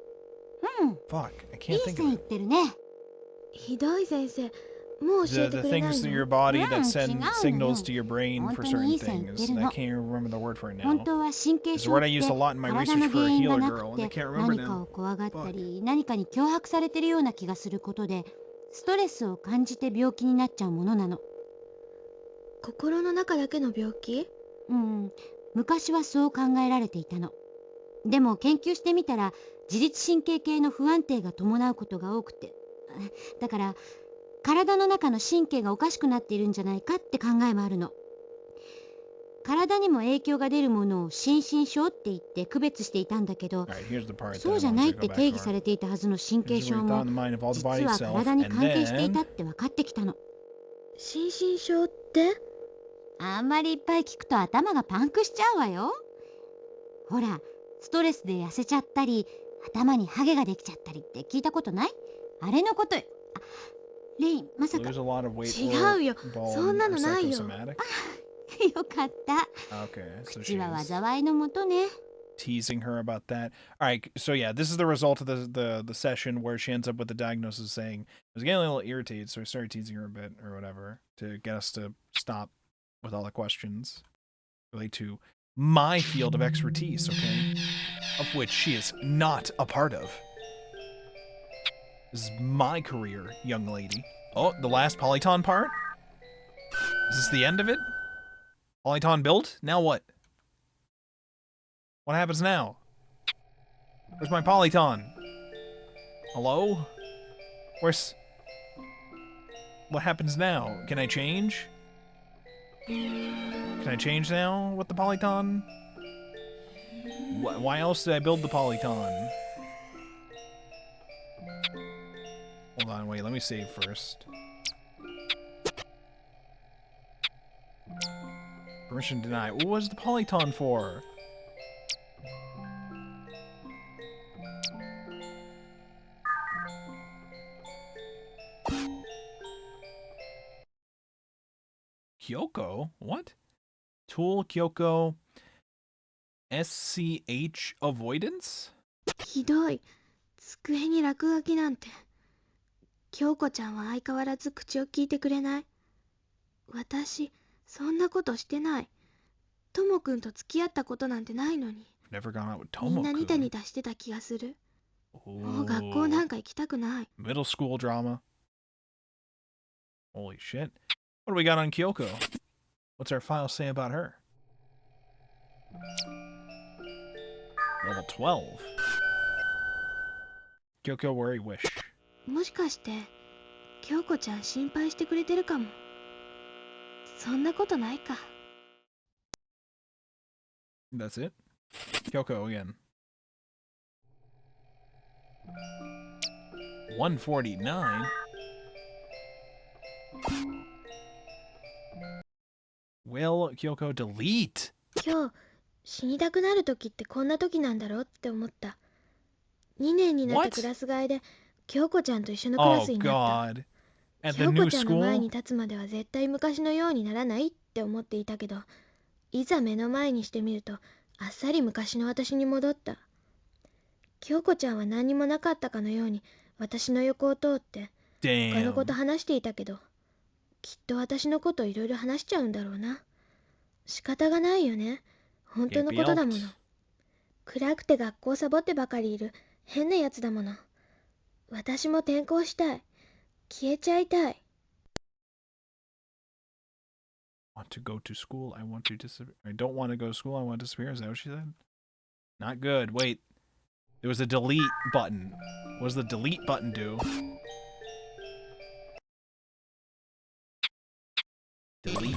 Fuck, I いい can't think 線い of っ it. てるね。ひどい先生、もう教え The てくれない things in your の？ body that うん、 send 違うのよ。 signals to your brain 本 for 当にい certain い線いって things. る And の。 I can't even remember the word for it 本 now. 当は神経 It's a 症 word っ I て used a lot in my 体 research の for 原 a 因が healer な girl, く and I て can't remember 何か now. を怖がった Fuck. り何かに脅迫されてるような気がすることでストレスを感じて病気になっちゃうものなの。心の中だけの病気？うん、昔はそう考えられていたの。でも研究してみたら自律神経系の不安定が伴うことが多くて、だから体の中の神経がおかしくなっているんじゃないかって考えもあるの。体にも影響が出るものを心身症って言って区別していたんだけど、 Alright, here's the part that そ I うじゃ want ない to っ go て back 定 to. 義されていたはずの神経 Here's 症 where you thought も in the mind of all the 実 body は itself, 体に and 関係していた then って分かってきたの。心身症って？あんまりいっぱい聞くと頭がパンクしちゃうわよ。ほら、ストレスで痩せちゃったり頭にハゲができちゃったりって聞いたことない？あれのことよ。あ、レイン、まさか。 lose a lot of weight 違うよ。 or そんなの or ないよ。 psychosomatic. よかった。 Okay, so 口は she's 災いのもとね。 teasing her about that. All right, so yeah, this is the result of the session where she ends up with the diagnosis saying I was getting a little irritated, so I started teasing her a bit or whatever to get us to stop with all the questions relate to my field of expertise, okay, of which she is not a part of. This is my career, young lady. Oh, the last Polyton part? Is this the end of it? Polyton built? Now what? What happens now? Where's my Polyton? Hello? Where's... What happens now? Can I change? Can I change now with the Polyton? Why else did I build the Polyton? Hold on, wait, let me save first. Permission denied. What was the Polyton for? Kyoko? What? Tool Kyoko SCH avoidance? ひどい。机に落書きなんて。京子ちゃんは相変わらず口を聞いてくれない。私、そんなことしてない。ともくんと付き合ったことなんてないのに。 Never gone out with みんなニタ Tomo-kun. ニタしてた気がする。もう学校なんか行きたくない。 Middle school drama. Holy shit. What do we got on Kyoko? What's our file say about her? Level 12. Kyoko, worry, wish. もしかして京子ちゃん心配してくれてるかも。そんなことないか。 That's it? Kyoko again. 149? Will Kyoko delete? 今日死にたくなる時ってこんな時なんだろうって思った。2年になった What? クラス替えで京子ちゃんと一緒のクラ Oh スになった。 god. At the 京 new 子ちゃんの前 school? に立つまでは絶対昔のようにならないって思っていたけど、いざ目の前にしてみるとあっさり昔の私に戻った。京子ちゃんは何にもなかったかのように私の横を通って他の子と Damn. 話していたけど、きっと私のこといろいろ話しちゃうんだろうな。仕方がないよね。本当のことだもの。暗くて学校サボってばかりいる変なやつだもの。私も転校したい。消えちゃいたい。 Want to go to school? I want to disappear. I don't want to go to school. I want to disappear. Is that what she said? Not good. Wait. There was a delete button. What does the delete button do? Delete.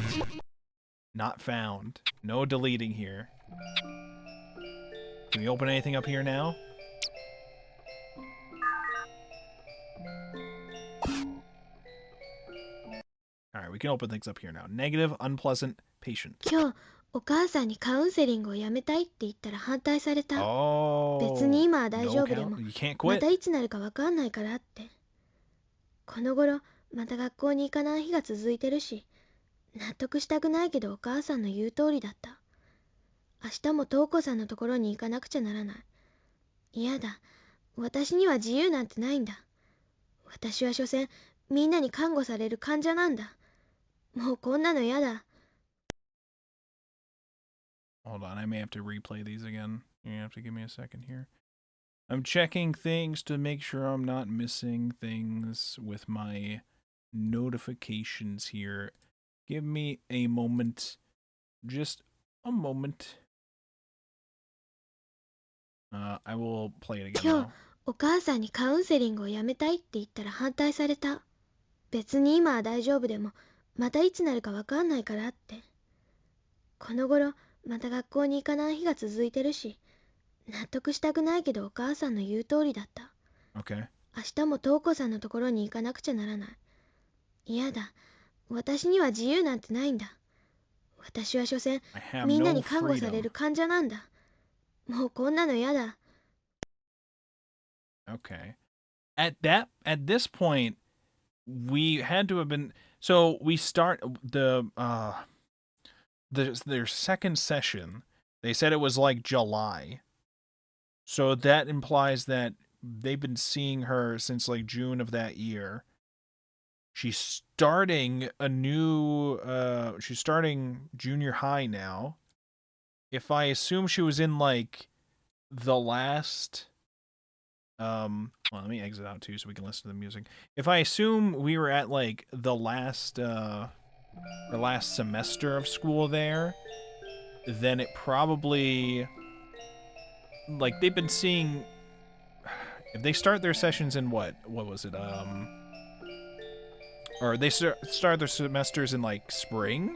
Not found. No deleting here. Can we open anything up here now? Alright, we can open things up here now. Negative, unpleasant, patient. 今日お母さんにカウンセリングをやめたいって言ったら反対された。 Oh. 別に今は大丈 No 夫でも count? You can't ま quit? たいつなるかわかんないからって。この頃また学校に行かない日が続いてるし、納得したくないけどお母さんの言う通りだった。明日も瞳子さんのところに行かなくちゃならない。嫌だ。私には自由なんてないんだ。私は所詮みんなに看護される患者なんだ。もうこんなのやだ。Hold on, I may have to replay these again. You have to give me a second here. I'm checking things to make sure I'm not missing things with my notifications here. Give me a moment. Just a moment. I will play it again 今 now. 日、お母さんにカウンセリングをやめたいって言ったら反対された。別に今は大丈夫でも、またいつなるかわかんないからって。この頃、また学校に行かない日が続いてるし、納得したくないけどお母さんの言う通りだった。Okay. 明日も瞳子さんのところに行かなくちゃならない。嫌だ。私には自由なんてないんだ。私は所詮、I have みんな no に看護され freedom. る患者なんだ。もうこんなの嫌だ。Okay. At this point, we had to have been. So we start their second session. They said it was like July. So that implies that they've been seeing her since like June of that year. She's starting she's starting junior high now. If I assume she was in like the last well, let me exit out too so we can listen to the music. If I assume we were at like the last semester of school there, then it probably, like, they've been seeing, if they start their sessions in what was it, or they start their semesters in like spring,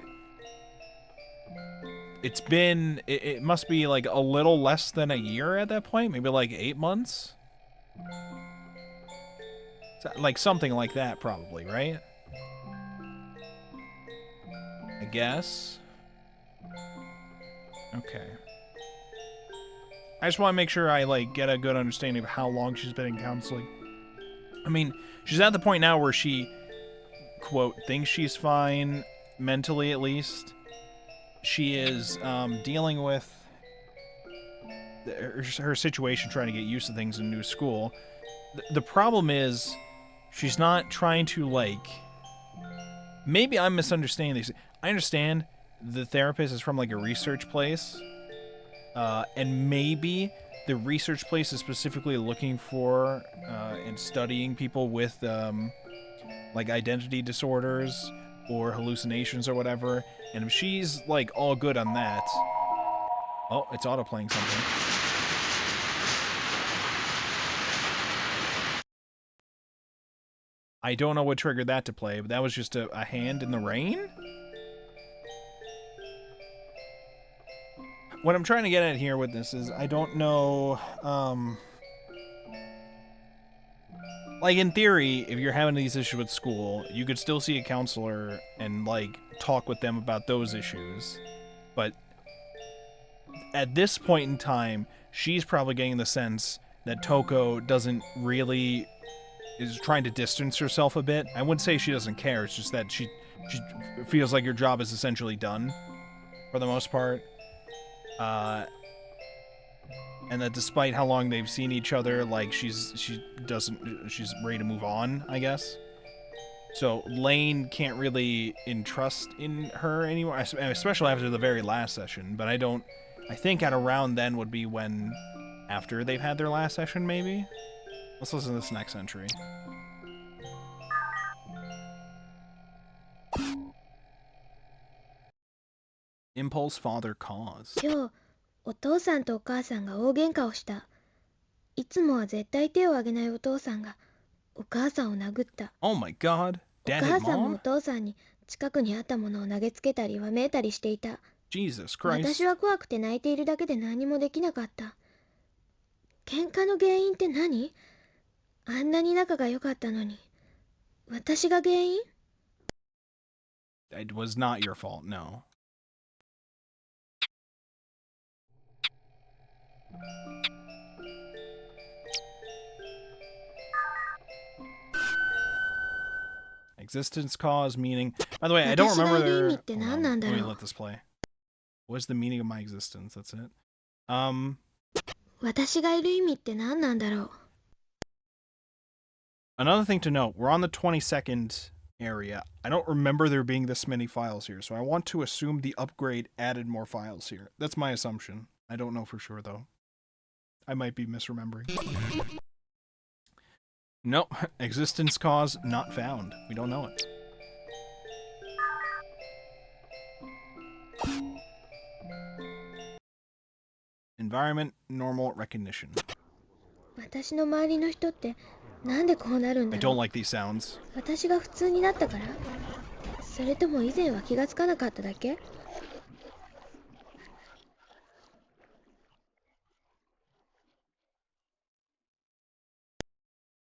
it must be like a little less than a year at that point, maybe like 8 months, like something like that probably, right? I guess. Okay. I just want to make sure I like get a good understanding of how long she's been in counseling. I mean, she's at the point now where she, quote, thinks she's fine, mentally at least. She is dealing with her situation, trying to get used to things in new school. The problem is, she's not trying to, like... Maybe I'm misunderstanding these. I understand the therapist is from, like, a research place. And maybe the research place is specifically looking for and studying people with like identity disorders or hallucinations or whatever. And if she's like all good on that, oh, it's auto-playing something. I don't know what triggered that to play, but that was just a hand in the rain? What I'm trying to get at here with this is I don't know, like, in theory, if you're having these issues with school, you could still see a counselor and, like, talk with them about those issues. But at this point in time, she's probably getting the sense that Toko doesn't really... is trying to distance herself a bit. I wouldn't say she doesn't care, it's just that she feels like her job is essentially done, for the most part. And that despite how long they've seen each other, like, she's ready to move on, I guess. So Lane can't really entrust in her anymore, especially after the very last session, but I think at around then would be when, after they've had their last session, maybe? Let's listen to this next entry. Impulse Father Cause. 今日、お父さんとお母さんが大喧嘩をした。いつもは絶対手を挙げないお父さんがお母さんを殴った。Oh my god. お Dad 母 hit さんもお mom? 父さんに近くにあったものを投げつけたりわめいたりしていた。 Jesus Christ. 私は怖くて泣いているだけで何もできなかった。喧嘩の原因って何？あんなに仲が良かったのに。私が原因？ It was not your fault, no. Existence cause meaning. By the way, I don't remember their. Hold on, let me let this play. What's the meaning of my existence? That's it. 私がいる意味って何なんだろう。Another thing to note, we're on the 22nd area. I don't remember there being this many files here, so I want to assume the upgrade added more files here. That's my assumption. I don't know for sure, though. I might be misremembering. No, existence cause not found. We don't know it. Environment, normal, recognition. 私の周りの人ってなんでこうなるん I だろ don't う。 like these sounds. 私が普通になったから？それとも以前は気がつかなかっただけ？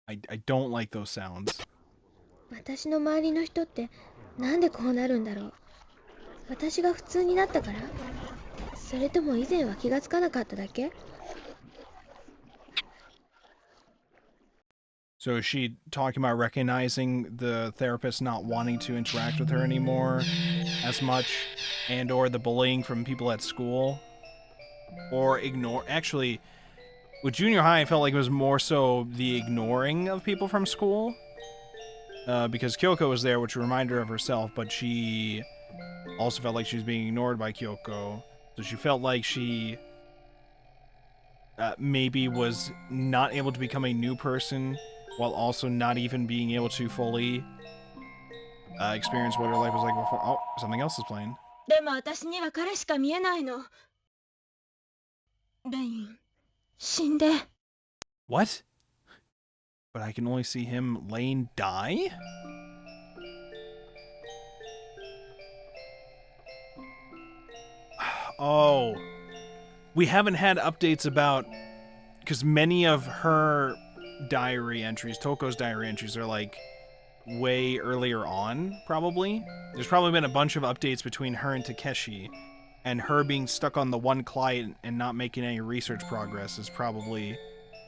I don't like those sounds. 私の周りの人ってなんでこうなるんだろう。私が普通になったから？それとも以前は気がつかなかっただけ？ So is she talking about recognizing the therapist not wanting to interact with her anymore as much, and or the bullying from people at school? Or ignore... Actually, with junior high, I felt like it was more so the ignoring of people from school. Because Kyoko was there, which reminded her of herself, but she also felt like she was being ignored by Kyoko. So she felt like she maybe was not able to become a new person, while also not even being able to fully experience what her life was like before. Oh, something else is playing. でも私には彼しか見えないの。レイン、死んで。 What? But I can only see him, Lane, die? Oh. We haven't had updates about... Because many of her diary entries, Toko's diary entries, are like way earlier on, probably. There's probably been a bunch of updates between her and Takeshi, and her being stuck on the one client and not making any research progress has probably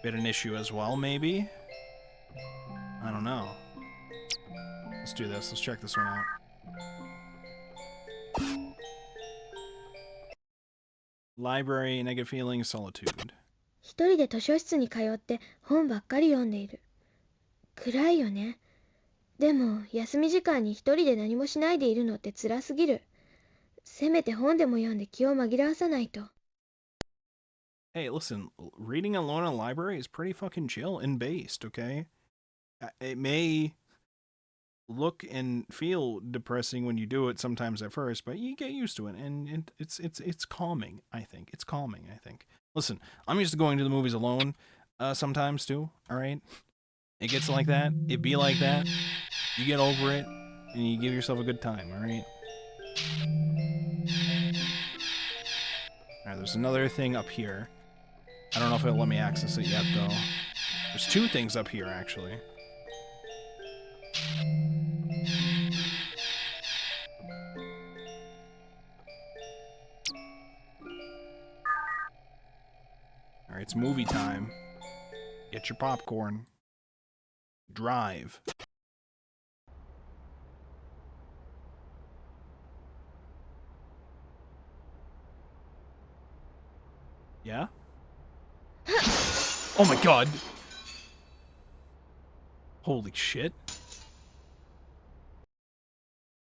been an issue as well, maybe? I don't know. Let's do this. Let's check this one out. Library, negative feelings, solitude. 一人で図書室に通って本ばっかり読んでいる。暗いよね。でも休み時間に一人で何もしないでいるのって辛すぎる。せめて本でも読んで気を紛らわさないと。 Hey, listen, reading alone in a library is pretty fucking chill and based, okay? It may look and feel depressing when you do it sometimes at first, but you get used to it, and it's calming, I think. It's calming, I think. Listen, I'm used to going to the movies alone sometimes too, alright? It gets like that, it be like that, you get over it, and you give yourself a good time, alright? Alright, there's another thing up here. I don't know if it'll let me access it yet, though. There's two things up here, actually. Alright, it's movie time. Get your popcorn. Drive. Yeah? Oh my god! Holy shit.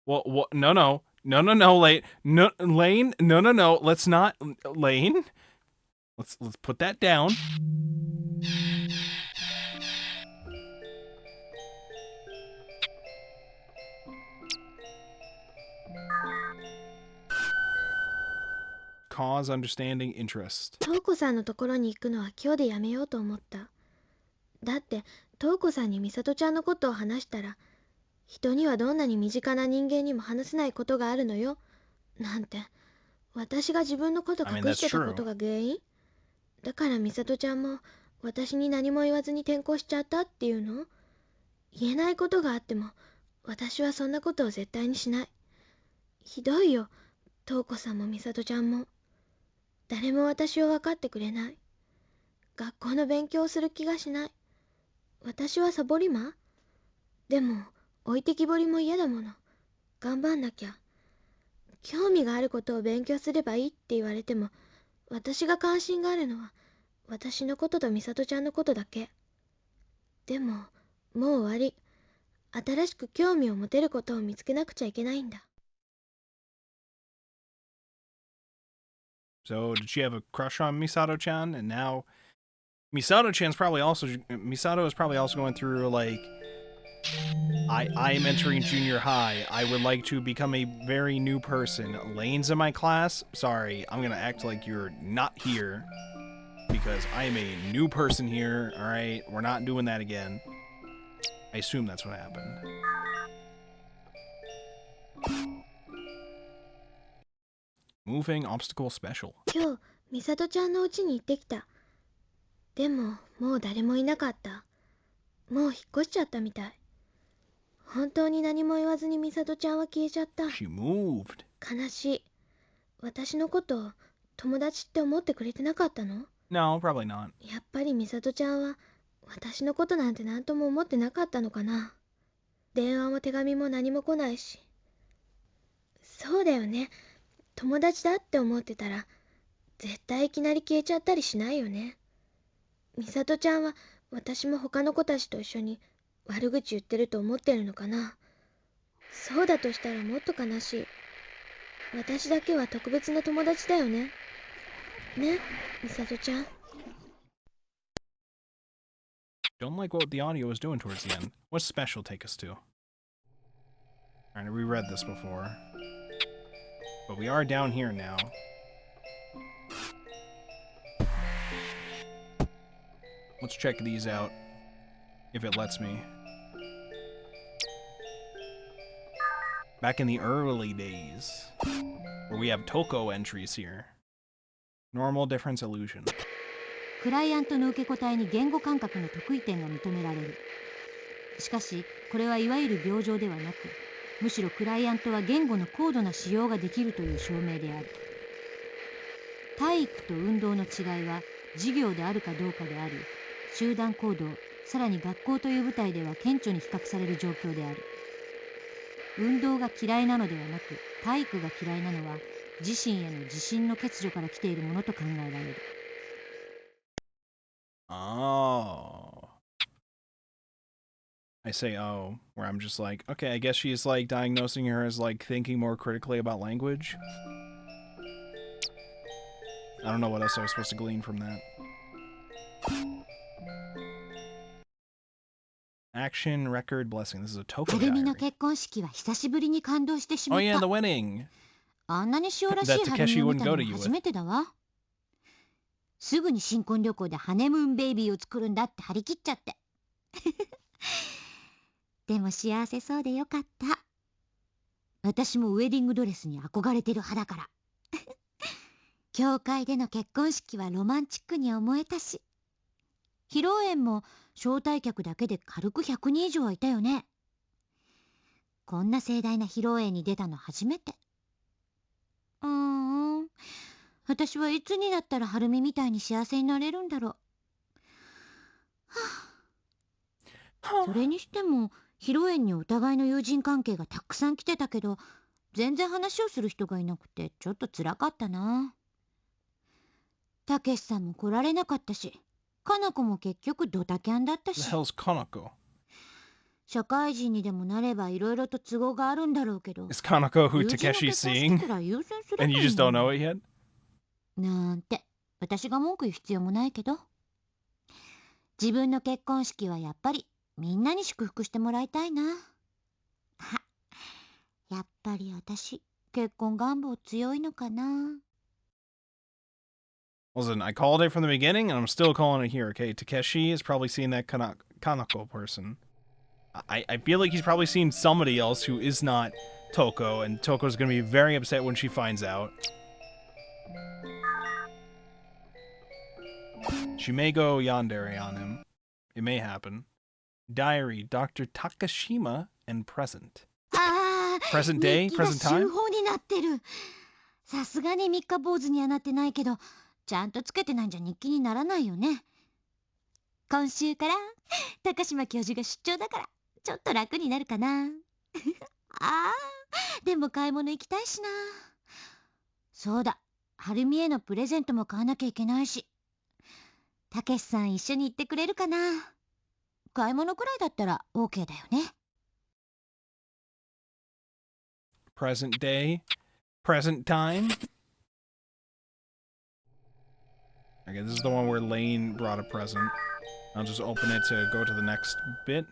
Well, what? No, no. No, no, no, Lane. No, Lane. No, no, no. Let's not. Lane. Let's put that down. Cause, understanding, interest. トウコさんのところに行くのは今日でやめようと思った。だってトウコさんにミサトちゃんのことを話したら、人にはどんなに身近な人間にも話せないことがあるのよなんて、私が自分のこと隠してたことが原因？だからミサトちゃんも私に何も言わずに転校しちゃったっていうの？言えないことがあっても私はそんなことを絶対にしない。ひどいよ、トウコさんもミサトちゃんも。誰も私を分かってくれない。学校の勉強をする気がしない。私はサボり魔？でも置いてきぼりも嫌だもの。頑張んなきゃ。興味があることを勉強すればいいって言われても、私が関心があるのは私のこととミサトちゃんのことだけ。でももう終わり。新しく興味を持てることを見つけなくちゃいけないんだ。So did she have a crush on Misato-chan? And now Misato-chan's probably also Misato is probably also going through like I am entering junior high. I would like to become a very new person. Lane's in my class. Sorry, I'm gonna act like you're not here because I am a new person here. All right, we're not doing that again. I assume that's what happened. Moving obstacle special. 今日、美里ちゃんの家に行ってきた。でも、もう誰もいなかった。もう引っ越しちゃったみたい。本当に何も言わずに美里ちゃんは消えちゃった。She moved. 悲しい。私のこと友達って思ってくれてなかったの？ No, probably not. やっぱり美里ちゃんは私のことなんて何とも思ってなかったのかな。電話も手紙も何も来ないし。そうだよね。友達だって思ってたら絶対いきなり消えちゃったりしないよね。美里ちゃんは私も他の子たちと一緒に悪口言ってると思ってるのかな。そうだとしたらもっと悲しい。私だけは特別な友達だよね。ね、美里ちゃん。Don't like what the audio is doing towards the end. What's special take us to? Alright, we read this before. But we are down here now. Let's check these out. If it lets me. Back in the early days. Where we have Toko entries here. Normal difference illusion. クライアントの受け答えに言語感覚の得意点が認められる。しかしこれはいわゆる病状ではなく、むしろクライアントは言語の高度な使用ができるという証明である。体育と運動の違いは授業であるかどうかであり、集団行動、さらに学校という舞台では顕著に比較される状況である。運動が嫌いなのではなく、体育が嫌いなのは自身への自信の欠如から来ているものと考えられる。Oh. I say oh, where I'm just like, okay, I guess she's like diagnosing her as like thinking more critically about language. I don't know what else I was supposed to glean from that. Action record blessing. This is a Toko はるみ diary. の結婚式は久しぶりに感動してしま Oh っ yeah, た。 the wedding. あんなに塩らしい That はる Takeshi みを wouldn't 見た go の to は you with. 初めてだわ。すぐに新婚旅行でハネムーンベイビーを作るんだって張り切っちゃって。でも幸せそうでよかった。私もウェディングドレスに憧れてる派だから。教会での結婚式はロマンチックに思えたし、披露宴も招待客だけで軽く100人以上はいたよね。こんな盛大な披露宴に出たの初めて。私はいつになったらはるみみたいに幸せになれるんだろう。それにしても披露宴にお互いの友人関係がたくさん来てたけど、全然話をする人がいなくてちょっと辛かったな。たけしさんも来られなかったし、かなこも結局ドタキャンだった The し。 hell's Kanako? 社会人にでもなればいろいろと都合があるんだろうけど、 Is Kanako who 友人の Takeshi's 結婚式 seeing? くらい優先すると And you just don't know it yet? なんて私が文句言う必要もないけど、自分の結婚式はやっぱりみんなに祝福してもらいたいな。あ、やっぱり私結婚願望強いのかな。 Listen, I called it from the beginning, and I'm still calling it here, okay? Takeshi is probably seeing that Kanako person. I feel like he's probably seen somebody else who is not Toko, and Toko's gonna be very upset when she finds out. She may go yandere on him. It may happen. Diary, Dr. Takashima, and present. あ Present ー、 day? 日記が Present 週 time? 報になってる。さすがに三日坊主にはなってないけど、ちゃんとつけてないんじゃ日記にならないよね。今週から高島教授が出張だからちょっと楽になるかな。あー、でも買い物行きたいしな。そうだ、はるみへのプレゼントも買わなきゃいけないし、たけしさん一緒に行ってくれるかな。買い物くらいだったら OK だよね。Present day? Present time? Okay, this is the one where Lane brought a present. I'll just open it to go to the next bit.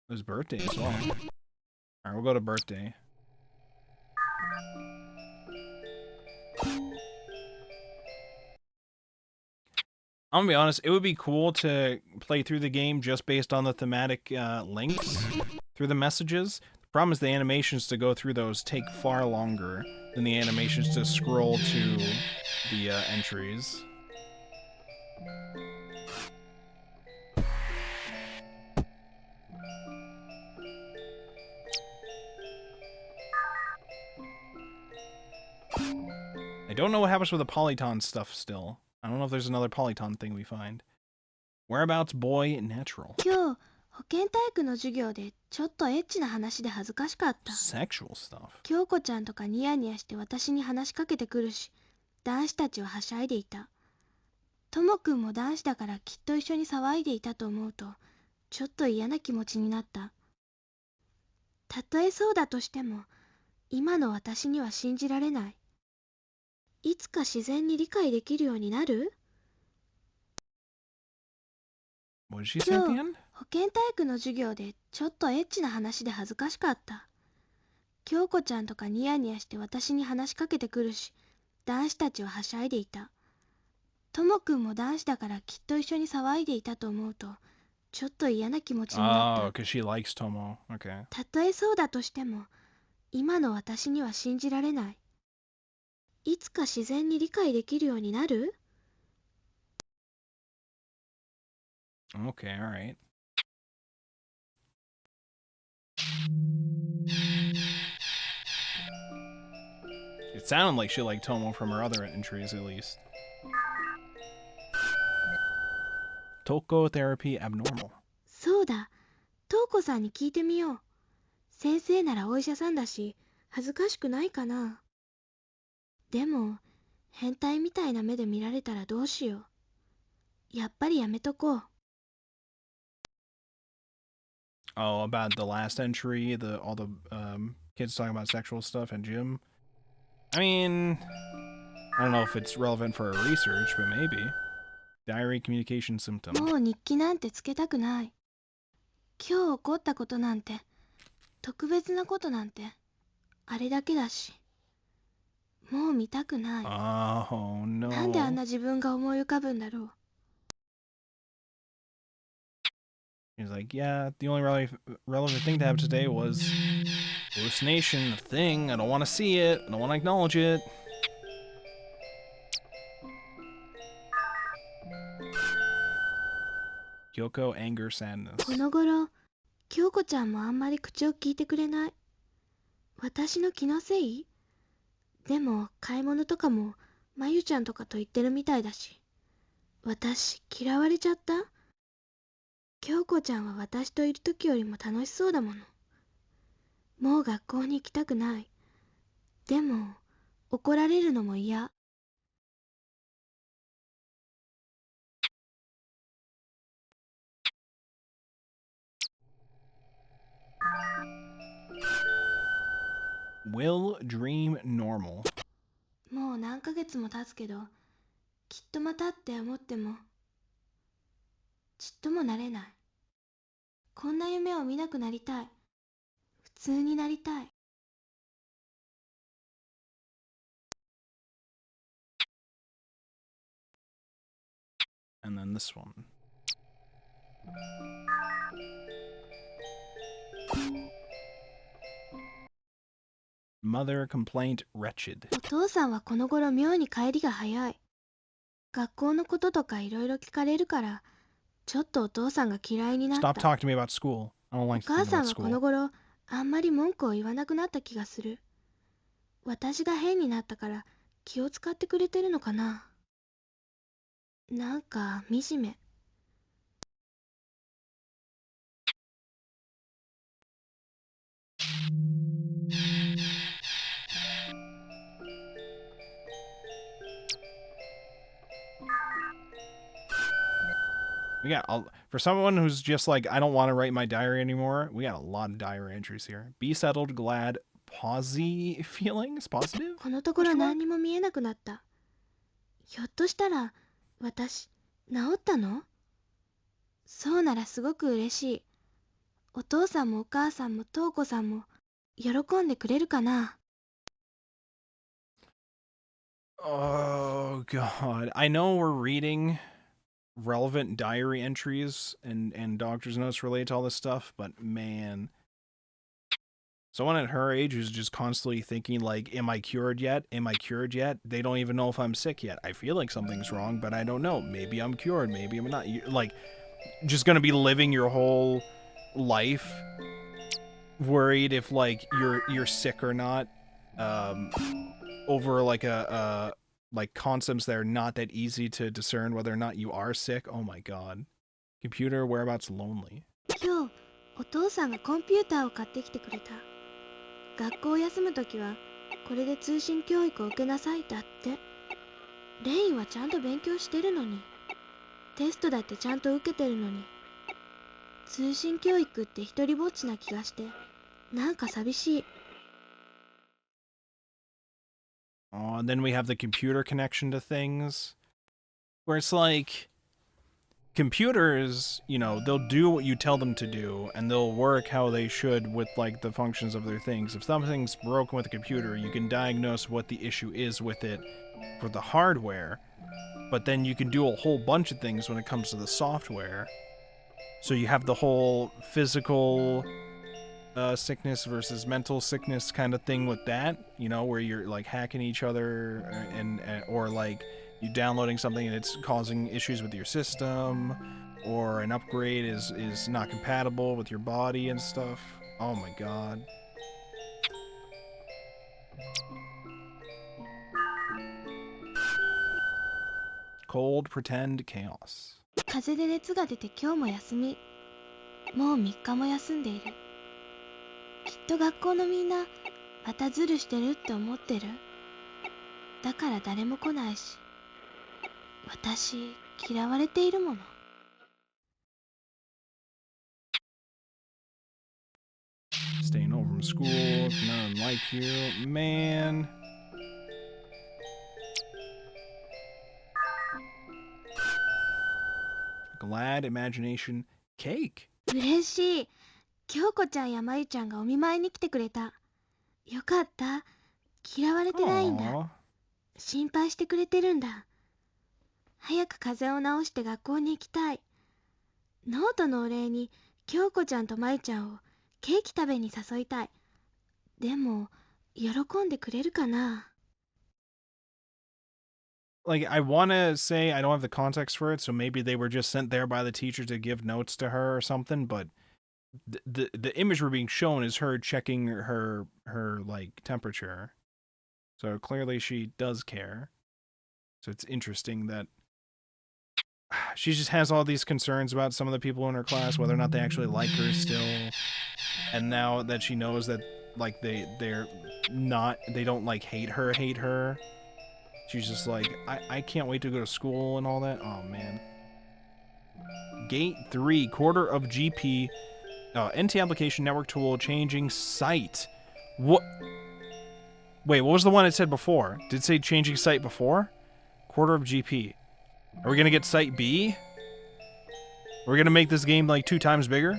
It was birthday as well. Alright, we'll go to birthday. I'm gonna be honest, it would be cool to play through the game just based on the thematic links through the messages. The problem is the animations to go through those take far longer than the animations to scroll to the entries. I don't know what happens with the Polyton stuff still. I don't know if there's another Polyton thing we find. Whereabouts boy natural? 今日保健体育の授業でちょっとエッチな話で恥ずかしかった。 Sexual stuff. 京子ちゃんとかニヤニヤして私に話しかけてくるし、男子たちははしゃいでいた。ともくんも男子だからきっと一緒に騒いでいたと思うと、ちょっと嫌な気持ちになった。たとえそうだとしても、今の私には信じられない。いつか自然に理解できるようになる？ What did she say at the 今日 end? 保健体育の授業でちょっとエッチな話で恥ずかしかった。京子ちゃんとかニヤニヤして私に話しかけてくるし、男子たちははしゃいでいた。ともくんも男子だからきっと一緒に騒いでいたと思うと、ちょっと嫌な気持ちになっ Oh, た。 because she likes Tomo. Okay. たとえそうだとしても、今の私には信じられない。いつか自然に理解できるようになる？ Okay, alright. It sounded like she liked Tomo from her other entries, at least. Toko therapy abnormal. そうだ、瞳子さんに聞いてみよう。先生ならお医者さんだし、恥ずかしくないかな。でも、変態みたいな目で見られたらどうしよう。やっぱりやめとこう。 Oh, about the last entry, all the kids talking about sexual stuff in gym. I mean, I don't know if it's relevant for our research, but maybe. Diary communication symptom. もう日記なんてつけたくない。今日起こったことなんて、特別なことなんて、あれだけだし。もう見たくない。 Oh なんであん no. な自分が思い浮かぶんだろう。 He's like, yeah, the only relevant thing to have today was hallucination, a thing. I don't want to see it. I don't want to acknowledge it. Kyoko, anger, sadness. この頃、京子ちゃんもあんまり口を聞いてくれない。私の気のせい？でも買い物とかもまゆちゃんとかと言ってるみたいだし。私嫌われちゃった？京子ちゃんは私といる時よりも楽しそうだもの。もう学校に行きたくない。でも怒られるのも嫌。Will dream normal. もう何ヶ月も経つけど、きっとまたって思ってもちっともなれない。こんな夢を見なくなりたい。普通になりたい。 And then this one. Mother complaint wretched. お父さんはこの頃妙に帰りが早い。学校のこととかいろいろ聞かれるから、ちょっとお父さんが嫌いになっ Stop た。 talking to me about school. I don't お like 母 thinking さ about んはこの school. 頃あんまり文句を言わなくなった気がする。私が変になったから気を使ってくれてるのかな。なんか惨め。We got for someone who's just like, I don't want to write my diary anymore. We got a lot of diary entries here. Be settled, glad, posy feelings, positive. このところ何にも見えなくなった。ひょっとしたら私治ったの？そうならすごく嬉しい。お父さんもお母さんもトウコさんも喜んでくれるかな。Oh God, I know we're reading relevant diary entries and doctor's notes related to all this stuff, but man, someone at her age who's just constantly thinking like, am I cured yet? Am I cured yet? They don't even know if I'm sick yet. I feel like something's wrong, but I don't know. Maybe I'm cured, maybe I'm not. Like, just gonna be living your whole life worried if like you're sick or not, over like like concepts that are not that easy to discern whether or not you are sick. Oh my God. Computer whereabouts lonely. 今日お父さんがコンピューターを買ってきてくれた。学校を休むときはこれで通信教育を受けなさいだって。レインはちゃんと勉強してるのに、テストだってちゃんと受けてるのに、通信教育って一人ぼっちな気がしてなんか寂しい。Oh, and then we have the computer connection to things, where it's like, computers, you know, they'll do what you tell them to do, and they'll work how they should with, like, the functions of their things. If something's broken with a computer, you can diagnose what the issue is with it for the hardware, but then you can do a whole bunch of things when it comes to the software. So you have the whole physical sickness versus mental sickness kind of thing with that, you know, where you're like hacking each other and or like you downloading something and it's causing issues with your system, or an upgrade is not compatible with your body and stuff. Oh my God. Cold pretend chaos. 風邪で熱が出て今日も休み。もう3日も休んでいる。きっと学校のみんなまたズルしてるって思ってる。だから誰も来ないし、私嫌われているもの。Staying home from school, none like you, man. Glad imagination cake. 嬉しい。京子ちゃんやまゆちゃんがお見舞いに来てくれた。よかった。嫌われてないんだ。Aww. 心配してくれてるんだ。早く風邪を治して学校に行きたい。ノートのお礼に京子ちゃんとまゆちゃんをケーキ食べに誘いたい。でも喜んでくれるかな。Like, I want to say I don't have the context for it, so maybe they were just sent there by the teacher to give notes to her or something, but the image we're being shown is her checking her like temperature. So clearly she does care. So it's interesting that she just has all these concerns about some of the people in her class, whether or not they actually like her still. And now that she knows that like they don't like hate her. She's just like, I can't wait to go to school and all that. Oh, man. Gate 3, quarter of GP. NT application network tool changing site. What? Wait, what was the one it said before? Did it say changing site before? Quarter of GP. Are we going to get site B? We're going to make this game like 2 times bigger?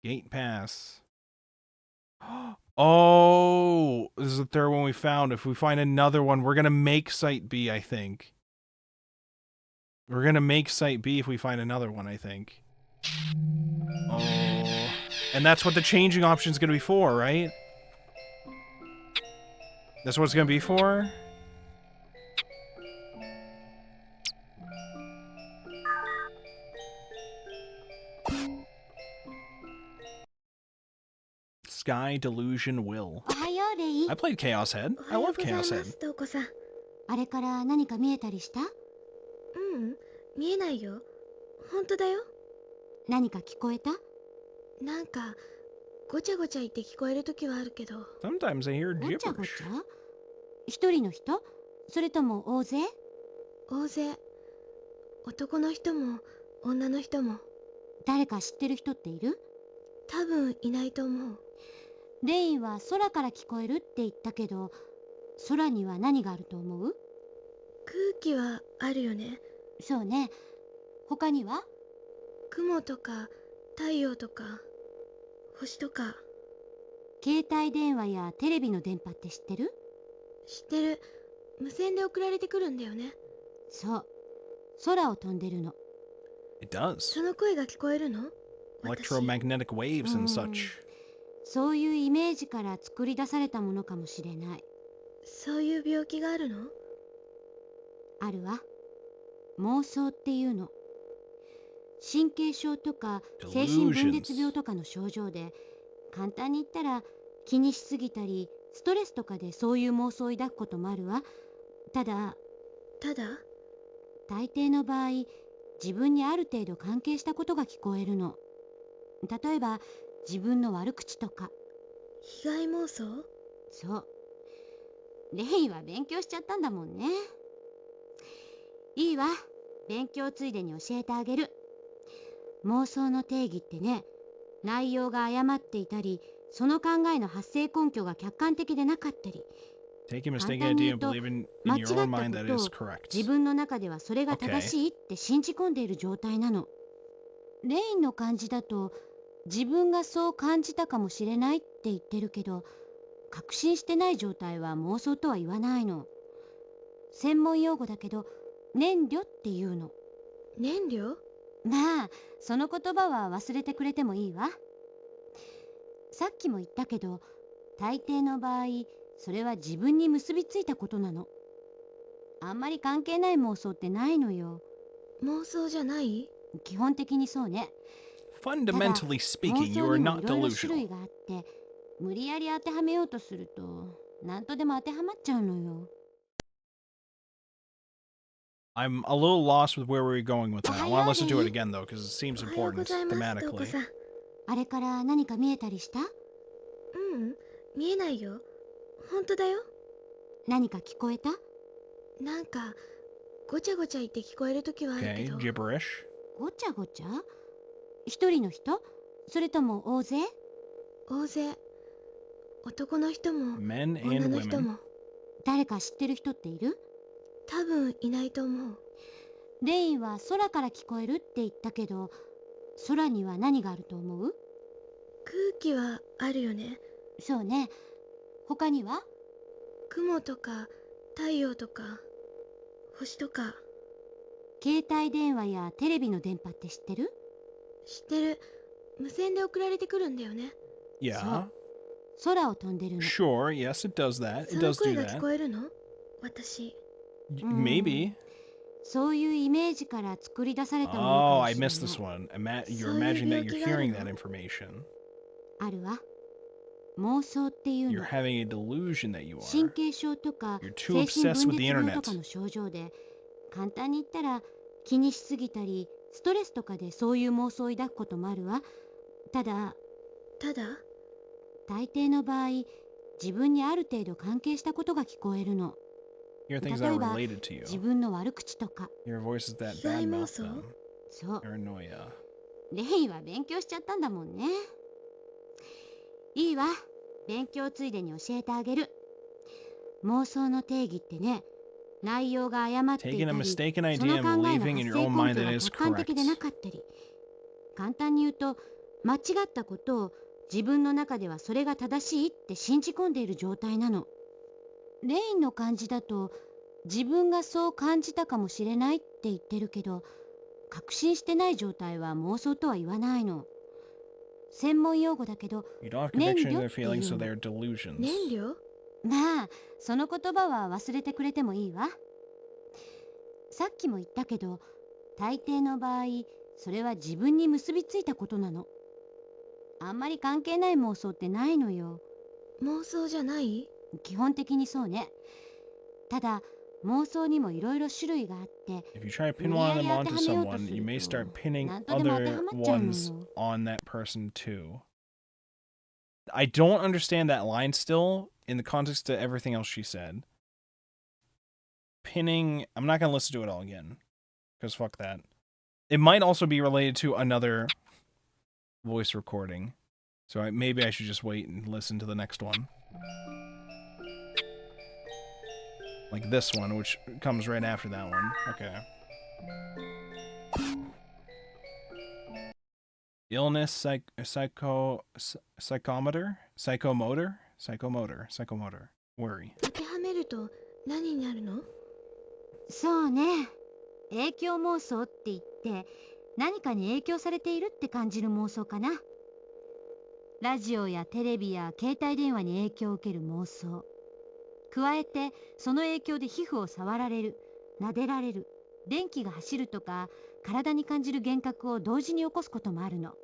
Gate pass. Oh, this is the third one we found. If we find another one, we're going to make site B, I think. We're going to make site B if we find another one, I think. Oh. And that's what the changing option is going to be for, right? That's what it's going to be for? Sky Delusion Will. おはようレイ。 I played Chaos Head. お I はよう love ございま Chaos す、 Head. トウコさん。あれから何か見えたりした？見えないよ。本当だよ。何か聞こえた？なんかごちゃごちゃ言って聞こえるときはあるけど。 Sometimes I hear ごちゃご gibberish. ちゃ？一人の人？それとも大勢？大勢。男の人も女の人も。誰か知ってる人っている？多分いないと思う。レインは空から聞こえるって言ったけど、空には何があると思う？空気はあるよね。そうね。他には？雲とか太陽とか星とか。携帯電話やテレビの電波って知ってる？知ってる。無線で送られてくるんだよね。そう。空を飛んでるの。It does. その声が聞こえるの？私。 Electromagnetic waves and such. そういうイメージから作り出されたものかもしれない。そういう病気があるの？あるわ。妄想っていうの。神経症とか精神分裂病とかの症状で、簡単に言ったら気にしすぎたりストレスとかでそういう妄想を抱くこともあるわ。ただ大抵の場合、自分にある程度関係したことが聞こえるの。例えば自分の悪口とか。被害妄想？そう。レインは勉強しちゃったんだもんね。いいわ。勉強ついでに教えてあげる。妄想の定義ってね、内容が誤っていたり、その考えの発生根拠が客観的でなかったり、 Take a 簡 mistaken 単に idea 言う and と believe in 間 your 違 own った mind こ that と is を correct. 自分の中ではそれが正しいって信じ込んでいる状態なの。レインの感じだと、自分がそう感じたかもしれないって言ってるけど、確信してない状態は妄想とは言わないの。専門用語だけど、念慮っていうの。燃料？まあ、その言葉は忘れてくれてもいいわ。さっきも言ったけど、大抵の場合、それは自分に結びついたことなの。あんまり関係ない妄想ってないのよ。妄想じゃない？基本的にそうね。 Fundamentally 妄 speaking, 想 you are にも not いろいろ種類 delusional. があって、無理やり当てはめようとすると、何とでも当てはまっちゃうのよ。I'm a little lost with where we're going with that. I want to listen to it Alrighty. again though, because it seems おはようご important ざいます、トウコ thematically. さん。あれから何か見えたりした？見えないよ。本当だよ。何か聞こえた？なんかごちゃごちゃ言って聞こえるときはあるけ Okay, ど。 gibberish. ごちゃごちゃ？一人の人？それとも大勢？大勢。男の人も Men 女 and の人 women. も。誰か知ってる人っている？多分いないと思う。レインは空から聞こえるって言ったけど、空には何があると思う？空気はあるよね。そうね。他には？雲とか太陽とか星とか。携帯電話やテレビの電波って知ってる？知ってる。無線で送られてくるんだよね。Yeah. 空を飛んでるの。 Sure, yes, it does that. そ It の does 声 do が聞 that. こえるの？私。Maybe. そういうイメージから作り出されたものか Oh, も I しれ missed な this い。 one. You're そういう imagining that 病 you're 気がある hearing の？ that information. あるわ。妄想っていう You're の。 having a delusion that you 神 are. 経症とか You're too 精神 obsessed 分 with the 裂病 internet. とかの症状で、簡単に言ったら気にしすぎたりストレスとかでそういう妄想を抱くこともあるわ。ただ大抵の場合、自分にある程度関係したことが聞こえるの。 Hear things 例 that え are ば related to you. 自分の悪口とか。 Your voices that 被害妄 badmouth 想？ them. そう。 Paranoia. レインは勉強しちゃったんだもんね。いいわ。勉強ついでに教えてあげる。妄想の定義ってね、内容が誤っていた Taking a り、 mistaken その idea 考 and えの believing 発 in 生 your 根 own 拠 mind が that is 客観的でな correct. かったり、簡単に言うと、間違ったことを自分の中ではそれが正しいって信じ込んでいる状態なの。レインの感じだと、自分がそう感じたかもしれないって言ってるけど、確信してない状態は妄想とは言わないの。専門用語だけど、 You don't have conviction in their 念慮っていう feelings, so の。 they're delusions. 燃料？まあ、その言葉は忘れてくれてもいいわ。さっきも言ったけど、大抵の場合、それは自分に結びついたことなの。あんまり関係ない妄想ってないのよ。妄想じゃない？基本的にそうね。ただ、妄想にもいろいろ種類があって、 If you try to pin one of them onto someone, you may start pinning other ones on that person too. I don't understand that line still in the context of everything else she said. pinning. I'm not going to listen to it all again, because fuck that. It might also be related to another voice recording. So maybe I should just wait and listen to the next one. Like this one, which comes right after that one. Okay. Illness, psychomotor? Worry. 当てはめると何になるの？そうね。影響妄想って言って、何かに影響されているって感じる妄想かな。ラジオやテレビや携帯電話に影響を受ける妄想。加えて、その影響で皮膚を触られる、撫でられる、電気が走るとか、体に感じる幻覚を同時に起こすこともあるの。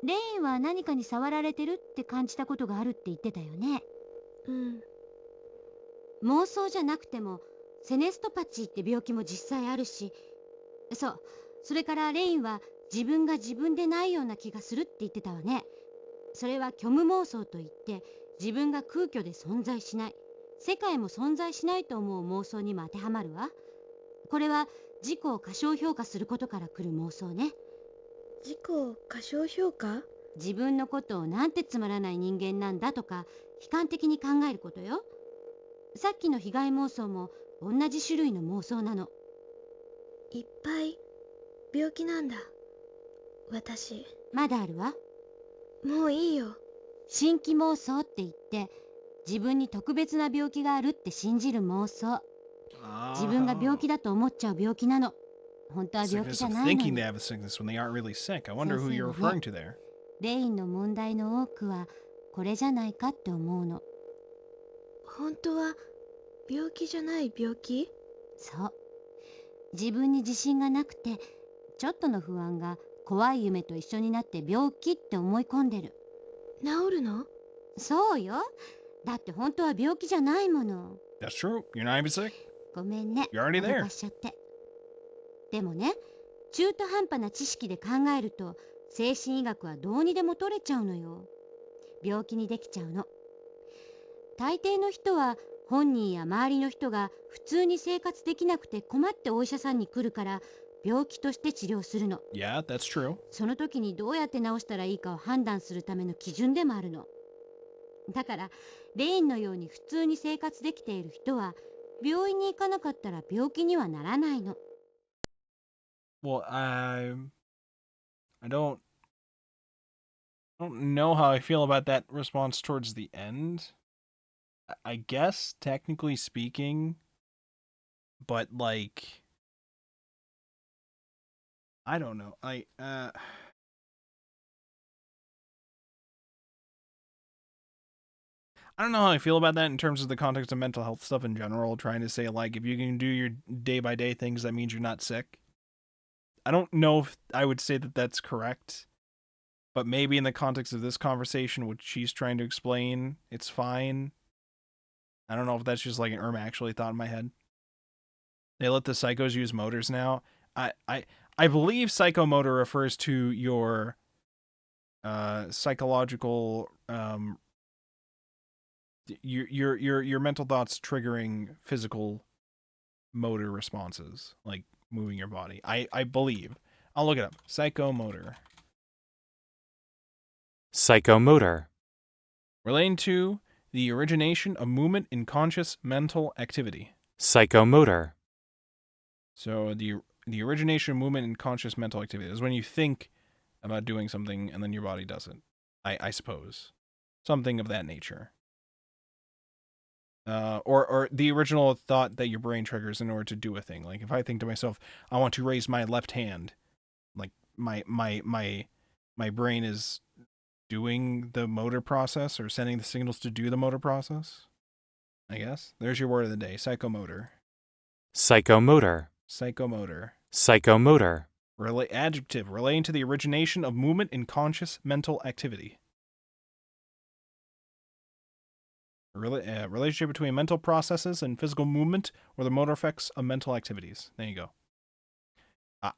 レインは何かに触られてるって感じたことがあるって言ってたよね。うん。妄想じゃなくても、セネストパチーって病気も実際あるし、そう、それからレインは自分が自分でないような気がするって言ってたわね。それは虚無妄想といって、自分が空虚で存在しない、世界も存在しないと思う妄想にも当てはまるわ。これは自己を過小評価することから来る妄想ね。自己を過小評価？自分のことをなんてつまらない人間なんだとか悲観的に考えることよ。さっきの被害妄想も同じ種類の妄想なの。いっぱい病気なんだ。私。まだあるわ。もういいよ。新規妄想って言って、自分に特別な病気があるって信じる妄想。自分が病気だと思っちゃう病気なの。本当は病気じゃないの thinking に。 they have a sickness when they aren't really sick. I wonder who you're referring to there. レインの問題の多くはこれじゃないかって思うの。本当は病気じゃない病気？そう。自分に自信がなくて、ちょっとの不安が怖い夢と一緒になって病気って思い込んでる。治るの？そうよ。だって本当は病気じゃないもの。That's true. You're not even sick. ごめんね。 You're already there. 脅かしちゃって。でもね、中途半端な知識で考えると、精神医学はどうにでも取れちゃうのよ。病気にできちゃうの。大抵の人は本人や周りの人が普通に生活できなくて困ってお医者さんに来るから病気として治療するの。Yeah, that's true. その時にどうやって治したらいいかを判断するための基準でもあるの。だからレインのように普通に生活できている人は病院に行かなかったら病気にはならないの。Well, I don't know how I feel about that response towards the end. I guess, technically speaking, but like, I don't know. I don't know how I feel about that in terms of the context of mental health stuff in general, trying to say, like, if you can do your day-by-day things, that means you're not sick. I don't know if I would say that that's correct, but maybe in the context of this conversation, which she's trying to explain, it's fine. I don't know if that's just like an Irma actually thought in my head. They let the psychos use motors now. I believe psychomotor refers to your psychological your mental thoughts triggering physical motor responses, like moving your body. I believe. I'll look it up. Psychomotor. Psychomotor. Relating to the origination of movement in conscious mental activity. Psychomotor. So the origination of movement in conscious mental activity is when you think about doing something and then your body does it. I suppose. Something of that nature. Or the original thought that your brain triggers in order to do a thing. Like if I think to myself, I want to raise my left hand, like my brain is doing the motor process or sending the signals to do the motor process. I guess. There's your word of the day. Psychomotor. Psychomotor. Psychomotor. Psychomotor. Adjective relating to the origination of movement in conscious mental activity. Relationship between mental processes and physical movement or the motor effects of mental activities. There you go.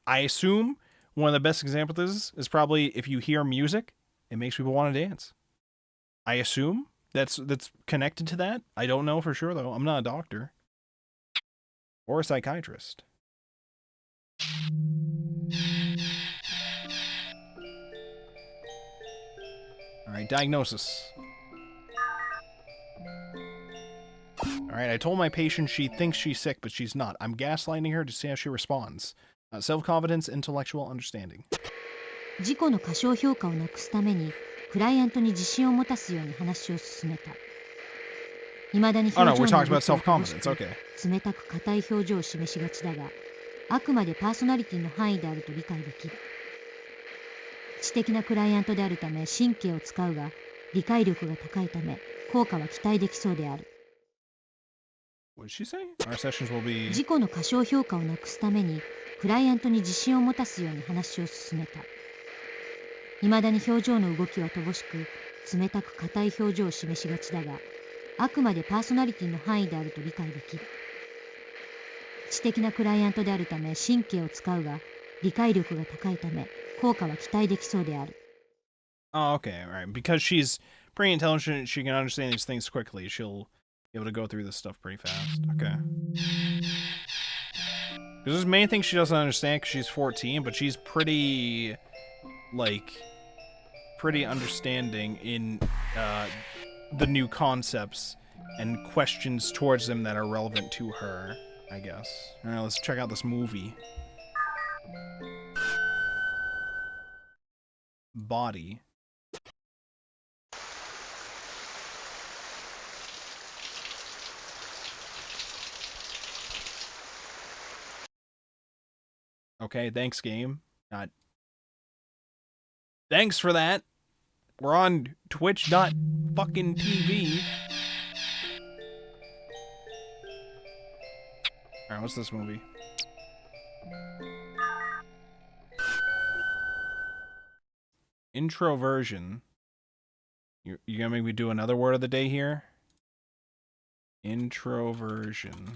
I assume one of the best examples is probably if you hear music, it makes people want to dance. I assume that's connected to that. I don't know for sure though. I'm not a doctor. Or a psychiatrist. All right, diagnosis. All right, I told my patient she thinks she's sick, but she's not. I'm gaslighting her to see how she responds. Self-confidence, intellectual understanding. 自己の過小評価をなくすためにクライアントに自信を持たすように話を進めた。未だに Oh no, 表 we're 情の talking 動 about きを乏し self-confidence. く Okay. 冷たく硬い表情を示しがちだが、あくまでパーソナリティの範囲であると理解できる。知的なクライアントであるため神経を使うが、理解力が高いため効果は期待できそうである。What did she say? Our sessions will be... 自己の過小評価をなくすためにクライアントに自信を持たすように話を進めた。未だに表情の動きは乏しく冷たく硬い表情を示しがちだが、あくまでパーソナリティの範囲であると理解できる。知的なクライアントであるため神経を使うが、理解力が高いため効果は期待できそうである。Oh, okay, all right. Because she's pretty intelligent, she can understand these things quickly. She'll be able to go through this stuff pretty fast. Okay. Because there's many things she doesn't understand because she's 14, but she's pretty, like, pretty understanding in the new concepts and questions towards them that are relevant to her, I guess. All right, let's check out this movie. Body. Okay, thanks, game. Thanks for that. We're on Twitch.fucking-TV. Alright, what's this movie? Introversion. You gonna make me do another word of the day here? Introversion.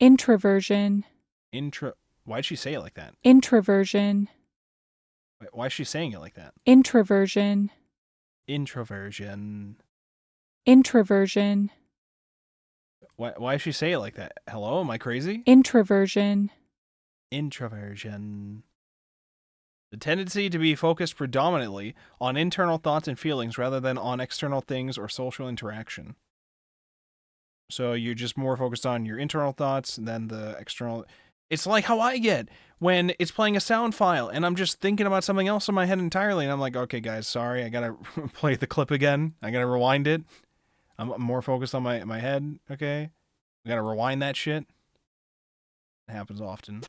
Introversion. Why'd she say it like that? Introversion. Why is she saying it like that? Introversion. Introversion. Introversion. Why does she say it like that? Hello, am I crazy? Introversion. Introversion. The tendency to be focused predominantly on internal thoughts and feelings rather than on external things or social interaction. So you're just more focused on your internal thoughts than the external. It's like how I get when it's playing a sound file and I'm just thinking about something else in my head entirely. And I'm like, okay, guys, sorry, I gotta play the clip again. I gotta rewind it. I'm more focused on my head, okay? I gotta rewind that shit. It happens often.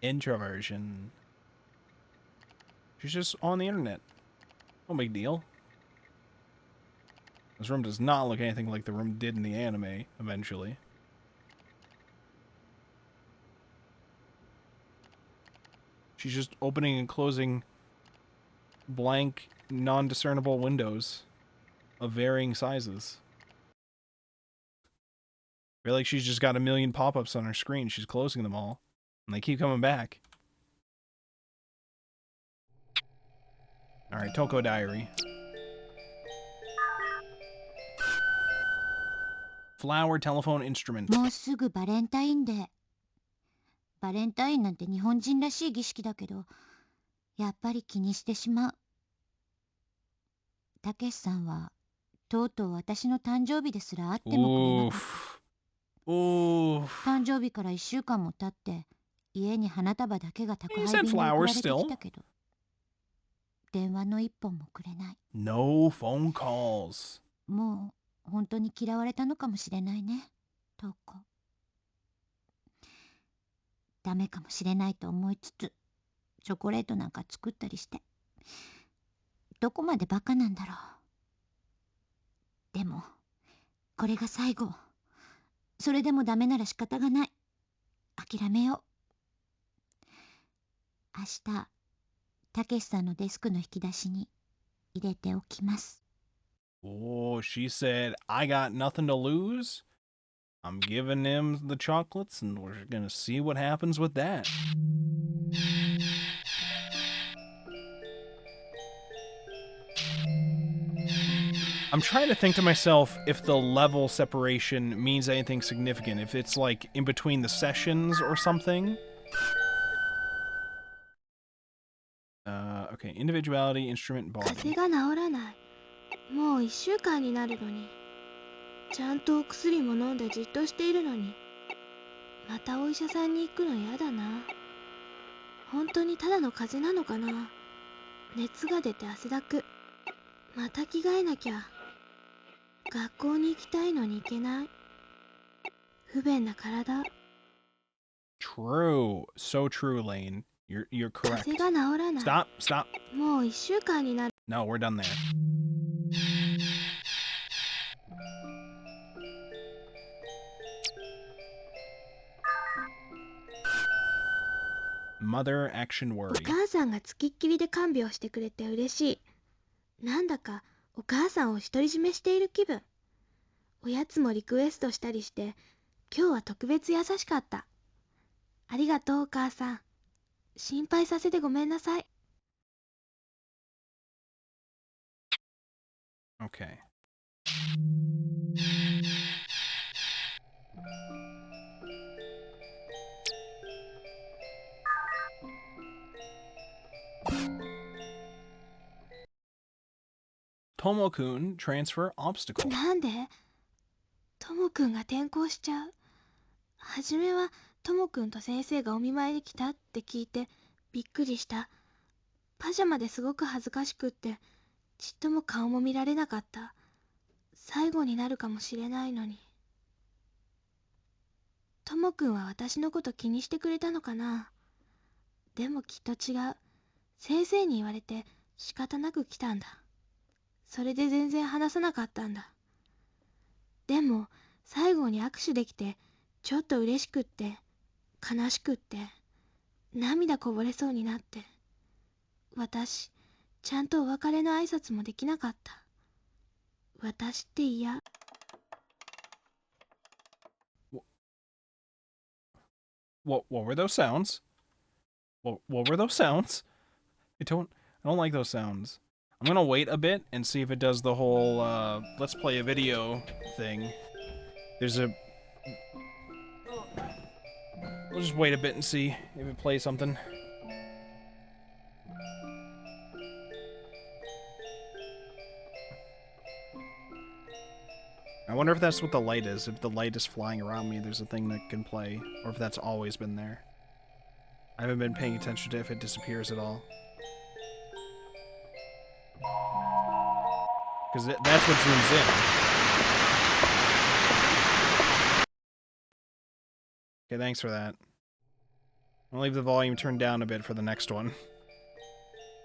Introversion. She's just on the internet. No big deal. This room does not look anything like the room did in the anime, eventually. She's just opening and closing blank, non-discernible windows of varying sizes. I feel like she's just got a million pop-ups on her screen. She's closing them all. And they keep coming back. Alright, Toko Diary. Flower telephone instrument. もうすぐバレンタインデー。バレンタインなんて日本人らしい儀式だけど、やっぱり気にしてしまう。たけしさんはとうとう私の誕生日ですら会ってもくれなかった。誕生日から1週間も経って家に花束だけが宅配便で送られてきたけど、電話の一本もくれない。 No phone calls. もう本当に嫌われたのかもしれないね、トウコ。ダメかもしれないと思いつつチョコレートなんか作ったりして、どこまでバカなんだろう。でもこれが最後。それでもダメなら仕方がない。諦めよう。明日たけしさんのデスクの引き出しに入れておきます。 Oh, she said, I got nothing to lose. I'm giving him the chocolates and we're gonna see what happens with that. I'm trying to think to myself if the level separation means anything significant. If it's like in between the sessions or something. Okay, individuality, instrument, 風 body. 邪が治らない。もう1週間になるのに。ちゃんとお薬も飲んでじっとしているのに。またお医者さんに行くの嫌だな。本当にただの風邪なのかな。熱が出て汗だく。また着替えなきゃ。学校に行きたいのに行けない。不便な体。True. So true, Lane. You're 風 correct. 邪が治らない。 Stop, stop. もう1週間になる。 No, we're done there. Mother action お worry. 母さんがつきっきりで看病してくれて嬉しい。なんだかお母さんを独り占めしている気分。おやつもリクエストしたりして、今日は特別優しかった。ありがとうお母さん。心配させてごめんなさい。 Okay. Tomo-kun, transfer obstacle. なんでともくんが転校しちゃう。はじめはともくんと先生がお見舞いに来たって聞いてびっくりした。パジャマですごく恥ずかしくってちっとも顔も見られなかった。最後になるかもしれないのに。ともくんは私のこと気にしてくれたのかな。でもきっと違う。先生に言われて仕方なく来たんだ。それで全然話さなかったんだ。でも最後に握手できてちょっと嬉しくって悲しくって涙こぼれそうになって、私ちゃんとお別れの挨拶もできなかった。私って嫌。 What were those sounds? What were those sounds? I don't like those sounds. I'm gonna wait a bit and see if it does the whole let's play a video thing. There's a We'll just wait a bit and see if it plays something. I wonder if that's what the light is. If the light is flying around me, there's a thing that can play. Or if that's always been there. I haven't been paying attention to if it disappears at all. Because that's what zooms in. Okay, thanks for that. I'll leave the volume turned down a bit for the next one.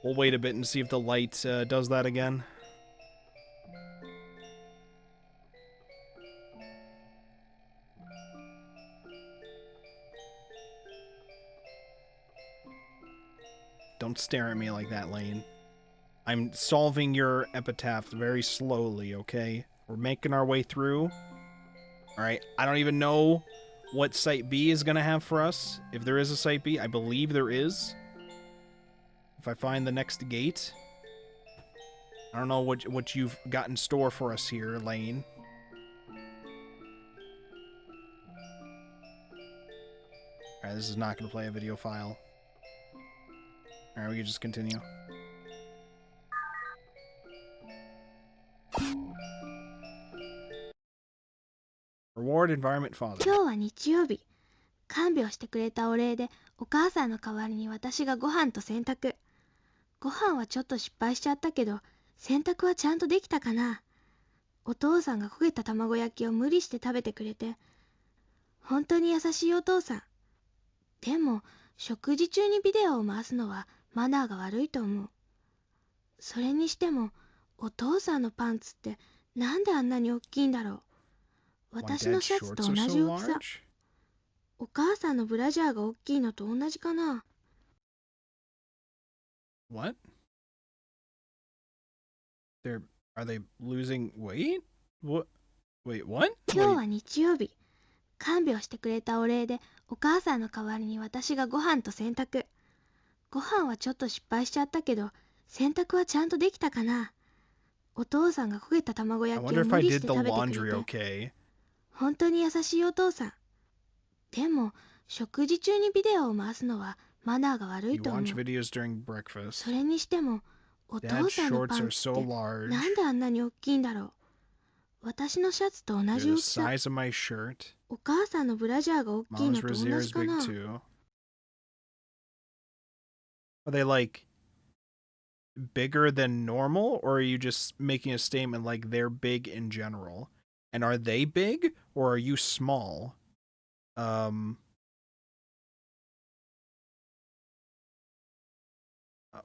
We'll wait a bit and see if the light does that again. Don't stare at me like that, Lane. I'm solving your epitaph very slowly, okay? We're making our way through. Alright, I don't even know what Site B is going to have for us. If there is a Site B, I believe there is. If I find the next gate. I don't know what you've got in store for us here, Lane. Alright, this is not going to play a video file. Alright, we can just continue. Reward Environment Father. 今日は日曜日。看病してくれたお礼でお母さんの代わりに私がご飯と洗濯。ご飯はちょっと失敗しちゃったけど洗濯はちゃんとできたかな。お父さんが焦げた卵焼きを無理して食べてくれて本当に優しいお父さん。でも食事中にビデオを回すのはマナーが悪いと思う。それにしてもお父さんのパンツってなんであんなに大きいんだろう。私のシャツと同じ大きさ。お母さんのブラジャーが大きいのと同じかな。What? Are they losing weight? What? Wait, what? 今日は日曜日。看病してくれたお礼でお母さんの代わりに私がご飯と洗濯。ご飯はちょっと失敗しちゃったけど洗濯はちゃんとできたかな。お父さんが焦げた卵 I 焼き wonder を if 無 I 理し did て the 食べてく laundry れて、 okay. 本当に優しいお父さん。でも食事中にビデオを回すのはマナーが悪 You いと思 watch う。 videos during そ breakfast. れにしてもお Dad's 父さんの shorts パ are ンツ so って large. なんであんなに大きいんだろう。私のシャツと同 They're じ the 大きさ。 size of my shirt. お母さんのブラジャーが大きい Mom's のと同 brassiere じ is か big な。 too. Are they like bigger than normal, or are you just making a statement like they're big in general? And are they big, or are you small?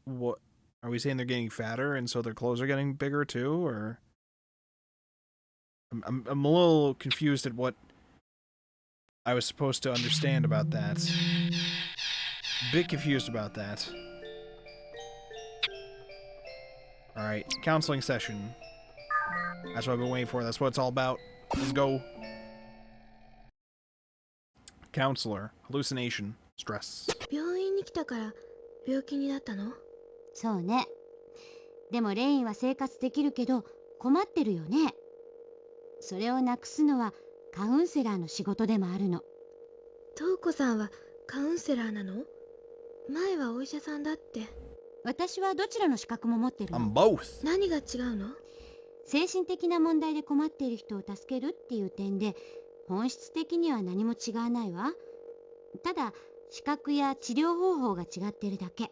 What are we saying? They're getting fatter, and so their clothes are getting bigger too, or I'm a little confused at what I was supposed to understand about that. Bit confused about that. Alright, counseling session. That's what I've been waiting for. That's what it's all about. Let's go. Counselor. Hallucination. Stress. 病院に来たから病気になったの？そうね。でもレインは生活できるけど困ってるよね。それをなくすのはカウンセラーの仕事でもあるの。瞳子さんはカウンセラーなの？前はお医者さんだって。私はどちらの資格も持ってる I'm の。 both. 何が違うの？精神的な問題で困っている人を助けるっていう点で本質的には何も違わないわ。ただ資格や治療方法が違ってるだけ。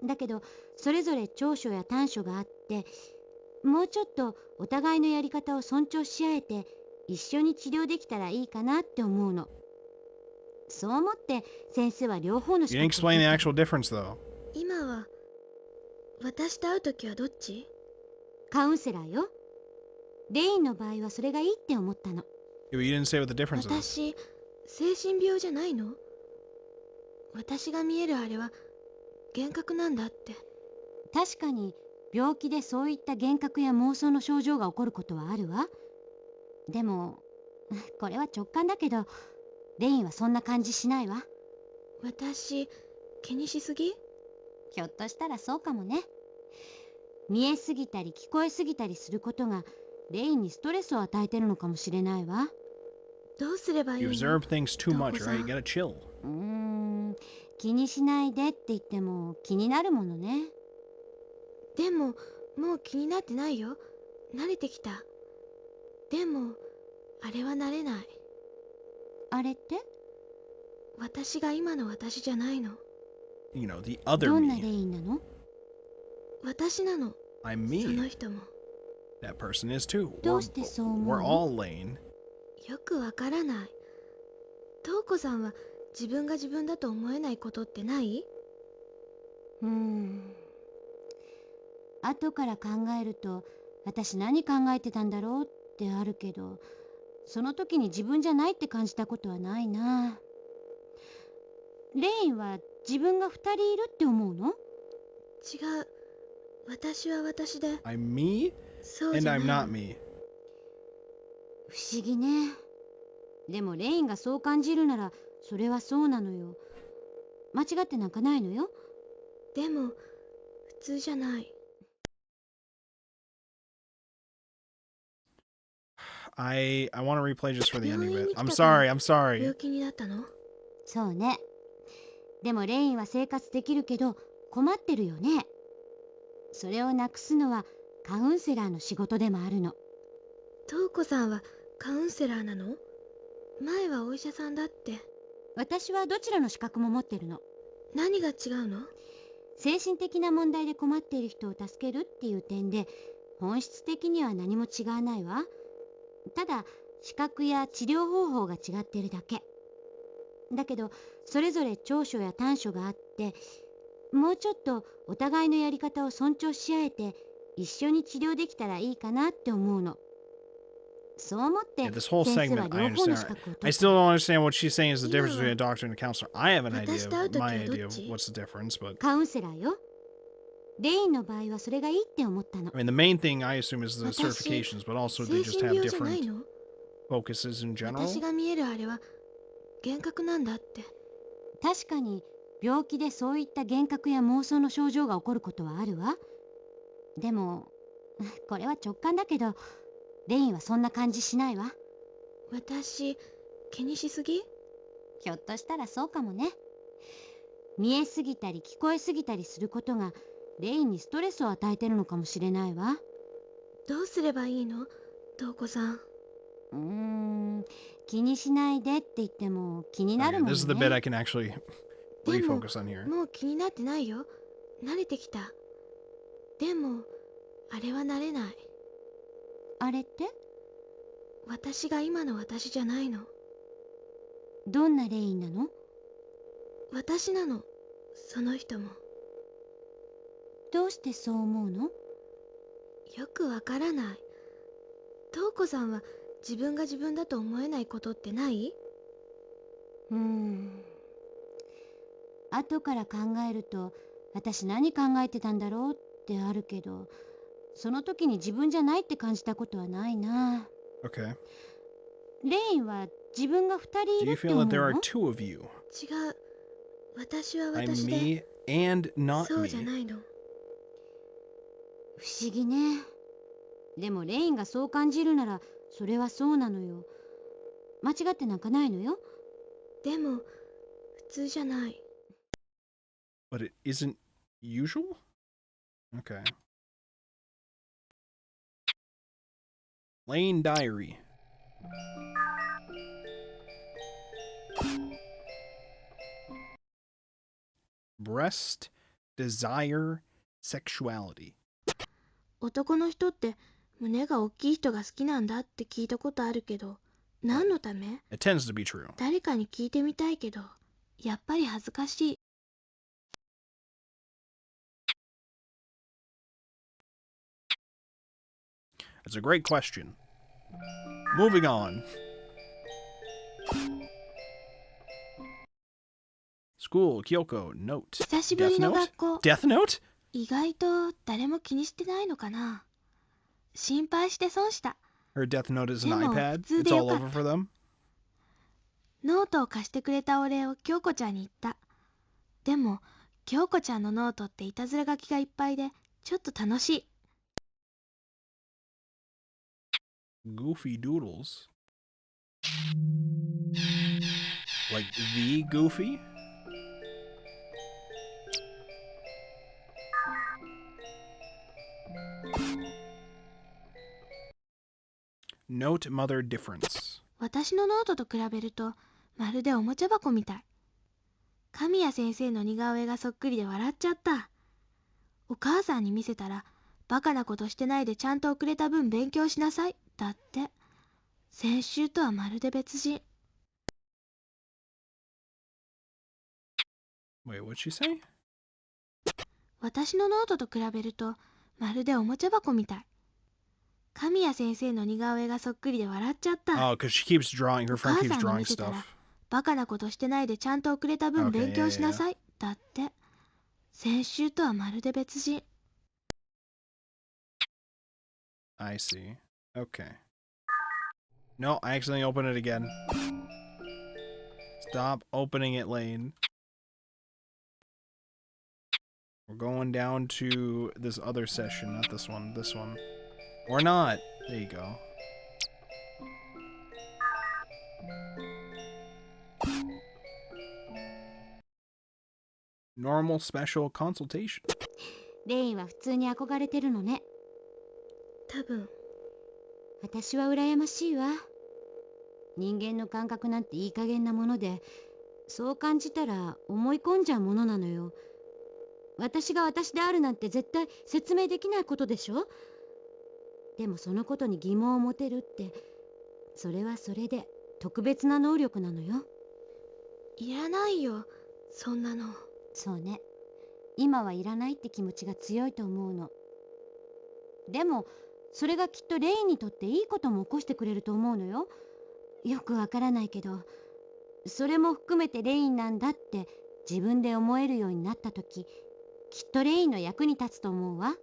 だけどそれぞれ長所や短所があって、もうちょっとお互いのやり方を尊重し合えて一緒に治療できたらいいかなって思うの。そう思って先生は両方の資 You didn't 格を explain 取 the った actual difference, though. 今は私と会うときはどっち？カウンセラーよ。レインの場合はそれがいいって思ったの。You didn't say what the difference is. 私精神病じゃないの？私が見えるあれは幻覚なんだって。確かに病気でそういった幻覚や妄想の症状が起こることはあるわ。でもこれは直感だけどレインはそんな感じしないわ。私気にしすぎ？ひょっとしたらそうかもね。見えすぎたり聞こえすぎたりすることがレインにストレスを与えてるのかもしれないわ。どうすればいい You の？ observe things too much, Don't right? You gotta chill. 気にしないでって言っても気になるものね。でももう気になってないよ。慣れてきた。でもあれは慣れない。あれって？私が今の私じゃないの。You know, the other どんなレ me. インなの？私なの。 I'm その me. 人も。 That person is too. どうしてそう思う We're の？ all Lane. よくわからない。瞳子さんは自分が自分だと思えないことってない？後から考えると私何考えてたんだろうってあるけど、その時に自分じゃないって感じたことはないな。レインは自分が2人いるって思うの？違う。私は私で I'm me そう and じゃ I'm ない not me. 不思議ね。でもレインがそう感じるならそれはそうなのよ。間違ってなんかないのよ。でも普通じゃない。I want to replay just for the ending bit. I'm 病院に来た sorry. から I'm sorry. 病気になったの？そうね。でもレインは生活できるけど困ってるよね。それをなくすのはカウンセラーの仕事でもあるの。瞳子さんはカウンセラーなの？前はお医者さんだって。私はどちらの資格も持ってるの。何が違うの？精神的な問題で困っている人を助けるっていう点で本質的には何も違わないわ。ただ資格や治療方法が違ってるだけ。だけどそれぞれ長所や短所があって、もうちょっとお互いのやり方を尊重し合えて一緒に治療できたらいいかなって思うの。そう思って Yeah, this whole 先生は segment, I 両方の understand. 資格を I 取っ still don't understand what she's saying is the difference Yeah. between a doctor and a counselor. I have an idea, 私と会う時は my どっ idea of ち？ what's the difference, but た。カウンセラーよ。レインの場合はそれがいいって思ったの。 I mean, the main thing I assume is the 私 certifications, but also 精 they just 神 have 病じゃない different の？ focuses in general. 私が見えるあれは幻覚なんだって。確かに病気でそういった幻覚や妄想の症状が起こることはあるわ。でもこれは直感だけど、レインはそんな感じしないわ。私、気にしすぎ？ひょっとしたらそうかもね。見えすぎたり聞こえすぎたりすることがレインにストレスを与えてるのかもしれないわ。どうすればいいの？瞳子さん。気にしないでって言っても気になる Okay, もん this is the bit ね。 I can actually でも refocus on here. もう気になってないよ。慣れてきた。でもあれは慣れない。あれって？私が今の私じゃないの。どんなレインなの？私なの、その人も。どうしてそう思うの？よくわからない。瞳子さんは自分が自分だと思えないことってない？後から考えると私何考えてたんだろうってあるけど、その時に自分じゃないって感じたことはないな。 Okay. レインは自分が2人い Do る you って feel 思う that there are の？ two of you? 違う。私は I'm 私で me and not そうじゃ me. ないの。不思議ね。でもレインがそう感じるならそれはそうなのよ。間違ってなんかないのよ。でも普通じゃない。 But it isn't usual? Okay. Lane Diary. Breast, desire, sexuality. 男の人って胸が大きい人が好きなんだって聞いたことあるけど、何のため？ It tends to be true. 誰かに聞いてみたいけど、やっぱり恥ずかしい。 It's a great question. Moving on. School, Kyoko, note. 久しぶ Death りの note? 学校、 Death note? 意外と誰も気にしてないのかな。心配して損した。 Her death note is an でも、 iPad. 普通 It's でよ all かっ over た。 for them. ノートを貸してくれたお礼を京子ちゃんに言った。でも京子ちゃんのノートっていたずら書きがいっぱいでちょっと楽しい。 Goofy doodles. Like the Goofy? Note mother difference. 私のノートと比べるとまるでおもちゃ箱みたい。神谷先生の似顔絵がそっくりで笑っちゃった。お母さんに見せたら、バカなことしてないでちゃんと遅れた分勉強しなさいだって。先週とはまるで別人。 Wait, what'd she say? 私のノートと比べるとまるでおもちゃ箱みたい。神谷先生の似顔絵がそっくりで笑っちゃった。 Oh, because she keeps drawing. Her お friend 母 keeps さんに drawing 見せたら stuff. バカなことしてないでちゃんと遅れた分 Okay, 勉強しなさいだって。先週とはまるで別人。 I see. Okay. No, I accidentally opened it again. Stop opening it, Lane. We're going down to this other session, not this one. This one. Or not. There you go. Normal special consultation. レインは普通に憧れてるのね。多分。私は羨ましいわ。人間の感覚なんていい加減なもので、そう感じたら思い込んじゃうものなのよ。私が私であるなんて絶対説明できないことでしょ。でもそのことに疑問を持てるって、それはそれで特別な能力なのよ。いらないよ、そんなの。そうね。今はいらないって気持ちが強いと思うの。でもそれがきっとレインにとっていいことも起こしてくれると思うのよ。よくわからないけど、それも含めてレインなんだって自分で思えるようになった時、きっとレインの役に立つと思うわ。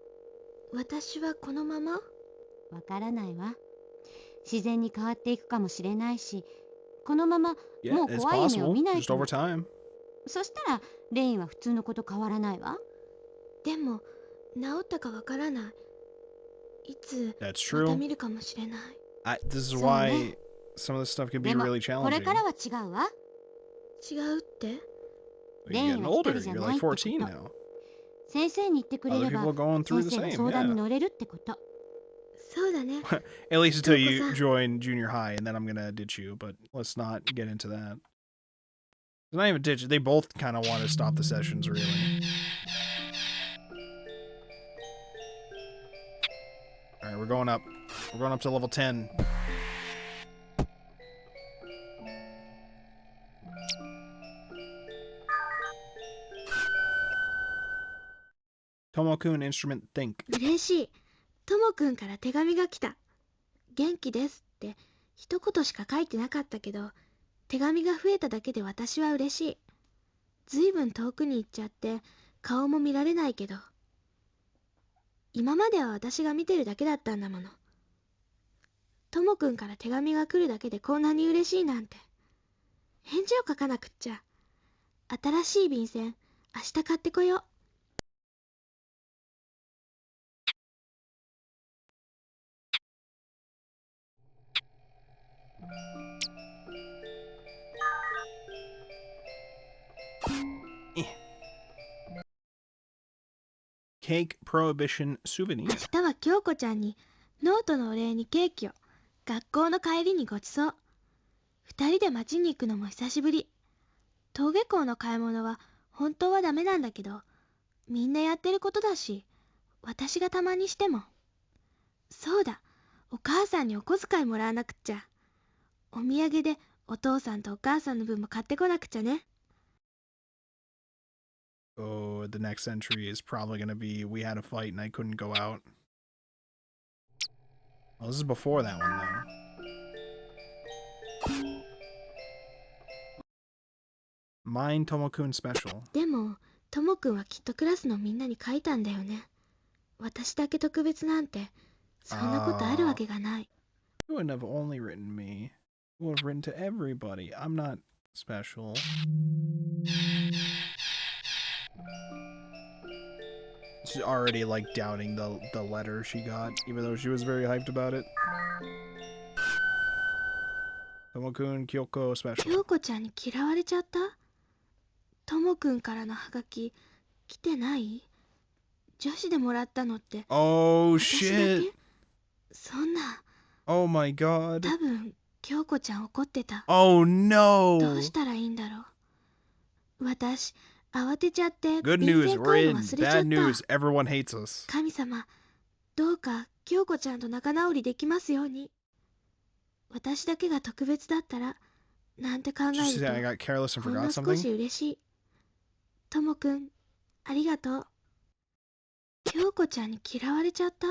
私はこのまま？わからないわ。自然に変わっていくかもしれないし、このまま Yeah, もう it's 怖い夢を possible. 見ない Just と over も。 time. そしたらレインは普通のこと変わらないわ。でも治ったかわからない。いつ That's また true. 見るかもしれない。This is そう why ね。 some of this stuff can be でも really これ challenging. からは違うわ。違うって You're レイン getting は一 older. 人じゃ You're ない like ってこ 14 と。 now. 先生に言ってくれ Other れ people ば are going through 先 the 生が same. 相談に Yeah. 乗れるってこと。そうだね。 At least until you Toko-san. join junior high, and then I'm gonna ditch you. But let's not get into that. It's not even ditch. They both kind of want to stop the sessions, really. All right, we're going up. We're going up to level 10. Tomo-kun instrument think. 嬉しい。ともくんから手紙が来た。元気ですって一言しか書いてなかったけど、手紙が増えただけで私は嬉しい。ずいぶん遠くに行っちゃって顔も見られないけど、今までは私が見てるだけだったんだもの。ともくんから手紙が来るだけでこんなに嬉しいなんて。返事を書かなくっちゃ。新しい便箋明日買ってこよう。Cake prohibition 明 souvenir. 日は京子ちゃんにノートのお礼にケーキを、学校の帰りにごちそう。二人で街に行くのも久しぶり。登下校の買い物は本当はダメなんだけど、みんなやってることだし、私がたまにしても。そうだ、お母さんにお小遣いもらわなくっちゃ。お土産でお父さんとお母さんの分も買ってこなくちゃね。Oh, the next entry is probably going to be we had a fight and I couldn't go out. Oh, this is before that one, though. Mine Tomo-kun special. でも、ともくんはきっとクラスのみんなに書いたんだよね。私だけ特別なんて、そんなことあるわけがない。You wouldn't have only written me. You would have written to everybody. I'm not special. She's already like doubting the letter she got, even though she was very hyped about it. Tomo-kun Kyoko special. 京子ちゃんに嫌われちゃった？ともくんからのハガキ来てない？女子でもらったのって Oh 私だ shit! け？そんな、 Oh my god! 多分京子ちゃん怒ってた。 Oh ど no! うしたらいいんだろう。私慌てちゃって Good 便 news, 箋 we're 買う in. の忘れちゃっ Bad た。 news, everyone hates us. 神様、どうか京子ちゃんと仲直りできますように。私だけが特別だったらなんて考 Did you え say る I got careless と and ほんの forgot 少し something? 嬉しい。ともくん、ありがとう。京子ちゃんに嫌われちゃった？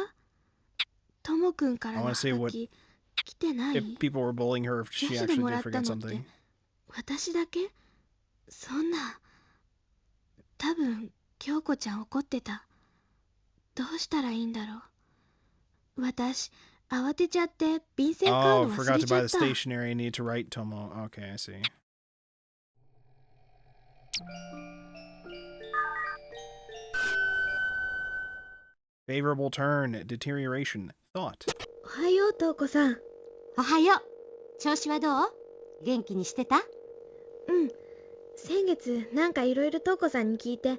ともくんから I の wanna ハ see ガ what キ来てない？ if people were bullying her if 女 she 子で actually もら did った forget のって something. 私だけ？そんな、多分京子ちゃん怒ってた。どうしたらいいんだろう。私慌てちゃって便箋買う Oh, の忘 forgot れ to ちゃ buy っ the た。 stationery. I need to write Tomo. Okay, I see. Favorable turn, deterioration, thought. おはよう、とうこさん。おはよう。調子はどう？元気にしてた？うん。先月なんかいろいろとうこさんに聞いて、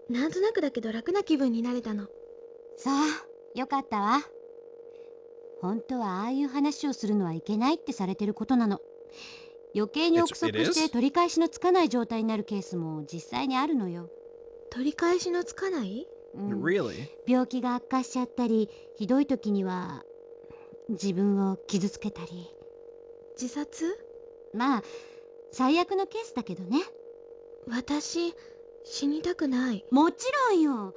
なんとなくだけど楽な気分になれたの。さあ、よかったわ。本当はああいう話をするのはいけないってされてることなの。余計に憶測して取り返しのつかない状態になるケースも実際にあるのよ。取り返しのつかない？Really? 病気が悪化しちゃったり、ひどい時には自分を傷つけたり。自殺？まあ最悪のケースだけどね。私、死にたくない。もちろんよ。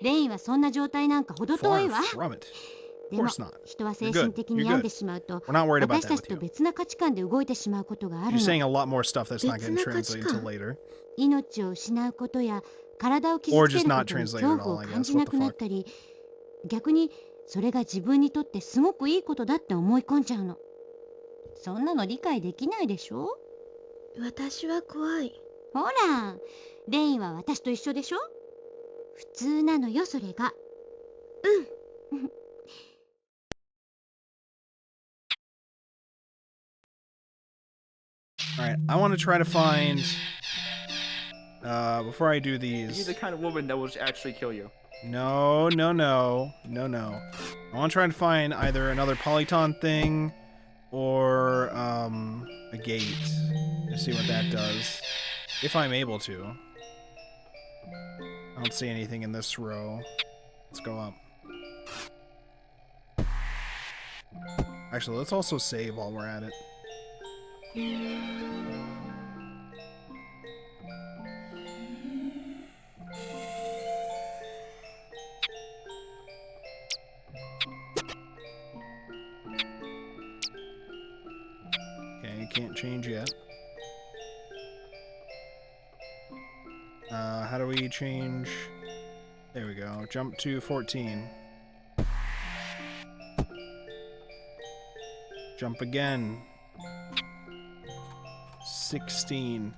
レインはそんな状態なんかほど遠 Far いわ。 from it. でも course not. 人は精 You're 神 good. 的に You're 病ん good. でしまうと We're not worried about 私 that たち with と you. 別な価値観で動いてしまうことがある You're saying の。 a lot more stuff that's not going to 別な価値 translate 観。 until later. 命を失うことや体を傷 Or つけ just るこ not とに translate 恐 at 怖を all, I 感 guess. じな What く the なっ fuck? たり、逆にそれが自分にとってすごくいいことだって思い込んじゃうの。そんなの理解できないでしょ？私は怖い。ほら、レインは私と一緒でしょ？普通なのよ、それが。Alright, I want to try to find... before I do these... You're the kind of woman that will actually kill you. No. I want to try and find either another polyton thing or a gate to see what that does. If I'm able to. I don't see anything in this row. Let's go up. Actually, let's also save while we're at it. Okay, can't change yet. How do we change? There we go. Jump to 14. Jump again. 16.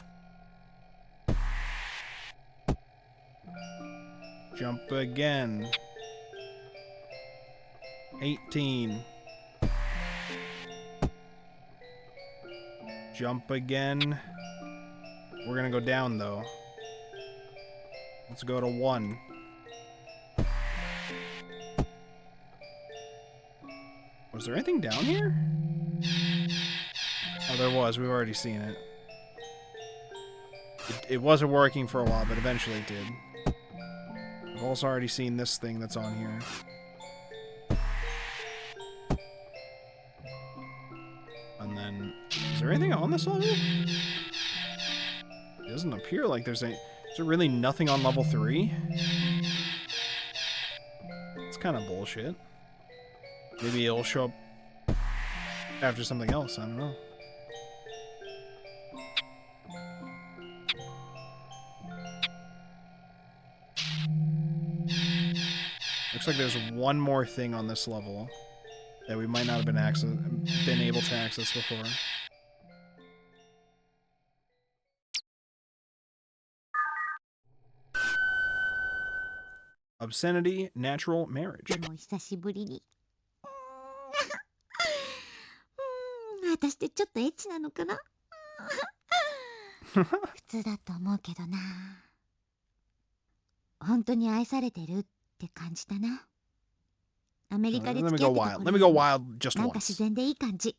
Jump again. 18. Jump again. We're gonna go down though. Let's go to 1. Was there anything down here? Oh, there was. We've already seen it. It wasn't working for a while, but eventually it did. I've also already seen this thing that's on here. And then... Is there anything on this level? It doesn't appear like there's any... Is there really nothing on level 3? It's kind of bullshit. Maybe it'll show up after something else, I don't know. Looks like there's one more thing on this level that we might not have been able to access before. Obscenity, natural marriage. でも久しぶりに。私ってちょっとエッチなのかな普通だと思うけどな。本当に愛されてるって感じたな。アメリカで Let 付 me き合 go ってた wild. 頃 Let me go wild just なんか自 once. 然でいい感じ。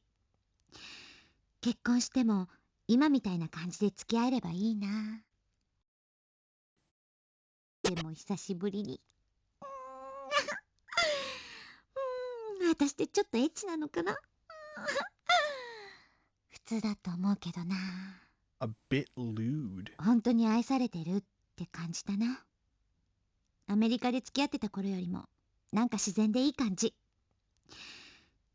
結婚しても今みたいな感じで付き合えればいいな。でも久しぶりに。私ってちょっとエッチなのかな普通だと思うけどな。A bit lewd. 本当に愛されてるって感じたな。アメリカで付き合ってた頃よりもなんか自然でいい感じ。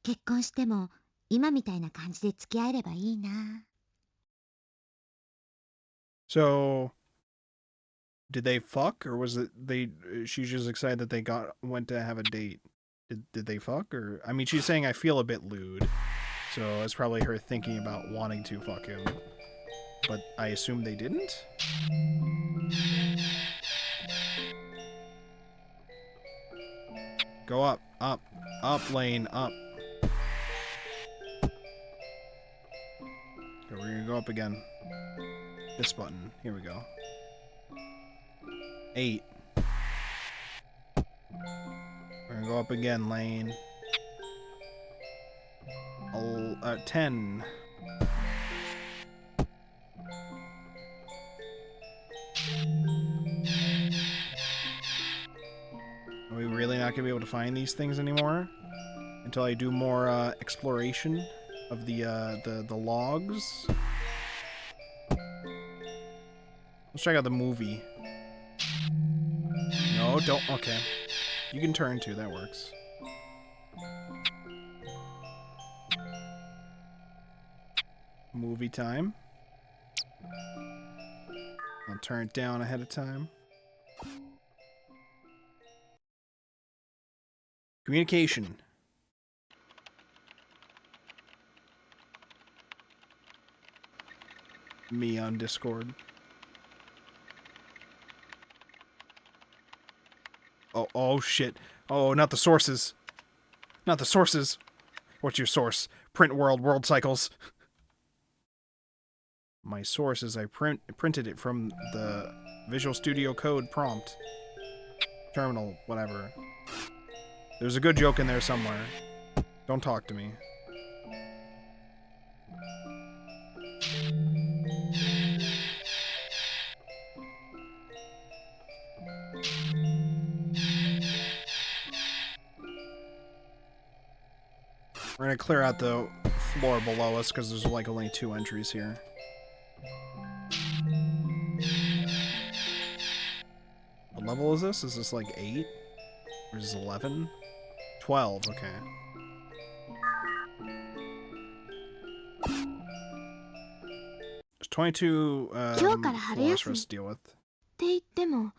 結婚しても今みたいな感じで付き合えればいいな。So, did they fuck, or was it she's just excited that they went to have a date? Did they fuck, or I mean, she's saying I feel a bit lewd, so it's probably her thinking about wanting to fuck him. But I assume they didn't. Go up, lane, up. Okay, we're gonna go up again. This button. Here we go. 8. We're gonna go up again, lane. 10. Are we really not gonna be able to find these things anymore until I do more exploration of the logs? Let's check out the movie. No, don't. Okay. You can turn too, that works. Movie time. I'll turn it down ahead of time. Communication. Me on Discord. Oh shit. Oh, not the sources. Not the sources. What's your source? Print world cycles. My source is I printed it from the Visual Studio Code prompt. Terminal, whatever. There's a good joke in there somewhere. Don't talk to me. We're gonna clear out the floor below us because there's like only 2 entries here. What level is this? Is this like 8? Or is this 11? 12, okay. There's 22 floors for us to deal with. って言っても、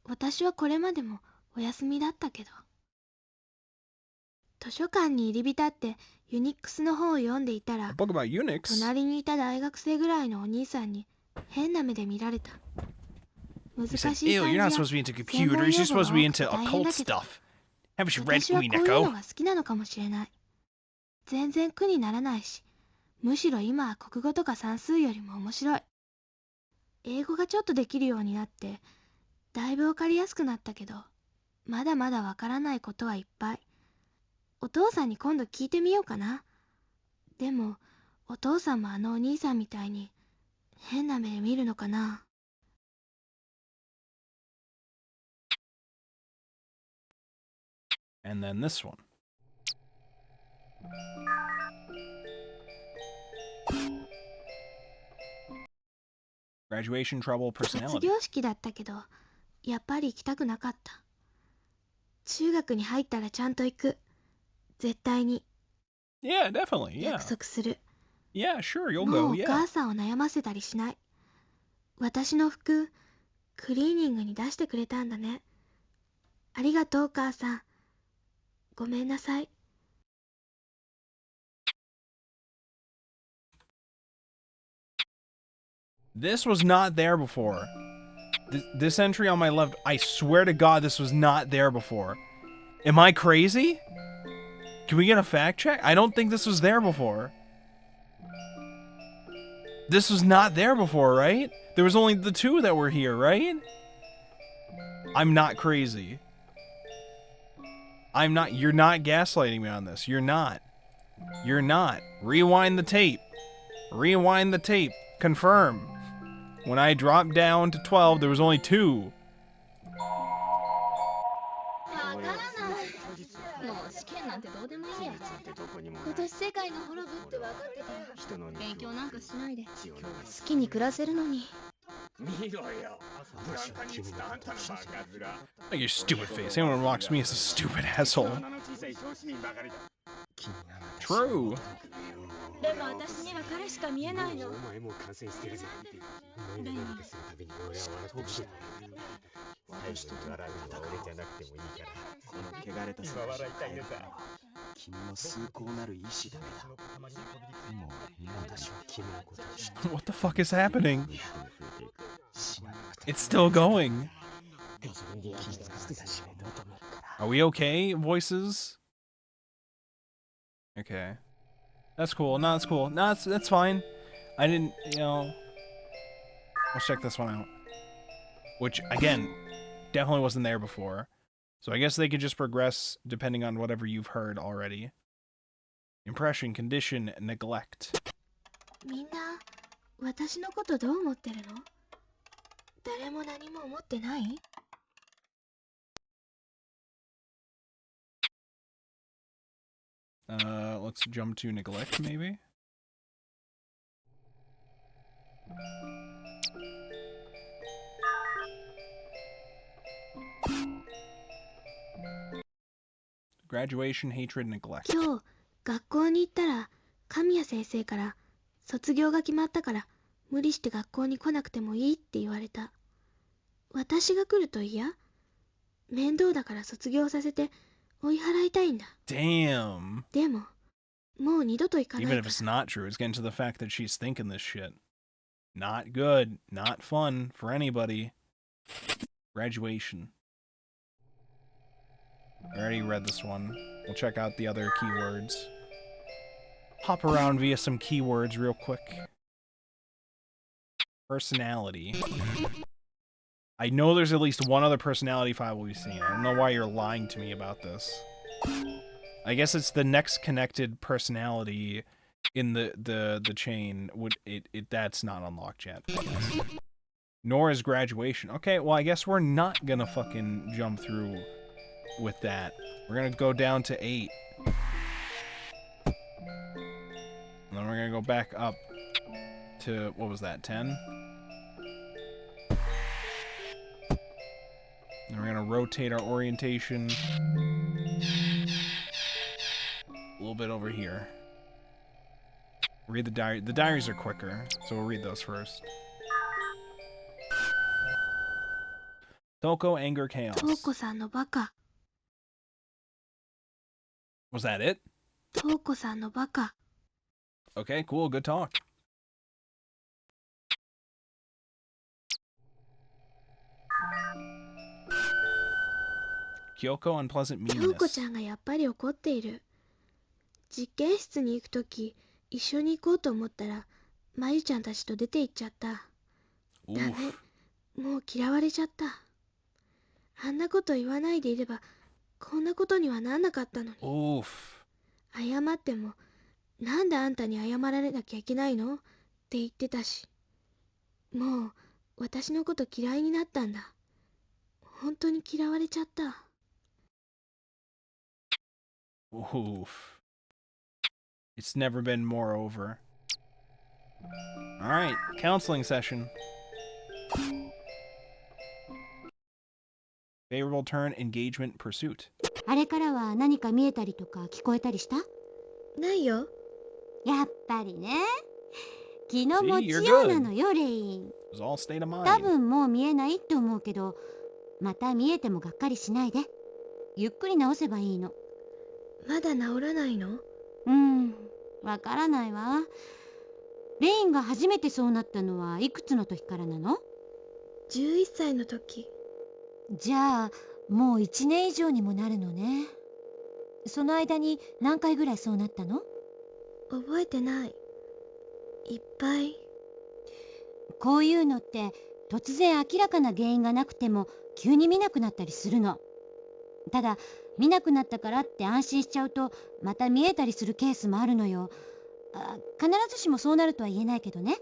私はこれまでもお休みだったけど。図書館に入り浸ってユニックスの本を読んでいた A ら、 book about Unix? 隣にいた大学生ぐらいのお兄さんに変な目で見られた。難 He しい said, 漢字 ew, や you're not supposed to be into 専門 computers, 用 you're 語が supposed to be 多くて into 大変 occult だけど、 stuff. Haven't you read 私はこういうの Uineko? が好きなのかもしれない。全然苦にならないし、むしろ今は国語とか算数よりも面白い。英語がちょっとできるようになって、だいぶわかりやすくなったけど、まだまだわからないことはいっぱい。お父さんに今度聞いてみようかな。でも、お父さんもあのお兄さんみたいに変な目で見るのかな。And then this one. Graduation trouble 卒 personality. 業式だったけど、やっぱり行きたくなかった。中学に入ったらちゃんと行く。絶対に。 Yeah, definitely, yeah. 約束する。 Yeah, sure, you'll もう go, お yeah. 母さんを悩ませたりしない。私の服、クリーニングに出してくれたんだね。ありがとう、お母さん。ごめんなさい。 This was not there before. This entry on my left, I swear to God, this was not there before. Am I crazy? Can we get a fact check? I don't think this was there before. This was not there before, right? There was only the 2 that were here, right? I'm not crazy. I'm not. You're not gaslighting me on this. You're not. You're not. Rewind the tape. Rewind the tape. Confirm. When I dropped down to 12, there was only 2. わからない。もう試験なんてどうでもいいや。今年世界が滅ぶって分かってたら勉強なんかしないで好きに暮らせるのに。 Like your stupid face. Anyone who mocks me is a stupid asshole. True. でも私には彼しか見えないの。What the fuck is happening? It's still going. Are we okay, voices? Okay. That's cool. No, that's cool. No, that's fine. I didn't, you know... Let's check this one out. Which, again, definitely wasn't there before. So I guess they could just progress depending on whatever you've heard already. Impression, condition, neglect. みんな、私のことどう思ってるの？誰も何も思ってない？ Let's jump to neglect, maybe? Graduation, hatred, neglect. 今日、学校に行ったら、神谷先生から、卒業が決まったから、無理して学校に来なくてもいいって言われた。私が来ると嫌？面倒だから卒業させて、追い払いたいんだ。 Damn. でも、もう二度と行かないか Even ら。 if it's not true, it's getting to the fact that she's thinking this shit. Not good. Not fun for anybody. Graduation. I already read this one. We'll check out the other keywords. Hop around via some keywords real quick. Personality. I know there's at least one other personality file we've seen. I don't know why you're lying to me about this. I guess it's the next connected personality in the chain. That's not unlocked yet, I guess. Nor is graduation. Okay, well I guess we're not gonna fucking jump through with that. We're gonna go down to 8. And then we're gonna go back up to, what was that, 10? And we're gonna rotate our orientation a little bit over here. Read the diary. The diaries are quicker, so we'll read those first. Toko, anger, chaos. 瞳子さんのバカ。 Was that it? 瞳子さんのバカ。 Okay, cool, good talk. Kyoko, unpleasant 瞳子ち meanness. ゃんがやっぱり怒っている。実験室に行くとき、一緒に行こうと思ったら、まゆちゃんたちと出て行っちゃった。ダメ。 Oof. もう嫌われちゃった。あんなこと言わないでいれば、こんなことにはなんなかったのに。 Oof. 謝っても、なんであんたに謝られなきゃいけないのって言ってたし。もう、私のこと嫌いになったんだ。本当に嫌われちゃった。 Oof. It's never been more over. Alright, counseling session. Favorable turn, engagement, pursuit. あれからは何か見えたりとか聞こえたりした？ないよ。やっぱりね。気の See, 持ち you're よう good. なのよ、レイン。 It was all state of 多 mind. 分もう見えないって思うけど、また見えてもがっかりしないで。ゆっくり直せばいいの。まだ治らないの？わからないわ。レインが初めてそうなったのはいくつの時からなの？ 11歳の時。じゃあ、もう1年以上にもなるのね。その間に何回ぐらいそうなったの？覚えてない。いっぱい。こういうのって突然明らかな原因がなくても急に見なくなったりするの。ただ見なくなったからって安心しちゃうとまた見えたりするケースもあるのよ。必ずしもそうなるとは言えないけどね。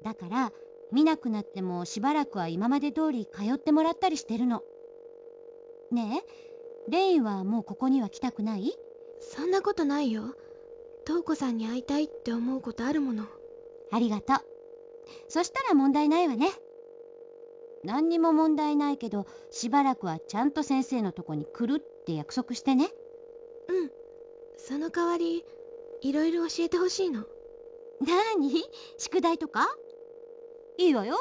だから見なくなってもしばらくは今まで通り通ってもらったりしてるの。ねえ、レインはもうここには来たくない？そんなことないよ。瞳子さんに会いたいって思うことあるもの。ありがとう。そしたら問題ないわね。何にも問題ないけど、しばらくはちゃんと先生のとこに来るって約束してね。うん。その代わり、いろいろ教えてほしいの。何？宿題とか？いいわよ。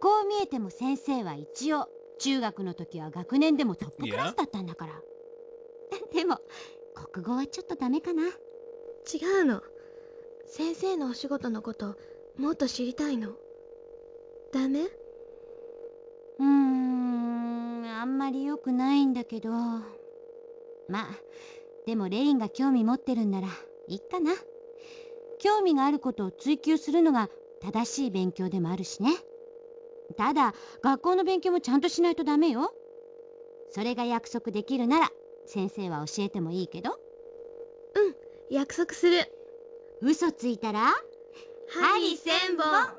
こう見えても先生は一応中学の時は学年でもトップクラスだったんだから。でも国語はちょっとダメかな。違うの。先生のお仕事のこともっと知りたいの。ダメ？あんまり良くないんだけど。まあでもレインが興味持ってるんならいいかな。興味があることを追求するのが正しい勉強でもあるしね。ただ学校の勉強もちゃんとしないとダメよ。それが約束できるなら先生は教えてもいいけど。約束する。嘘ついたら針千本。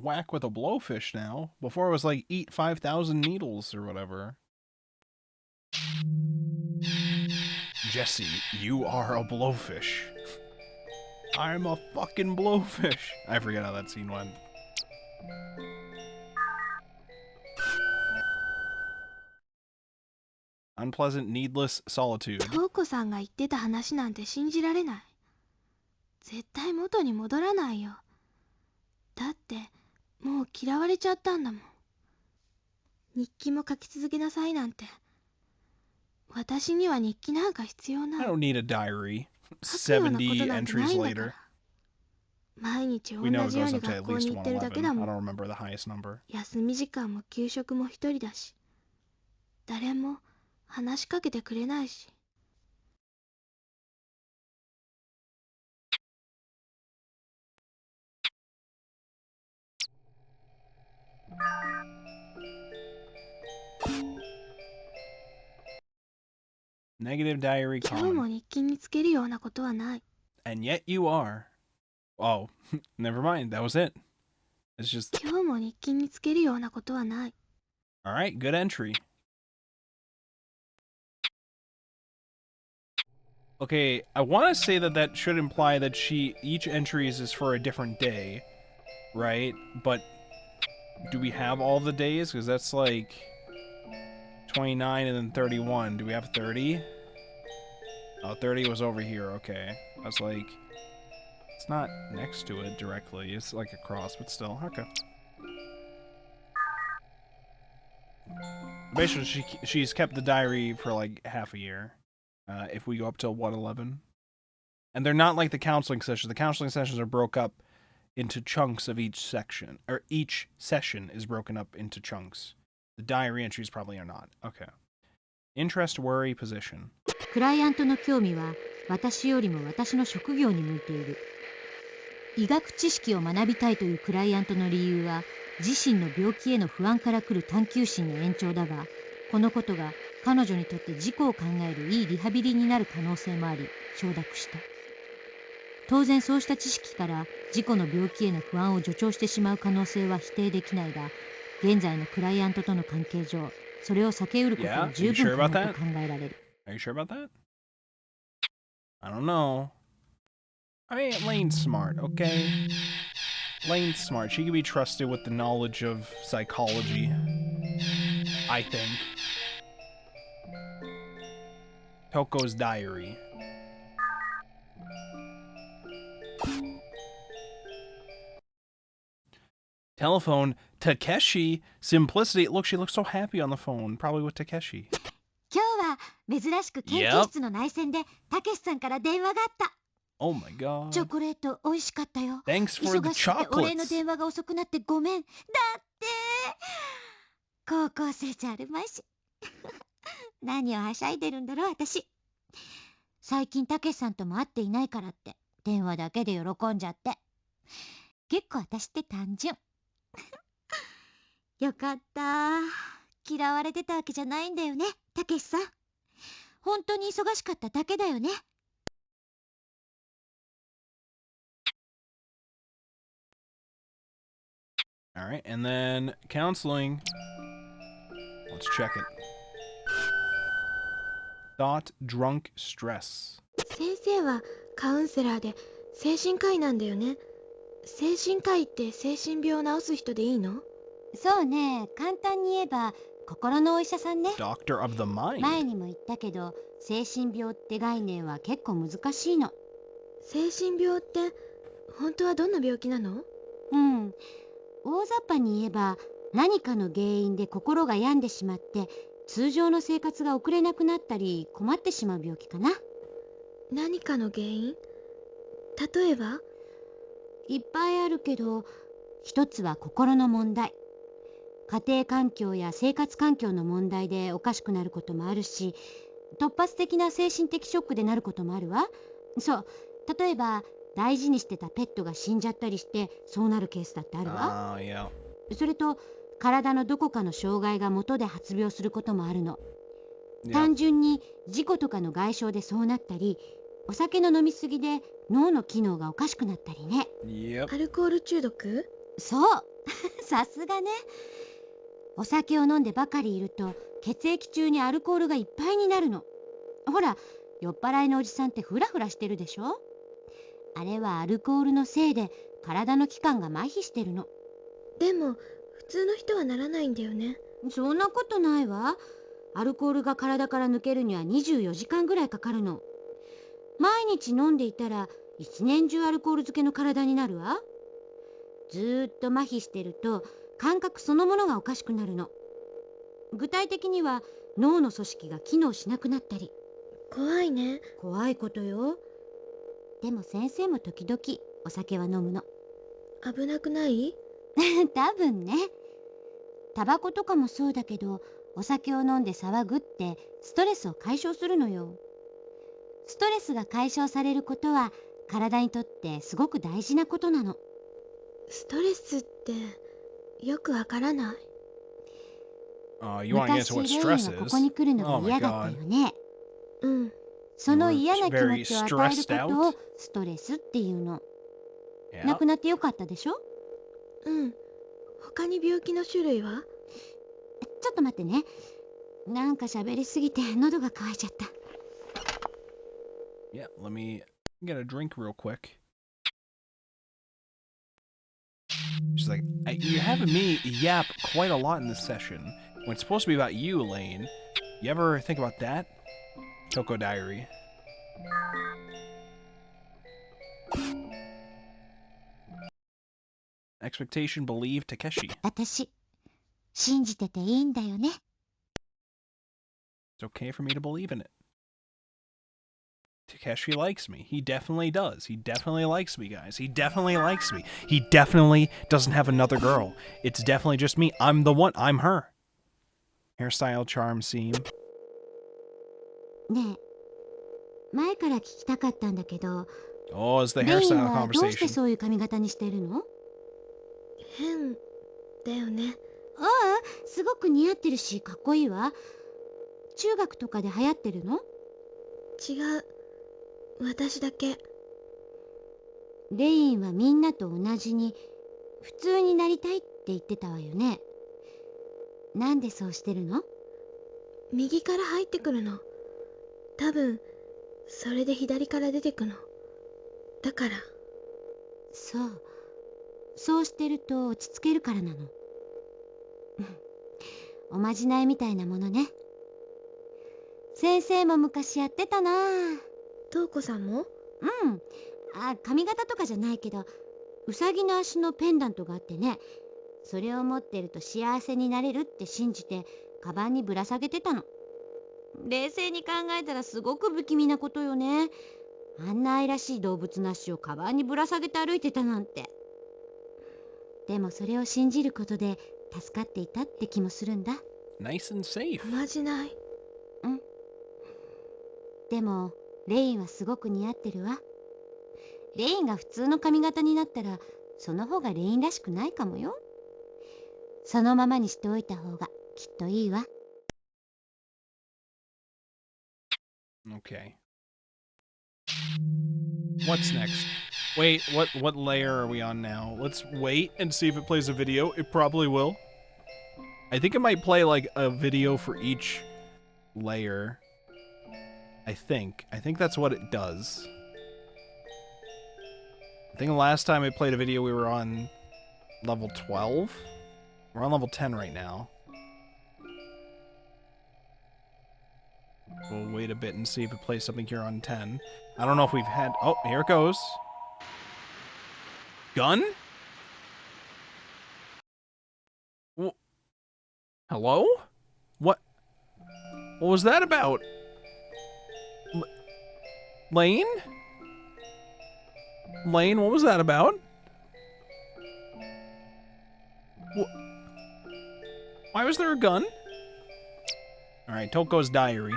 Whack with a blowfish now. Before it was like eat 5,000 needles or whatever. Jesse, you are a blowfish. I'm a fucking blowfish. I forget how that scene went. Unpleasant, needless solitude. 瞳子さんが言ってた話なんて信じられない。絶対元に戻らないよ。だってもう嫌われちゃったんだもん。日記も書き続けなさいなんて。私には日記なんか必要 I ない。 don't need a diary. 書くようなこと70なんて entries ないんだか later. ら。毎日同 We know it じよう goes に up to 学 at 校に least 行ってるだけだ 111. も I ん。 don't remember the highest number. 休み時間も給食も一人だし。誰も話しかけてくれないし。Negative diary 今日も common. 日記につけるようなことはない。 And yet you are. Oh, never mind. That was it. It's just... 今日も日記につけるようなことはない。 Alright, good entry. Okay, I want to say that that should imply that each entry is for a different day, right? But do we have all the days? Because that's like 29 and then 31. Do we have 30? Oh, 30 was over here. Okay. I was like, it's not next to it directly. It's like across, but still. Okay. Basically, she's kept the diary for like half a year. If we go up till 111. And they're not like the counseling sessions. The counseling sessions are broke up into chunks of each section. Or each session is broken up into chunks. The diary entries probably are not. Okay. Interest, worry, position. クライアントの興味は私よりも私の職業に向いている。医学知識を学びたいというクライアントの理由は自身の病気への不安から来る探求心の延長だが、このことが彼女にとって自己を考えるいいリハビリになる可能性もあり承諾した。当然そうした知識から自己の病気への不安を助長してしまう可能性は否定できないが、現在のクライアントとの関係上それを避けうることは十分可能と考えられる。 Are you sure about that? I don't know. I mean, Lane's smart, okay? Lane's smart. She can be trusted with the knowledge of psychology. I think. Toko's diary. Telephone. Takeshi. Simplicity. Look, she looks so happy on the phone. Probably with Takeshi. 今日は珍しく研究室の内線でたけしさんから電話があった。 Oh my god. チョコレート美味しかったよ。 Thanks for the 忙しくてお礼の chocolates. 電話が遅くなってごめん。だって高校生じゃあるまいし。何をはしゃいでるんだろう私。最近たけしさんとも会っていないからって電話だけで喜んじゃって。結構私って単純。よかった。嫌われてたわけじゃないんだよね、たけしさん。本当に忙しかっただけだよね。 Alright, and then counseling. Let's check it. Thought, drunk, stress. 先生はカウンセラーで精神科医なんだよね。精神科医って精神病を治す人でいいの？そうね、簡単に言えば心のお医者さんね。 Doctor of the mind. 前にも言ったけど精神病って概念は結構難しいの。精神病って本当はどんな病気なの？うん、大雑把に言えば何かの原因で心が病んでしまって通常の生活が送れなくなったり困ってしまう病気かな。何かの原因？例えば？いっぱいあるけど一つは心の問題。家庭環境や生活環境の問題でおかしくなることもあるし、突発的な精神的ショックでなることもあるわ。そう、例えば大事にしてたペットが死んじゃったりしてそうなるケースだってあるわ。Yeah. それと体のどこかの障害が元で発病することもあるの。 Yeah. 単純に事故とかの外傷でそうなったり、お酒の飲みすぎで脳の機能がおかしくなったりね。 Yep. アルコール中毒？そうさすがね。お酒を飲んでばかりいると血液中にアルコールがいっぱいになるの。ほら、酔っ払いのおじさんってフラフラしてるでしょ。あれはアルコールのせいで体の器官が麻痺してるの。でも普通の人はならないんだよね。そんなことないわ。アルコールが体から抜けるには24時間ぐらいかかるの。毎日飲んでいたら一年中アルコール漬けの体になるわ。ずーっと麻痺してると感覚そのものがおかしくなるの。具体的には脳の組織が機能しなくなったり。怖いね。怖いことよ。でも先生も時々お酒は飲むの。危なくない？多分ね。タバコとかもそうだけど、お酒を飲んで騒ぐってストレスを解消するのよ。ストレスが解消されることは体にとってすごく大事なことなの。ストレスってよくわからない。You want to get 昔 into what レイ stress がこ is? こに来るの Oh が my 嫌だった god. よね。うん。その You were 嫌な気持 very ちを与える stressed ことを out? ストレスっていうの。 Yeah. 亡くなってよかったでしょ？うん。他に病気の種類は？ちょっと待ってね。なんか喋りすぎて喉が渇いちゃった。 Yeah, let me get a drink real quick. She's like, you're having me yap quite a lot in this session when it's supposed to be about you, Lane. You ever think about that? Toko Diary. Expectation, believe, Takeshi. 私、信じてていいんだよね。 It's okay for me to believe in it. Takeshi likes me. He definitely does. He definitely likes me, guys. He definitely likes me. He definitely doesn't have another girl. It's definitely just me. I'm the one. I'm her. Hairstyle, charm, seam. ねえ、前から聞きたかったんだけど、 Oh, it's the レイン hairstyle はどうして conversation. そういう髪型にしてるの？変だよね。ああ、すごく似合ってるし、かっこいいわ。中学とかで流行ってるの？違う。私だけ。レインはみんなと同じに普通になりたいって言ってたわよね。なんでそうしてるの？右から入ってくるの。多分、それで左から出てくの。だから。そう。そうしてると落ち着けるからなの。おまじないみたいなものね。先生も昔やってたな。瞳子さんも？うん。髪型とかじゃないけど、うさぎの足のペンダントがあってね、それを持ってると幸せになれるって信じて、カバンにぶら下げてたの。冷静に考えたらすごく不気味なことよね。あんな愛らしい動物の足をカバンにぶら下げて歩いてたなんて。でもそれを信じることで助かっていたって気もするんだ。 Nice and safe. おまじない。でもレインはすごく似合ってるわ。レインが普通の髪型になったらその方がレインらしくないかもよ。そのままにしておいた方がきっといいわ。 Okay. What's next? Wait, what layer are we on now? Let's wait and see if it plays a video. It probably will. I think it might play like a video for each layer. I think that's what it does. I think the last time I played a video we were on level 12. We're on level 10 right now. We'll wait a bit and see if it plays something here on 10. I don't know if we've had... Oh, here it goes. Gun? Hello? What was that about? Lane? Lane, what was that about? Why was there a gun? Alright, Toko's diary.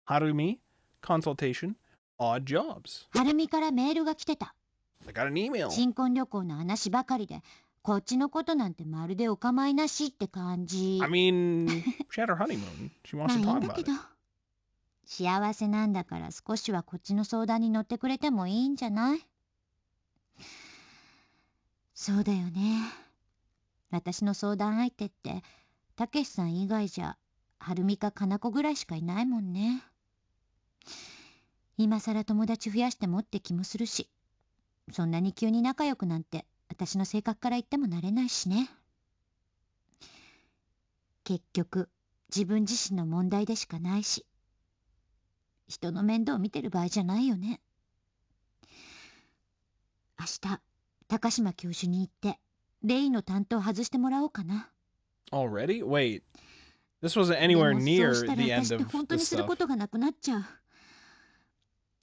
Harumi, consultation, odd jobs. はるみからメールが来てた。 I got an email. 新婚旅行の話ばかりで、こっちのことなんてまるでお構いなしって感じ。 I mean, she had her honeymoon. She ま wants あい to い talk んだ about け it. ど、幸せなんだから少しはこっちの相談に乗ってくれてもいいんじゃない？そうだよね。私の相談相手ってたけしさん以外じゃはるみかかなこぐらいしかいないもんね。今さら友達増やしてもって気もするし、そんなに急に仲良くなんて私の性格から言ってもなれないしね。結局自分自身の問題でしかないし、人の面倒を見てる場合じゃないよね。明日高島教授に行ってレイの担当を外してもらおうかな。 Already? Wait. This wasn't で anywhere も near そうしたら the 私 end って of 本当 the にする stuff. ことがなくなっちゃう。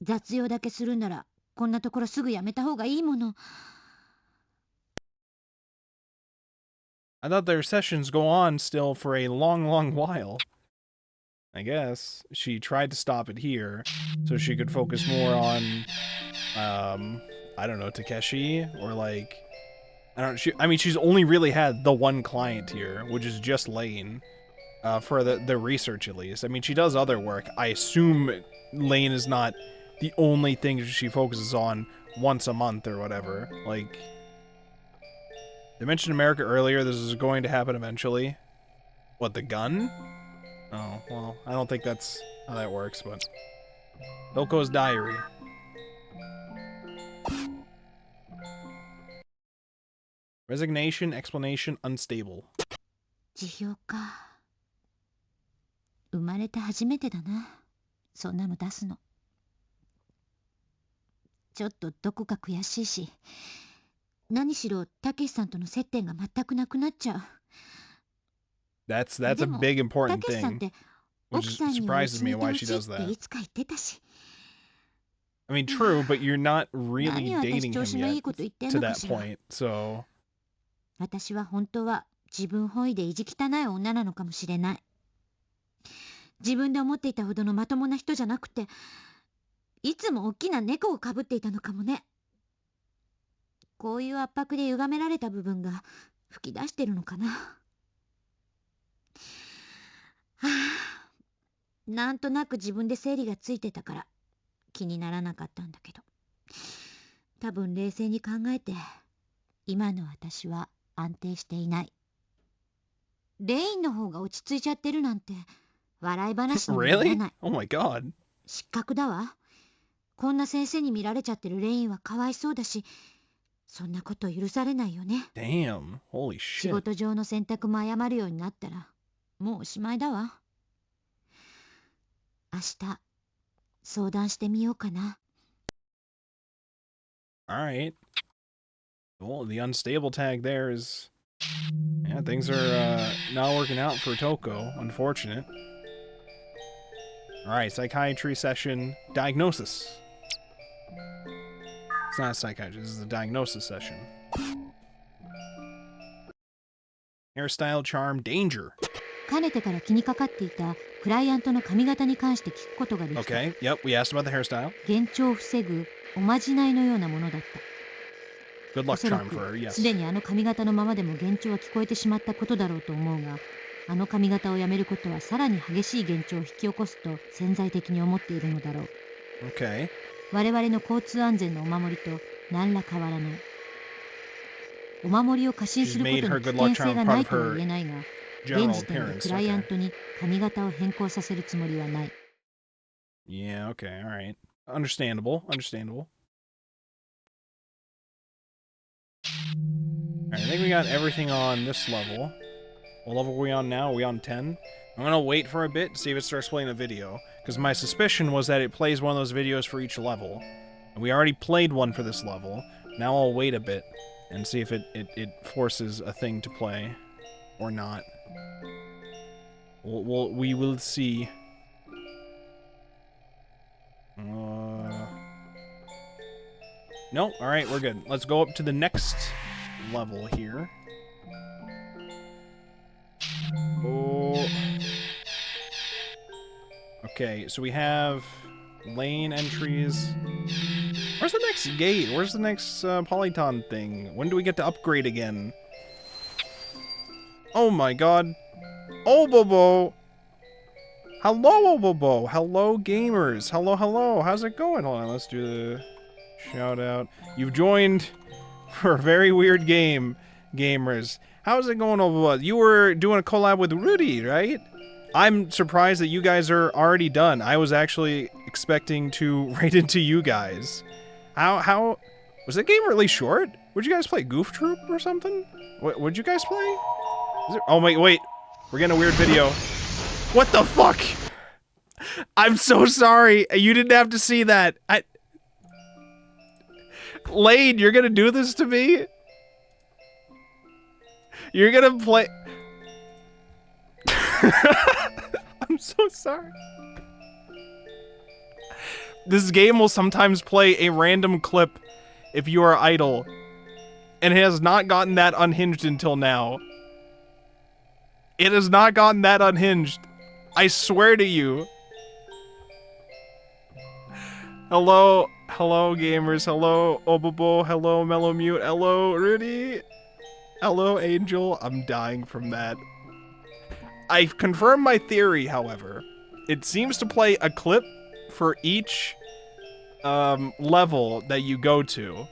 雑用だけするならこんなところすぐやめた方がいいもの。 I thought their sessions go on still for a long, long while. I guess she tried to stop it here so she could focus more on, I don't know, Takeshi or like, I mean, she's only really had the one client here, which is just Lane. for the research at least. I mean, she does other work. I assume Lane is not the only thing she focuses on once a month or whatever. Like, they mentioned America earlier. This is going to happen eventually. What, the gun? Oh, well, I don't think that's how that works, but... Toko's diary. Resignation, explanation, unstable. 辞表か。生まれて初めてだな。そんなの出すの。ちょっとどこか悔しいし、何しろたけしさんとの接点が全くなくなっちゃう。That's a でも big た important けしさんっ thing, て which 奥さんには surprises 一 me 緒にいて why ほ she しい does って that. いつか言ってたし。I mean, true, but you're not really 何私 dating 調 him 子のい yet いこと言ってん to のか that しら。 point, so... 私は本当は自分本位で意地汚い女なのかもしれない。自分で思っていたほどのまともな人じゃなくて、いつも大きな猫をかぶっていたのかもね。こういう圧迫で歪められた部分が吹き出してるのかな。はあ、なんとなく自分で整理がついてたから気にならなかったんだけど、多分冷静に考えて今の私は安定していない。レインの方が落ち着いちゃってるなんて笑い話にもなら Really? ない。 Oh my god. 失格だわ。こんな先生に見られちゃってるレインはかわいそうだし、そんなこと許されないよね。 Damn. Holy 仕 shit. 事上の選択も誤るようになったらもうおしまいだわ。明日相談してみようかな。 Alright. Well, the unstable tag there is... Yeah, things are not working out for Toko. Unfortunate. Alright, psychiatry session. Diagnosis. It's not a psychiatry, this is the diagnosis session. Hairstyle, charm, danger. かねてから気にかかっていたクライアントの髪型に関して聞くことができた。 Okay, yep, we asked about the hairstyle. 幻聴を防ぐおまじないのようなものだった。 Good お luck そら charm く for her, す yes. でにあの髪型のままでも幻聴は聞こえてしまったことだろうと思うが、あの髪型をやめることはさらに激しい幻聴を引き起こすと潜在的に思っているのだろう。 Okay. 我々の交通安全のお守りと何ら変わらない。お守りを過信することに危険性がないとは言えないが、現 General 時点で appearance, クライアン okay. トに髪型を変更させるつもりはない。 Yeah, okay, alright. Understandable, understandable. Alright, I think we got everything on this level. What level are we on now? Are we on 10? I'm gonna wait for a bit to see if it starts playing a video, because my suspicion was that it plays one of those videos for each level. And we already played one for this level. Now I'll wait a bit and see if it forces a thing to play or not. We will see. No, alright, we're good. Let's go up to the next level here. Oh. Okay, so we have lane entries. Where's the next gate? Where's the next polyton thing? When do we get to upgrade again? Oh my god. Oh, Bobo! Hello, Bobo! Hello, gamers! Hello, hello! How's it going? Hold on, let's do the shout out. You've joined for a very weird game, gamers. How's it going, Bobo? You were doing a collab with Rudy, right? I'm surprised that you guys are already done. I was actually expecting to raid into you guys. How... Was that game really short? Would you guys play Goof Troop or something? Would you guys play? Oh, wait. We're getting a weird video. What the fuck? I'm so sorry. You didn't have to see that. Lane, you're gonna do this to me? You're gonna play... I'm so sorry. This game will sometimes play a random clip if you are idle, and it has not gotten that unhinged until now. It has not gotten that unhinged. I swear to you. Hello, gamers. Hello, Obobo. Hello, Mellow Mute. Hello, Rudy. Hello, Angel. I'm dying from that. I've confirmed my theory, however. It seems to play a clip for each level that you go to.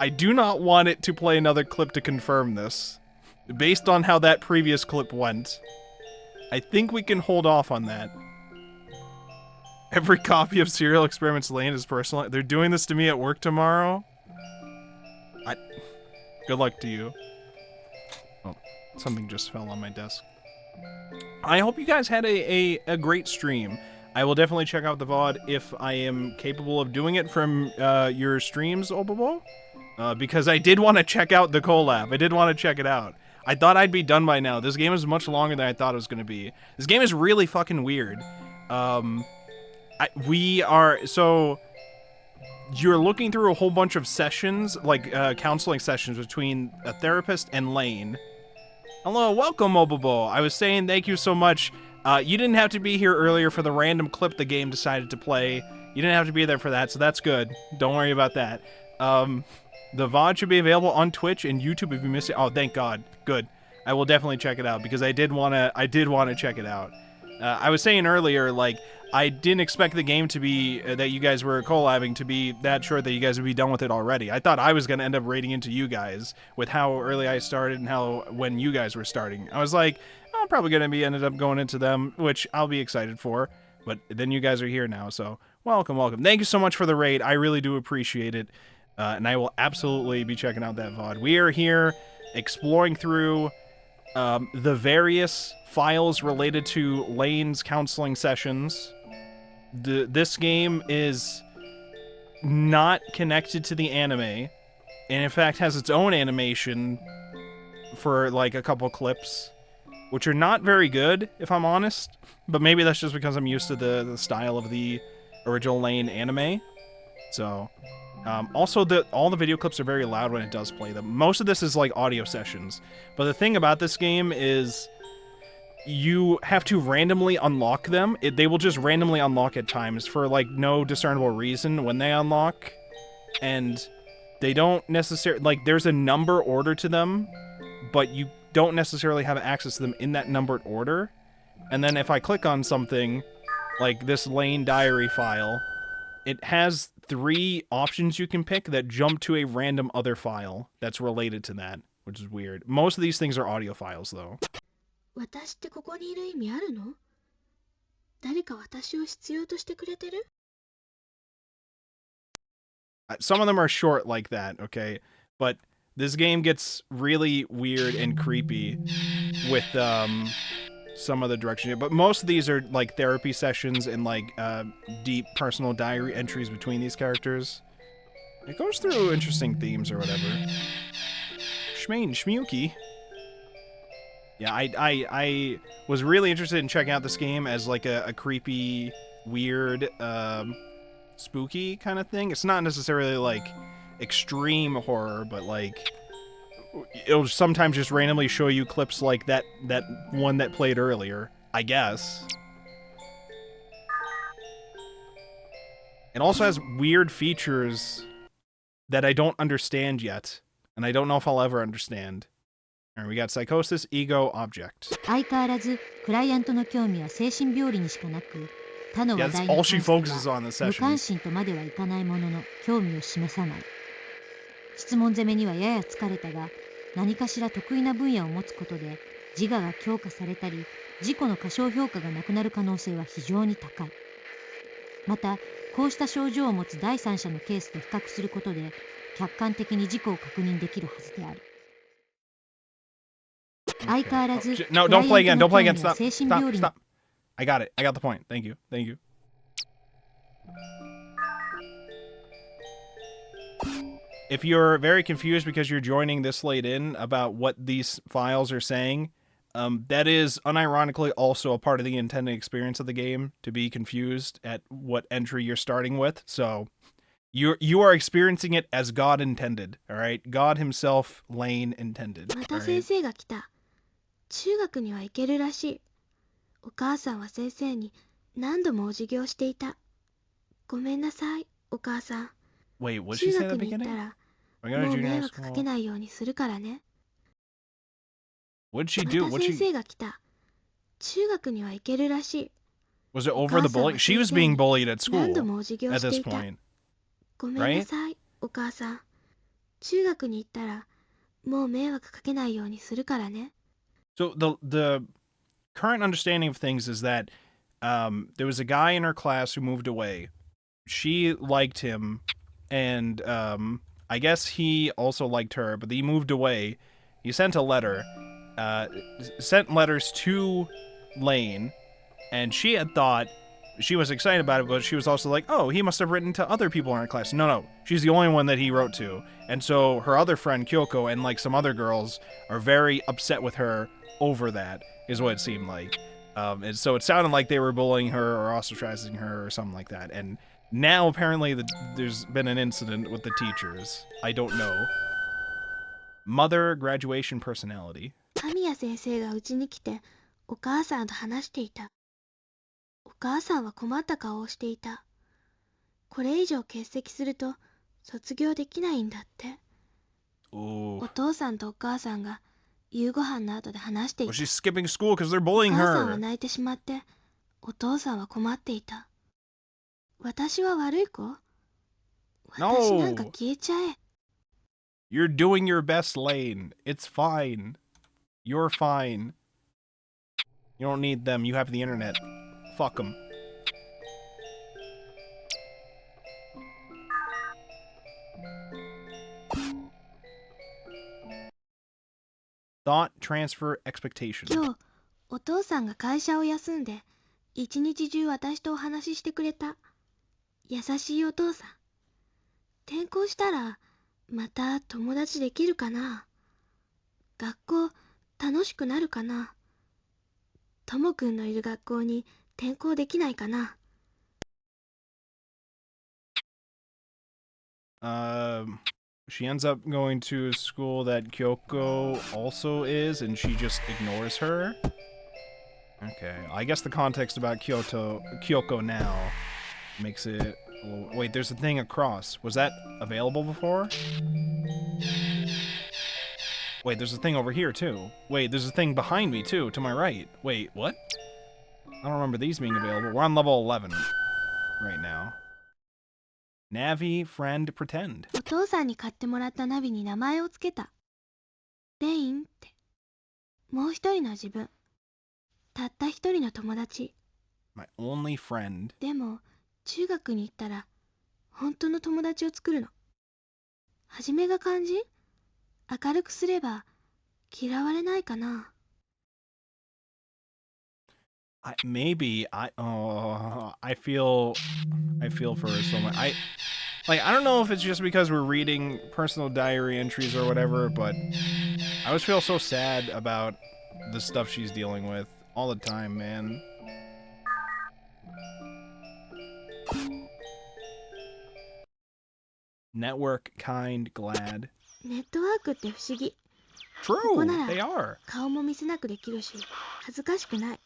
I do not want it to play another clip to confirm this. Based on how that previous clip went, I think we can hold off on that. Every copy of Serial Experiments Lain is personal. They're doing this to me at work tomorrow. Good luck to you. Oh, something just fell on my desk. I hope you guys had a great stream. I will definitely check out the VOD if I am capable of doing it from your streams, Obobo. Because I did want to check out the collab. I did want to check it out. I thought I'd be done by now. This game is much longer than I thought it was going to be. This game is really fucking weird. So you're looking through a whole bunch of sessions, like counseling sessions between a therapist and Lane. Hello, welcome, Obobo. I was saying thank you so much. You didn't have to be here earlier for the random clip the game decided to play. You didn't have to be there for that, so that's good. Don't worry about that. The VOD should be available on Twitch and YouTube if you miss it. Oh, thank God. Good. I will definitely check it out because I did want to check it out. I was saying earlier, like, I didn't expect the game to be, that you guys were collabing to be that short that you guys would be done with it already. I thought I was going to end up raiding into you guys with how early I started and when you guys were starting. I was like, I'm probably going to be ended up going into them, which I'll be excited for. But then you guys are here now, so welcome, welcome. Thank you so much for the raid. I really do appreciate it. And I will absolutely be checking out that VOD. We are here exploring through the various files related to Lane's counseling sessions. This game is not connected to the anime, and in fact has its own animation for like a couple clips, which are not very good, if I'm honest. But maybe that's just because I'm used to the style of the original Lane anime. So, also all the video clips are very loud when it does play them. Most of this is like audio sessions. But the thing about this game is you have to randomly unlock them. They will just randomly unlock at times for like no discernible reason when they unlock. And they don't necessarily, like, there's a number order to them, but you don't necessarily have access to them in that numbered order. And then if I click on something like this Lane diary file, it has 3 options you can pick that jump to a random other file that's related to that, which is weird. Most of these things are audio files, though. 私ってここにいる意味あるの？誰か私を必要としてくれてる？ Some of them are short like that, okay? But this game gets really weird and creepy with some of the direction. But most of these are like therapy sessions and like deep personal diary entries between these characters. It goes through interesting themes or whatever. Shmaine Shmuki. Yeah, I was really interested in checking out this game as like a creepy, weird, spooky kind of thing. It's not necessarily like extreme horror, but like it'll sometimes just randomly show you clips like that one that played earlier, I guess. It also has weird features that I don't understand yet, and I don't know if I'll ever understand. Alright, we got psychosis, ego, object. 相変わらずクライアントの興味は精神病理にしかなく、他の Yeah, 話 that's 題に all 関 she して focuses は on the 無関 sessions. 心とまではいかないものの興味を示さない。質問攻めにはやや疲れたが、何かしら得意な分野を持つことで自我が強化されたり、自己の過小評価がなくなる可能性は非常に高い。また、こうした症状を持つ第三者のケースと比較することで、客観的に自己を確認できるはずである。相変わらず、 No, don't play again. Don't play again. クライアントの興味は Stop. 精神 Stop. 病理に Stop. I got it. I got the point. Thank you. Thank you. If you're very confused because you're joining this late in about what these files are saying, that is unironically also a part of the intended experience of the game, to be confused at what entry you're starting with. So you are experiencing it as God intended, all right? God himself, Lane, intended. ま all た right? 先生が来た。中学には行けるらしい。お母さんは先生に何度もお辞儀をしていた。ごめんなさい、お母さん。 Wait, what did she 中 say at 学 the に行った beginning? ら、 We're going も to う迷 junior 惑か school. けないようにするからね。What'd she ま do? た What'd 先 she? 生が来た。中学には行けるらしい。 Was it お over 母 the さんは bullying? She 先 was 生 being に bullied at 何度 school もお辞儀を at して this いた。 point. ごめんなさい、お母さん。中学に行ったらもう迷惑かけないようにするからね。 So the current understanding of things is that there was a guy in her class who moved away. She liked him, and I guess he also liked her, but he moved away. He sent a letter, sent letters to Lane, and she had thought she was excited about it, but she was also like, oh, he must have written to other people in her class. No, she's the only one that he wrote to. And so her other friend, Kyoko, and like some other girls are very upset with her over that, is what it seemed like. And so it sounded like they were bullying her or ostracizing her or something like that. And now apparently there's been an incident with the teachers. I don't know. Mother graduation personality. 神谷先生がうちに来てお母さんと話していた。お母さんは困った顔をしていた。これ以上欠席すると卒業できないんだって。 Ooh. お父さんとお母さんが夕ご飯の後で話してい Well, た。 she's skipping school because they're お bullying 母さんは her. 泣いてしまってお父さんは困っていた。私は悪い子？ 私なんか No. 消えちゃえ。 You're doing your best, Lane. It's fine. You're fine. You don't need them. You have the internet. Fuck them. Thought transfer expectation. 今日お父さんが会社を休んで一日中私とお話ししてくれた。優しいお父さん。転校したらまた友達できるかな。学校楽しくなるかな。ともくんのいる学校に転校できないかな。 She ends up going to a school that Kyoko also is, and she just ignores her. Okay, I guess the context about Kyoko now makes it... Well, wait, there's a thing across. Was that available before? Wait, there's a thing over here, too. Wait, there's a thing behind me, too, to my right. Wait, what? I don't remember these being available. We're on level 11 right now. Navi, friend, pretend. お父さんに買ってもらったナビに名前をつけた。レインって。もう一人の自分。たった一人の友達。 My only friend. でも中学に行ったら本当の友達を作るの。はじめが肝心？明るくすれば嫌われないかな。 Maybe I feel for her so much. I don't know if it's just because we're reading personal diary entries or whatever, but I always feel so sad about the stuff she's dealing with all the time, man. Network, kind, glad. ネットワークって不思議。 True, ここなら they are. 顔も見せなくできるし恥ずかしくない。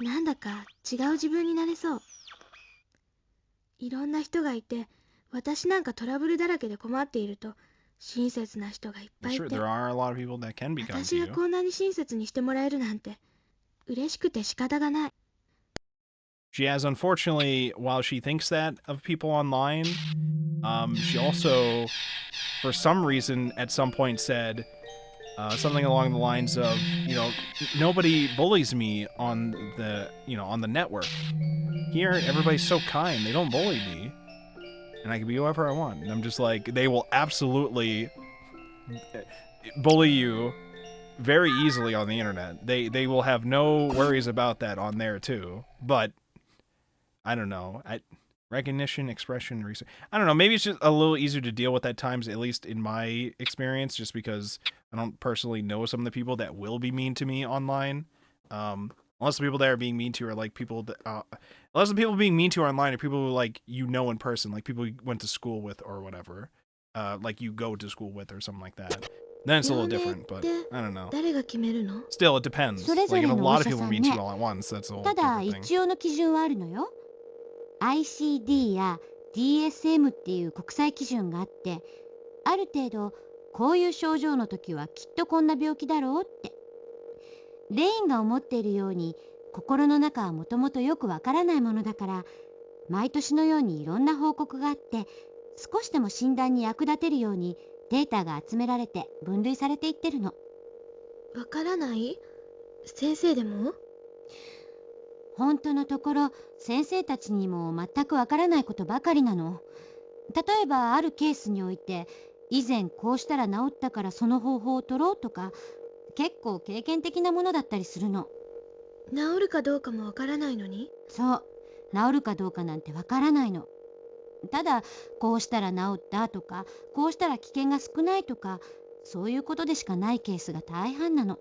なんだか違う自分になれそう。いろんな人がいて私なんかトラブルだらけで困っていると親切な人がいっぱいい Sure, て、 there are a lot of people that can be kind to 私 you. がこんなに親切にしてもらえるなんて嬉しくて仕方がない。 She has, unfortunately, while she thinks that of people online, she also, for some reason, at some point said something along the lines of, nobody bullies me on the network. Here, everybody's so kind. They don't bully me. And I can be whoever I want. And I'm just like, they will absolutely bully you very easily on the internet. They will have no worries about that on there, too. But I don't know. Recognition, expression, research. I don't know. Maybe it's just a little easier to deal with at times, at least in my experience, just because I don't personally know some of the people that will be mean to me online. Unless the people that are being mean to are like people that, unless the people being mean to online are people who like in person, like people you went to school with or whatever, like you go to school with or something like that. Then it's a little different, but I don't know. 誰が決めるの？ Still, it depends. それぞ Like れ if a のお lot 医 of 者 people さ are ん mean ね。 to you all at once, that's a whole ただ different thing. 一応の基準はあるのよ。ICD や DSM っていう国際基準があって、ある程度こういう症状の時はきっとこんな病気だろうってレインが思っているように心の中はもともとよくわからないものだから、毎年のようにいろんな報告があって、少しでも診断に役立てるようにデータが集められて分類されていってるの。わからない？先生でも？本当のところ先生たちにも全くわからないことばかりなの。例えばあるケースにおいて、以前こうしたら治ったからその方法を取ろうとか、結構経験的なものだったりするの。治るかどうかもわからないのに？そう、治るかどうかなんてわからないの。ただこうしたら治ったとか、こうしたら危険が少ないとか、そういうことでしかないケースが大半なの。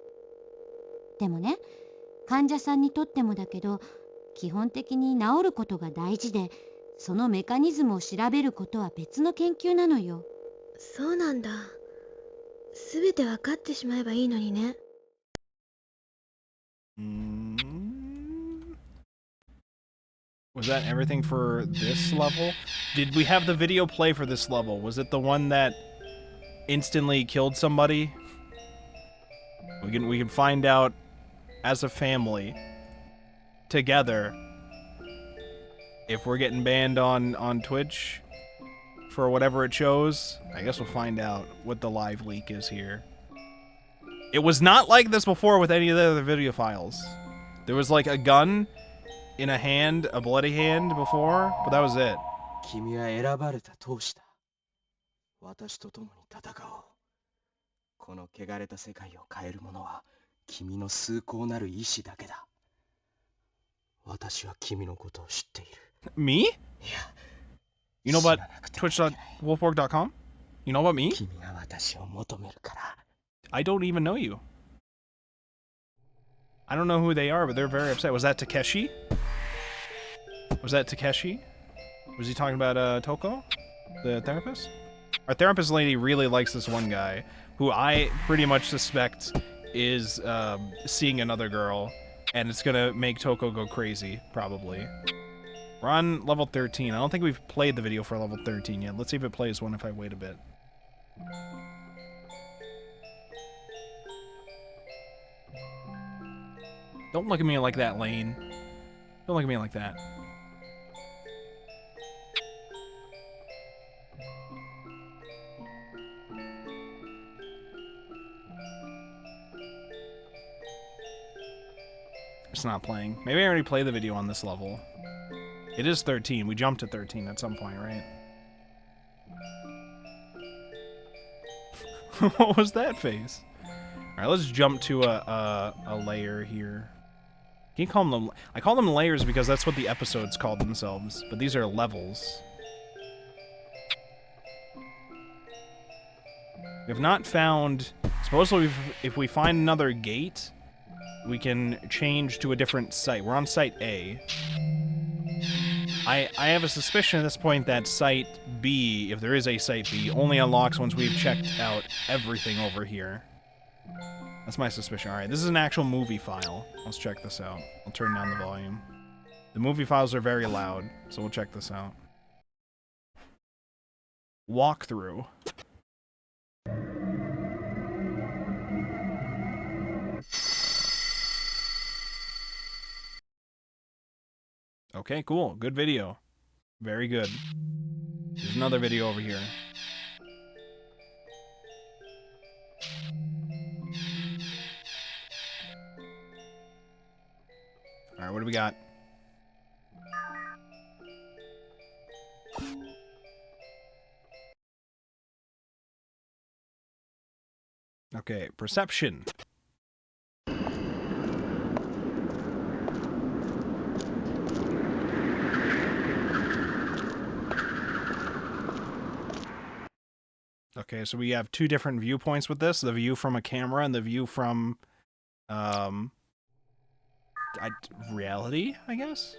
でもね、患者さんにとってもだけど、基本的に治ることが大事で、そのメカニズムを調べることは別の研究なのよ。そうなんだ。すべてわかってしまえばいいのにね。Was that everything for this level? Did we have the video play for this level? Was it the one that instantly killed somebody? We can find out as a family together if we're getting banned on Twitch for whatever it shows. I guess we'll find out what the live leak is here. It was not like this before with any of the other video files. There was like a gun in a hand, a bloody hand before, but that was it. 君は選ばれた闘士だ。私と共に戦おう。この汚れた世界を変えるものは君の崇高なる意志だけだ。私は君のことを知っている。Me? いや、You know about twitch.wolfborg.com? You know about me? 君が私を求めるから。I don't even know you. I don't know who they are, but they're very upset. Was that Takeshi? Was that Takeshi? Was he talking about Toko, the therapist? Our therapist lady really likes this one guy, who I pretty much suspect is seeing another girl, and it's gonna make Toko go crazy, probably. We're on level 13. I don't think we've played the video for level 13 yet. Let's see if it plays one if I wait a bit. Don't look at me like that, Lane. Don't look at me like that. It's not playing. Maybe I already played the video on this level. It is 13. We jumped to 13 at some point, right? What was that face? Alright, let's jump to a layer here. Can you call them I call them layers because that's what the episodes called themselves, but these are levels. We have not found... Supposedly, if we find another gate, we can change to a different site. We're on Site A. I have a suspicion at this point that Site B, if there is a Site B, only unlocks once we've checked out everything over here. That's my suspicion. Alright, this is an actual movie file. Let's check this out. I'll turn down the volume. The movie files are very loud, so we'll check this out. Walkthrough. Okay, cool. Good video. Very good. There's another video over here. Alright, what do we got? Okay, perception. Okay, so we have two different viewpoints with this. The view from a camera and the view from, reality, I guess?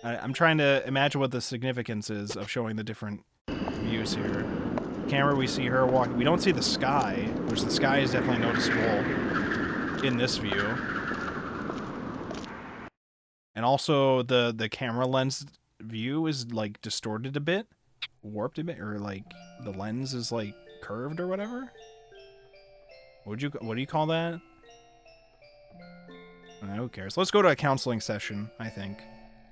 I'm trying to imagine what the significance is of showing the different views here. Camera, we see her walking. We don't see the sky, which the sky is definitely noticeable in this view. And also, the camera lens view is, like, distorted a bit. Warped a bit, or, like, the lens is, like, curved or whatever? What do you call that? Who cares? Let's go to a counseling session, I think.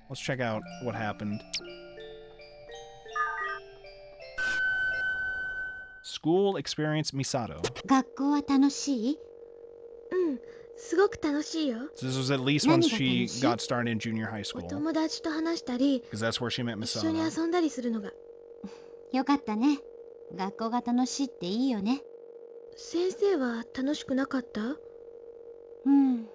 Let's check out what happened. School experience Misato. 学校は楽しい？うん、すごく楽しいよ。 So this was at least once she got started in junior high お school. 友達と話したり、 Because that's where she met 一緒に Misato. 遊んだりするのが。よかったね。学校が楽しいっていいよね。先生は楽しくなかった？うん。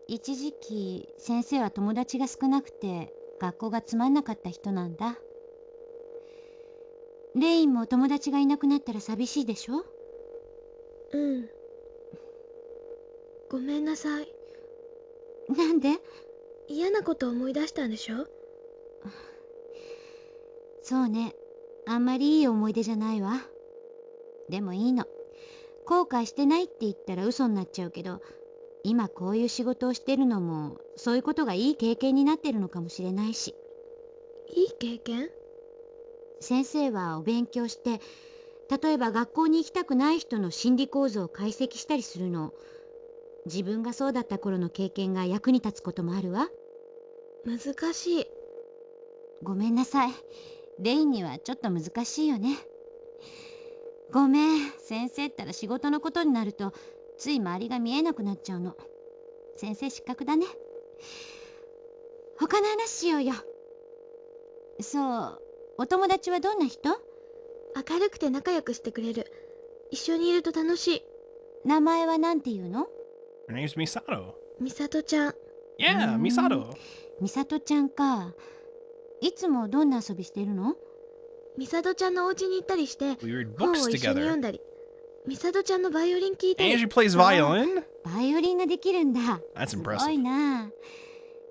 一時期先生は友達が少なくて学校がつまんなかった人なんだ。レインも友達がいなくなったら寂しいでしょ？うん。ごめんなさい。なんで？嫌なこと思い出したんでしょ？そうね。あんまりいい思い出じゃないわ。でもいいの。後悔してないって言ったら嘘になっちゃうけど、今こういう仕事をしてるのもそういうことがいい経験になってるのかもしれないし。いい経験？先生はお勉強して、例えば学校に行きたくない人の心理構造を解析したりするの。自分がそうだった頃の経験が役に立つこともあるわ。難しい。ごめんなさい。レインにはちょっと難しいよね。ごめん。先生ったら仕事のことになるとつい周りが見えなくなっちゃうの。先生失格だね。他の話しようよ。そう、お友達はどんな人？明るくて仲良くしてくれる。一緒にいると楽しい。名前はなんていうの？ Her name's Misato. みさとちゃん。Yeah, Misato. みさとちゃんか。いつもどんな遊びしてるの？みさとちゃんのお家に行ったりして、 We read 本 books を一緒に読 together. んだり。みさとちゃんのバイオリン聴いた And り。 she plays violin? バイオリンができるんだ。 That's すご impressive. いな。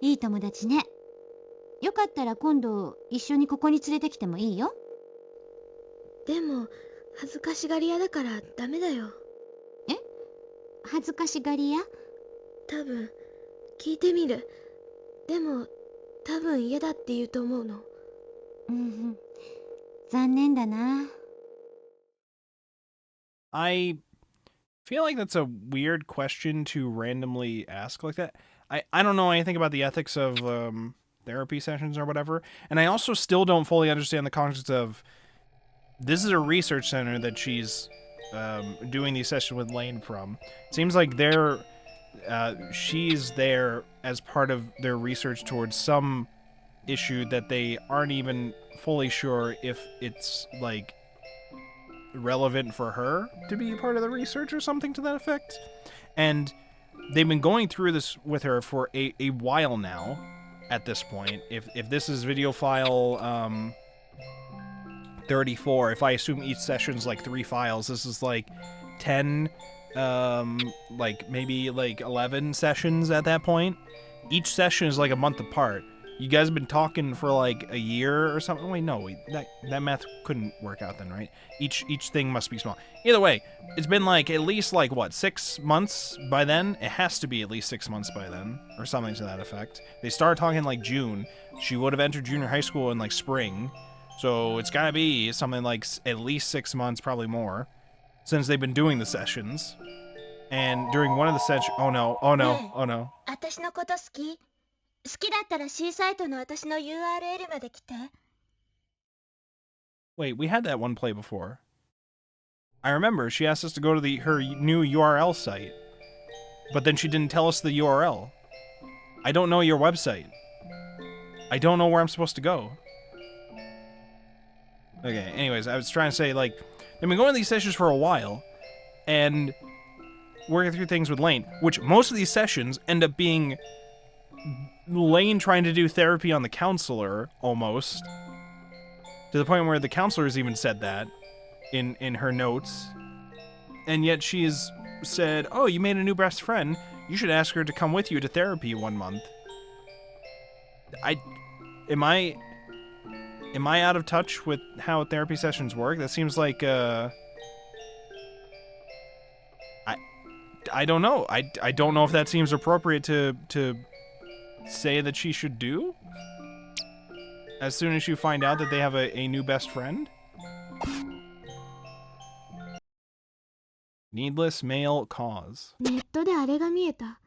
いい友達ね。よかったら今度一緒にここに連れてきてもいいよ。でも、恥ずかしがり屋だからダメだよ。恥ずかしがり屋？多分、聞いてみる。でも、多分嫌だって言うと思うの。うんうん。残念だな。I feel like that's a weird question to randomly ask like that. I don't know anything about the ethics of therapy sessions or whatever, and I also still don't fully understand the concept of this is a research center that she's doing these sessions with Lane from. It seems like she's there as part of their research towards some issue that they aren't even fully sure if it's like relevant for her to be part of the research or something to that effect. And they've been going through this with her for a while now at this point. If this is video file 34, if I assume each session's like 3 files, this is like 10 like maybe like 11 sessions at that point. Each session is like a month apart. You guys have been talking for like a year or something. Wait, no, that math couldn't work out then, right? Each thing must be small. Either way, it's been like at least like what, 6 months by then? It has to be at least 6 months by then, or something to that effect. They started talking like June. She would have entered junior high school in like spring, so it's gotta be something like at least 6 months, probably more, since they've been doing the sessions. And during one of the sessions, oh no, oh no, oh no. 私のこと好き？好きだったら C サイトの私の URL まで来て。 Wait, we had that one play before. I remember she asked us to go to her new URL site, but then she didn't tell us the URL. I don't know your website. I don't know where I'm supposed to go. Okay, anyways, I was trying to say, like, they've been going to these sessions for a while, and working through things with Lane, which most of these sessions end up being Lane trying to do therapy on the counselor, almost. To the point where the counselor's even said that in her notes. And yet she's said, oh, you made a new best friend. You should ask her to come with you to therapy 1 month. Am I out of touch with how therapy sessions work? That seems like, I don't know. I don't know if that seems appropriate to say that she should do as soon as you find out that they have a new best friend. Needless male cause. ネットであれが見えた。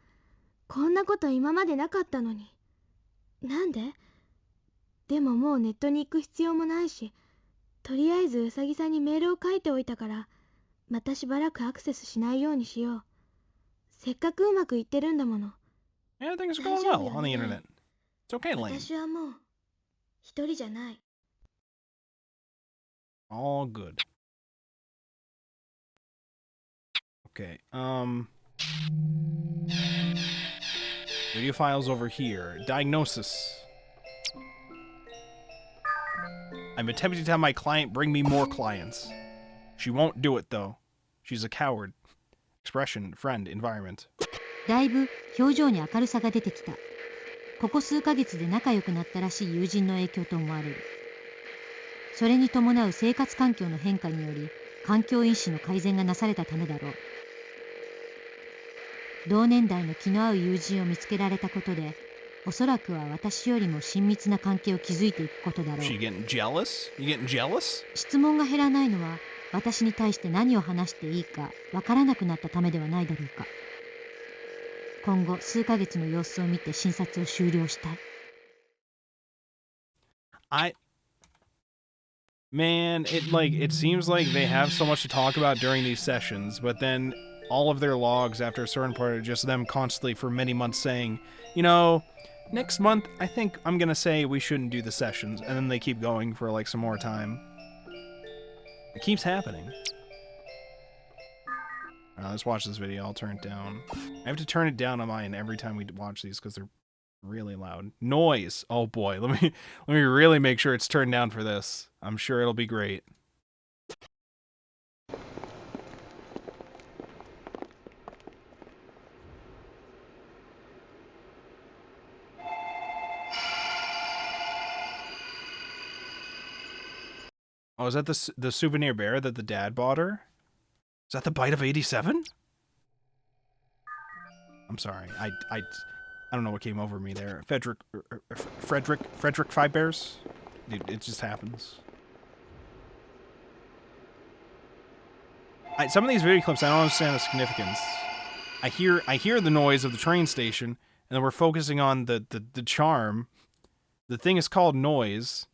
こんなこと今までなかったのに。なんで？でももうネットに行く必要もないし、とりあえずうさぎさんにメールを書いておいたから、またしばらくアクセスしないようにしよう。せっかくうまくいってるんだもの。 Yeah, things are going well on the internet. It's okay, Lane. 私はもう一人じゃない。 All good. Okay, video files over here. Diagnosis. I'm attempting to have my client bring me more clients. She won't do it, though. She's a coward. Expression, friend, environment. だいぶ表情に明るさが出てきた。ここ数ヶ月で仲良くなったらしい友人の影響と思われる。それに伴う生活環境の変化により、環境因子の改善がなされたためだろう。同年代の気の合う友人を見つけられたことで、おそらくは私よりも親密な関係を築いていくことだろう。She getting jealous? You getting jealous? 質問が減らないのは、私に対して何を話していいかわからなくなったためではないだろうか。今後数ヶ月の様子を見て診察を終了したい。Man, it seems like they have so much to talk about during these sessions, but then all of their logs after a certain point are just them constantly for many months saying, you know, next month I think I'm gonna say we shouldn't do the sessions, and then they keep going for like some more time. It keeps happening. Alright, let's watch this video. I'll turn it down. I have to turn it down on mine every time we watch these because they're really loud. Noise! Oh boy, let me really make sure it's turned down for this. I'm sure it'll be great. Oh, is that the souvenir bear that the dad bought her? Is that the bite of 87? I'm sorry. I don't know what came over me there. Frederick Five Bears? Dude, it just happens. Some of these video clips, I don't understand the significance. I hear the noise of the train station, and then we're focusing on the charm. The thing is called noise.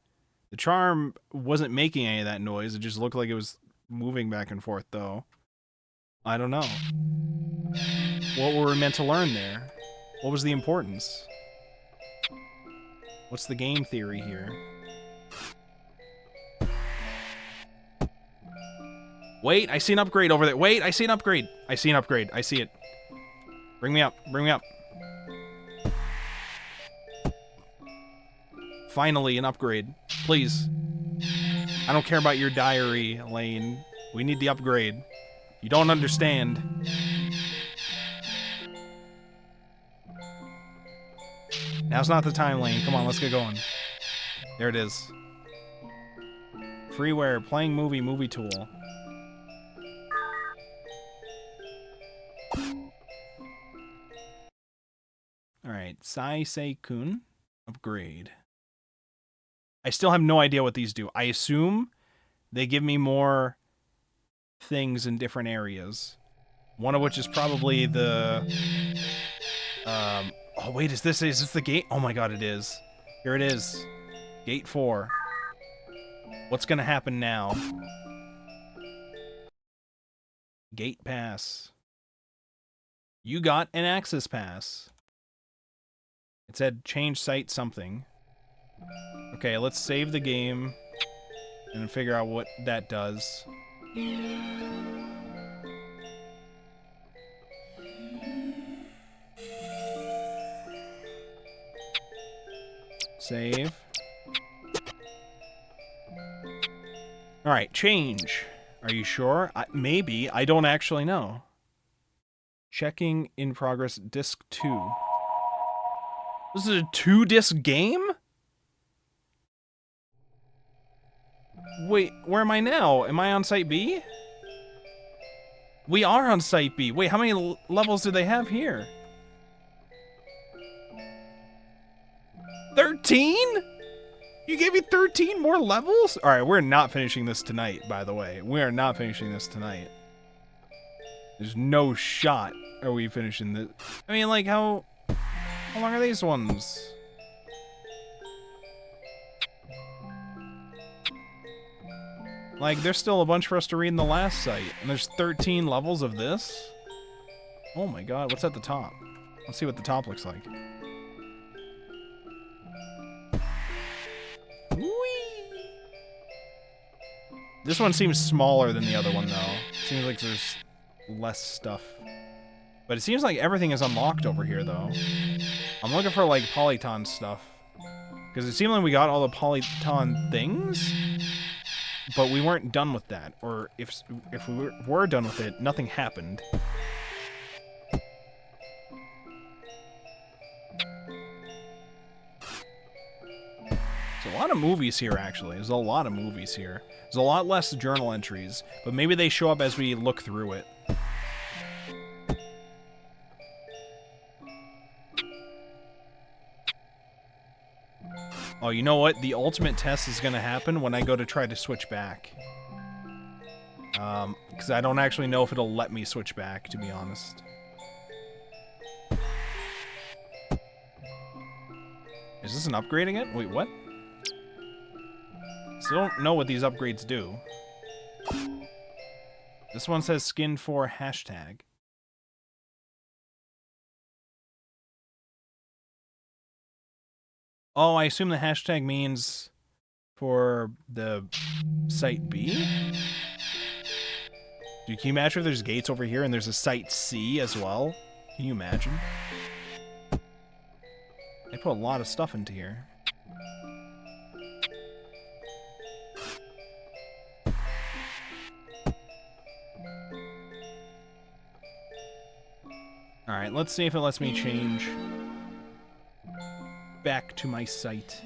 The charm wasn't making any of that noise. It just looked like it was moving back and forth, though. I don't know. What were we meant to learn there? What was the importance? What's the game theory here? Wait, I see an upgrade over there. Wait, I see an upgrade. I see an upgrade. I see it. Bring me up. Bring me up. Finally, an upgrade. Please. I don't care about your diary, Lane. We need the upgrade. You don't understand. Now's not the time, Lane. Come on, let's get going. There it is. Freeware, playing movie tool. Alright, Sai-Sei-kun. Upgrade. I still have no idea what these do. I assume they give me more things in different areas. One of which is probably the... oh wait, is this the gate? Oh my god, it is. Here it is. Gate 4. What's gonna happen now? Gate pass. You got an access pass. It said change site something. Okay, let's save the game and figure out what that does. Save. Alright, change. Are you sure? Maybe. I don't actually know. Checking in progress, disc 2. This is a 2-disc game? Wait, where am I now? Am I on Site B? We are on Site B. Wait, how many levels do they have here? 13? You gave me 13 more levels? Alright, we're not finishing this tonight, by the way. We are not finishing this tonight. There's no shot are we finishing this. I mean, like, how How long are these ones? Like, there's still a bunch for us to read in the last site, and there's 13 levels of this? Oh my god, what's at the top? Let's see what the top looks like. Whee! This one seems smaller than the other one, though. Seems like there's less stuff. But it seems like everything is unlocked over here, though. I'm looking for, like, Polyton stuff. Because it seemed like we got all the Polyton things, but we weren't done with that. Or if we were done with it, nothing happened. There's a lot of movies here, actually. There's a lot of movies here. There's a lot less journal entries, but maybe they show up as we look through it. Oh, you know what? The ultimate test is gonna happen when I go to try to switch back. Because I don't actually know if it'll let me switch back, to be honest. Is this an upgrade again? Wait, what? Still don't know what these upgrades do. This one says skin for hashtag. Oh, I assume the hashtag means for the site B? Dude, can you imagine if there's gates over here and there's a site C as well? Can you imagine? They put a lot of stuff into here. Alright, let's see if it lets me change back to my site.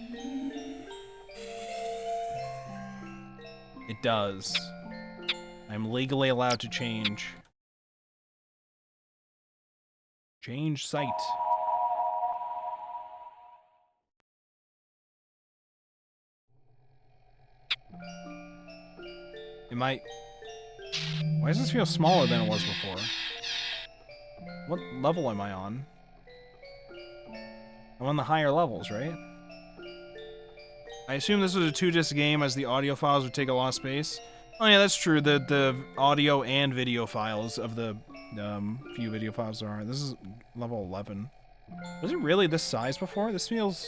It does. I'm legally allowed to change. Change site. It might... Why does this feel smaller than it was before? What level am I on? I'm on the higher levels, right? I assume this was a 2-disc game, as the audio files would take a lot of space. Oh yeah, that's true. The audio and video files of the few video files there are. This is level 11. Was it really this size before? This feels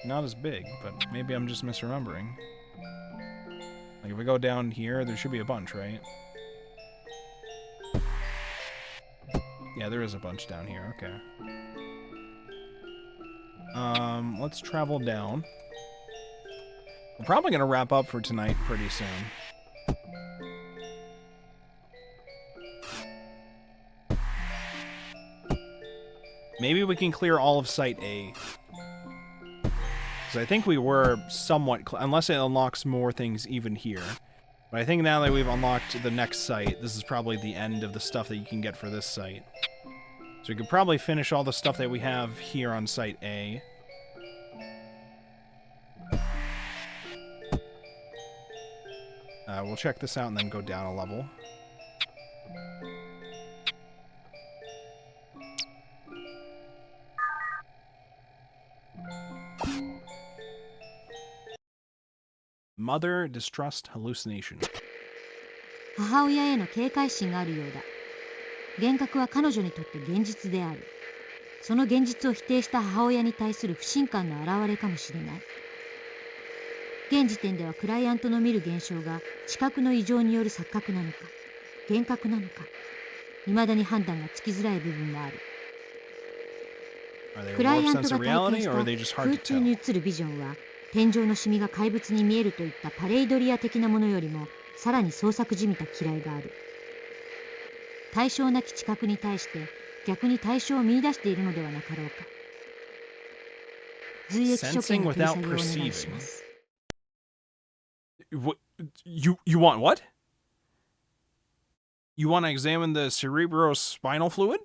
not as big, but maybe I'm just misremembering. Like if we go down here, there should be a bunch, right? Yeah, there is a bunch down here. Okay. Let's travel down. We're probably gonna wrap up for tonight pretty soon. Maybe we can clear all of Site A. Because I think we were somewhat... unless it unlocks more things even here. But I think now that we've unlocked the next site, this is probably the end of the stuff that you can get for this site. So we could probably finish all the stuff that we have here on Site A. We'll check this out and then go down a level. Mother distrust hallucination. 母親への警戒心があるようだ。幻覚は彼女にとって現実である。その現実を否定した母親に対する不信感の表れかもしれない。現時点ではクライアントの見る現象が知覚の異常による錯覚なのか、幻覚なのか、未だに判断がつきづらい部分もある。クライアントが体験した空中に映るビジョンは、天井のシミが怪物に見えるといったパレイドリア的なものよりもさらに創作じみた嫌いがある。対象なき知覚に対して逆に対象を見出しているのではなかろうか。髄液所見の取り下げをお願いします。What, you want what? You want to examine the cerebrospinal fluid?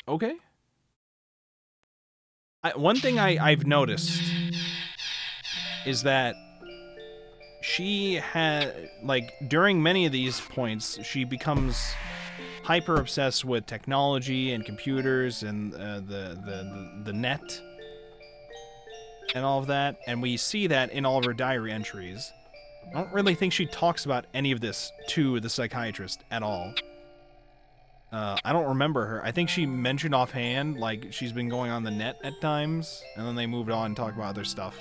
Okay. One thing I've noticed is that she had, like, during many of these points, she becomes hyper obsessed with technology and computers and the net and all of that, and we see that in all of her diary entries. I don't really think she talks about any of this to the psychiatrist at all. I don't remember her. I think she mentioned offhand, like, she's been going on the net at times, and then they moved on and talked about other stuff.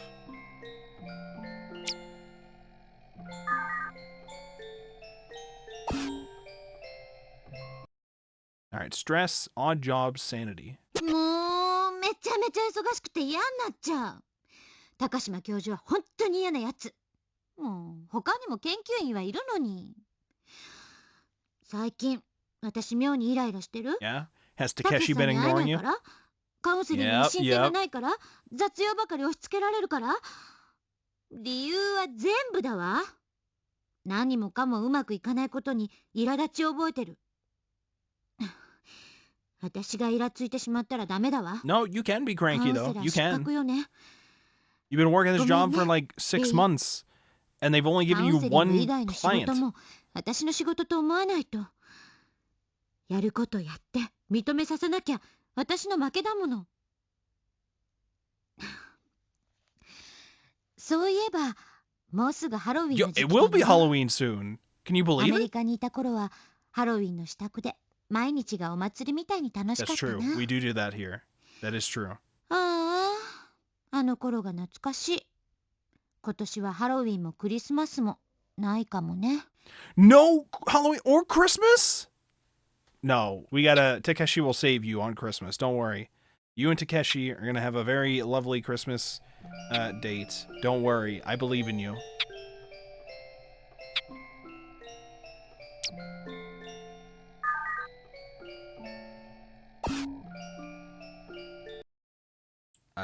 Alright, stress, odd job, sanity. もうめちゃめちゃ忙しくて嫌になっちゃう。高島教授は本当に嫌なやつ。もう他にも研究員はいるのに。最近私妙にイライラしてる。 Yeah? Has たけ Takeshi しさん been に会えな ignoring い you? からカウンセリングに進展がないから雑用ばかり押し付けられるから理由は全部だわ。何もかもうまくいかないことに苛立ちを覚えてる。私がイラついてしまったらダメだわ。 No, you can be カウ cranky ンセ though. ラー You 失 can. 格よね。 You've been working this job for Go like 6 Hey. months, and they've only カ given ウ you ンセリング以 one 外の仕事 client. も私の仕事と思わないと。やることやって認めさせなきゃ私の負けだもの。そういえばもうすぐハロウィン Yo, の時 it 期だ will be わ。 Halloween soon. Can you ア believe メリ it? カにいた頃はハロウィンの支度で毎日がお祭りみたいに楽しか That's った true. な。 We do that here. That is true. ああ、あの頃が懐かしい。今年はハロウィンもクリスマスもないかもね。 No Halloween or Christmas? No, we gotta. Takeshi will save you on Christmas. Don't worry. You and Takeshi are gonna have a very lovely Christmas date. Don't worry. I believe in you.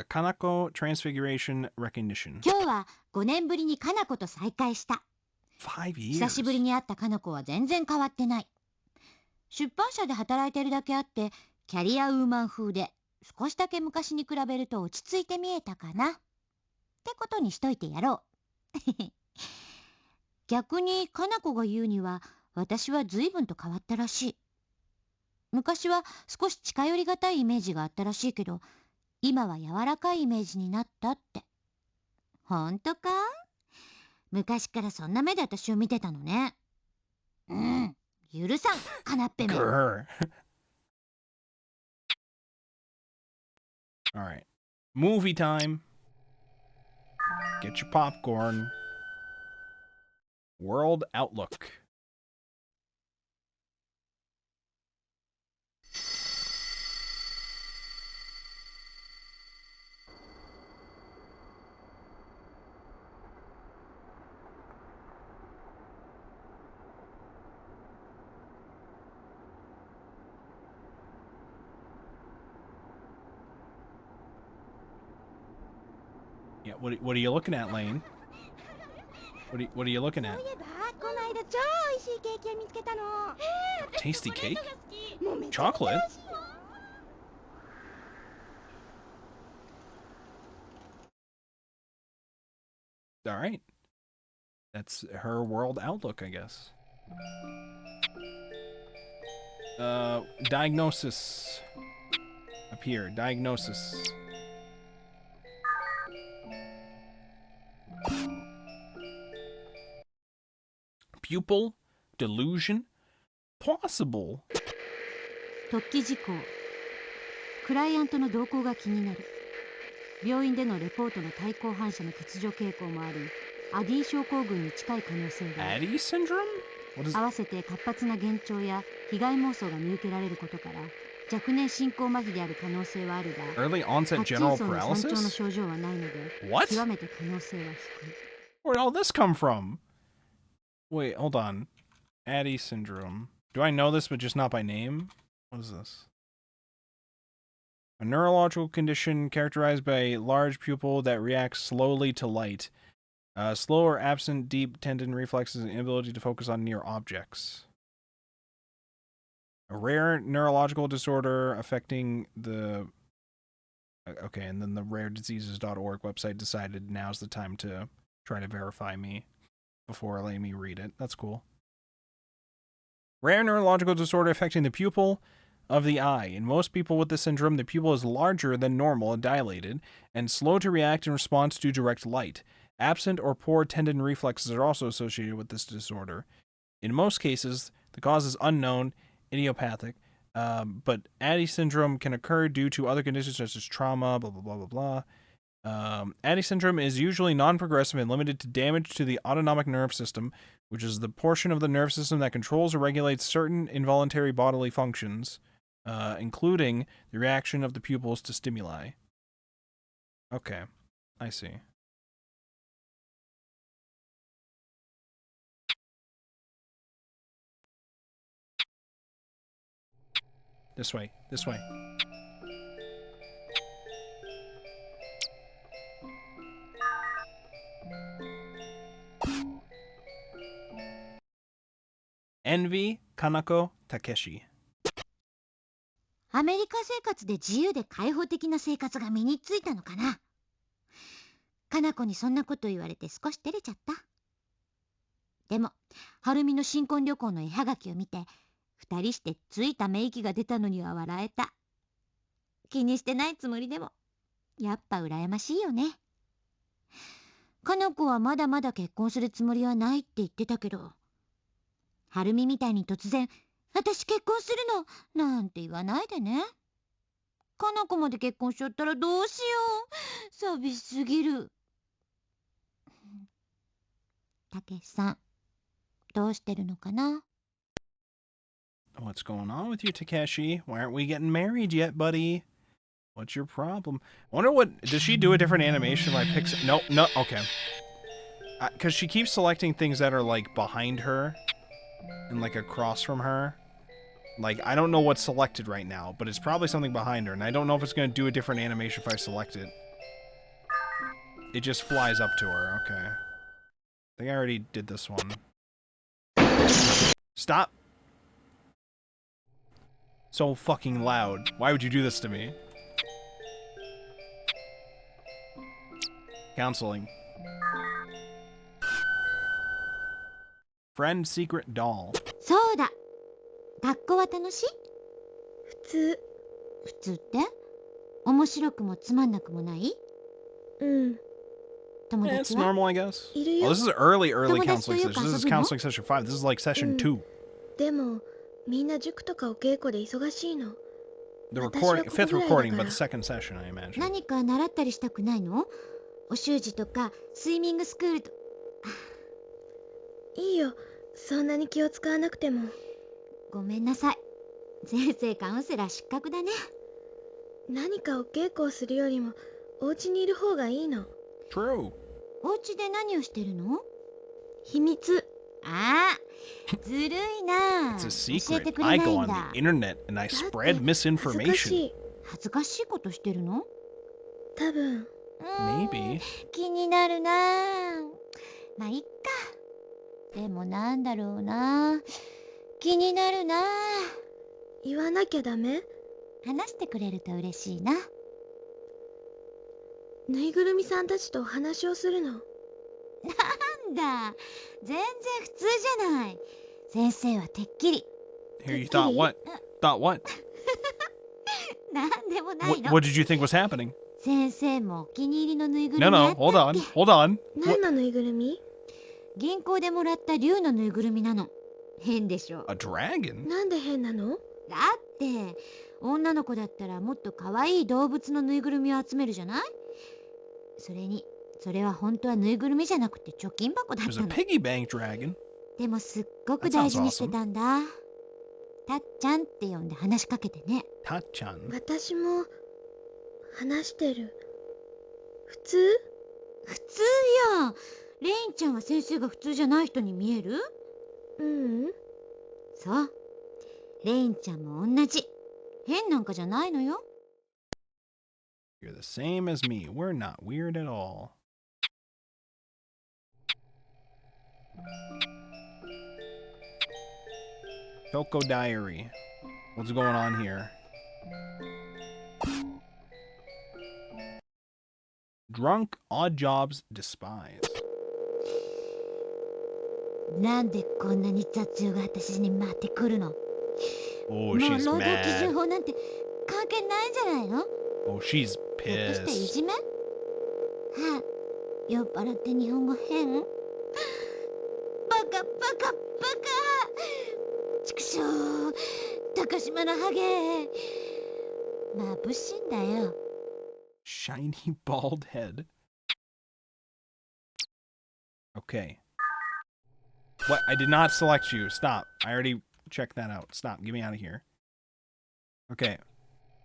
Kanako Transfiguration Recognition. 今日は5年ぶりにかな子と再会した。 5 years. 久しぶりに会ったかな子は全然変わってない。出版社で働いてるだけあってキャリアウーマン風で少しだけ昔に比べると落ち着いて見えたかなってことにしといてやろう。逆にかな子が言うには私は随分と変わったらしい。昔は少し近寄りがたいイメージがあったらしいけど今は柔らかいイメージになったって。ほんとか？昔からそんな目で私を見てたのね。うん、許さん、かなっぺめ。 Grr. All right. Movie time. Get your popcorn. World Outlook. Yeah, what are you looking at, Lane? What are you looking at? そういえばこの間超美味しいケーキを見つけたの。 Tasty cake? もうめちゃめちゃ Chocolate? 美味しいよ。 All right. That's her world outlook, I guess. Diagnosis. Up here, diagnosis. Pupil, delusion, possible. 突起事項。クライアントの動向が気になる。病院でのレポートの対抗反射の欠如傾向もあり、アディ症候群に近い可能性がある。 Addy syndrome? What is 合わせて活発な幻聴や被害妄想が見受けられることから若年進行麻痺である可能性はあるが early onset パッチン general ソンの山頂の paralysis? 症状はないので What? 極めて可能性は低い。 Where'd all this come from? Wait, hold on. Addy syndrome. Do I know this, but just not by name? What is this? A neurological condition characterized by a large pupil that reacts slowly to light. Slow or absent deep tendon reflexes and inability to focus on near objects. A rare neurological disorder affecting the... Okay, and then the rarediseases.org website decided now's the time to try to verify me before letting me read it. That's cool. Rare neurological disorder affecting the pupil of the eye. In most people with this syndrome, the pupil is larger than normal and dilated, and slow to react in response to direct light. Absent or poor tendon reflexes are also associated with this disorder. In most cases, the cause is unknown, idiopathic, but Addy syndrome can occur due to other conditions such as trauma, blah, blah, blah, blah, blah. Addy syndrome is usually non-progressive and limited to damage to the autonomic nerve system, which is the portion of the nerve system that controls or regulates certain involuntary bodily functions, including the reaction of the pupils to stimuli. Okay, I see. This way, this way. Envy Kanako Takeshi. アメリカ生活で自由で開放的な生活が身についたのかな。かな子にそんなこと言われて少し照れちゃった。でも、はるみの新婚旅行の絵はがきを見て、二人してついため息が出たのには笑えた。気にしてないつもりでも、やっぱ羨ましいよね。かな子はまだまだ結婚するつもりはないって言ってたけど、はるみみたいに突然、私結婚するのなんて言わないでね。かな子まで結婚しちゃったらどうしよう。寂しすぎる。たけしさん、どうしてるのかな？ What's going on with you, Takeshi? Why aren't we getting married yet, buddy? What's your problem? I wonder what... Does she do a different animation if I pick... No, no, okay. Because she keeps selecting things that are, like, behind her and, like, across from her. Like, I don't know what's selected right now, but it's probably something behind her, and I don't know if it's going to do a different animation if I select it. It just flies up to her, okay. I think I already did this one. Stop! So fucking loud. Why would you do this to me? Counseling. Friend secret doll. そうだ。学校は楽しい？普通。普通って？面白くもつまんなくもない？うん。友 Yeah, it's 達は？ normal, I guess. いるよ。 Oh, this is early 友達 counseling とよく session. This is 遊ぶの？ counseling session 5. This is like session 2. でも、みんな塾とかお稽古で忙しいの。 The 私は recording, ここ fifth ぐらいだから。 recording, but the second session, I imagine. 何か習ったりしたくないの？お習字とかスイミングスクールと。いいよ、そんなに気を使わなくても。ごめんなさい。先生カウンセラー失格だね。何かお稽古をするよりも、お家にいる方がいいの。True. お家で何をしてるの？秘密。ああ、ずるいな。 It's a 教えて secret. く I れない go ん on だ。 the internet and I だって spread 恥ずかし misinformation. い。恥ずかしいことしてるの？多分。Maybe. 気になるな。まあいっか。でもなんだろうな。気になるな。言わなきゃダメ？話してくれると嬉しいな。ぬいぐるみさんたちとお話をするの。なんだ。全然普通じゃない。先生はてっきり。 Here, you thought what? Thought what? なんでもないの。 What did you think was happening? 先生もお気に入りのぬいぐる No, みあ no, ったっ hold on, け？ hold on. 何のぬいぐるみ？銀行でもらった竜のぬいぐるみなの。変でしょ。 A dragon? なんで変なの？だって女の子だったらもっと可愛い動物のぬいぐるみを集めるじゃない？それにそれは本当はぬいぐるみじゃなくて貯金箱だっ It was た a の。 piggy bank dragon. でもすっごく大事にしてたんだ。たっちゃんって呼んで話しかけてね。 Ta-chan. 私も話してる。普通？普通よ。レインちゃんは先生が普通じゃない人に見える？ううん。そう。レインちゃんも同じ。変なんかじゃないのよ。 You're the same as me. We're not weird at all. Choco Diary. What's going on here? Drunk, odd jobs, despise. なんでこんなに雑用が私に回ってくるの？ Oh, もう she's 労働基準 mad. 法なんて関係ないんじゃないの？ Oh, she's ひょっとしてい pissed. じめ？はあ、酔っ払って日本語変？バカバカバカ！畜生！高島のハゲ！眩しいんだよ。 Shiny bald head. Okay. What? I did not select you. Stop. I already checked that out. Stop. Get me out of here. Okay.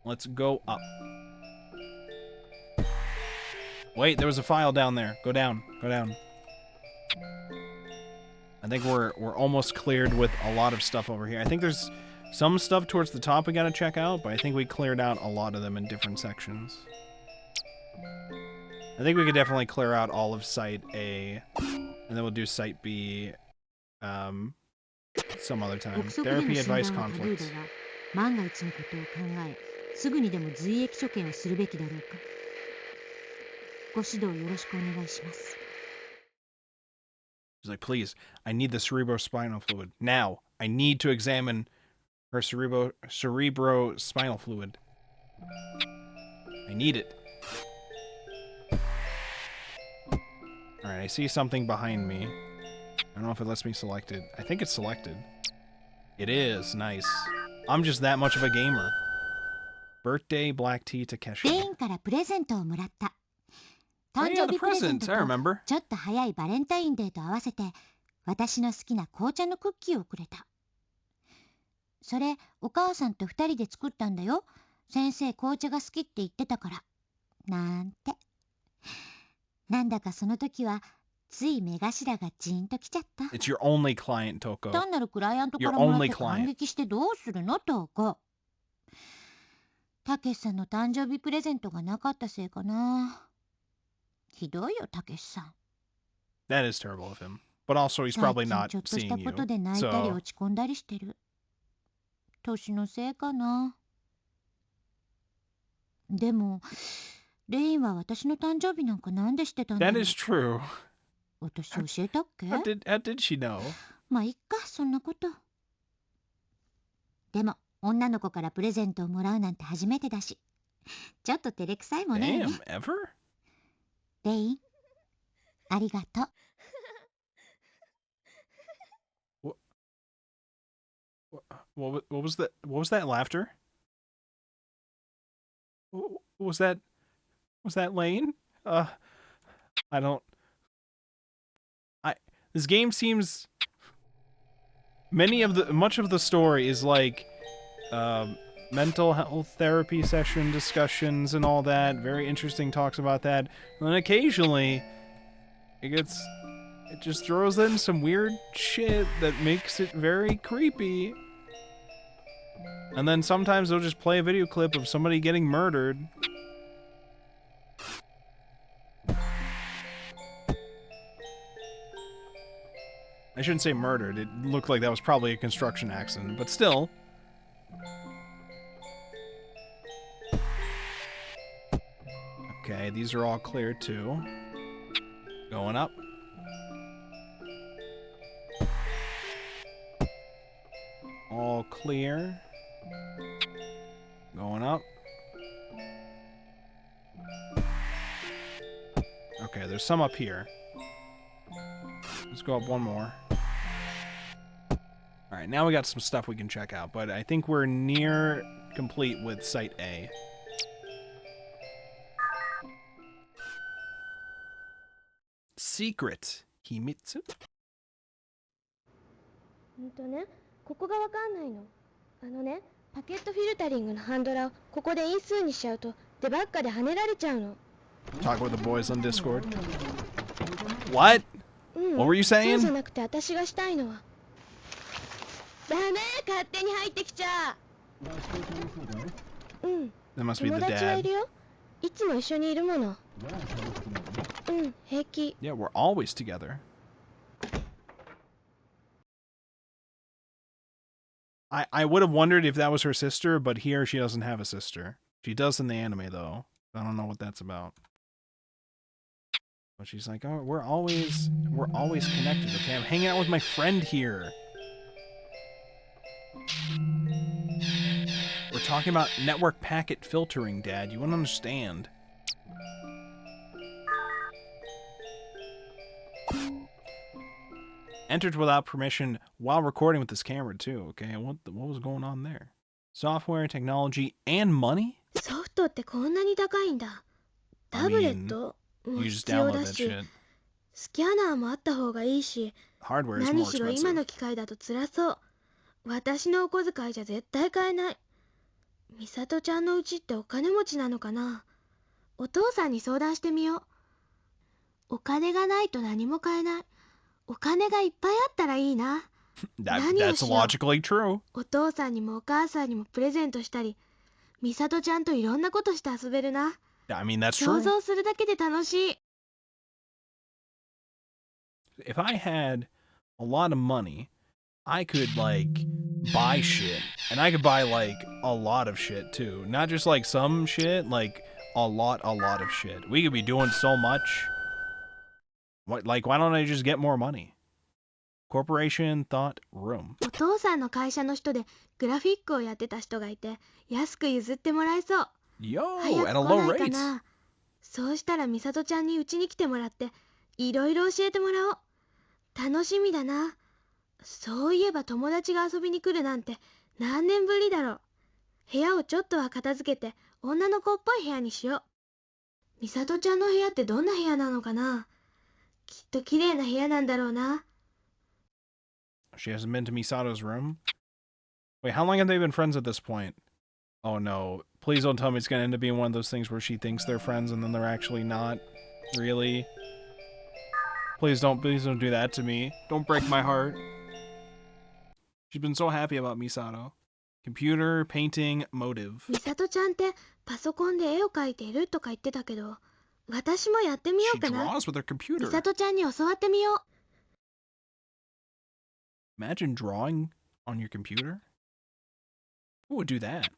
Let's go up. Wait, there was a file down there. Go down. Go down. I think we're almost cleared with a lot of stuff over here. I think there's some stuff towards the top we gotta check out, but I think we cleared out a lot of them in different sections. I think we could definitely clear out all of Site A, and then we'll do Site B some other time. 憶測での Therapy 診断 advice は古い conflicts. だが、万が一のことを考え、すぐにでも随役処刑をするべきだろうか。ご指導よろしくお願いします。 He's like, please, I need the cerebrospinal fluid. Now, I need to examine her cerebrospinal fluid. I need it. Alright, I see something behind me. I don't know if it lets me select it. I think it's selected. It is. Nice. I'm just that much of a gamer. Birthday Black Tea レイ Takeshi. ンからプレゼントをもらった。 Oh 誕 yeah, 生 the 日プレゼン presents. ト I と remember. ちょっと早いバレンタインデーと合わせて、私の好きな紅茶のクッキーをくれた。それ、お母さんと二人で作ったんだよ。先生紅茶が好きって言ってたから。なんて。なんだかその時は、つい目頭がジーンときちゃった。 It's your only client, Toko. 単なるクライアントから Your もらっ only て client. 感激してどうするのトーコ。たけしさんの誕生日プレゼントがなかったせいかな。ひどいよ、たけしさん。 That is terrible of him. But also, he's 最 probably 近 not ちょっとし seeing た you. ことで泣いたり So, 落ち込んだりしてる。年のせいかな。でも、レインは私の誕生日なんかなんでしてたんだ that ろう。 is true. 私教えたっけ？ How did she know? まあいっか、そんなこと。でも、女の子からプレゼントをもらうなんて初めてだし、ちょっと照れくさいもんね。 Damn, ever? レイン、ありがとう。 What was that? What was that laughter? Was that Lane? I don't. This game seems. Much of the story is like, mental health therapy session discussions and all that. Very interesting talks about that. And then occasionally, it just throws in some weird shit that makes it very creepy. And then sometimes they'll just play a video clip of somebody getting murdered. I shouldn't say murdered. It looked like that was probably a construction accident, but still. Okay, these are all clear too. Going up. All clear. Going up. Okay, there's some up here. Let's go up one more. Alright, now we got some stuff we can check out, but I think we're near complete with Site A. Secret. Himitsu? ね、ここがわかんないの。パケットフィルタリングのハンドラをここで因数にしちゃうとデバッカで跳ねられちゃうの。 Talk with the boys on Discord. What? What were you そうじゃ saying? なくて私がしたいのは。ダメ、勝手に入ってきちゃう。うん、 That must be 友 the 達はい dad. るよ。いつも一緒にいるもの。うん、平気。 Yeah, we're always together. I would have wondered if that was her sister, but here she doesn't have a sister. She does in the anime, though. I don't know what that's about. But she's like, oh, we're always connected, okay? I'm hanging out with my friend here. We're talking about network packet filtering, Dad. You wouldn't understand. Entered without permission while recording with this camera, too, okay? What was going on there? Software, technology, and money? ソフトってこんなに高いんだ。タブレットも You just 必要 download だ that し、 shit. スキャナーもあった方がいいし、 Hardware is 何 more しろ今の expensive. 機械だと辛そう。私のお小遣いじゃ絶対買えない。美里ちゃんのうちってお金持ちなのかな。お父さんに相談してみよう。お金がないと何も買えない。お金がいっぱいあったらいいな。 That's logically true. お父さんにもお母さんにもプレゼントしたり、美里ちゃんといろんなことして遊べるな。 I mean, that's 想 true. 像するだけで楽しい。 If I had a lot of money, I could, like, buy shit. And I could buy, like, a lot of shit, too. Not just, like, some shit, like, a lot of shit. We could be doing so much. What, like, why don't I just get more money? Corporation Thought Room. お父さんの会社の人でグラフィックをやってた人がいて、安く譲ってもらえそう。 Yo, 早 at a く low 来ないか rate. な。そうしたら美里ちゃんにうちに来てもらって、いろいろ教えてもらおう。楽しみだな。そういえば友達が遊びに来るなんて何年ぶりだろう。部屋をちょっとは片付けて女の子っぽい部屋にしよう。美里ちゃんの部屋ってどんな部屋なのかな。きっと綺麗な部屋なんだろうな。 She hasn't been to Misato's room? Wait, how long have they been friends at this point? Oh no. Please don't tell me it's gonna end up being one of those things where she thinks they're friends and then they're actually not. Really? Please don't do that to me. Don't break my heart. She's been so happy about Misato. Computer, painting, motive. 美里ちゃんってパソコンで絵を描いてるとか言ってたけど、私もやってみよ She うかな。 draws with her 美 computer. 里ちゃんに教わってみよう。 Imagine drawing on your computer. Who would do that?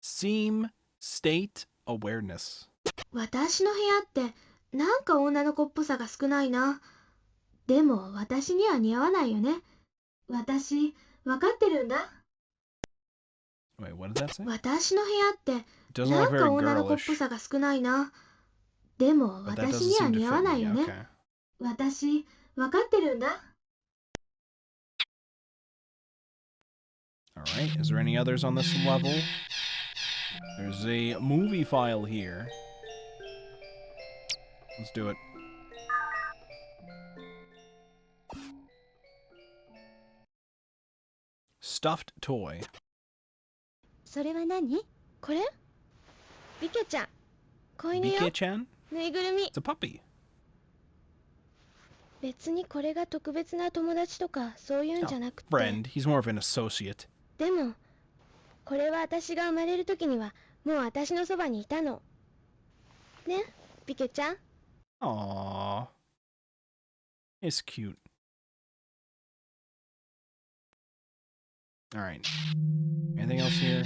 Seem state awareness. 私の部屋ってなんか女の子っぽさが少ないな。でも私には似合わないよね。私、わかってるんだ。 Wait, what did that say? 私の部屋って Doesn't な look んか very 女の子っ girlish. ぽさが少ないな。でも But that 私 doesn't には seem to 似合わ fit ない me. よね。 Okay. 私、わかってるんだ。 Alright, is there any others on this level? There's a movie file here. Let's do it. Stuffed toy. それは何？これビケちゃん。子犬よ。 Bike-chan? ぬいぐるみ。 It's a puppy. 別にこれが特別な友達とかそういうんじゃなくて。 Friend. He's more of an associate. でも、これは私が生まれる時にはもう私のそばにいたの。ね、ビケちゃん。 Aww. It's cute. Alright. Anything else here?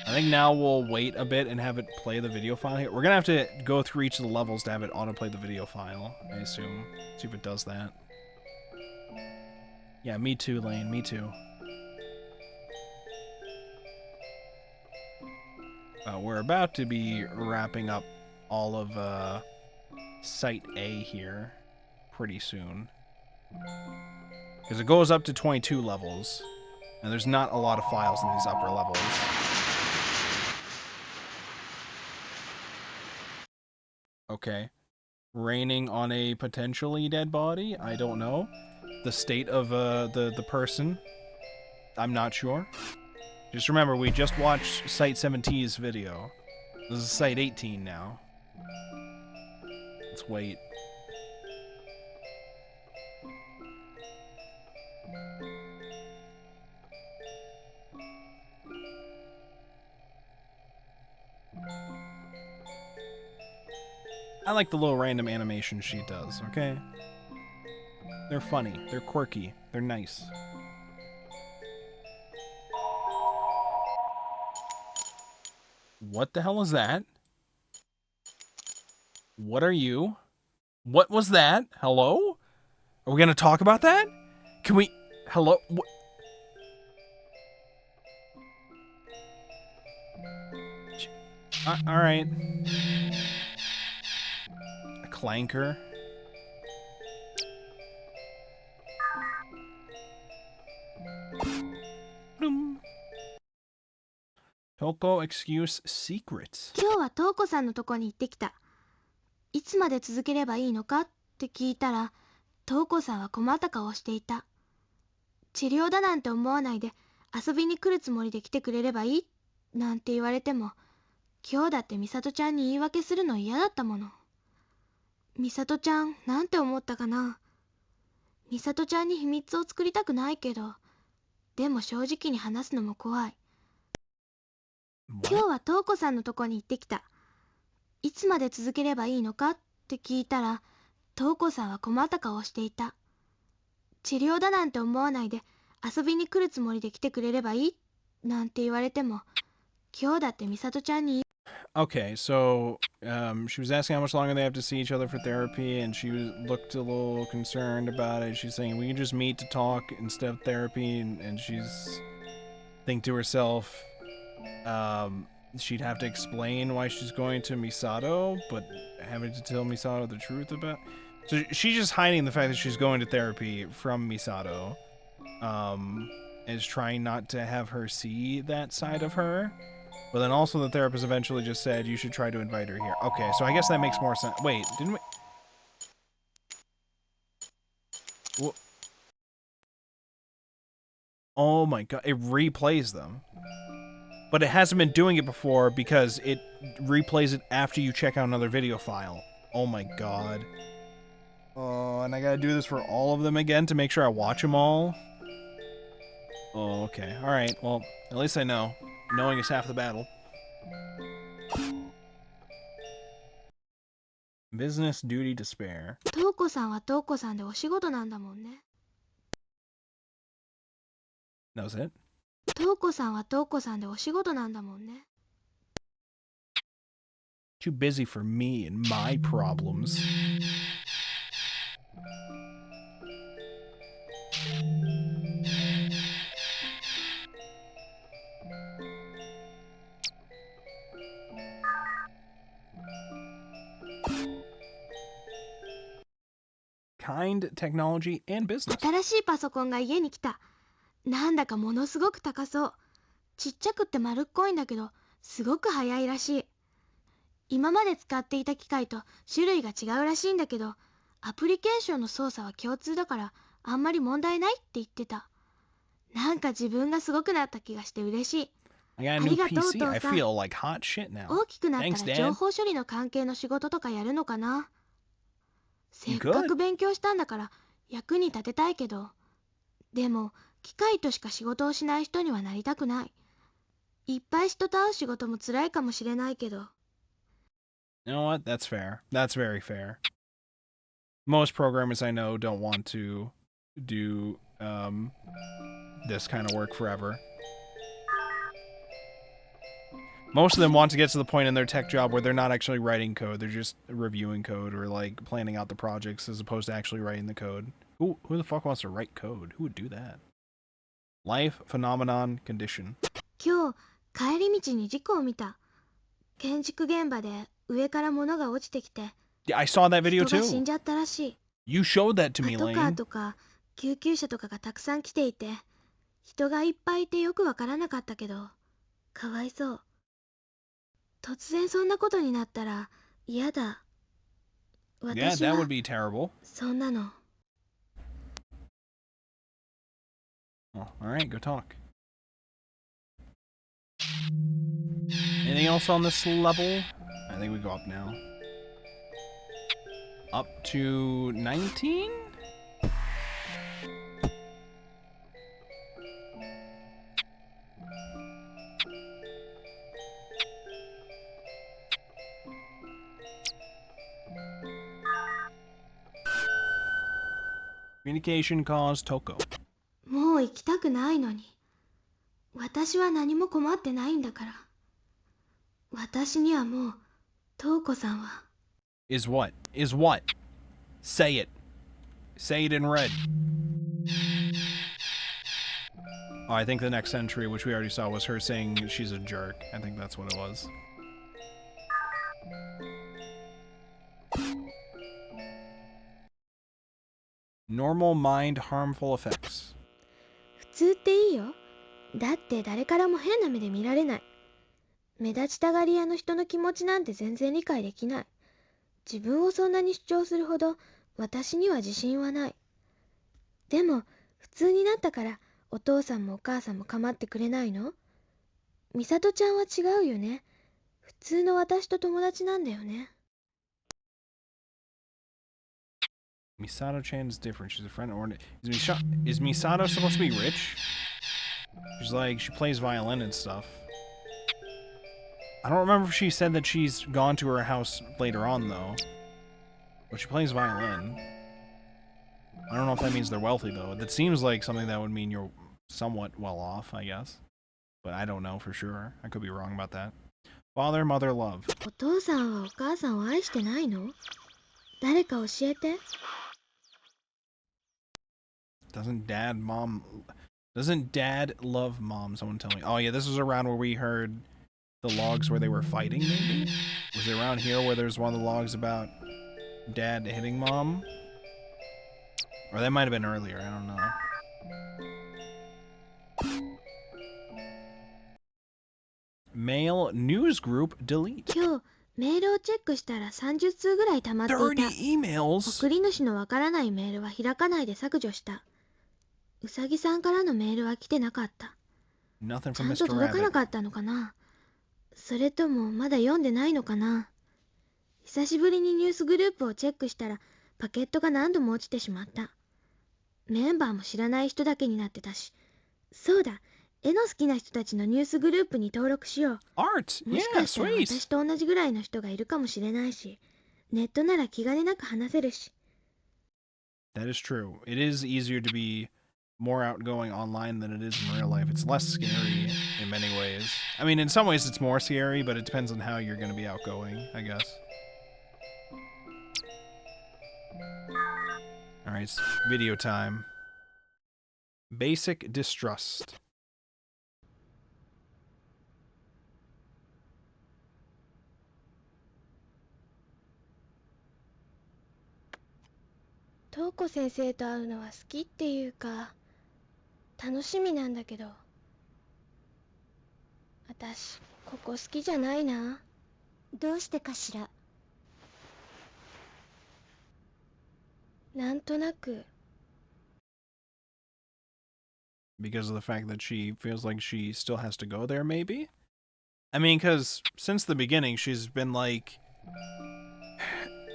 I think now we'll wait a bit and have it play the video file here. We're gonna have to go through each of the levels to have it autoplay the video file, I assume. See if it does that. Yeah, me too, Lane. Me too. We're about to be wrapping up all of Site A here pretty soon. Because it goes up to 22 levels. And there's not a lot of files in these upper levels. Okay. Raining on a potentially dead body? I don't know. The state of the person? I'm not sure. Just remember, we just watched Site 17's video. This is Site 18 now. Let's wait. I like the little random animation she does, okay? They're funny, they're quirky, they're nice. What the hell is that? What are you? What was that? Hello? Are we gonna talk about that? Can we... Hello? What? Alright. A clanker. Boom. Toko excuse secrets. 今日は瞳子さんのとこに行ってきた。いつまで続ければいいのかって聞いたら、瞳子さんは困った顔をしていた。治療だなんて思わないで遊びに来るつもりで来てくれればいいなんて言われても、今日だって美里ちゃんに言い訳するの嫌だったもの。美里ちゃんなんて思ったかな。美里ちゃんに秘密を作りたくないけど、でも正直に話すのも怖い。今日は瞳子さんのとこに行ってきた。いつまで続ければいいのかって聞いたら、瞳子さんは困った顔をしていた。治療だなんて思わないで遊びに来るつもりで来てくれればいいなんて言われても、今日だって美里ちゃんに Okay, so she was asking how much longer they have to see each other for therapy, and she looked a little concerned about it. She's saying we can just meet to talk instead of therapy, and she's think to herself, she'd have to explain why she's going to Misato, but having to tell Misato the truth about. So she's just hiding the fact that she's going to therapy from Misato, and is trying not to have her see that side of her. But then also the therapist eventually just said you should try to invite her here. Okay, so I guess that makes more sense. Wait, didn't we? Whoa. Oh my god, it replays them. But it hasn't been doing it before because it replays it after you check out another video file. Oh my god. Oh, and I gotta do this for all of them again to make sure I watch them all? Oh, okay. Alright, well, at least I know. Knowing is half the battle. Business duty to spare. 瞳子さんは瞳子さんでお仕事なんだもんね。That was it? 瞳子さんは瞳子さんでお仕事なんだもんね。Too busy for me and my problems. Kind, technology, and business. 新しいパソコンが家に来た。なんだかものすごく高そう。ちっちゃくって丸っこいんだけど、すごく速いらしい。今まで使っていた機械と種類が違うらしいんだけど、アプリケーションの操作は共通だからあんまり問題ないって言ってた。なんか自分がすごくなった気がして嬉しい。 I got a new PC. I feel like hot shit now. 大きくなった Thanks, ら Dad. 情報処理の関係の仕事とかやるのかな。せっかく勉強したんだから役に立てたいけど、でも機械としか仕事をしない人にはなりたくない。いっぱい人と会う仕事も辛いかもしれないけど。 You know what? That's fair. That's very fair. Most programmers I know don't want to do this kind of work forever. Most of them want to get to the point in their tech job where they're not actually writing code, they're just reviewing code or like planning out the projects as opposed to actually writing the code. Who the fuck wants to write code? Who would do that? Life, phenomenon, condition. 今日帰り道に事故を見た。建築現場で上から物が落ちてきて、 Yeah, I saw that video 人が死ん too. じゃったらしい。 You showed that to パ me, トカー Lane. とか救急車とかがたくさん来ていて、人がいっぱいいてよくわからなかったけど、かわいそう。突然そんなことになったら嫌だ。 Yeah, 私 that は would be terrible. そんなの。 Oh, alright, go talk. Anything else on this level? I think we go up now. Up to 19? Communication calls Toko. もう行きたくないのに。私は何も困ってないんだから。私にはもう、トウコさんは。Is what? Is what? Say it. Say it in red. Oh, I think the next entry, which we already saw, was her saying she's a jerk. I think that's what it was. Normal mind harmful effects. 普通っていいよ。だって誰からも変な目で見られない。目立ちたがり屋の人の気持ちなんて全然理解できない。自分をそんなに主張するほど私には自信はない。でも普通になったからお父さんもお母さんも構ってくれないの？美里ちゃんは違うよね。普通の私と友達なんだよね。Misato-chan is different. She's a friend or is Misato supposed to be rich? She's like, she plays violin and stuff. I don't remember if she said that she's gone to her house later on, though. But she plays violin. I don't know if that means they're wealthy, though. That seems like something that would mean you're somewhat well off, I guess. But I don't know for sure. I could be wrong about that. Father, mother, love. お父さんはお母さんを愛してないの？誰か教えて。Doesn't dad love mom? Someone tell me. Oh yeah, this was around where we heard the logs where they were fighting, maybe? Was it around here where there's one of the logs about dad hitting mom? Or that might have been earlier, I don't know. Mail news group delete. 今日メールをチェックしたら30通ぐらい溜まっていた。30 emails? 送り主のわからないメールは開かないで削除した。うさぎさんからのメールは来てなかった。 Nothing ち from ゃんと Mr. 届かな Rabbit. かったのかな。それともまだ読んでないのかな。久しぶりにニュースグループをチェックしたらパケットが何度も落ちてしまった。メンバーも知らない人だけになってたし。そうだ、絵の好きな人たちのニュースグループに登録しよう。 Art! もし Yeah, かしたら sweet! 私と同じぐらいの人がいるかもしれないし、ネットなら気兼ねなく話せるし。 That is true. It is easier to be more outgoing online than it is in real life. It's less scary in many ways. I mean, in some ways it's more scary, but it depends on how you're going to be outgoing, I guess. Alright, it's video time. Basic distrust. トウコ先生と会うのは好きっていうか楽しみなんだけど、私ここ好きじゃないな。どうしてかしら。なんとなく。 Because of the fact that she feels like she still has to go there, maybe? I mean, because since the beginning, she's been like,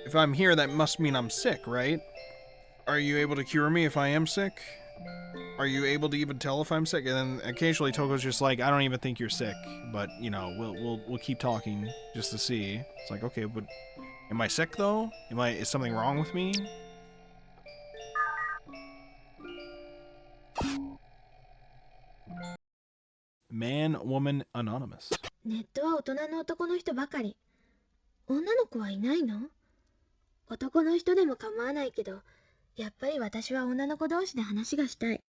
if I'm here, that must mean I'm sick, right? Are you able to cure me if I am sick? Are you able to even tell if I'm sick? And then occasionally Toko's just like, I don't even think you're sick, but you know, we'll keep talking just to see. It's like, okay, but am I sick though? Is something wrong with me? Man, woman, anonymous. ネットは大人の男の人ばかり。女の子はいないの？男の人でも構わないけど、やっぱり私は女の子同士で話がしたい。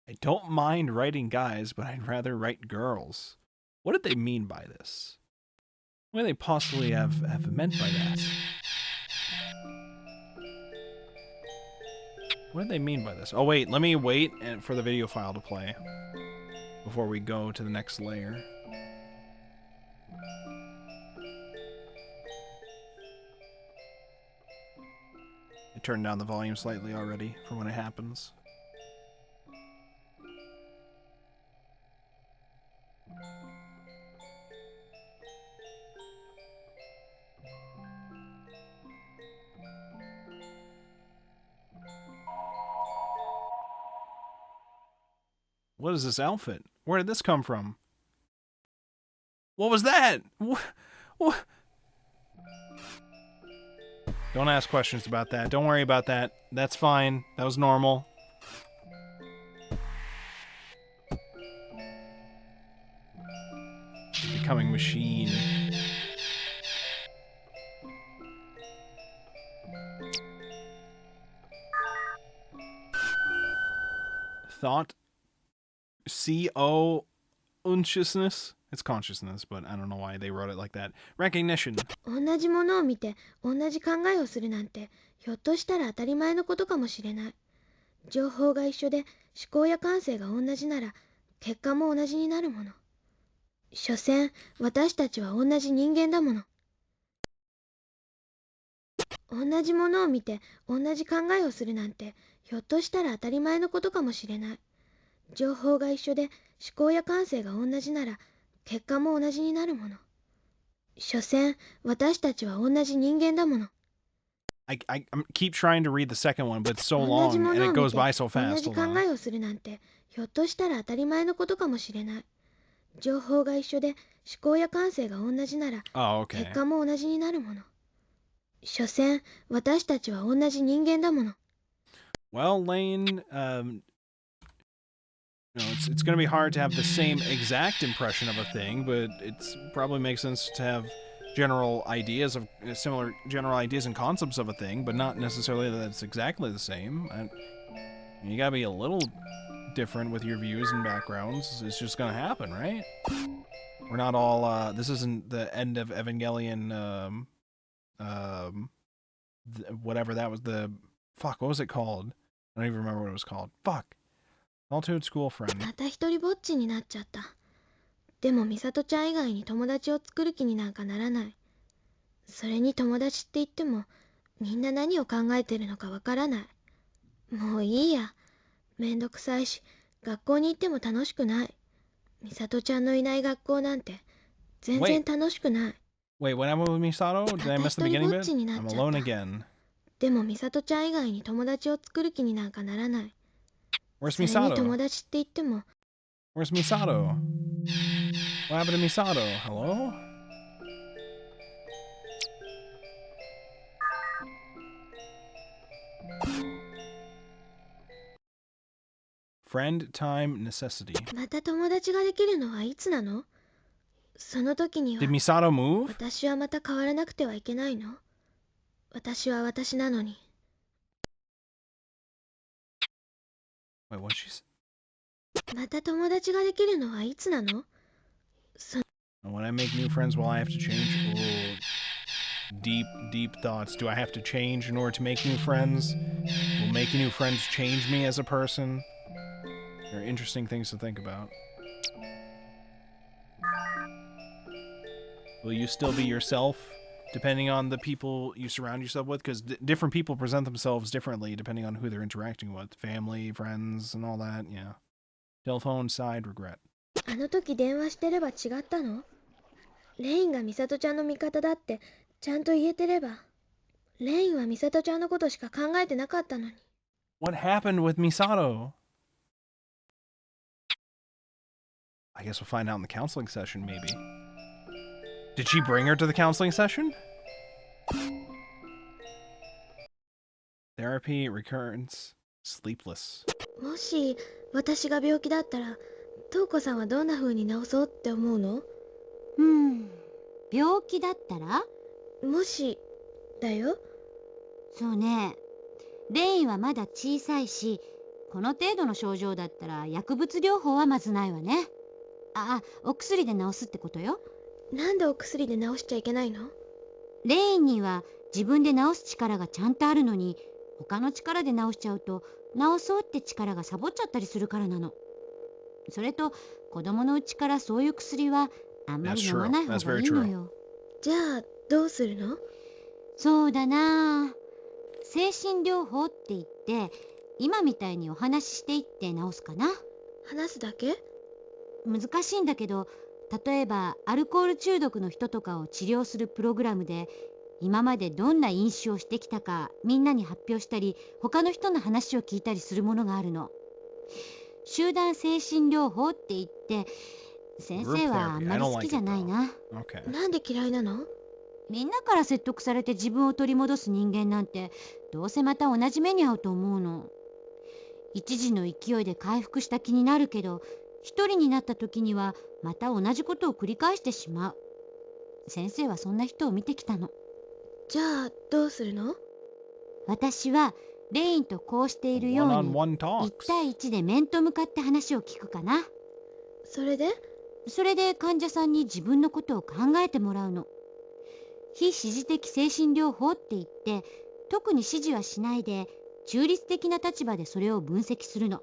I don't mind writing guys, but I'd rather write girls. What did they mean by this? What do they possibly have meant by that? What did they mean by this? Oh wait, let me wait for the video file to play before we go to the next layer. I turned down the volume slightly already for when it happens. What is this outfit? Where did this come from? What was that? What? Don't ask questions about that. Don't worry about that. That's fine. That was normal. Becoming machine. Thought. C-O. Consciousness. It's consciousness, but I don't know why they wrote it like that. Recognition. 同じものを見て同じ考えをするなんてひょっとしたら当たり前のことかもしれない。情報が一緒で思考や感性が同じなら結果も同じになるもの。所詮私たちは同じ人間だもの。同じものを見て同じ考えをするなんてひょっとしたら当たり前のことかもしれない。情報が一緒で思考や感性が同じなら結果も同じになるもの。所詮私たちは同じ人間だもの。I keep trying to read the second one, but it's so 同じ long も and のを it 見 goes て by so 同 fast. じ Hold 考 on. えをするなんてひょっとしたら当たり前のことかもしれない。情報が一緒で思考や感性が同じなら Oh, 結 okay. 果も同じになるもの。所詮私たちは同じ人間だもの。 Well, Lane, it's going to be hard to have the same exact impression of a thing, but it's probably makes sense to have general ideas of similar general ideas and concepts of a thing, but not necessarily that it's exactly the same. You got to be a little different with your views and backgrounds. It's just going to happen, right? We're not all. This isn't the end of Evangelion. Whatever that was. Fuck. What was it called? I don't even remember what it was called. Fuck. Altitude School Friend. また一人ぼっちになっちゃった。でも美里ちゃん以外に友達を作る気になんかならない。それに友達って言ってもみんな何を考えてるのかわからない。もういいや。めんどくさいし学校に行っても楽しくない。美里ちゃんのいない学校なんて全然楽しくない。 Wait, what happened with Misato? Did I miss the beginning bit? I'm alone again. でも美里ちゃん以外に友達を作る気になんかならない。 Where's それに友 Misato? 達って言っても Where's Misato? What happened to Misato? Hello? Friend time necessity. また友達ができるのはいつなの？その時には Did Misato move? 私はまた変わらなくてはいけないの？私は私なのに。 Wait, what she say? また友達ができるのはいつなの？ When I make new friends, will I have to change? Oh, deep thoughts. Do I have to change in order to make new friends? Will making new friends change me as a person? There are interesting things to think about. Will you still be yourself, depending on the people you surround yourself with? Because different people present themselves differently depending on who they're interacting with. Family, friends, and all that, yeah. Telephone side regret. あの時電話してれば違ったの？レインが美里ちゃんの味方だってちゃんと言えてれば。レインは美里ちゃんのことしか考えてなかったのに。 What happened with Misato? I guess we'll find out in the counseling session, maybe. Did she bring her to the counseling session? Therapy, recurrence, sleepless. もし私が病気だったら瞳子さんはどんな風に治そうって思うの？病気だったら？もしだよ。そうね。レインはまだ小さいし、この程度の症状だったら薬物療法はまずないわね。お薬で治すってことよ。なんでお薬で治しちゃいけないの？レインには自分で治す力がちゃんとあるのに、他の力で治しちゃうと治そうって力がサボっちゃったりするからなの。それと子供のうちからそういう薬はあんまり飲まない方がいいのよ。じゃあどうするの？そうだな。精神療法って言って今みたいにお話ししていって治すかな。話すだけ？難しいんだけど、例えばアルコール中毒の人とかを治療するプログラムで今までどんな飲酒をしてきたかみんなに発表したり、他の人の話を聞いたりするものがあるの。集団精神療法って言って、先生はあんまり好きじゃないな。Okay. なんで嫌いなの？みんなから説得されて自分を取り戻す人間なんてどうせまた同じ目に遭うと思うの。一時の勢いで回復した気になるけど、一人になった時にはまた同じことを繰り返してしまう。先生はそんな人を見てきたの。じゃあどうするの？私はレインとこうしているように One-on-one 1 talks. 対1で面と向かって話を聞くかな。それで？それで患者さんに自分のことを考えてもらうの。非指示的精神療法って言って、特に指示はしないで中立的な立場でそれを分析するの。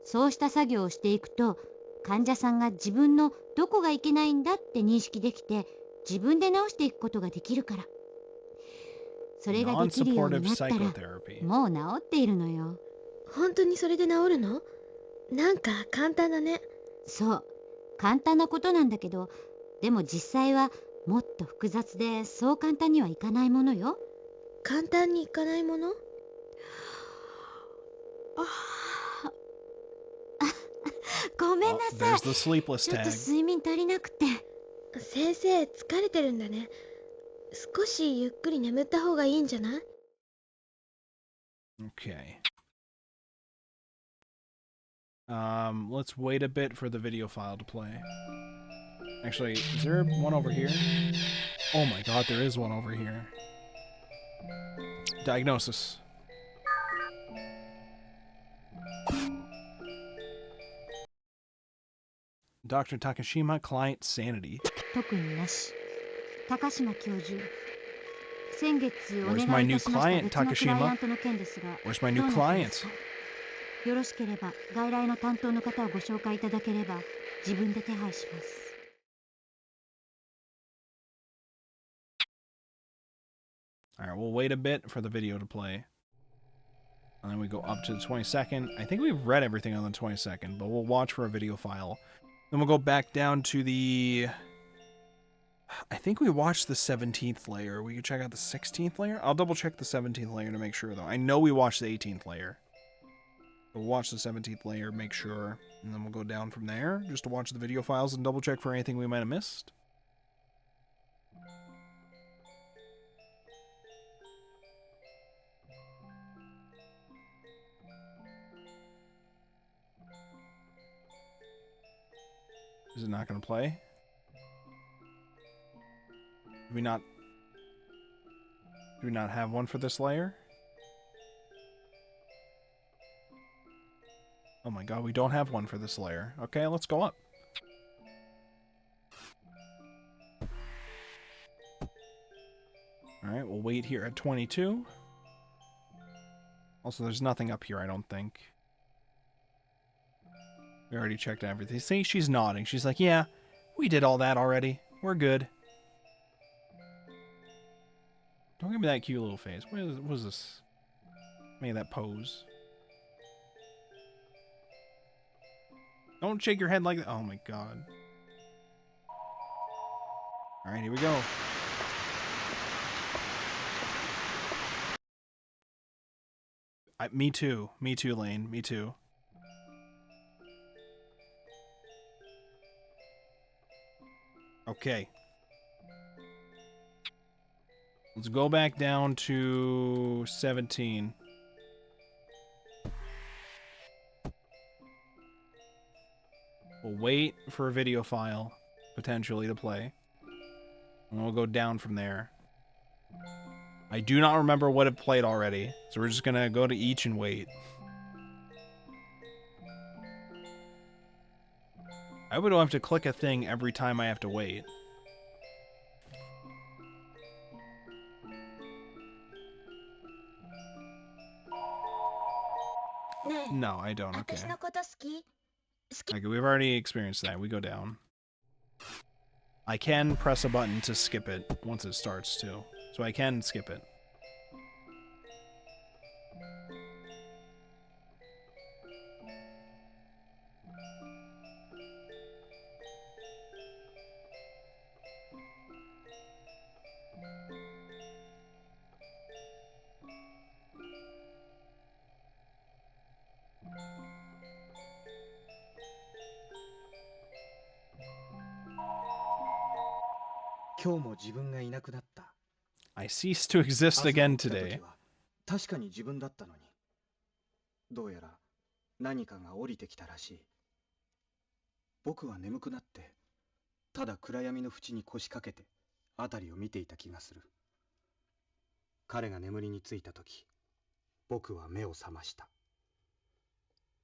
そうした作業をしていくと、患者さんが自分のどこがいけないんだって認識できて、自分で直していくことができるから。それができるようになったら、 Non-supportive psychotherapy. もう治っているのよ。本当にそれで治るの？なんか簡単だね。そう、簡単なことなんだけど、でも実際はもっと複雑で、そう簡単にはいかないものよ。簡単にいかないもの？ごめん Oh, なさい。 there's the sleepless ちょっと tag. 睡眠足りなくて。先生、疲れてるんだね。少しゆっくり眠った方がいいんじゃない？ Okay. Let's wait a bit for the video file to play. Actually, is there one over here? Oh my god, there is one over here. Diagnosis. Dr. Takashima, client sanity. 特になし。高島教授。先月お Where's 願 my いい new たしました client, 別のクライ Takashima? アントの件ですが、 Where's my ど new うなってます client? か？よろしければ外来の担当の方をご紹介いただければ自分で手配します。Alright, we'll wait a bit for the video to play. And then we go up to the 22nd. I think we've read everything on the 22nd, but we'll watch for a video file. Then we'll go back down to the... I think we watched the 17th layer. We can check out the 16th layer? I'll double check the 17th layer to make sure, though. I know we watched the 18th layer. We'll watch the 17th layer, make sure, and then we'll go down from there, just to watch the video files and double check for anything we might have missed. Is it not going to play? Do we not have one for this layer? Oh my god, we don't have one for this layer. Okay, let's go up. Alright, we'll wait here at 22. Also, there's nothing up here, I don't think. We already checked everything. See, she's nodding. She's like, yeah, we did all that already. We're good. Don't give me that cute little face. What is this? Make that pose. Don't shake your head like that. Oh my god. Alright, here we go. Me too. Me too, Lane. Me too. Okay. Let's go back down to 17. We'll wait for a video file, potentially, to play. And we'll go down from there. I do not remember what it played already, so we're just gonna go to each and wait. I would have to click a thing every time I have to wait. No, I don't. Okay. Okay, we've already experienced that. We go down. I can press a button to skip it once it starts, too. So I can skip it. 今日も自分がいなくなった。 I cease to exist 朝 again 起きた時 today. は確かに自分だったのに、どうやら何かが降りてきたらしい。僕は眠くなって、ただ暗闇の縁に腰掛けて辺りを見ていた気がする。彼が眠りについた時、僕は目を覚ました。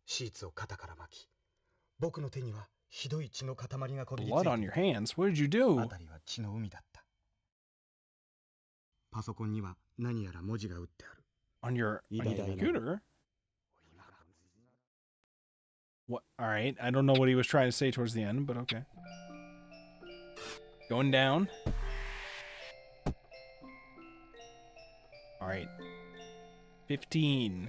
シーツを肩から巻き、僕の手にはひどい血の塊がこびりつい Blood て on い your た。 hands? What did you do? 辺りは血の海だった。パソコンには何やら文字が打ってある。 On your computer? What? All right. I don't know what he was trying to say towards the end, but okay. Going down. All right. 15.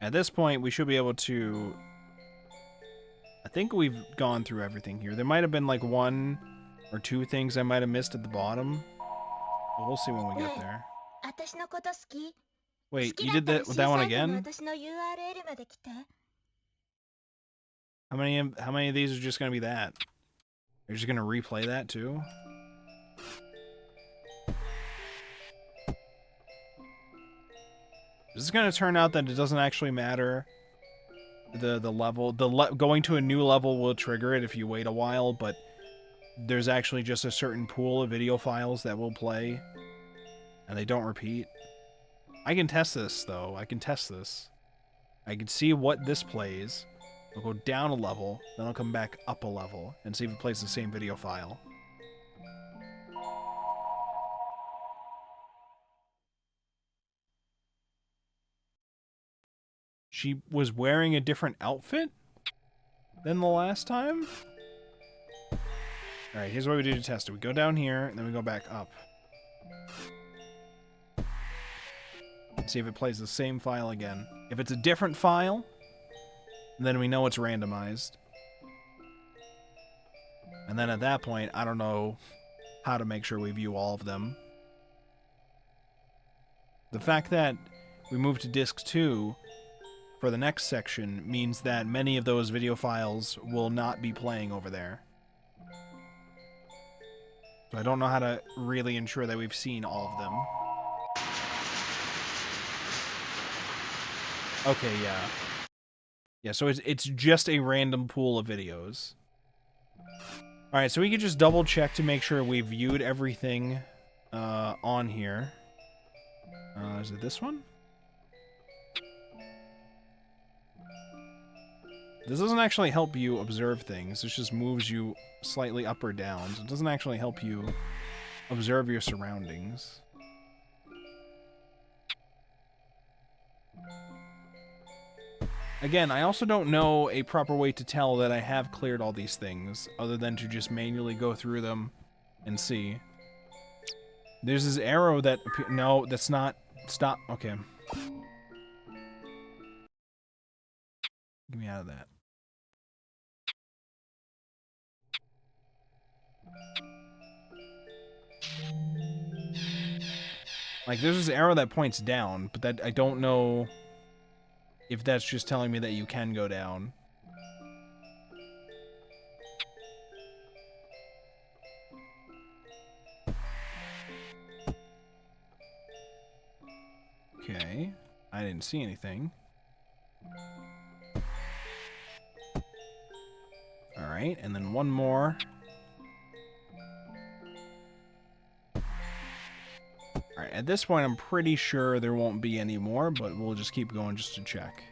At this point, we should be able to... I think we've gone through everything here. There might have been like one or two things I might have missed at the bottom. But we'll see when we get there. 私のこと好き？ Wait, 好 you きだ did ったら that シ with ー that one サイトの again? 私の URL まで来て。How many of these are just gonna be that? You're just gonna replay that too? This is gonna turn out that it doesn't actually matter the level. Going to a new level will trigger it if you wait a while, but there's actually just a certain pool of video files that will play, and they don't repeat. I can test this though. I can test this. I can see what this plays. I'll go down a level, then I'll come back up a level and see if it plays the same video file. She was wearing a different outfit than the last time? Alright, here's what we do to test it. We go down here, and then we go back up. And see if it plays the same file again. If it's a different file, then we know it's randomized. And then at that point, I don't know how to make sure we view all of them. The fact that we moved to disc 2 for the next section means that many of those video files will not be playing over there. So I don't know how to really ensure that we've seen all of them. Okay, yeah. Yeah, so it's just a random pool of videos. Alright, so we can just double check to make sure we viewed everything on here. Is it this one? This doesn't actually help you observe things. This just moves you slightly up or down. So it doesn't actually help you observe your surroundings. Again, I also don't know a proper way to tell that I have cleared all these things, other than to just manually go through them and see. There's this arrow that... No, that's not... Stop. Okay. Get me out of that. Like, there's this arrow that points down, but that I don't know if that's just telling me that you can go down. Okay. I didn't see anything. Alright, and then one more. Alright, at this point I'm pretty sure there won't be any more, but we'll just keep going just to check.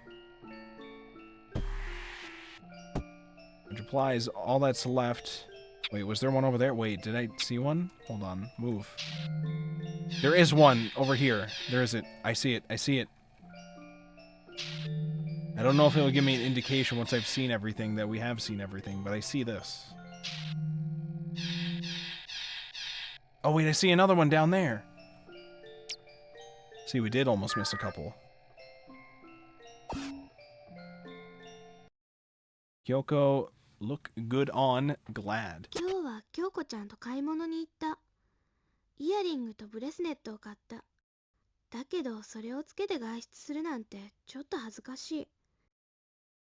Which applies all that's left. Wait, was there one over there? Wait, did I see one? Hold on, move. There is one over here. There is it. I see it. I see it. I don't know if it'll give me an indication once I've seen everything that we have seen everything, but I see this. Oh wait, I see another one down there. See, we did almost miss a couple. Kyoko, look good on glad. 今日は京子ちゃんと買い物に行った。イヤリングとブレスネットを買った。だけどそれをつけて外出するなんてちょっと恥ずかしい。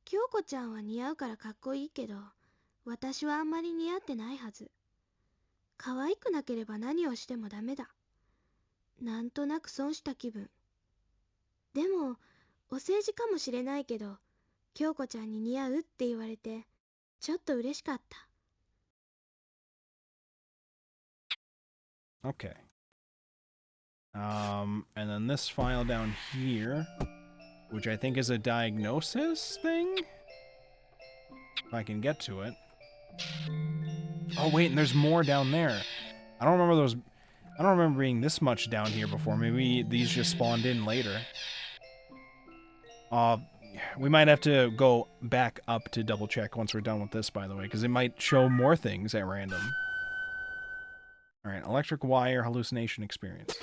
京子ちゃんは似合うからかっこいいけど、私はあんまり似合ってないはず。可愛くなければ何をしてもダメだ。なんとなく損した気分。でもお世辞かもしれないけど、京子ちゃんに似合うって言われてちょっと嬉しかった。Okay. And then this file down here, which I think is a diagnosis thing? If I can get to it. Oh, wait, and there's more down there. I don't remember being this much down here before. Maybe these just spawned in later. We might have to go back up to double check once we're done with this, by the way, because it might show more things at random. Alright, electric wire hallucination experience.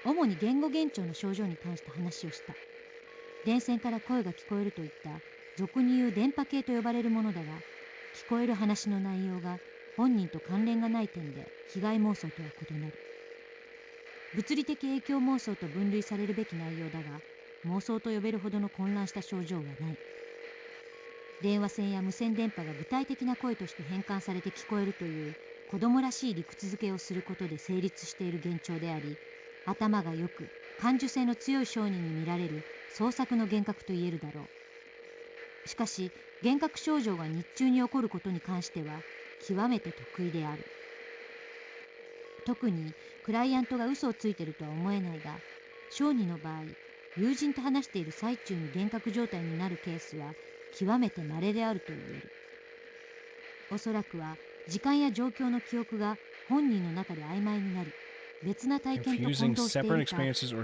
主に言語幻聴の症状に関して話をした。電線から声が聞こえるといった俗に言う電波系と呼ばれるものだが、聞こえる話の内容が本人と関連がない点で被害妄想とは異なる。物理的影響妄想と分類されるべき内容だが、妄想と呼べるほどの混乱した症状はない。電話線や無線電波が具体的な声として変換されて聞こえるという子供らしい理屈付けをすることで成立している幻聴であり、頭が良く感受性の強い商人に見られる創作の幻覚と言えるだろう。しかし幻覚症状が日中に起こることに関しては極めて得意である。特にクライアントが嘘をついているとは思えないが、小児の場合、友人と話している最中に幻覚状態になるケースは極めて稀であると言える。おそらくは時間や状況の記憶が本人の中で曖昧になり、別な体験と混同しているか、もしくは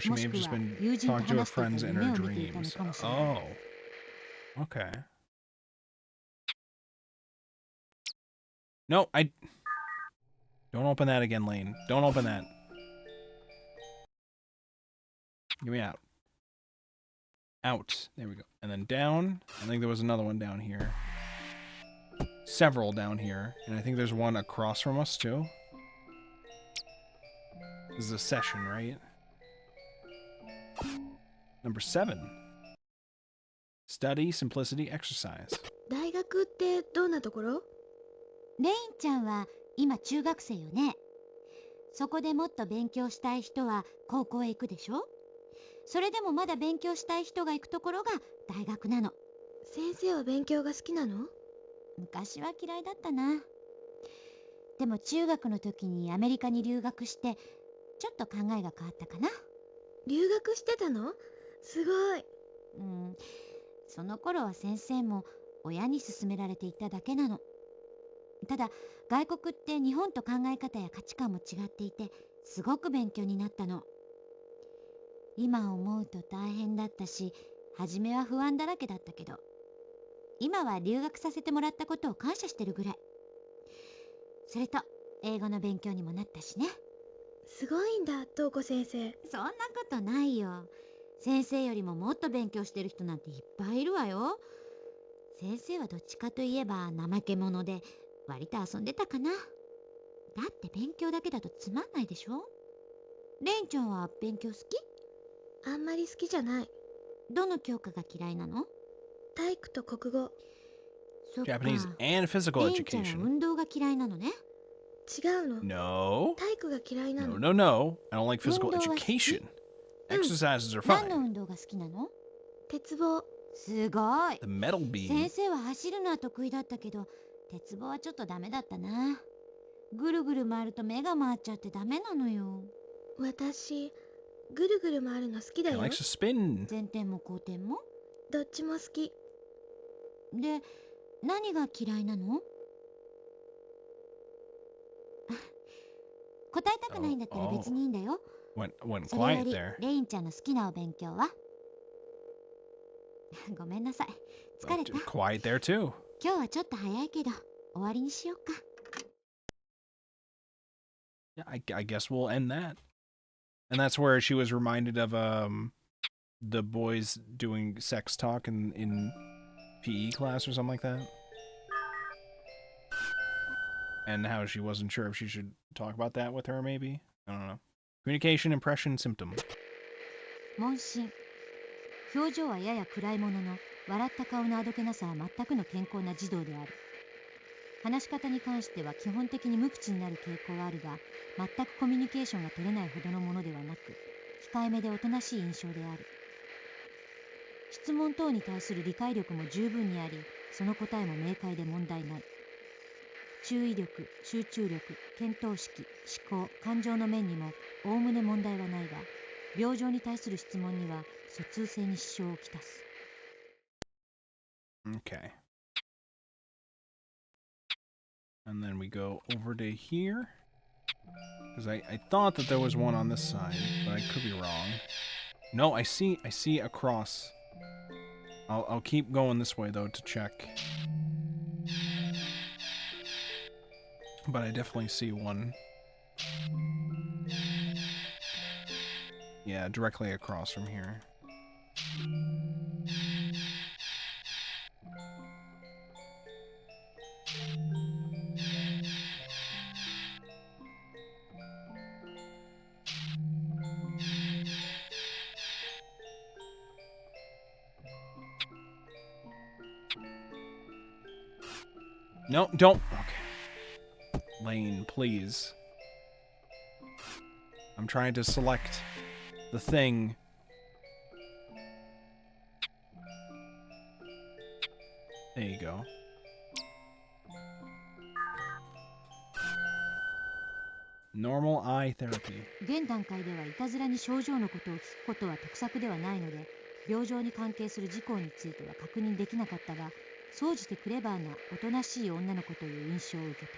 友人と話していた夢を見ていたのかもしれない。Oh, okay. No, don't open that again, Lane. Don't open that. Get me out. Out. There we go. And then down. I think there was another one down here. Several down here. And I think there's one across from us, too. This is a session, right? Number 7. Study, simplicity, exercise. 大学ってどんなところ？レインちゃんは今中学生よね。そこでもっと勉強したい人は高校へ行くでしょ。それでもまだ勉強したい人が行くところが大学なの。先生は勉強が好きなの？昔は嫌いだったな。でも中学の時にアメリカに留学してちょっと考えが変わったかな。留学してたの？すごい。その頃は先生も親に勧められていっただけなの。ただ外国って日本と考え方や価値観も違っていてすごく勉強になったの。今思うと大変だったし、初めは不安だらけだったけど、今は留学させてもらったことを感謝してるぐらい。それと英語の勉強にもなったしね。すごいんだ、東子先生。そんなことないよ。先生よりももっと勉強してる人なんていっぱいいるわよ。先生はどっちかといえば怠け者で割と遊んでたかな。だって勉強だけだとつまんないでしょ。レインちゃんは勉強好き？あんまり好きじゃない。どの教科が嫌いなの？体育と国語。そっか。 Japanese and physical レインちゃんは education. 運動が嫌いなのね。違うの。 No. 体育が嫌いなの。 No, no, no. I don't like physical 運動は好き？ education. Exercises are 何の fine. 運動が好きなの？鉄棒。すごい。 The metal 先 beam. 生は走るのは得意だったけど、鉄棒はちょっとダメだったな。ぐるぐる回ると目が回っちゃってダメなのよ。私、ぐるぐる回るの好きだ He よ。 likes to spin. 前転も後転も。どっちも好き。で、何が嫌いなの？答えたくないんだったら別にいいんだよ。Went それよ quiet り there. レインちゃんの好きなお勉強は？ごめんなさい。疲れた。 Quiet there too. 今日はちょっと早いけど終わりにしようか。 Yeah, I guess we'll end that. And that's where she was reminded of the boys doing sex talk in PE class or something like that. And how she wasn't sure if she should talk about that with her, maybe? I don't know. Communication, impression, symptom. 問診。表情はやや暗いものの、笑った顔のあどけなさは全くの健康な児童である。話し方に関しては基本的に無口になる傾向はあるが、全くコミュニケーションが取れないほどのものではなく、控えめでおとなしい印象である。質問等に対する理解力も十分にあり、その答えも明快で問題ない。注意力、集中力、見当識、思考、感情の面にもおおむね問題はないが、病状に対する質問には疎通性に支障をきたす。Okay. And then we go over to here. Because I thought that there was one on this side, but I could be wrong. No, I see a cross. I'll keep going this way though to check. But I definitely see one. Yeah, directly across from here. No, don't. Okay. Lane, please. I'm trying to select the thing. There you go. Normal eye therapy. 現段階ではいたずらに症状のことを聞くことは得策ではないので、病状に関係する事項については確認できなかったが、総じてクレバーなおとなしい女の子という印象を受けた。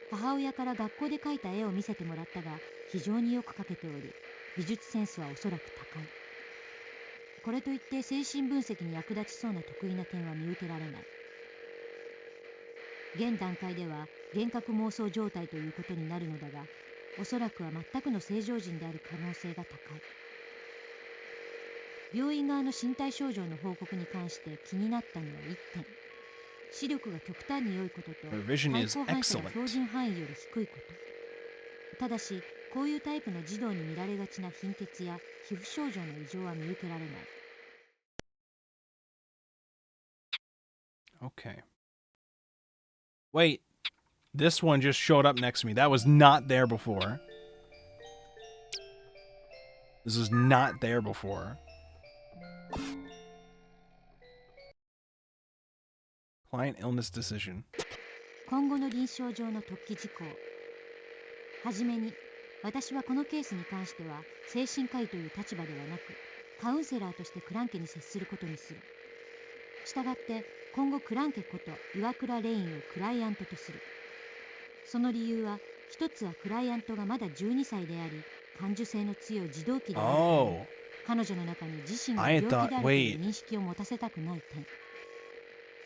母親から学校で描いた絵を見せてもらったが、非常によく描けており、美術センスはおそらく高い。これといって精神分析に役立ちそうな得意な点は見受けられない。現段階では幻覚妄想状態ということになるのだが、おそらくは全くの正常人である可能性が高い。病院側の身体症状の報告に関して気になったのは1点。視力が極端に良いことと、Her vision 対 is 抗反射が excellent. 標準範囲より低いこと。ただし、こういうタイプの児童に見られがちな貧血や皮膚症状の異常は見受けられない。Okay. Wait. This one just showed up next to me. That was not there before. This was not there before. Client illness decision. 今後の臨床上の突起事項。はじめに、私はこのケースに関しては精神科医という立場ではなく、カウンセラーとしてクランケに接することにする。したがって今後クランケこと岩倉レインをクライアントとする。その理由は、一つはクライアントがまだ12歳であり、感受性の強い児童期であるため、 Oh. 彼女の中に自身が病気であるという認識を持たせたくない点。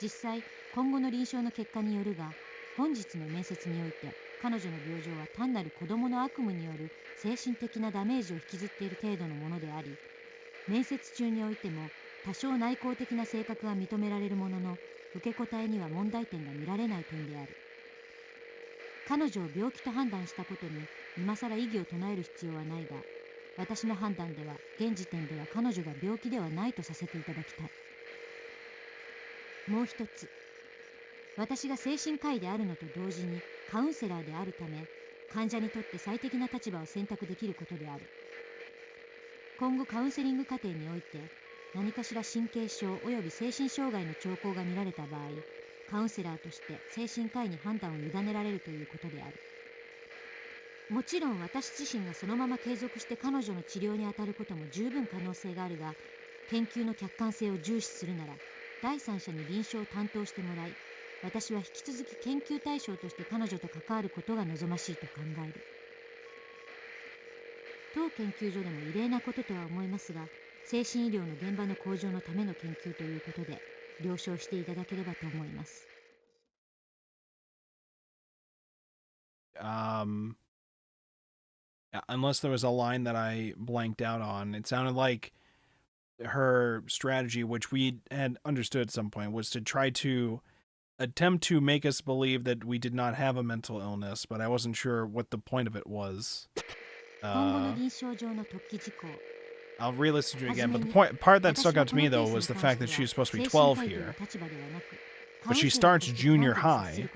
実際、今後の臨床の結果によるが、本日の面接において彼女の病状は単なる子供の悪夢による精神的なダメージを引きずっている程度のものであり、面接中においても多少内向的な性格が認められるものの、受け答えには問題点が見られない点である。彼女を病気と判断したことに今更異議を唱える必要はないが、私の判断では現時点では彼女が病気ではないとさせていただきたい。もう一つ、私が精神科医であるのと同時にカウンセラーであるため、患者にとって最適な立場を選択できることである。今後カウンセリング過程において何かしら神経症および精神障害の兆候が見られた場合、カウンセラーとして精神科医に判断を委ねられるということである。もちろん私自身がそのまま継続して彼女の治療に当たることも十分可能性があるが、研究の客観性を重視するなら第三者に臨床を担当してもらい、私は引き続き研究対象として彼女と関わることが望ましいと考える。当研究所でも異例なこととは思いますが、精神医療の現場の向上のための研究ということで了承していただければと思います。Unless there was a line that I blanked out on, it sounded like her strategy, which we had understood at some point, was to try to attempt to make us believe that we did not have a mental illness, but I wasn't sure what the point of it was. 今後の臨床上の特記事項 I'll re-listen to it again, but the part that stuck out to me though was the fact that she was supposed to be 12 here, but she starts junior high.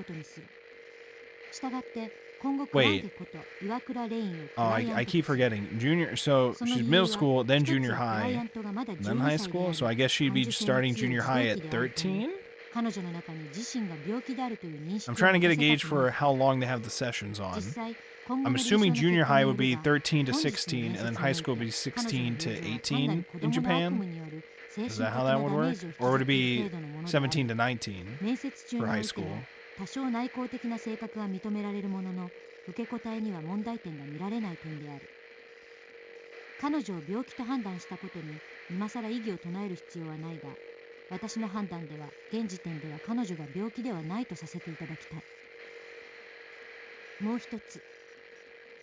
Wait. Oh, I keep forgetting. Junior, so she's middle school, then junior high, then high school, so I guess she'd be starting junior high at 13? I'm trying to get a gauge for how long they have the sessions on. I'm assuming junior high would be 13 to 16, and then high school would be 16 to 18 in Japan? Is that how that would work? Or would it be 17 to 19 for high school? 多少内向的な性格が認められるものの、受け答えには問題点が見られない点である。彼女を病気と判断したことに今更異議を唱える必要はないが、私の判断では現時点では彼女が病気ではないとさせていただきたい。もう一つ。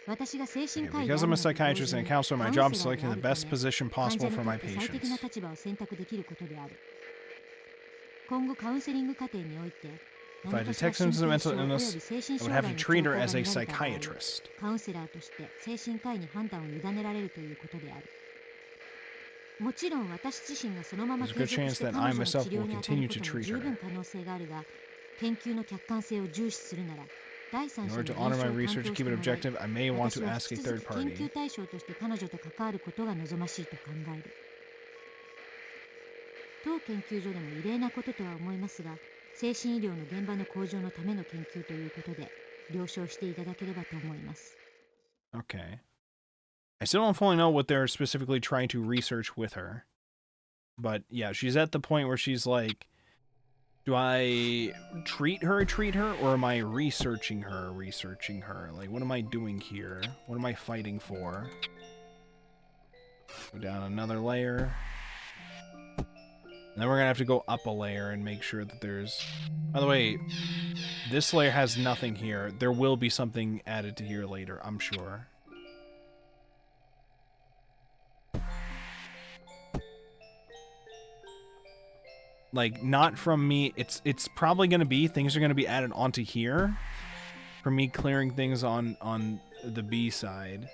私が精神科医であ Because る I'm a のと同時 psychiatrist に and a counselor, my カウン job セ is ラーで selecting あ the るため、 best position 患 possible 者に for と my って最適 patients. な立場を選択できることである。今後カウンセリング過程において、 If I detect symptoms of mental illness, I would have to treat her as a psychiatrist. カウンセラーとして精神科医に判断を委ねられるということである。もちろん私自身がそのまま There's a 継 good 続 chance して that 彼 I 女の治 myself 療 will に当たる continue こ to とも treat 十 her. 分可能性があるが、研究の客観性を重視するなら、第三 In 者に order 臨 to honor 床 my を担 research 当 and して keep it もらい、 objective, I may want 私 to は ask 引 a き続 third き研 party. 究対象として彼女と関わることが望ましいと考える。当研究所でも異例なこととは思いますが、精神医療の現場の向上のための研究ということで了承していただければと思います。 Okay. I still don't fully know what they're specifically trying to research with her. But yeah, she's at the point where she's like, do I treat her, or am I researching her? Like, what am I doing here? What am I fighting for? Go down another layer. And then we're gonna have to go up a layer and make sure that there's... By the way, this layer has nothing here. There will be something added to here later, I'm sure. Like, not from me. It's probably gonna be, things are gonna be added onto here. For me clearing things on the B side.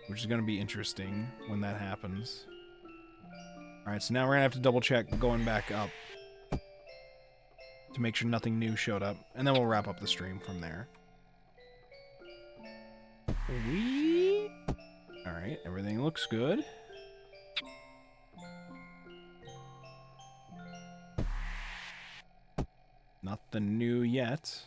Which is gonna be interesting when that happens. Alright, so now we're gonna have to double check going back up. To make sure nothing new showed up. And then we'll wrap up the stream from there. Alright, everything looks good. Nothing new yet.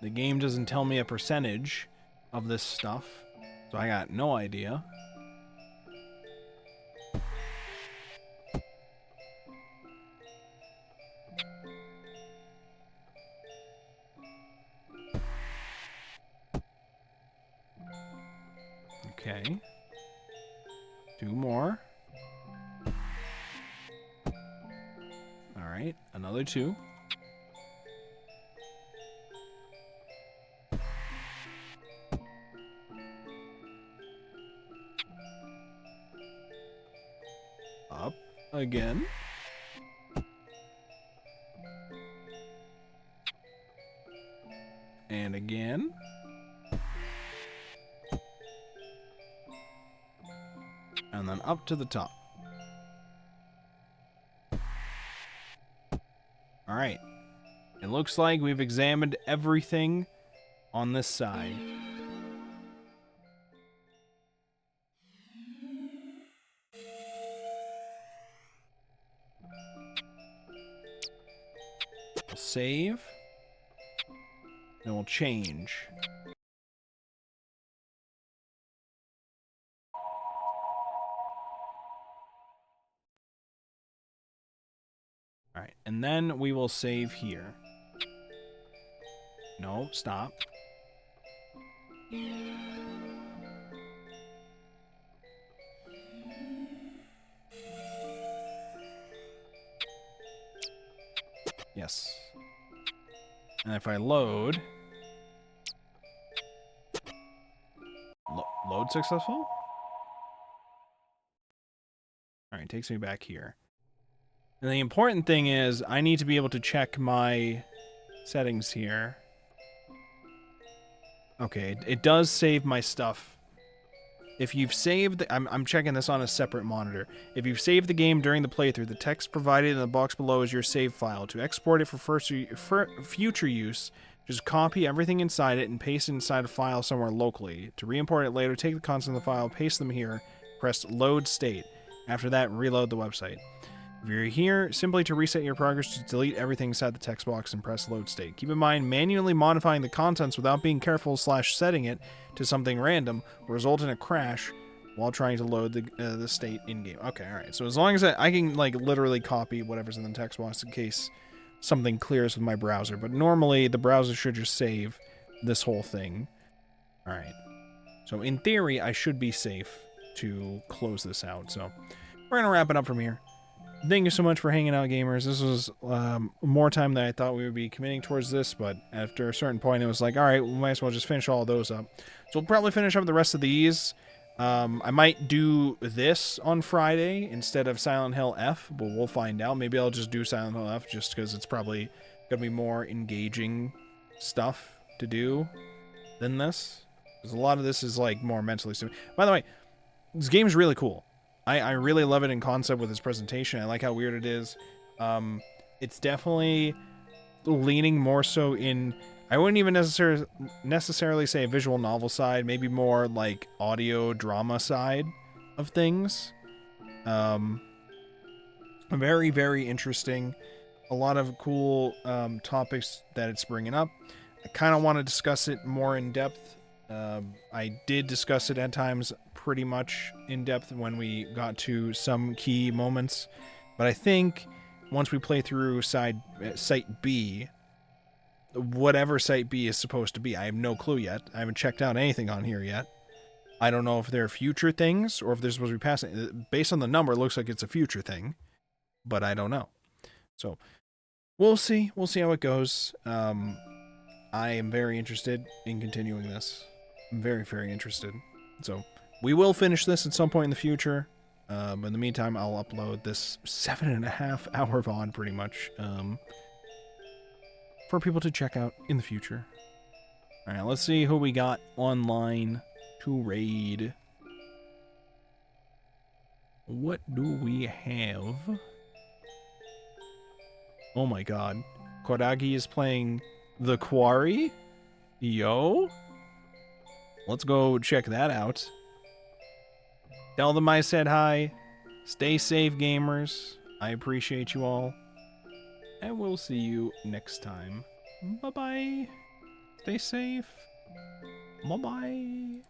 The game doesn't tell me a percentage of this stuff, so I got no idea. Okay. 2 more. Alright, another 2. Up again. And again. And then up to the top. Alright. It looks like we've examined everything on this side. We'll save. Then we'll change. Alright, and then we will save here. No, stop. Yes. And if I load... Load successful? All right, takes me back here. And the important thing is I need to be able to check my settings here. Okay, it does save my stuff. If you've saved, I'm checking this on a separate monitor. If you've saved the game during the playthrough, the text provided in the box below is your save file. To export it for future use, just copy everything inside it and paste it inside a file somewhere locally. To re-import it later, take the contents of the file, paste them here, press load state. After that, reload the website. If you're here, simply to reset your progress, just delete everything inside the text box and press load state. Keep in mind, manually modifying the contents without being careful / setting it to something random will result in a crash while trying to load the state in-game. Okay, alright. So as long as I can, like, literally copy whatever's in the text box in case something clears with my browser. But normally, the browser should just save this whole thing. Alright. So in theory, I should be safe to close this out. So we're going to wrap it up from here. Thank you so much for hanging out, gamers. This was more time than I thought we would be committing towards this, but after a certain point, it was like, all right, we might as well just finish all of those up. So we'll probably finish up the rest of these. I might do this on Friday instead of Silent Hill F, but we'll find out. Maybe I'll just do Silent Hill F just because it's probably going to be more engaging stuff to do than this. Because a lot of this is like more mentally stimulating. By the way, this game is really cool. I really love it in concept with its presentation. I like how weird it is. It's definitely leaning more so in... I wouldn't even necessarily say a visual novel side. Maybe more like audio drama side of things. Very, very interesting. A lot of cool topics that it's bringing up. I kind of want to discuss it more in depth. I did discuss it at times pretty much in depth when we got to some key moments, but I think once we play through Site B, whatever Site B is supposed to be, I have no clue yet. I haven't checked out anything on here yet. I don't know if they're future things or if they're supposed to be passing. Based on the number, it looks like it's a future thing, but I don't know. So we'll see. We'll see how it goes. I am very interested in continuing this. I'm very, very interested. So we will finish this at some point in the future. But in the meantime, I'll upload this 7.5 hour VOD pretty much for people to check out in the future. Alright, let's see who we got online to raid. What do we have? Oh my god. Koragi is playing The Quarry? Yo? Let's go check that out. Tell them I said hi. Stay safe, gamers. I appreciate you all. And we'll see you next time. Bye-bye. Stay safe. Bye-bye.